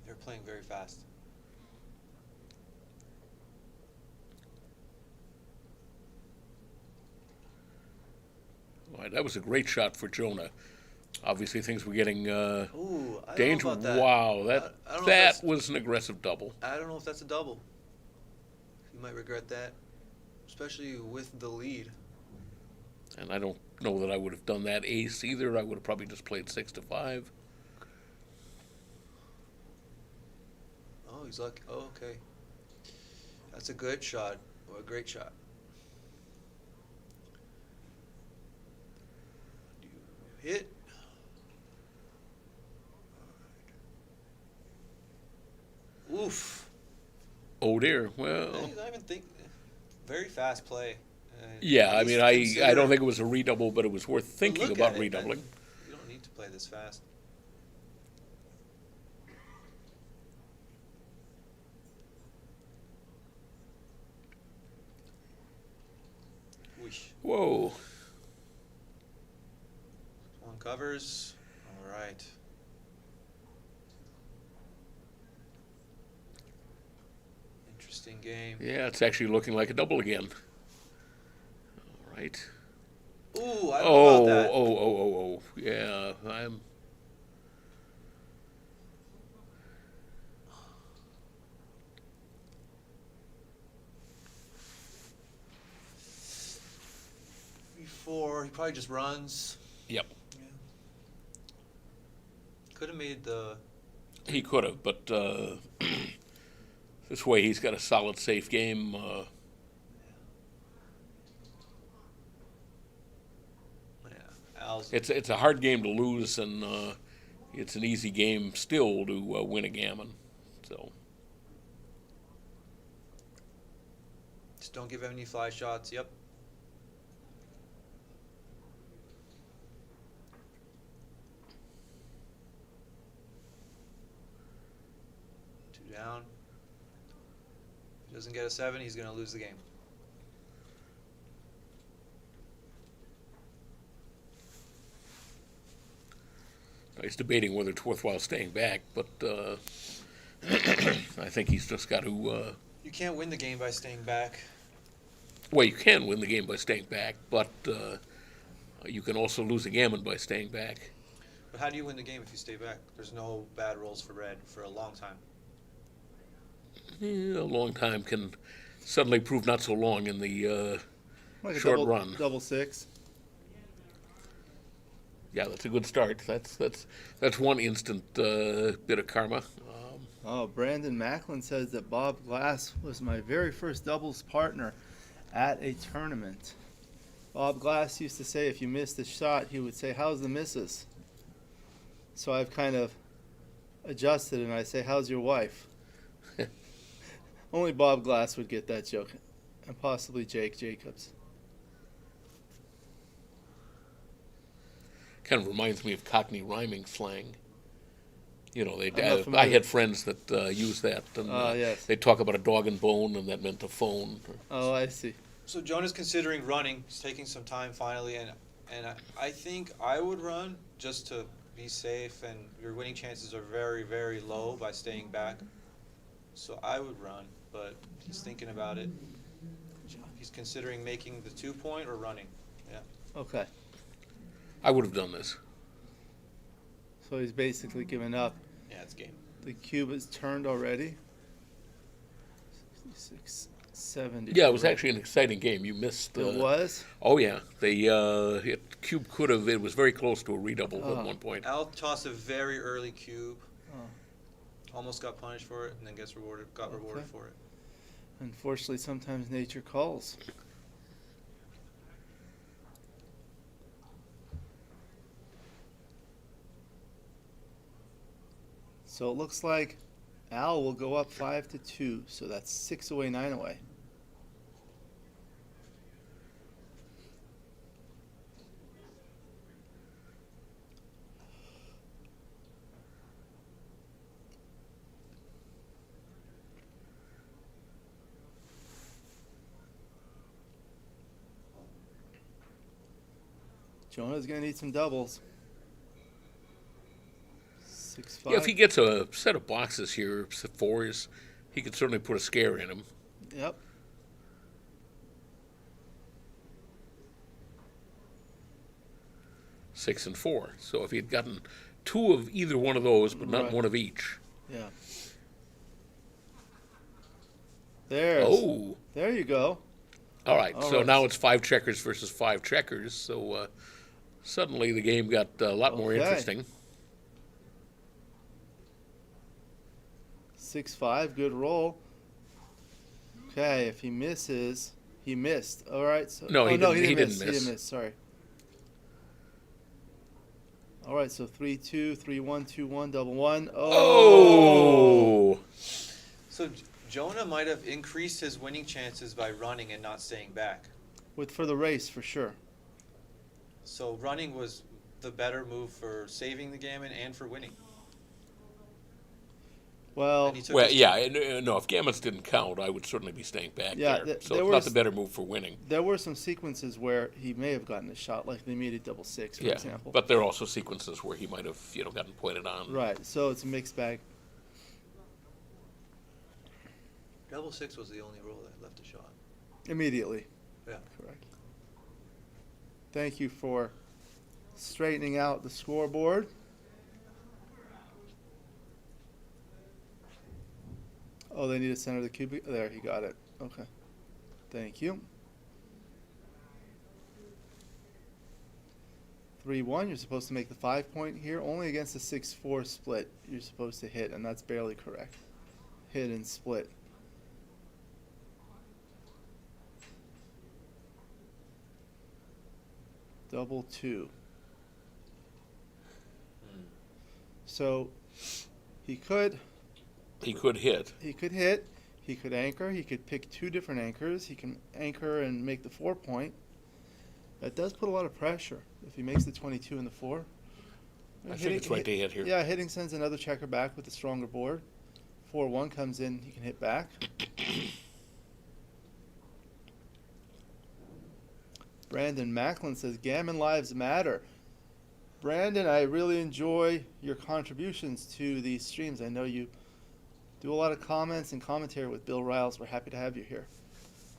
They're playing very fast. All right, that was a great shot for Jonah. Obviously, things were getting Ooh, I don't know dangerous. about that. Wow, I that don't know if that that's- was an aggressive double. I don't know if that's a double. You might regret that, especially with the lead. And I don't know that I would have done that ace either. I would have probably just played 6-5. Oh, he's lucky. Oh, okay. That's a good shot, or a great shot. Hit. Oof. Oh dear. Well, I even think very fast play. yeah. At I least mean, I consider- don't think it was a redouble, but it was worth thinking look about at it, redoubling. man. You don't need to play this fast. Whoosh. Whoa. One covers. All right. Interesting game. Yeah, it's actually looking like a double again. All right. Ooh, I don't know about that. Oh. Yeah, I'm. Before he probably just runs. Yep. Yeah. Could have made the. He could have, but this way he's got a solid, safe game. It's a hard game to lose, and it's an easy game still to win a gammon. So Just don't give him any fly shots. Yep. Two down. If he doesn't get a 7, he's going to lose the game. he's debating whether it's worthwhile staying back, but I think he's just got to. You can't win the game by staying back. Well, you can win the game by staying back, but you can also lose a gammon by staying back. But how do you win the game if you stay back? There's no bad rolls for red for a long time. A long time can suddenly prove not so long in the Like a short double, run. double six. Yeah, that's a good start. That's one instant bit of karma. Oh, Brandon Macklin says that Bob Glass was my very first doubles partner at a tournament. Bob Glass used to say if you missed a shot, he would say, "How's the missus?" So I've kind of adjusted and I say, "How's your wife?" Only Bob Glass would get that joke, and possibly Jake Jacobs. Kind of reminds me of Cockney rhyming slang. You know, I'm not I familiar. had friends that use that, and Yes. they talk about a dog and bone, and that meant a phone. Oh, I see. So Jonah's considering running. He's taking some time finally, and I think I would run just to be safe, and your winning chances are very, very low by staying back. So I would run, but he's thinking about it. He's considering making the 2-point or running. Yeah. Okay. I would have done this. So he's basically given up. Yeah, it's game. The cube is turned already. 66, 70. Yeah, it was actually an exciting game. You missed. It was? Oh yeah, cube could have. It was very close to a redouble at one point. Al tossed a very early cube. Oh. Almost got punished for it, and then got rewarded for it. Unfortunately, sometimes nature calls. So it looks like Al will go up 5-2. So that's 6 away, 9 away. Jonah's gonna need some doubles. 6-5. Yeah, if he gets a set of boxes here, fours, he could certainly put a scare in him. Yep. Six and 4. So if he had gotten 2 of either one of those, but not Right. one of each. Yeah. There's. Oh. There you go. All right. All So right. now it's 5 checkers versus 5 checkers. So suddenly the game got a lot more Okay. interesting. 6-5, good roll. Okay, if he misses, he missed. All right. So, No, he no, didn't- he didn't miss. He miss. didn't miss. Sorry. All right, so 3-2, 3-1, 2-1, double one. Oh. So Jonah might have increased his winning chances by running and not staying back. For the race, for sure. So running was the better move for saving the gammon and for winning. Well, And he took Well, his- yeah, no, if gammons didn't count, I would certainly be staying back Yeah, there. th- So there it's not was- the better move for winning. There were some sequences where he may have gotten a shot, like the immediate double six, for Yeah, example. but there are also sequences where he might have, gotten pointed on. Right, so it's a mixed bag. Double six was the only rule that left a shot. Immediately. Yeah. Correct. Thank you for straightening out the scoreboard. Oh, they need to center the cubic. There, he got it. Okay. Thank you. 3-1. You're supposed to make the 5-point here. Only against a 6-4 split you're supposed to hit, and that's barely correct. Hit and split. Double 2. So he could hit. He could hit. He could anchor. He could pick two different anchors. He can anchor and make the 4-point. That does put a lot of pressure if he makes the 22 and the 4. I think it's right to hit here. Yeah, hitting sends another checker back with a stronger board. 4-1 comes in. He can hit back. Brandon Macklin says, Gammon lives matter. Brandon, I really enjoy your contributions to these streams. I know you do a lot of comments and commentary with Bill Riles. We're happy to have you here.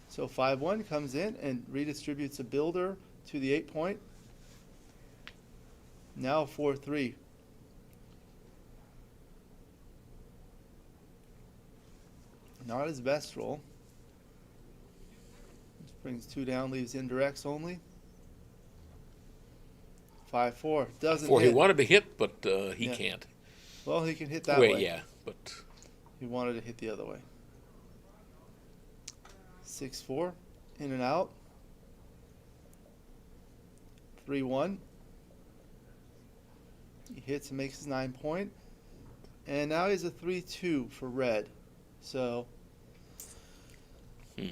So 5-1 comes in and redistributes a builder to the 8-point. Now 4-3. Not his best roll. Just brings 2 down, leaves indirects only. 5-4. Doesn't He hit. wanted to hit, but he Yeah. can't. Well, he can hit that Wait, way. yeah, but He wanted to hit the other way. 6-4. In and out. 3-1. He hits and makes his 9-point. And now he's a 3-2 for red. So, what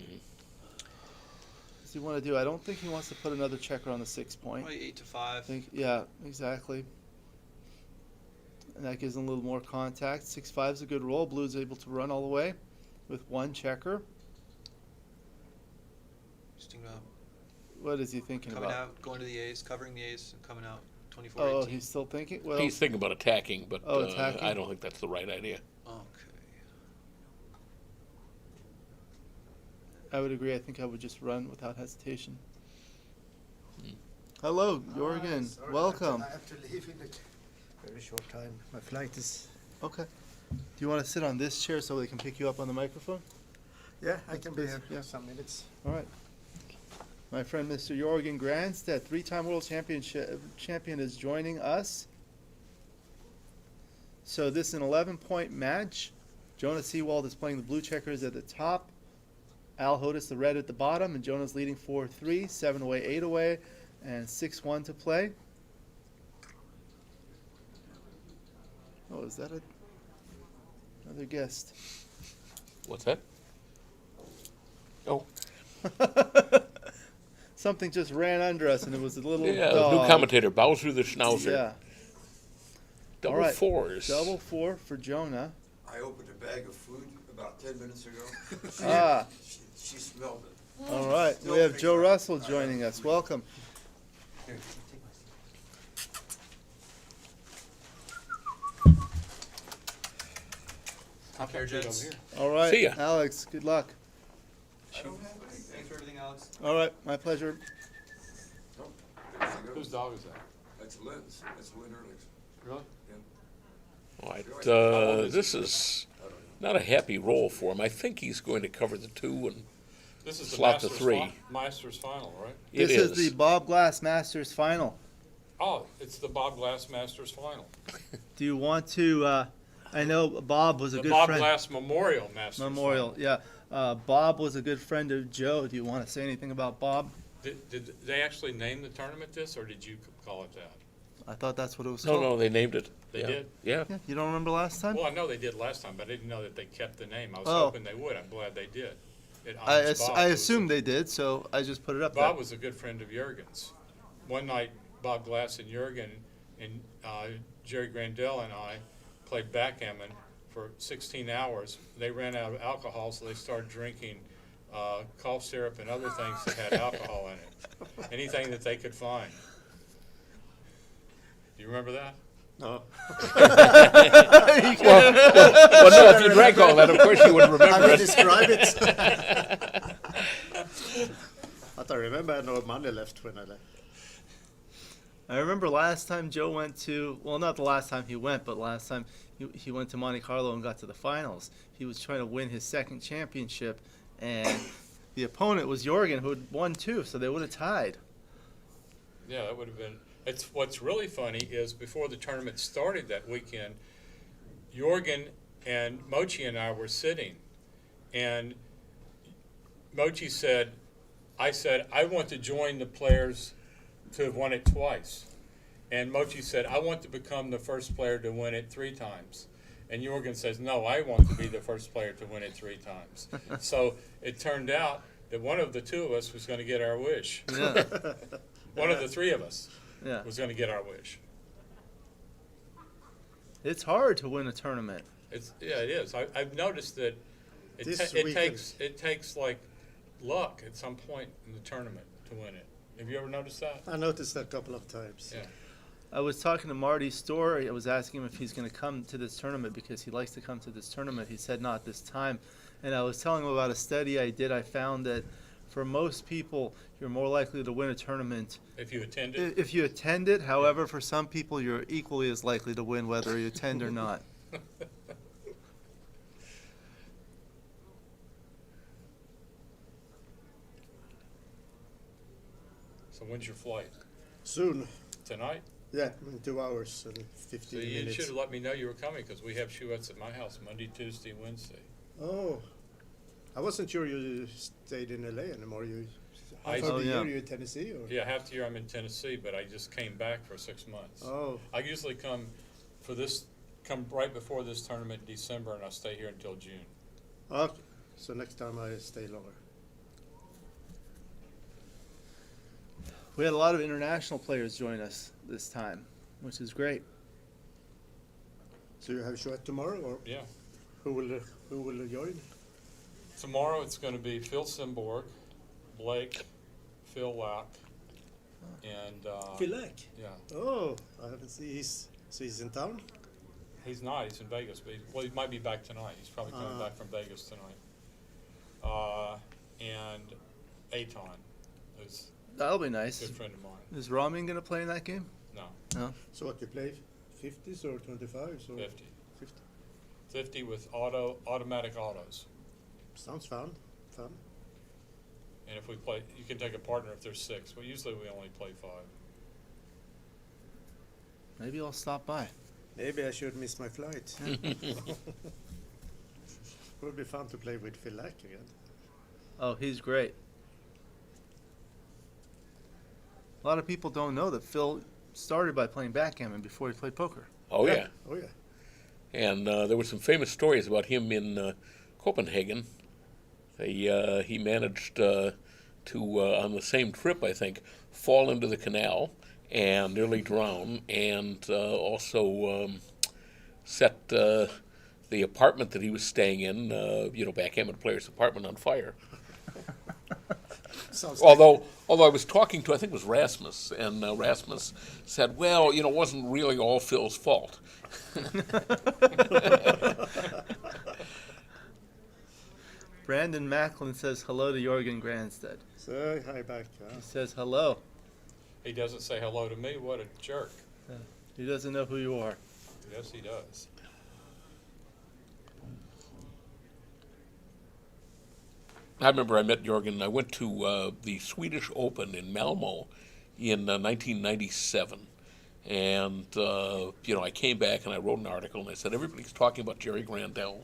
does he want to do? I don't think he wants to put another checker on the 6-point. Probably 8 to 5. Yeah, exactly. And that gives him a little more contact. 6-5 is a good roll. Blue's able to run all the way with one checker. Just What is he thinking coming about? out, going to the ace, covering the ace, and coming out 24-18. Oh, he's still thinking? Well, he's thinking about attacking, but attacking. I don't think that's the right idea. Okay. I would agree. I think I would just run without hesitation. Hello, Jorgen. Sorry, Welcome. I have to leave in a very short time. My flight is... Okay. Do you want to sit on this chair so they can pick you up on the microphone? Yeah, I can be here Yeah. some minutes. All right. My friend Mr. Jorgen Grandstedt, 3-time world champion, is joining us. So this is an 11-point match. Jonah Seawald is playing the blue checkers at the top. Al Hodis the red at the bottom, and Jonah's leading 4-3, 7 away, 8 away, and 6-1 to play. Oh, is that another guest? What's that? Oh. Something just ran under us, and it was a little Yeah, dog. new commentator, Bowser the Schnauzer. Yeah. Double All right. fours. Double 4 for Jonah. I opened a bag of food about 10 minutes ago. She smelled it. All right. We have Joe Russell joining us. Welcome. Top pair, gents. All right. See ya. Alex, good luck. Thanks for everything, Alex. All right. My pleasure. Whose dog is that? That's Lynn's. That's Lynn Ehrlich's. Really? Yeah. All right. This is not a happy roll for him. I think he's going to cover the 2 and This is the slot the 3. Masters final, right? This is the Bob Glass Masters final. Oh, it's the Bob Glass Masters final. Do you want to? I know Bob was a The good Bob friend. Glass Memorial Masters Memorial, yeah. Bob was a good friend of Joe. Do you want to say anything about Bob? Did they actually name the tournament this, or did you call it that? I thought that's what it was No, called. no, they named it. They Yeah. did? Yeah. You don't remember last time? Well, I know they did last time, but I didn't know that they kept the name. I was Oh. hoping they would. I'm glad they did. It I honors Bob. I It was assumed they did, so I just put it up Bob there. was a good friend of Jurgen's. One night, Bob Glass and Jurgen and Jerry Grandel and I played backgammon for 16 hours. They ran out of alcohol, so they started drinking cough syrup and other things that had alcohol in it. Anything that they could find. Do you remember that? No. well, no, if you drank all that, of course you would remember I will it. describe it. But I remember I had no money left when I left. I remember last time Joe went to, well, not the last time he went, but last time he went to Monte Carlo and got to the finals. He was trying to win his second championship, and the opponent was Jorgen, who had won 2, so they would have tied. Yeah, that would have been. What's really funny is before the tournament started that weekend, Jorgen and Mochi and I were sitting, and Mochi said, I want to join the players to have won it twice. And Mochi said, I want to become the first player to win it 3 times. And Jorgen says, no, I want to be the first player to win it 3 times. So it turned out that one of the 2 of us was going to get our wish. Yeah. One of the 3 of us Yeah. was going to get our wish. It's hard to win a tournament. It is. I've noticed that This it weekend- takes like luck at some point in the tournament to win it. Have you ever noticed that? I noticed that a couple of times. Yeah. I was talking to Marty Story. I was asking him if he's going to come to this tournament because he likes to come to this tournament. He said not this time. And I was telling him about a study I did. I found that for most people, you're more likely to win a tournament If you attend it. if you attend it. However, for some people, you're equally as likely to win whether you attend or not. So when's your flight? Soon. Tonight? Yeah, in 2 hours and So 15 you minutes. should have let me know you were coming because we have Schuetz at my house Monday, Tuesday, Wednesday. Oh, I wasn't sure you stayed in LA anymore. You I- half of Oh, the yeah. year you in Tennessee, or? Yeah, half the year I'm in Tennessee, but I just came back for 6 months. Oh. I usually come right before this tournament in December, and I'll stay here until June. Okay, so next time I stay longer. We had a lot of international players join us this time, which is great. So you have Chouette tomorrow, or? Yeah. Who will join? Tomorrow it's going to be Phil Simborg, Blake, Phil Lack, and Phil Lack? Yeah. Oh, I haven't seen. So he's in town? He's not. He's in Vegas, but he might be back tonight. He's probably coming back from Vegas tonight. And Aton, who's That'll be nice. a good friend of mine. Is Ramin going to play in that game? No. No. So what, you play 50s or 25s? Or 50. 50. 50 with automatic autos. Sounds fun. And if we play, you can take a partner if there's 6. But usually we only play 5. Maybe I'll stop by. Maybe I should miss my flight. Would be fun to play with Phil Lack again. Oh, he's great. A lot of people don't know that Phil started by playing backgammon before he played poker. Oh, yeah. Oh, yeah. And there were some famous stories about him in Copenhagen. He managed to, on the same trip, I think, fall into the canal and nearly drown, and also set the apartment that he was staying in, backgammon player's apartment, on fire. Although I was talking to, I think it was Rasmus, and Rasmus said, well, it wasn't really all Phil's fault. Brandon Macklin says hello to Jorgen Granstead. Say hi back. He says hello. He doesn't say hello to me. What a jerk. He doesn't know who you are. Yes, he does. I remember I met Jorgen. I went to the Swedish Open in Malmo in 1997. And, I came back and I wrote an article and I said, everybody's talking about Jerry Grandel,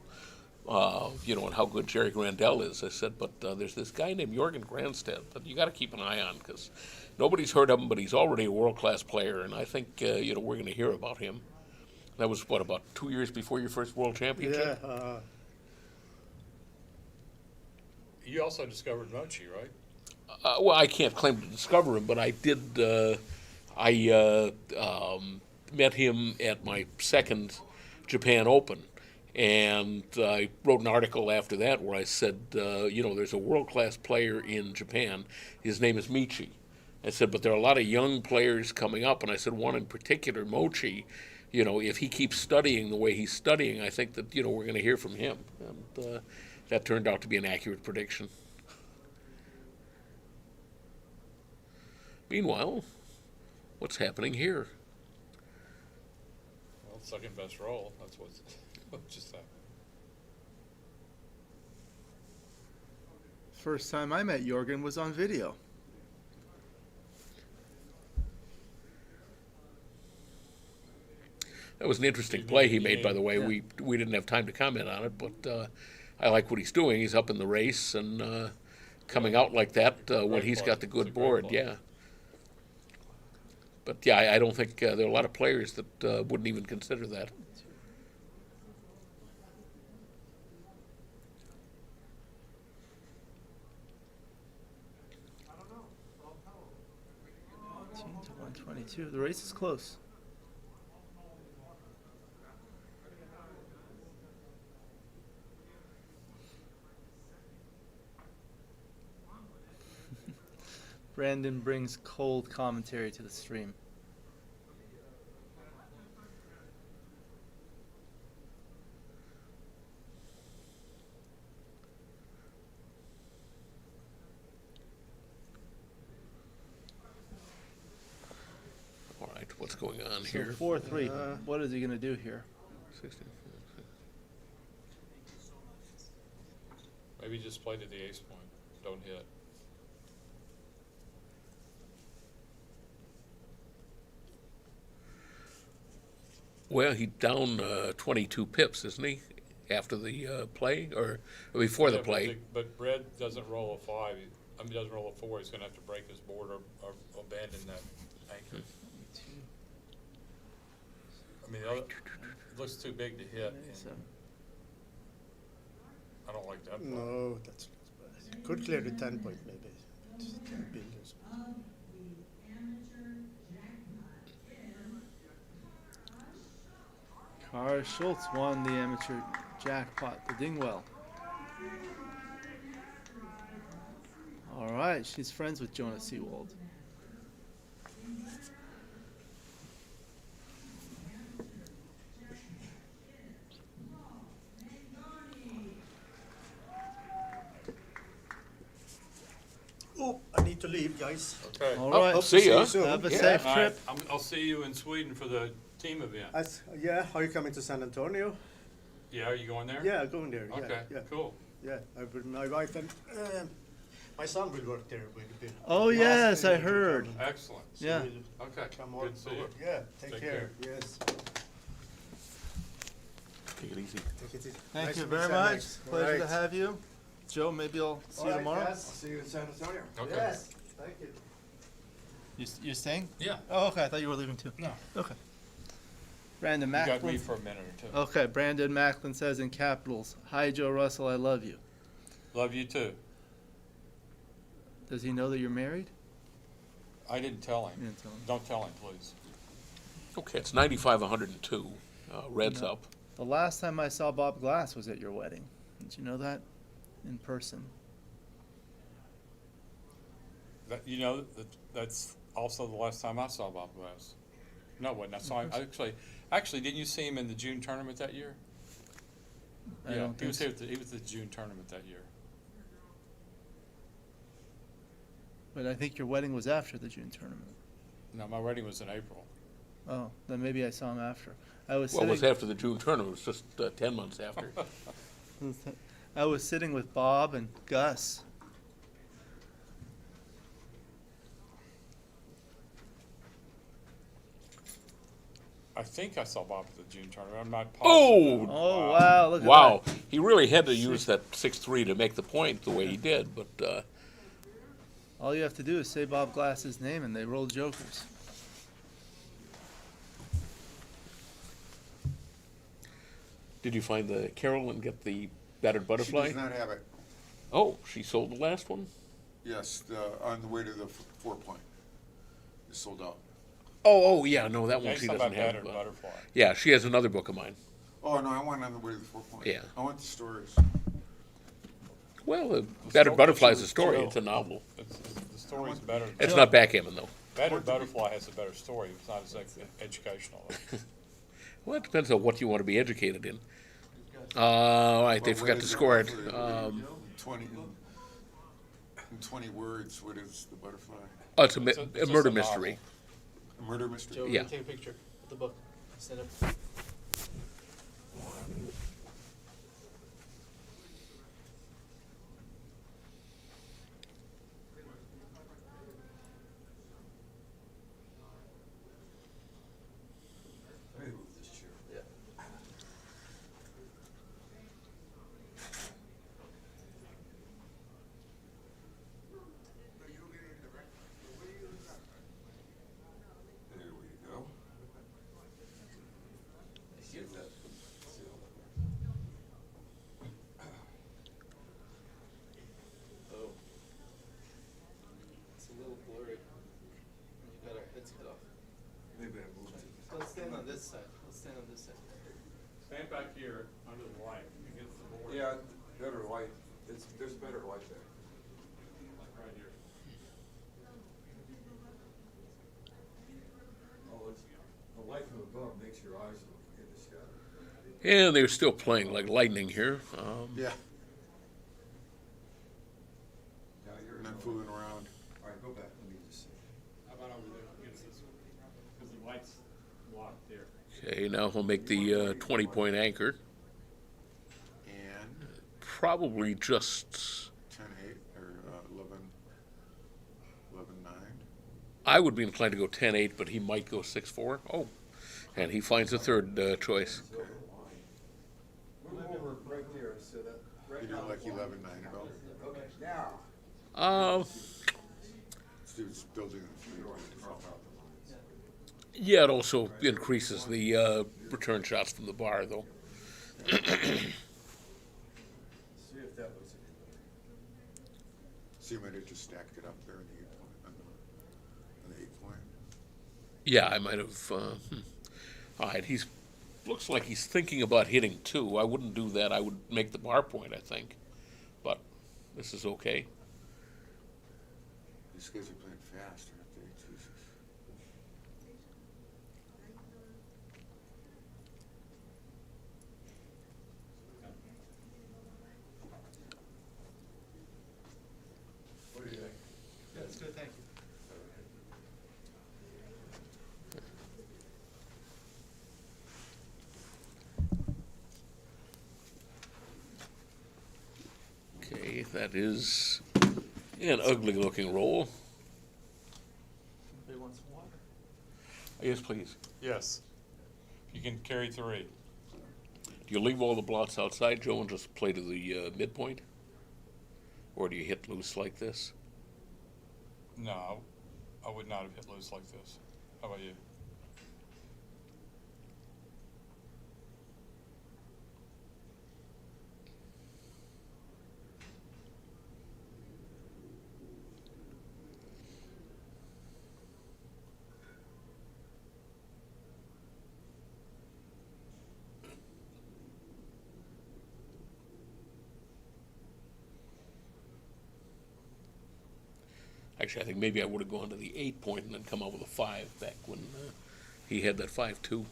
and how good Jerry Grandel is. I said, but there's this guy named Jorgen Granstead that you got to keep an eye on because nobody's heard of him, but he's already a world-class player. And I think, we're going to hear about him. That was, about 2 years before your first world championship? Yeah. You also discovered Mochi, right? Well, I can't claim to discover him, but I did. I met him at my second Japan Open, And I wrote an article after that where I said, there's a world-class player in Japan. His name is Michi. I said, but there are a lot of young players coming up, and I said one in particular, Mochi. If he keeps studying the way he's studying, I think that we're going to hear from him. And that turned out to be an accurate prediction. Meanwhile, what's happening here? Well, second best roll. That's what's just happened. First time I met Jorgen was on video. That was an interesting play he made, by the way. Yeah. We didn't have time to comment on it, but I like what he's doing. He's up in the race and coming out like that when he's got the good board. Yeah. But yeah, I don't think there are a lot of players that wouldn't even consider that. To 122. The race is close. Brandon brings cold commentary to the stream. All right, what's going on So here? 4-3. What is he going to do here? 16. Maybe just play to the ace point. Don't hit. Well, he's down 22 pips, isn't he? After the play or before the play? But Red doesn't roll a 5. Doesn't roll a 4. He's going to have to break his board or abandon that anchor. I mean, it looks too big to hit. I don't like that. No, that's could clear the 10 point maybe. It's 10 billion. Kara Schultz won the amateur jackpot, the Dingwell. All right, she's friends with Jonah Seawold. Oh, I need to leave, guys. Okay. All right. Hope to see you soon. Have a safe All right. trip. I'll see you in Sweden for the team event. Yeah, are you coming to San Antonio? Yeah, are you going there? Yeah, going there. Yeah, Okay, yeah. cool. Yeah, my wife and my son will work there. Oh, yes, I heard. Excellent. Yeah. Okay, Come good on to see you. over. Yeah, take care. Yes. Take it easy. Take it easy. Thank Nice you to meet very you, much. Alex. Pleasure to Alright. have you. Joe, maybe I'll see you tomorrow. I'll see you in San Antonio. Okay. Yes, thank you. You're staying? Yeah. Oh, okay. I thought you were leaving too. No. Okay. Brandon You Macklin. got me for a minute or two. Okay, Brandon Macklin says in capitals, "Hi, Joe Russell, I love you." Love you too. Does he know that you're married? I didn't tell him. You didn't tell him. Don't tell him, please. Okay, it's 95-102. Red's No. up. The last time I saw Bob Glass was at your wedding. Did you know that? In person. That's also the last time I saw Bob Glass. No, it wasn't. I saw him. Actually, didn't you see him in the June tournament that year? I Yeah, don't he think was so. here. He was at the June tournament that year. But I think your wedding was after the June tournament. No, my wedding was in April. Oh, then maybe I saw him after. I was Well, it was sitting. after the June tournament. It was just 10 months after. I was sitting with Bob and Gus. I think I saw Bob at the June tournament. I'm not Oh! positive. Oh, wow, look at Wow. that. He really had to use that 6-3 to make the point the way he did, but All you have to do is say Bob Glass's name and they roll jokers. did you find the Carol and get the battered butterfly? She does not have it. Oh, she sold the last one? Yes, on the way to the 4-point. It's sold out. Oh, yeah, no, that Yeah, one he's she talking doesn't about have. battered butterfly. Yeah, she has another book of mine. Oh, no, I went on the way to the 4 point. Yeah. I want the stories. Well, The Battered sto- Butterfly is a it's- story. Joe, It's a novel. The story's better. It's not backgammon, though. Battered Butterfly has a better story. It's not as educational. Well, it depends on what you want to be educated in. All right, they Well, forgot what to is score it. roughly? 20 words, what is the butterfly? Oh, it's a It's murder just a novel. mystery. A murder mystery? Joe, Yeah. take a picture of the book. Stand up. Let me move this chair. Yeah. There we go. Get that. Oh. It's a little blurry. You got our heads cut off. Maybe I moved it. Let's stand on this side. Let's stand on this side. Stand back here under the light against the board. Yeah, better light. There's better light there. Like right here. Oh, the light from above makes your eyes look in the shadow. And they're still playing like lightning here. Yeah. Yeah, you're Not fooling around. All right, go back. Let me just see. How about over there against this one? Because the light's blocked there. Okay, now we'll make the 20-point anchor. And Probably just. 10-8 or 11-9. I would be inclined to go 10-8, but he might go 6-4. Oh, and he finds a third choice. Move over right there so that. You do like 11-9 at all? Okay, now. Dude's building Yeah, it also increases the return shots from the bar, though. See if that was it. So you might have just stacked it up there in the 8 point. Yeah, I might have. All right, looks like he's thinking about hitting 2. I wouldn't do that. I would make the bar point, I think. But this is okay. These guys are playing fast, aren't they? Jesus. What do you think? That's good, thank you. Okay, that is an ugly-looking roll. Anybody want some water? Yes, please. Yes. You can carry 3. Do you leave all the blots outside, Joe, and just play to the midpoint? Or do you hit loose like this? No, I would not have hit loose like this. How about you? Actually, I think maybe I would have gone to the 8 point and then come out with a 5 back when he had that 5-2.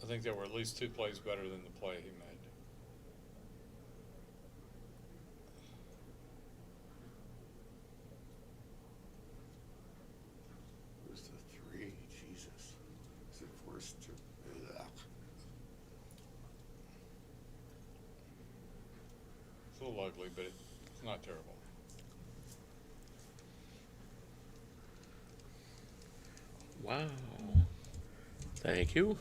I think there were at least 2 plays better than the play he made. Where's the 3? Jesus. Is it forced to? Ugh. It's a little ugly, but it's not terrible. Wow. Thank you.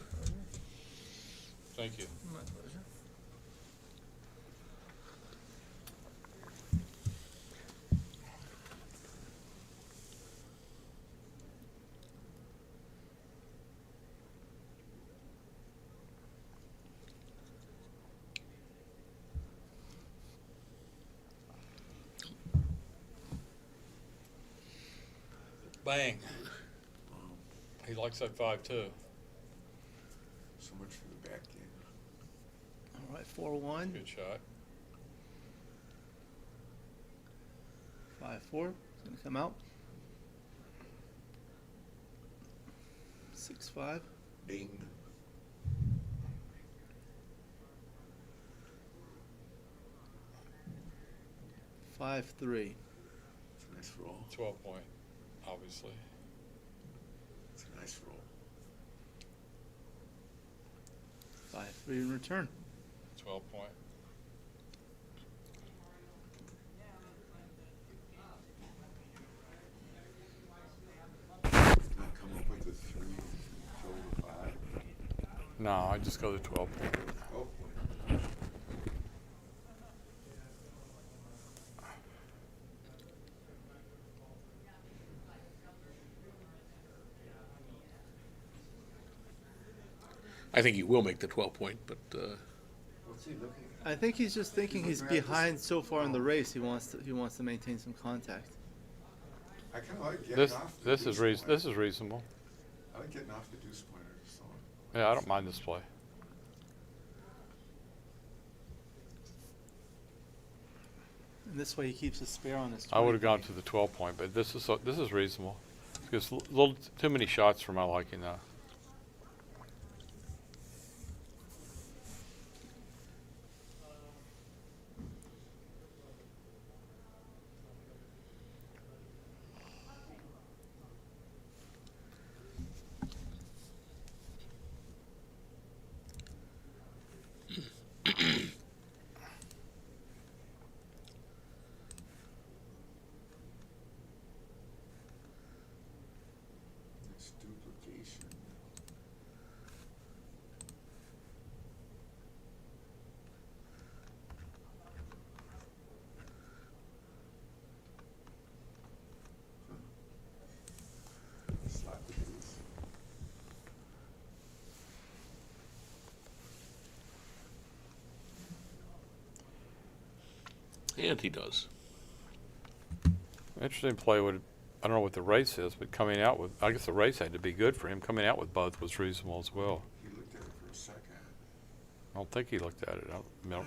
Thank you. My pleasure. Bang. He likes that 5-2. So much for the back game. All right, 4-1. Good shot. 5-4. It's gonna come out. 6-5. Bing. 5-3. It's a nice roll. 12 point, obviously. It's a nice roll. 5-3 in return. 12 point. Not come up with a 3, throw the 5. No, I just go to 12 point. Oh, I think he will make the 12 point, but What's he looking at? I think he's just thinking he's behind so far in the race. He wants to maintain some contact. I kind of like getting This off the this deuce is pointer. this is reasonable. I like getting off the deuce pointer. So. Yeah, I don't mind this play. And this way he keeps a spare on his. I would 20 have gone point. to the 12 point, but this is reasonable. It's a little too many shots for my liking now. It's duplication. Slap the deuce. and he does. Interesting play would, I don't know what the race is, but coming out with, I guess the race had to be good for him. Coming out with both was reasonable as well. He looked at it for a second. I don't think he looked at it. I don't,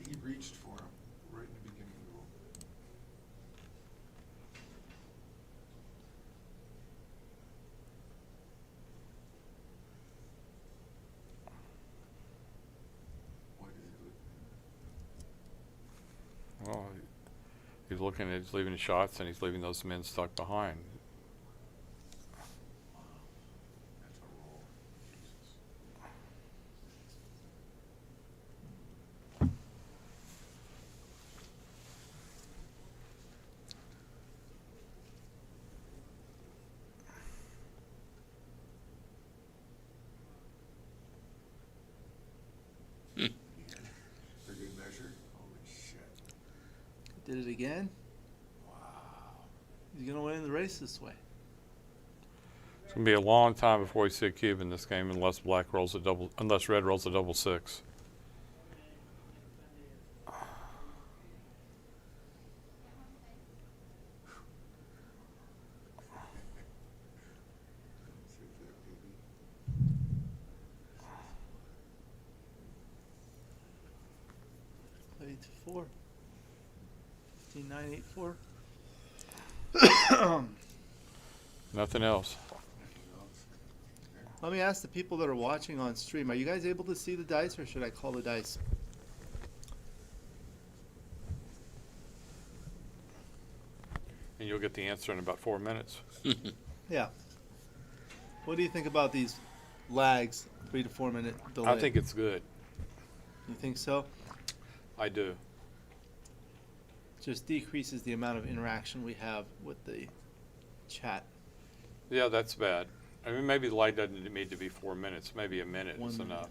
He reached for him right in the beginning of the roll. Why did he look? well, he's looking at, he's leaving shots and he's leaving those men stuck behind. That's a roll. Jesus. For good measure? Holy shit. Did it again. Wow. He's gonna win the race this way. It's gonna be a long time before we see a cube in this game unless unless red rolls a double 6. Save that baby. Play to 4. 15-9, 8-4. Nothing else. Let me ask the people that are watching on stream, are you guys able to see the dice or should I call the dice? And you'll get the answer in about 4 minutes. Yeah. What do you think about these lags, 3 to 4 minute delay? I think it's good. You think so? I do. Just decreases the amount of interaction we have with the chat. Yeah, that's bad. I mean, maybe the light doesn't need to be 4 minutes. Maybe a minute 1 is minute. enough.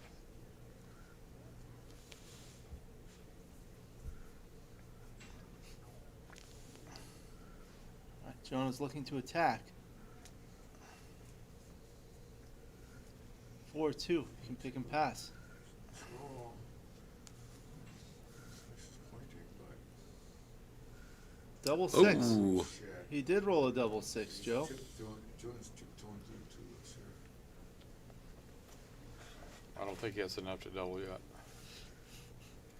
All right, Jonah's looking to attack. 4-2. You can pick and pass. Roll. Disappointing, but Double 6. Ooh. shit. He did roll a double six, Joe. Jordan's two and two, sir. I don't think he has enough to double yet.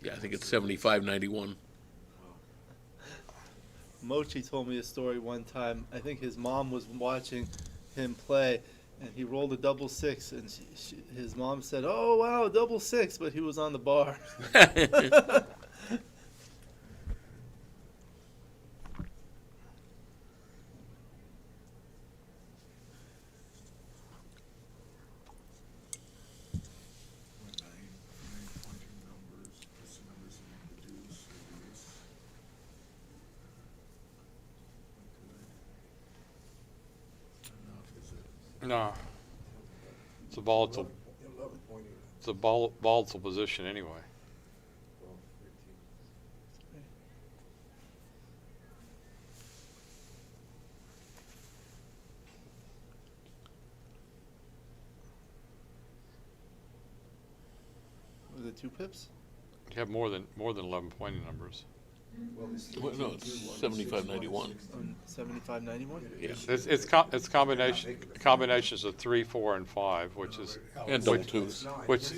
Yeah, I think it's 75-91. Mochi told me a story one time. I think his mom was watching him play, and he rolled a double six, and his mom said, "Oh wow, double six," but he was on the bar. No. It's a volatile. It's a volatile position anyway. Was it 2 pips? You have more than 11 pointing numbers. Well, no, it's 75-91. 75-91? Yeah. It's combinations of 3, 4, and 5, which is And double twos. Which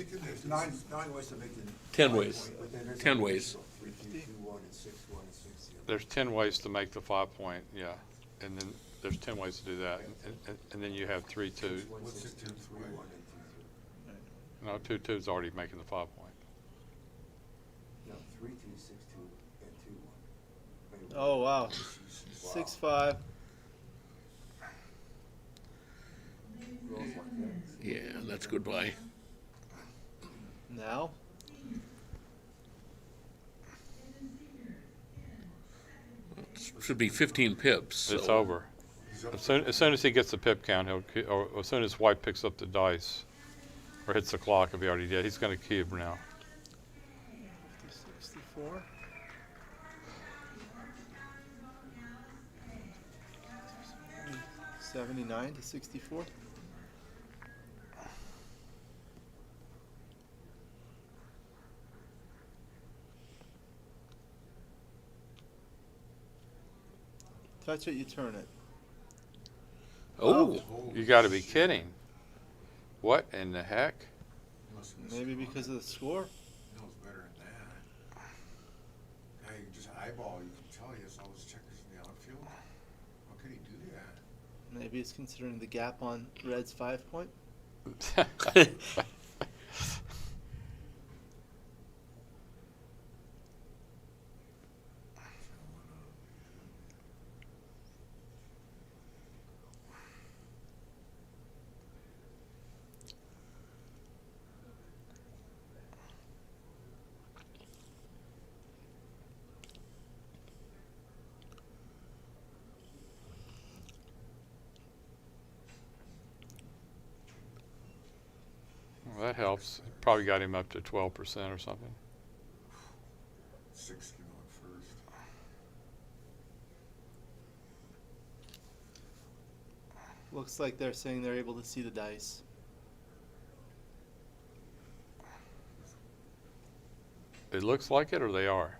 Nine ways to make the. 10 ways. 10 ways. 3-2-2-1 and 6-1 and 6. there's 10 ways to make the 5 point, yeah, and then there's 10 ways to do that, and then you have 3 2. What's 6 2 3 1 and 2 2? No, 2 2's already making the 5 point. No, 3 2 6 2 and 2 1. Oh wow. 6-5. Yeah, that's goodbye. Now? Should be 15 pips. It's so- over. As soon as he gets the pip count, or as soon as White picks up the dice, or hits the clock, if he already did, he's going to cube now. 64. $79 to 64. Touch it, you turn it. Oh, you got to be kidding! What in the heck? Maybe because of the score. No, it's better than that. Now you can just eyeball. You can tell he has all those checkers in the outfield. How could he do that? Maybe it's considering the gap on Red's 5 point. Well, that helps. Probably got him up to 12% or something. 6 came on first. Looks like they're saying they're able to see the dice. It looks like it, or they are?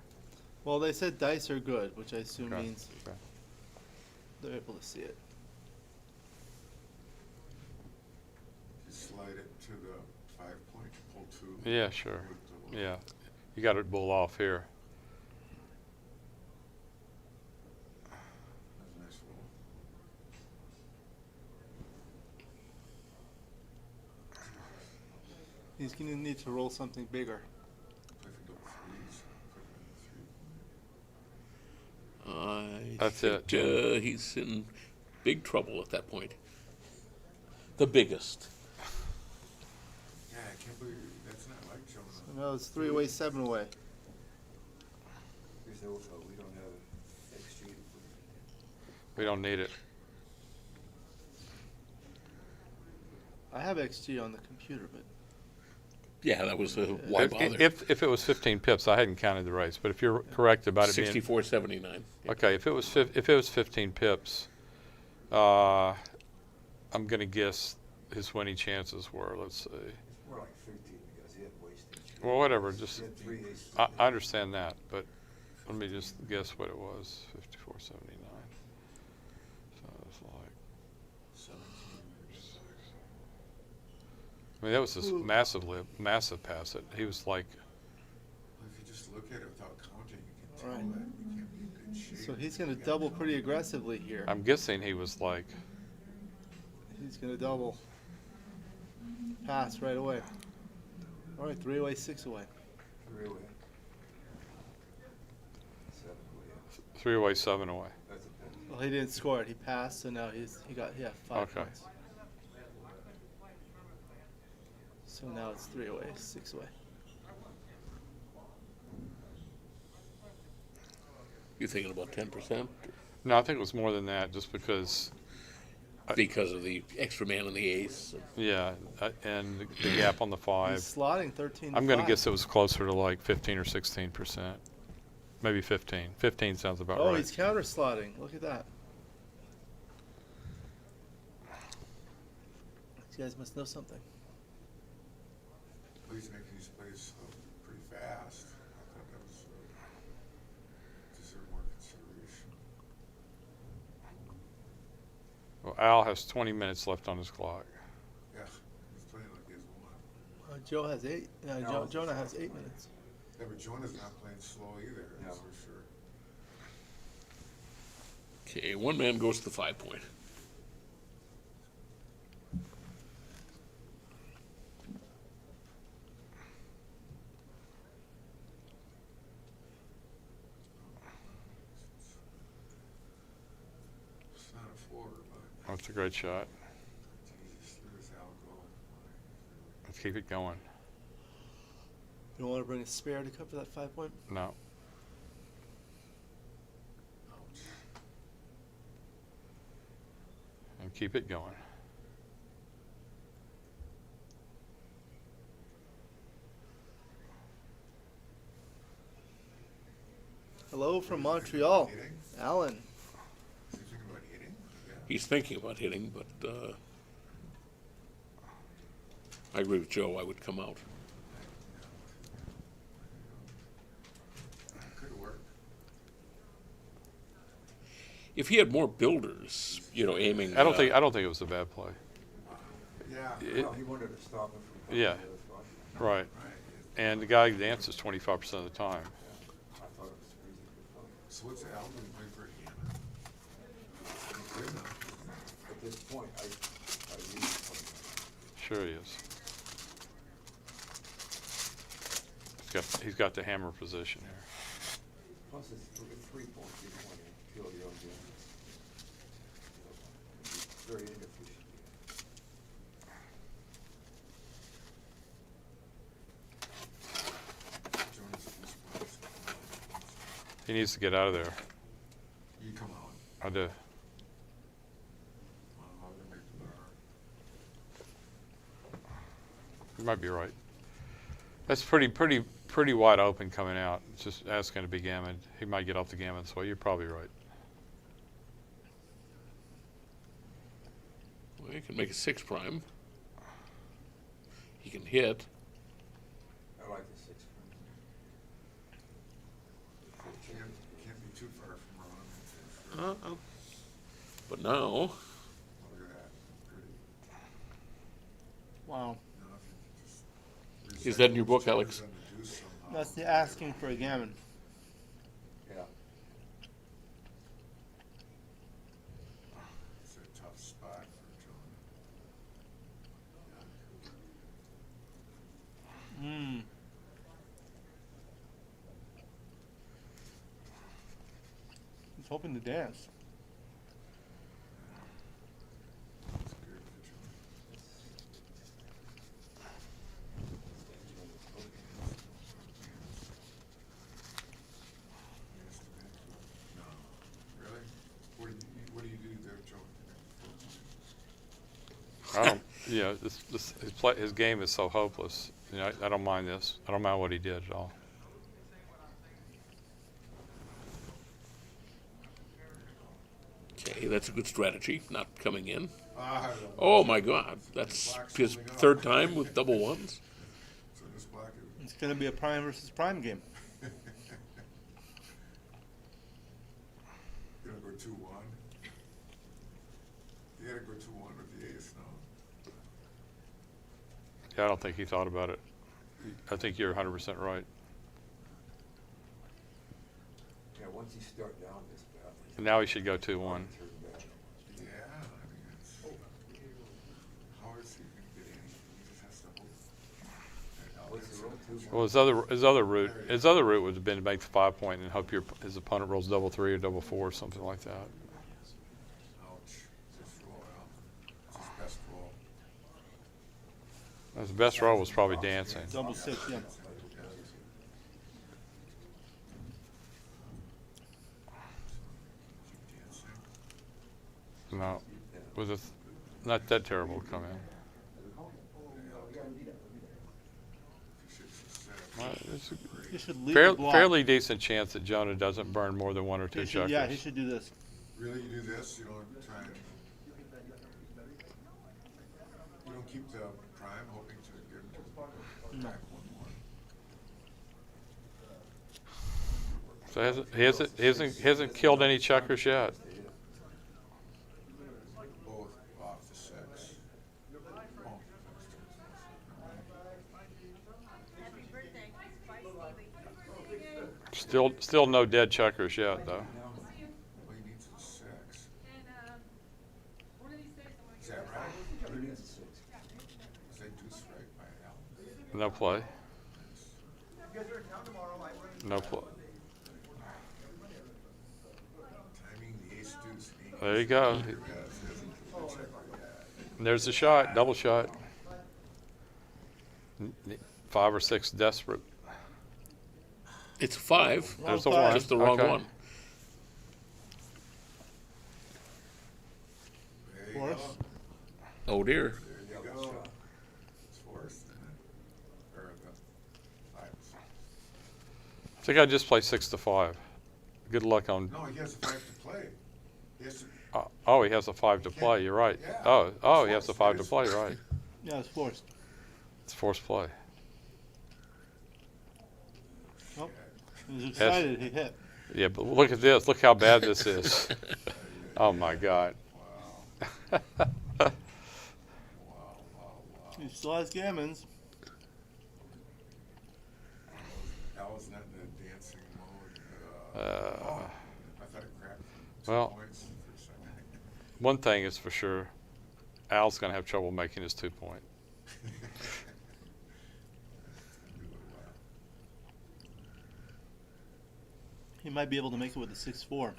Well, they said dice are good, which I assume Okay, means okay. they're able to see it. You slide it to the 5 point, pull 2. Yeah, sure. with the- Yeah, you got to pull off here. That's a nice roll. He's going to need to roll something bigger. Play for double threes. Put him in the 3. I That's think, it. he's in big trouble at that point. The biggest. Yeah, I can't believe that's not like Jonah. So now it's 3 away, 7 away. Because also, we don't have XG to put We don't need it. I have XG on the computer, but Yeah, that was why bother. If it was 15 pips, I hadn't counted the race. But if you're correct about it being 64-79. okay, if it was 15 pips, I'm going to guess his winning chances were. Let's see. more like 15 because he had wasted. Well, whatever. Just He had 3 aces. I understand that, but let me just guess what it was. 54.79. was like. I mean, that was this massive pass. He was like. If you just look at it without counting, you can tell Right. that we can't be in good shape. So he's going to double pretty aggressively here. I'm guessing he was like. He's going to double. Pass right away. All right, 3 away, 6 away. 3 away. 7 away. 3 away, 7 away. That's a penalty. Well, he didn't score it. He passed, so now he got 5 Okay. points. So now it's 3 away, 6 away. You thinking about 10%? No, I think it was more than that, just because. Because of the extra man on the ace. Yeah, and the gap on the 5. He's slotting 13 to I'm going to 5. guess it was closer to like 15 or 16%. Maybe 15. 15 sounds about Oh, right. he's counter slotting. Look at that. These guys must know something. Well, he's making these plays pretty fast. I thought that was deserve more consideration. Well, Al has 20 minutes left on his clock. Yeah, he's playing like he has one. Joe has 8. No, Jonah has 8 minutes. Yeah, but Jonah's not playing slow either, that's No. for sure. Okay, one man goes to the 5-point. It's not a floor, but That's a great shot. Jesus, there's Al go. Let's keep it going. You don't want to bring a spare to cover that 5-point? No. And keep it going. Hello from Montreal. Alan. Is he thinking about hitting? Yeah. He's thinking about hitting, but I agree with Joe. I would come out. Could work. If he had more builders, aiming. I don't think it was a bad play. Yeah. Well, he wanted to stop him from coming Yeah. to the other spot. Right. And the guy dances 25% of the time. I thought it was crazy good fun. So what's Al going to play for him? He's good enough. At this point, I use it. Sure he is. He's got the hammer position here. Plus, it's 3 points. You don't want to kill your own game. It's very inefficient. Jonah's at this point. He needs to get out of there. You come out. I do. Well, I'll make the bar. You might be right. That's pretty wide open coming out. It's just asking to be gammon. He might get off the gammon, so you're probably right. Well, he can make a 6 prime. He can hit. I like the 6 prime. Can't be too far from around. But now, Look at that. Pretty. Wow. Now if you just is that in your book, recycle Alex? them to do somehow. That's the asking for a gammon. Yeah. It's a tough spot for Jonah. He's hoping to dance. It's good for Jonah. No. Really? What do you do there, Joe? I don't. Yeah, his game is so hopeless. I don't mind this. I don't mind what he did at all. Okay, that's a good strategy, not coming in. I don't Oh know. my God, that's Black's his moving up. 3rd time with double ones. So this black is. It's going to be a prime versus prime game. Gonna go 2-1. gotta go 2-1 with the ace now. Yeah, I don't think he thought about it. I think you're 100% right. Yeah, once you start down this path. Now he should go 2-1. Yeah, I mean, it's, how is he gonna get any? He just has to hope. What's the roll? Well, his other route would have been to make the 5 point and hope his opponent rolls double 3 or double 4 or something like that. Ouch. Just roll out. It's his best roll. His best roll was probably dancing. Double 6, yeah. No, was it not that terrible to come in? It's He should a leave the block. fairly decent chance that Jonah doesn't burn more than 1 or 2 He should, checkers. yeah, he should do this. Really, you do this? You don't try and... You don't keep the prime hoping to get him to back 1-1? So he hasn't killed any checkers yet. Both off the 6. Oh. Happy birthday. Bye, Stevie. Still no dead checkers yet, though. Well, he needs a 6. Is that right? He needs a 6. Is that deuce right by Al? No play. No play. Timing the ace deuce. There you go. And there's the shot, double shot. 5 or 6 desperate. It's a 5. There's the 1. Just the wrong Okay. one. There you Force. go. Oh dear. There you go. It's forced, isn't it? Or the 5. I think I just play 6 to 5. Good luck on. No, he has a 5 to play. He has to, Oh, he has a 5 to play. You're right. Yeah. Oh, he has a 5 to It's play. forced. Right. Yeah, it's forced. It's forced play. Oh, he was excited, he hit. Yeah, but look at this. Look how bad this is. Oh my God. He still has gammons. Al's not in a dancing mode. Uh, I thought it cracked 2 well, points for a second. one thing is for sure, Al's going to have trouble making his 2 point. He might be able to make it with a 6-4.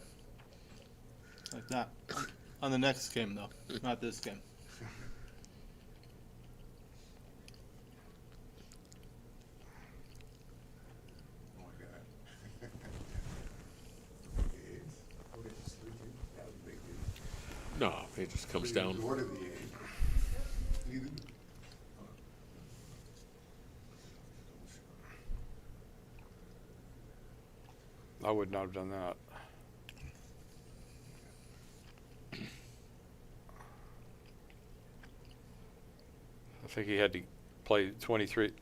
Like that. On the next game, though. Not this game. Oh my God. Ace. What is this, 3-2? That was a big deal. No, it just comes down. What are the 8? Either. I would not have done that. I think he had to play 23 to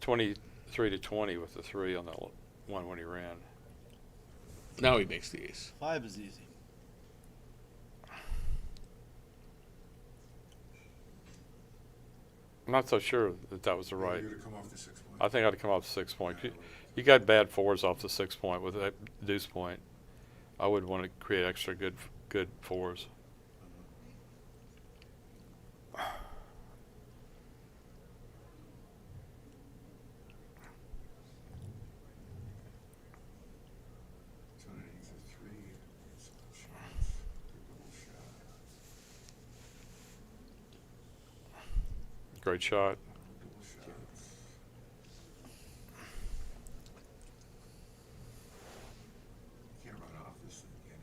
20 with the 3 on that one when he ran. Now he makes the ace. 5 is easy. I'm not so sure that was the right. You would have come off the 6 point. I think I'd come off the 6 point. You got bad 4s off the 6 point with that deuce point. I would want to create extra good 4s. Johnny needs a 3. It's a chance. Double shot. Great shot. Double shots. Can't run off this thing, can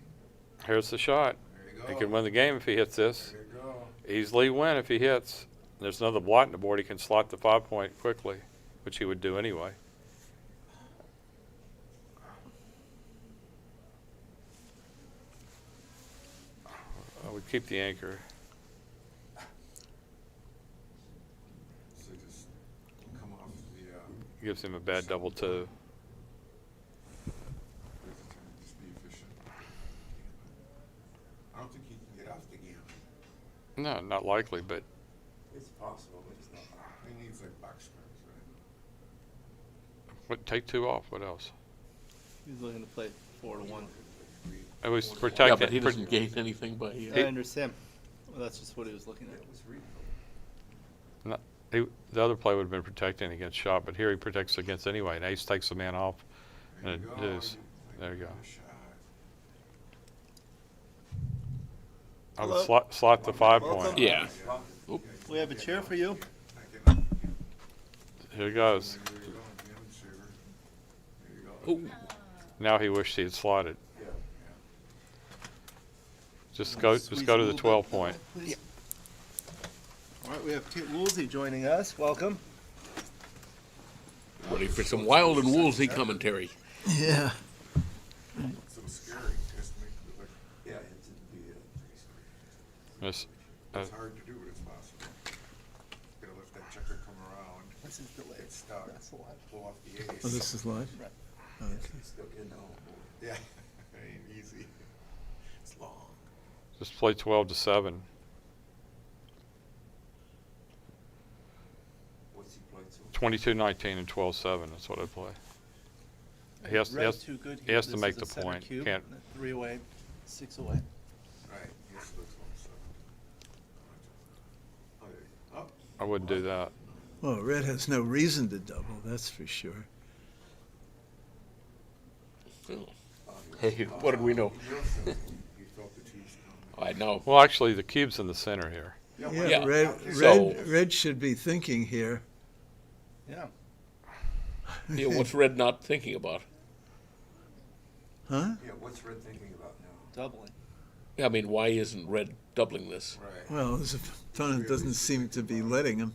he? Here's the shot. There you He go. can win the game if he hits this. There you go. Easily win if he hits. There's another blot in the board. He can slot the 5 point quickly, which he would do anyway. I would keep the anchor. So just come off the, Gives him a bad double 2. just be efficient. I don't think he can get off the gammon. No, not likely, but It's possible, but it's not. He needs like box scores, right? what, take 2 off, what else? He's looking to play 4-1. It was Yeah, protected. but he doesn't gain anything by. I understand. Well, that's just what he was looking at. No, the other play would have been protecting against shot, but here he protects against anyway. And ace takes the man off, and it is. There you go. I would Hello. slot the 5 point. Welcome. Yeah. We have a chair for you. Here goes. Ooh. Now he wished he had slotted. Just go Squeeze to a the little 12 bit. point. Please. All right, we have Kit Woolsey joining us. Welcome. Ready for some Wild and Woolsey commentary. Yeah. So scary, just to make it look, Yeah, it'd be pretty scary. Yes. it's hard to do, but it's possible. Gotta let that checker come around. This is delayed. Get stuck, That's live. pull off the ace. Oh, this is live? Right. Okay. Still getting home. Yeah, it ain't easy. It's long. Just play 12 to 7. What's he play to? 22, 19, and 12, 7. That's what I play. He has, Red's too good he here. has to This make is a the center point. cube. Can't. 3 away, 6 away. Right, yes, looks like so. Oh, I wouldn't do that. Well, red has no reason to double, that's for sure. Hey, what did we know? He felt the tubes coming. I know. Well, actually, the cube's in the center here. Yeah, Red red should be thinking here. Yeah. Yeah, what's Red not thinking about? Huh? Yeah, what's Red thinking about now? Doubling. Yeah, I mean, why isn't Red doubling this? Right. Well, his opponent doesn't seem to be letting him.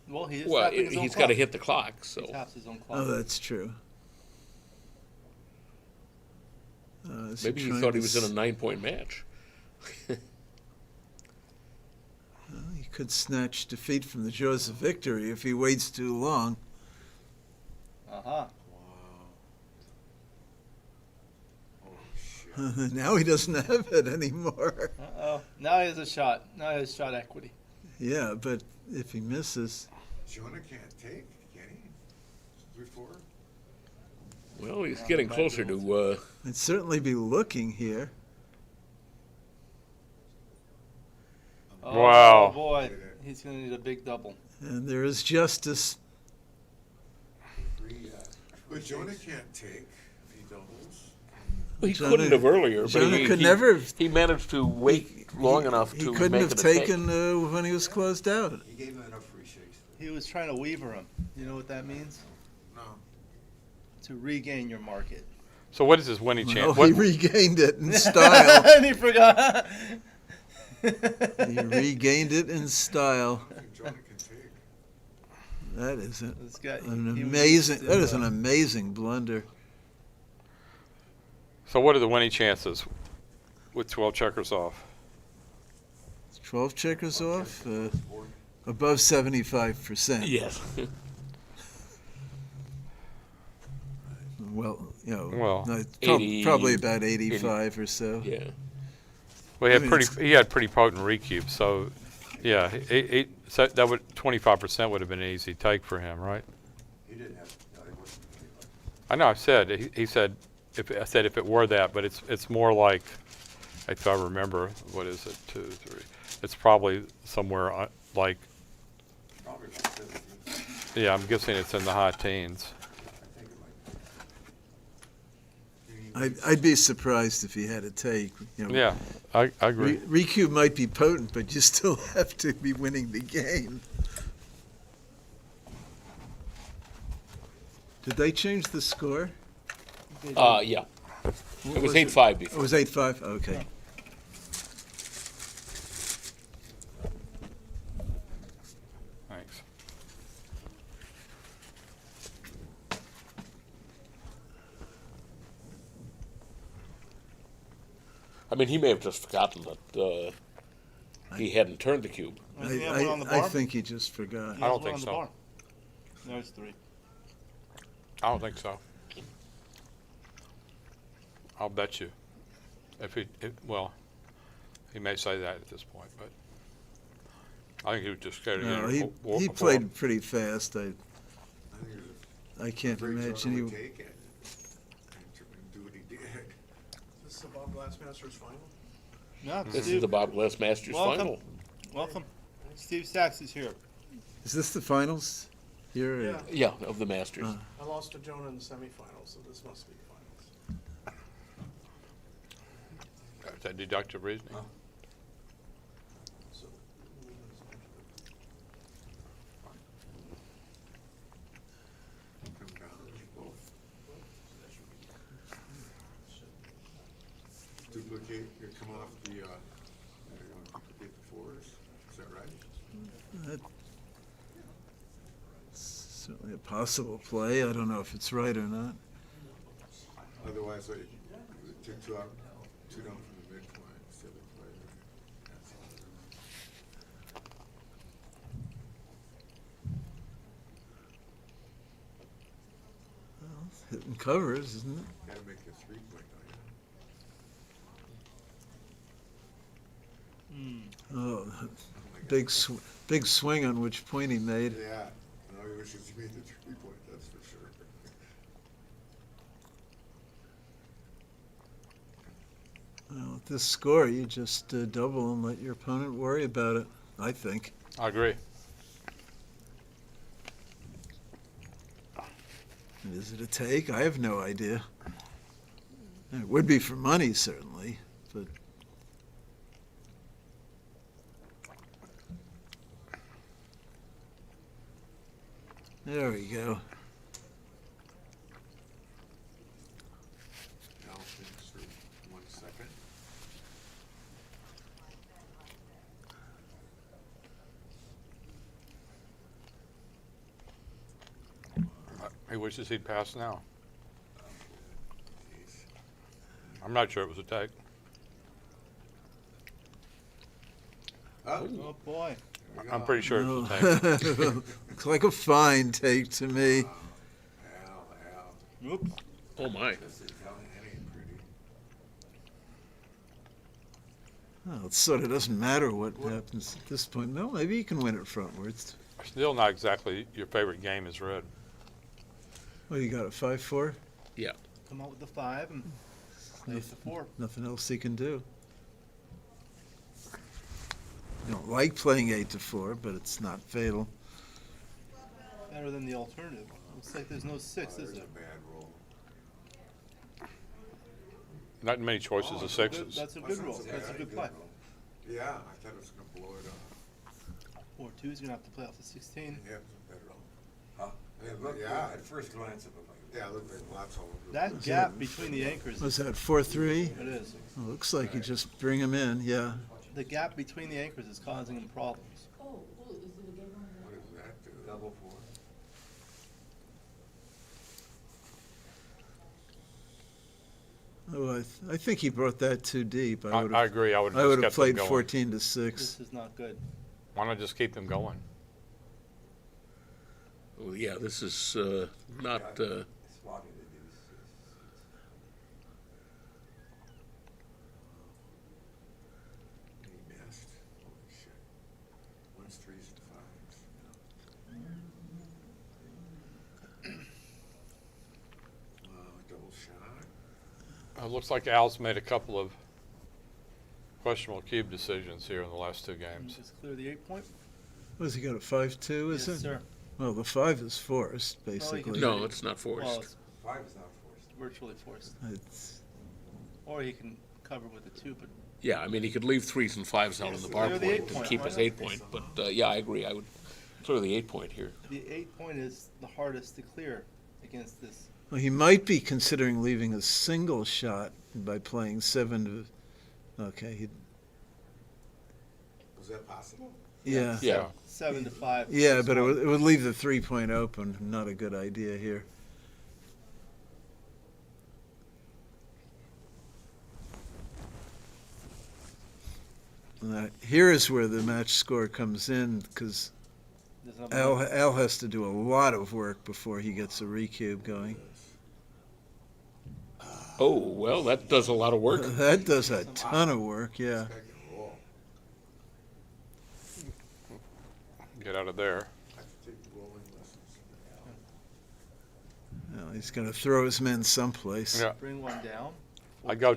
Well, he is Well, tapping his own he's got clock. to hit the clock, He so. taps his own clock. Oh, that's true. Is Maybe he trying thought he to was in a 9-point match. Well, he could snatch defeat from the jaws of victory if he waits too long. Uh-huh. Now he doesn't have it anymore. Uh-oh. Now he has a shot. Now he has shot equity. Yeah, but if he misses, Jonah can't take, can he? 3-4? Well, he's getting closer to. I'd certainly be looking here. Oh, Wow. boy. He's going to need a big double. And there is justice. But Jonah can't take if he doubles. He Jonah- couldn't have earlier, but Jonah he, could he, never- he managed to wait long enough He to couldn't make have it a take. taken when he was closed out. He gave him enough free shakes. He was trying to weaver him. You know what that means? No. To regain your market. So what is his winning Well, chance? he What, regained it in style. And he forgot. He regained it in style. I think Jonah can take. That is This guy, an he was amazing. just, That is an amazing blunder. so what are the winning chances with 12 checkers off? 12 checkers off, above 75%. Yes. Well, you know, Well, no, 80, probably about 85 or so. Yeah. Well, he I mean, he had pretty potent recubes, so yeah, so that would 25% would have been an easy take for him, right? He didn't have, no, he wasn't. I know. I said he said if it were that, but it's more like, if I remember, what is it? 2, 3. It's probably somewhere like, Probably about 17. yeah, I'm guessing it's in the high teens. I think it might. I'd be surprised if he had a take. You know, Yeah, I agree. Recube might be potent, but you still have to be winning the game. Did they change the score? Yeah. What It was it? 8-5 before. It was 8-5? Okay. Thanks. I mean, he may have just forgotten that he hadn't turned the cube. Does he have one on the I bar? think he just forgot. He I has don't one think on the so. bar. There's 3. I don't think so. I'll bet you. Well, He may say that at this point, but I think he was just scared to No, get he played pretty fast. I can't Great job imagine on he. the take it. And do what he did. Is this the Bob Glass Masters final? No, This Steve, is the Bob Glass Masters welcome. final. Welcome. Steve Sachs is here. Is this the finals? Here. Yeah. Yeah, of the Masters. I lost to Jonah in the semifinals, so this must be finals. Is that deductive reasoning? So, Come down both. Duplicate, you come off the, you want to duplicate the fours, is that right? That's certainly a possible play. I don't know if it's right or not. Otherwise, like, take two out, two down from the midpoint, instead of play. Well, it's hitting covers, isn't it? Gotta make a 3-point, don't you? Oh, big swing on which point he made. Yeah, no, he wishes he made the 3-point, that's for sure. Well, at this score, you just double and let your opponent worry about it, I think. I agree. Is it a take? I have no idea. It would be for money, certainly, but there we go. Now, thanks for 1 second. He wishes he'd pass now. I'm not sure it was a take. Oh, boy. I'm pretty sure it was a take. Looks like a fine take to me. Oops. Oh, my. Well, it sort of doesn't matter what happens at this point. No, maybe you can win it frontwards. Still not exactly your favorite game is red. Well, you got a 5-4? Yeah. Come out with the 5 and ace the 4. Nothing else he can do. You don't like playing 8-4, but it's not fatal. Better than the alternative. Looks like there's no 6, is there? Bad roll. Not many choices of sixes. That's a good roll. That's a good play. Yeah, I thought it was gonna blow it up. 4 2 is gonna have to play off the 16. Yeah, it was a better roll. Huh? It looked, Yeah. at first glance, it looked like. Yeah, it looked like lots all over. That gap between the anchors. Was that 4-3? It is. Well, looks like you just bring him in, yeah. The gap between the anchors is causing him problems. What does that do? Double 4. Oh, I think he brought that too deep. I agree. I would I would have just kept them played going. 14-6. This is not good. Why not just keep them going? Oh, yeah, this is not. Slogging to do. He missed. Holy shit. 1s, 3s, and 5s. Double shot. It looks like Al's made a couple of questionable cube decisions here in the last 2 games. Just clear the 8-point. What has he got, a 5-2, is Yes, it? sir. Well, the 5 is forced, basically. No, it's not forced. Well, it's 5 is not forced. virtually forced. It's, Or he can cover with a 2, but Yeah, I mean, he could leave 3s and 5s out on the bar clear the point 8-point, and keep why his not? 8-point. But yeah, I agree. I would clear the 8-point here. the 8-point is the hardest to clear against this. well, he might be considering leaving a single shot by playing 7 to. Okay, Was that possible? yeah. Yeah. 7 to 5. Yeah, but it would leave the 3-point open. Not a good idea here. Here is where the match score comes in, because There's another Al has to do a lot of work before he gets a recube going. Oh, well, that does a lot of work. That does a ton of work, yeah. Guy can roll. Get out of there. I have to take rolling lessons. Well, he's going to throw his men someplace. Yeah. Bring one down. I'd go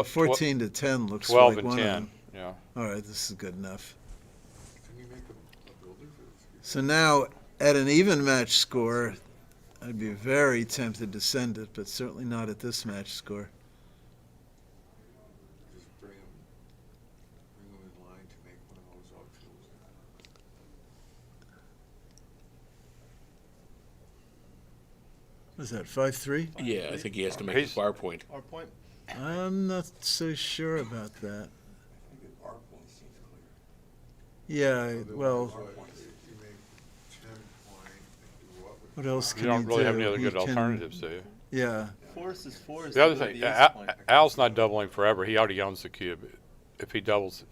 14 to 10 looks 12 like and one 10. of them. Yeah. All right, this is good enough. Can we make a builder for this? So now, at an even match score, I'd be very tempted to send it, but certainly not at this match score. Just bring them in line to make one of those outfields. Was that 5-3? Yeah, I think he has to make He's- a bar point. Our point. I'm not so sure about that. I think our point seems clear. Yeah, well, If you make 10 point, you go up with what else You can don't he really have do? any other He good can- alternatives, do you? Yeah. Force is four. The other thing, Al's not doubling forever. He already owns the cube. If he doubles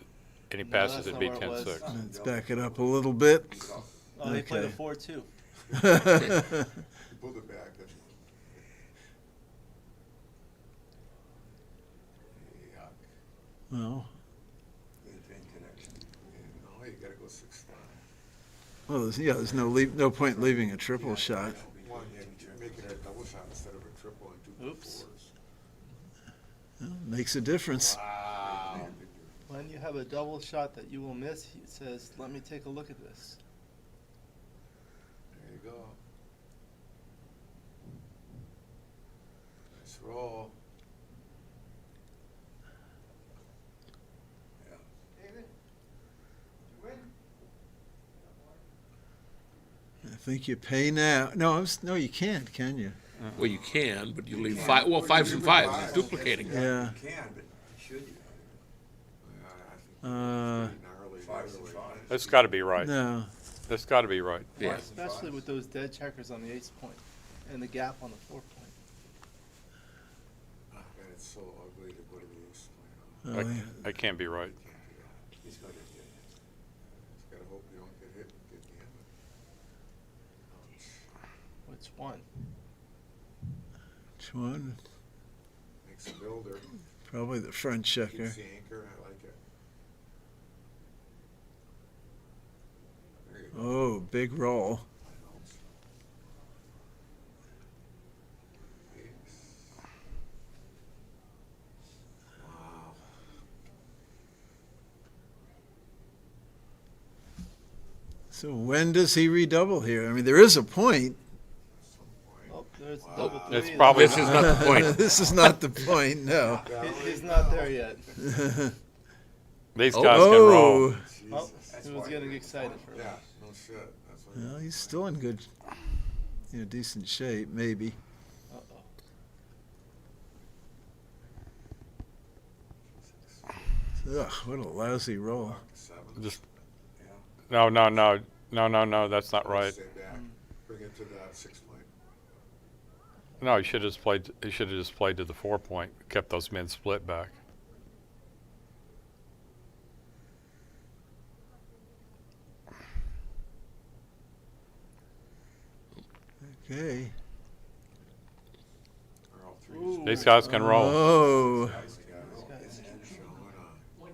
and he No, passes, that's it'd not be where it was. 10-6. Let's back it up a little bit. Oh, they played a Okay. 4-2. You pulled it back. That's yuck. Well, Pin connection. No, you gotta go 6-5. well, there's no point leaving a triple shot. One, you make it a double shot instead of a triple and do Oops. fours. Well, makes a difference. Wow. When you have a double shot that you will miss, it says, "Let me take a look at this." There you go. Nice roll. I think you pay now. No, no, you can't, can you? Well, you can, but you leave five. Well, fives and fives. It's duplicating. Yeah. You can, but should you? That's got to be right. No. That's got to be right. Yeah. Especially with those dead checkers on the ace point and the gap on the 4 point. Ah, man, it's so ugly to go to the ace Oh, That, yeah. that can't be right. He's gonna get it. Just gotta hope you don't get hit and get the Which one? Which one? Makes a builder. Probably the front checker. Keeps the anchor, I like it. There you go. Oh, big roll. Wow. So when does he redouble here? I mean, there is a point. Oh, there's a double three. It's probably This is not the point. This is not the point, no. He's not there yet. These Oh. guys can roll. Oh, he was getting excited for a Yeah, minute. no shit. That's what Well, he's still in good, decent shape, maybe. Uh-oh. Ugh, what a lousy roll. 7. Just no. That's not right. Stay back. Bring it to that 6 point. No, he should have just played. He should have just played to the 4 point. Kept those men split back. Okay. Or all three. These guys can roll. Oh. Nice guys. Showing on.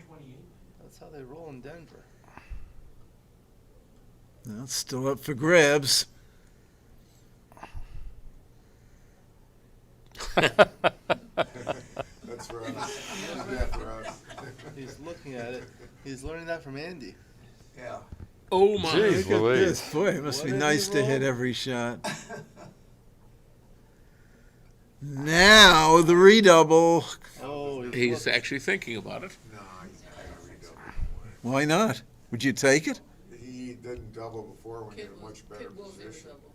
That's how they roll in Denver. Well, it's still up for grabs. That's for us. Yeah, for us. He's looking at it. He's learning that from Andy. Yeah. Oh my! Jeez Look at Louise. this. Boy, it must What be did nice he to roll? hit every shot. Now the redouble. Oh, He's actually thinking about it. No, he's not gonna redouble. Why not? Would you take it? He didn't double before when he Kid had a will- much better Kid will do position. double.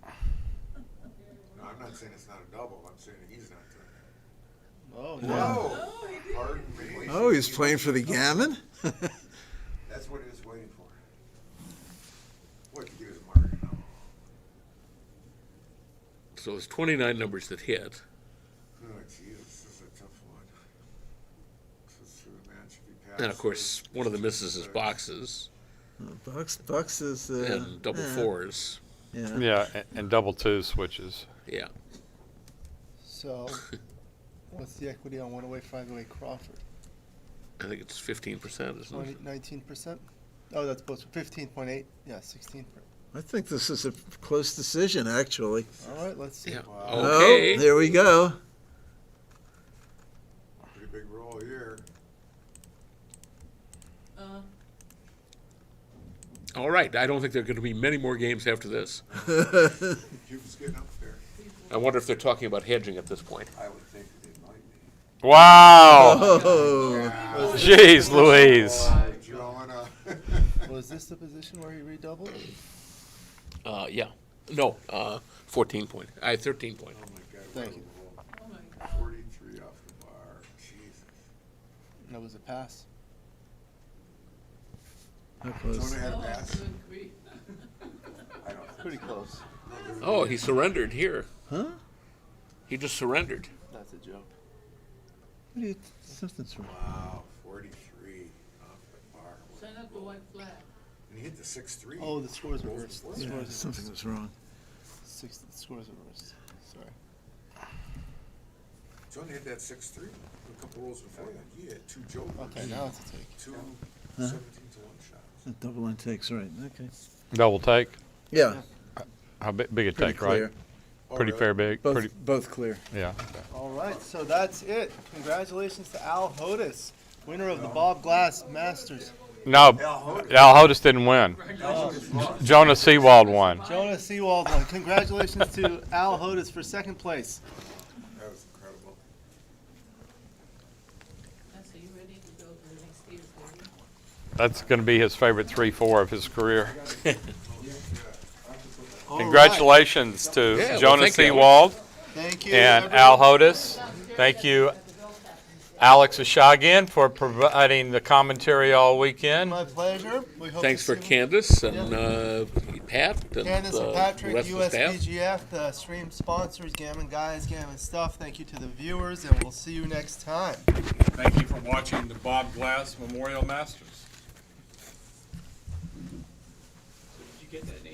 No, I'm not saying it's not a double. I'm saying that he's not doing Oh, it. no. Whoa! Pardon me. Oh, he's playing for the gammon? That's what he was waiting for. What, to get his mark? No. So there's 29 numbers that hit. Oh, Jesus, this is a tough one. This is through the match if he passes. And of course, one of the misses is boxes Bucks is and double fours. Yeah. Yeah, and double 2 switches. Yeah. So, what's the equity on 108, 508 Crawford? I think it's 15%, isn't it? 19%? Oh, that's close. 15.8. Yeah, 16. I think this is a close decision, actually. All right, let's see. Yeah. Oh, Okay. there we go. Pretty big roll here. All right. I don't think there are going to be many more games after this. Cube's getting up there. I wonder if they're talking about hedging at this point. I would think that it might be. Wow. Oh. Jeez Louise. Was this the position where he redoubled? Yeah. No. 14 point. 13 point. Oh my God. Thank you. 43 off the bar. Jesus. That was a pass. How close? Jonah had a pass. Pretty close. Oh, he surrendered here. Huh? He just surrendered. That's a joke. What do you, something's wrong. Wow, 43 off the bar. Sign up the white flag. And he hit the 6-3. Oh, the score's reversed. The Yeah, score's something reversed. was wrong. The score's reversed. Sorry. Jonah hit that 6-3 a couple rolls before that. He had 2 jokers. Okay, now it's a take. 2 Huh? 17-1 shots. Double intakes, right, okay. Double take. Yeah. How big a Pretty take, clear. right? Pretty fair big. Both, Pretty. both clear. Yeah. All right, so that's it. Congratulations to Al Hodis, winner of the Bob Glass Masters. No, Al Hodis didn't win. Jonah Seawald won. Jonah Seawald won. Congratulations to Al Hodis for second place. That was incredible. So you ready to go to the next year's meeting? That's going to be his favorite 3-4 of his career. All Congratulations to Yeah, well, Jonah thank you, Seawald Thank you. and everyone. Al Hodis. Thank you, Alex Eshaghian, for providing the commentary all weekend. My pleasure. We hope Thanks to for see you. Candace and Pat and Candace and the Patrick, rest of the staff. USBGF, the stream sponsors, Gammon Guys, Gammon Stuff. Thank you to the viewers, and we'll see you next time. Thank you for watching the Bob Glass Memorial Masters. So did you get that name?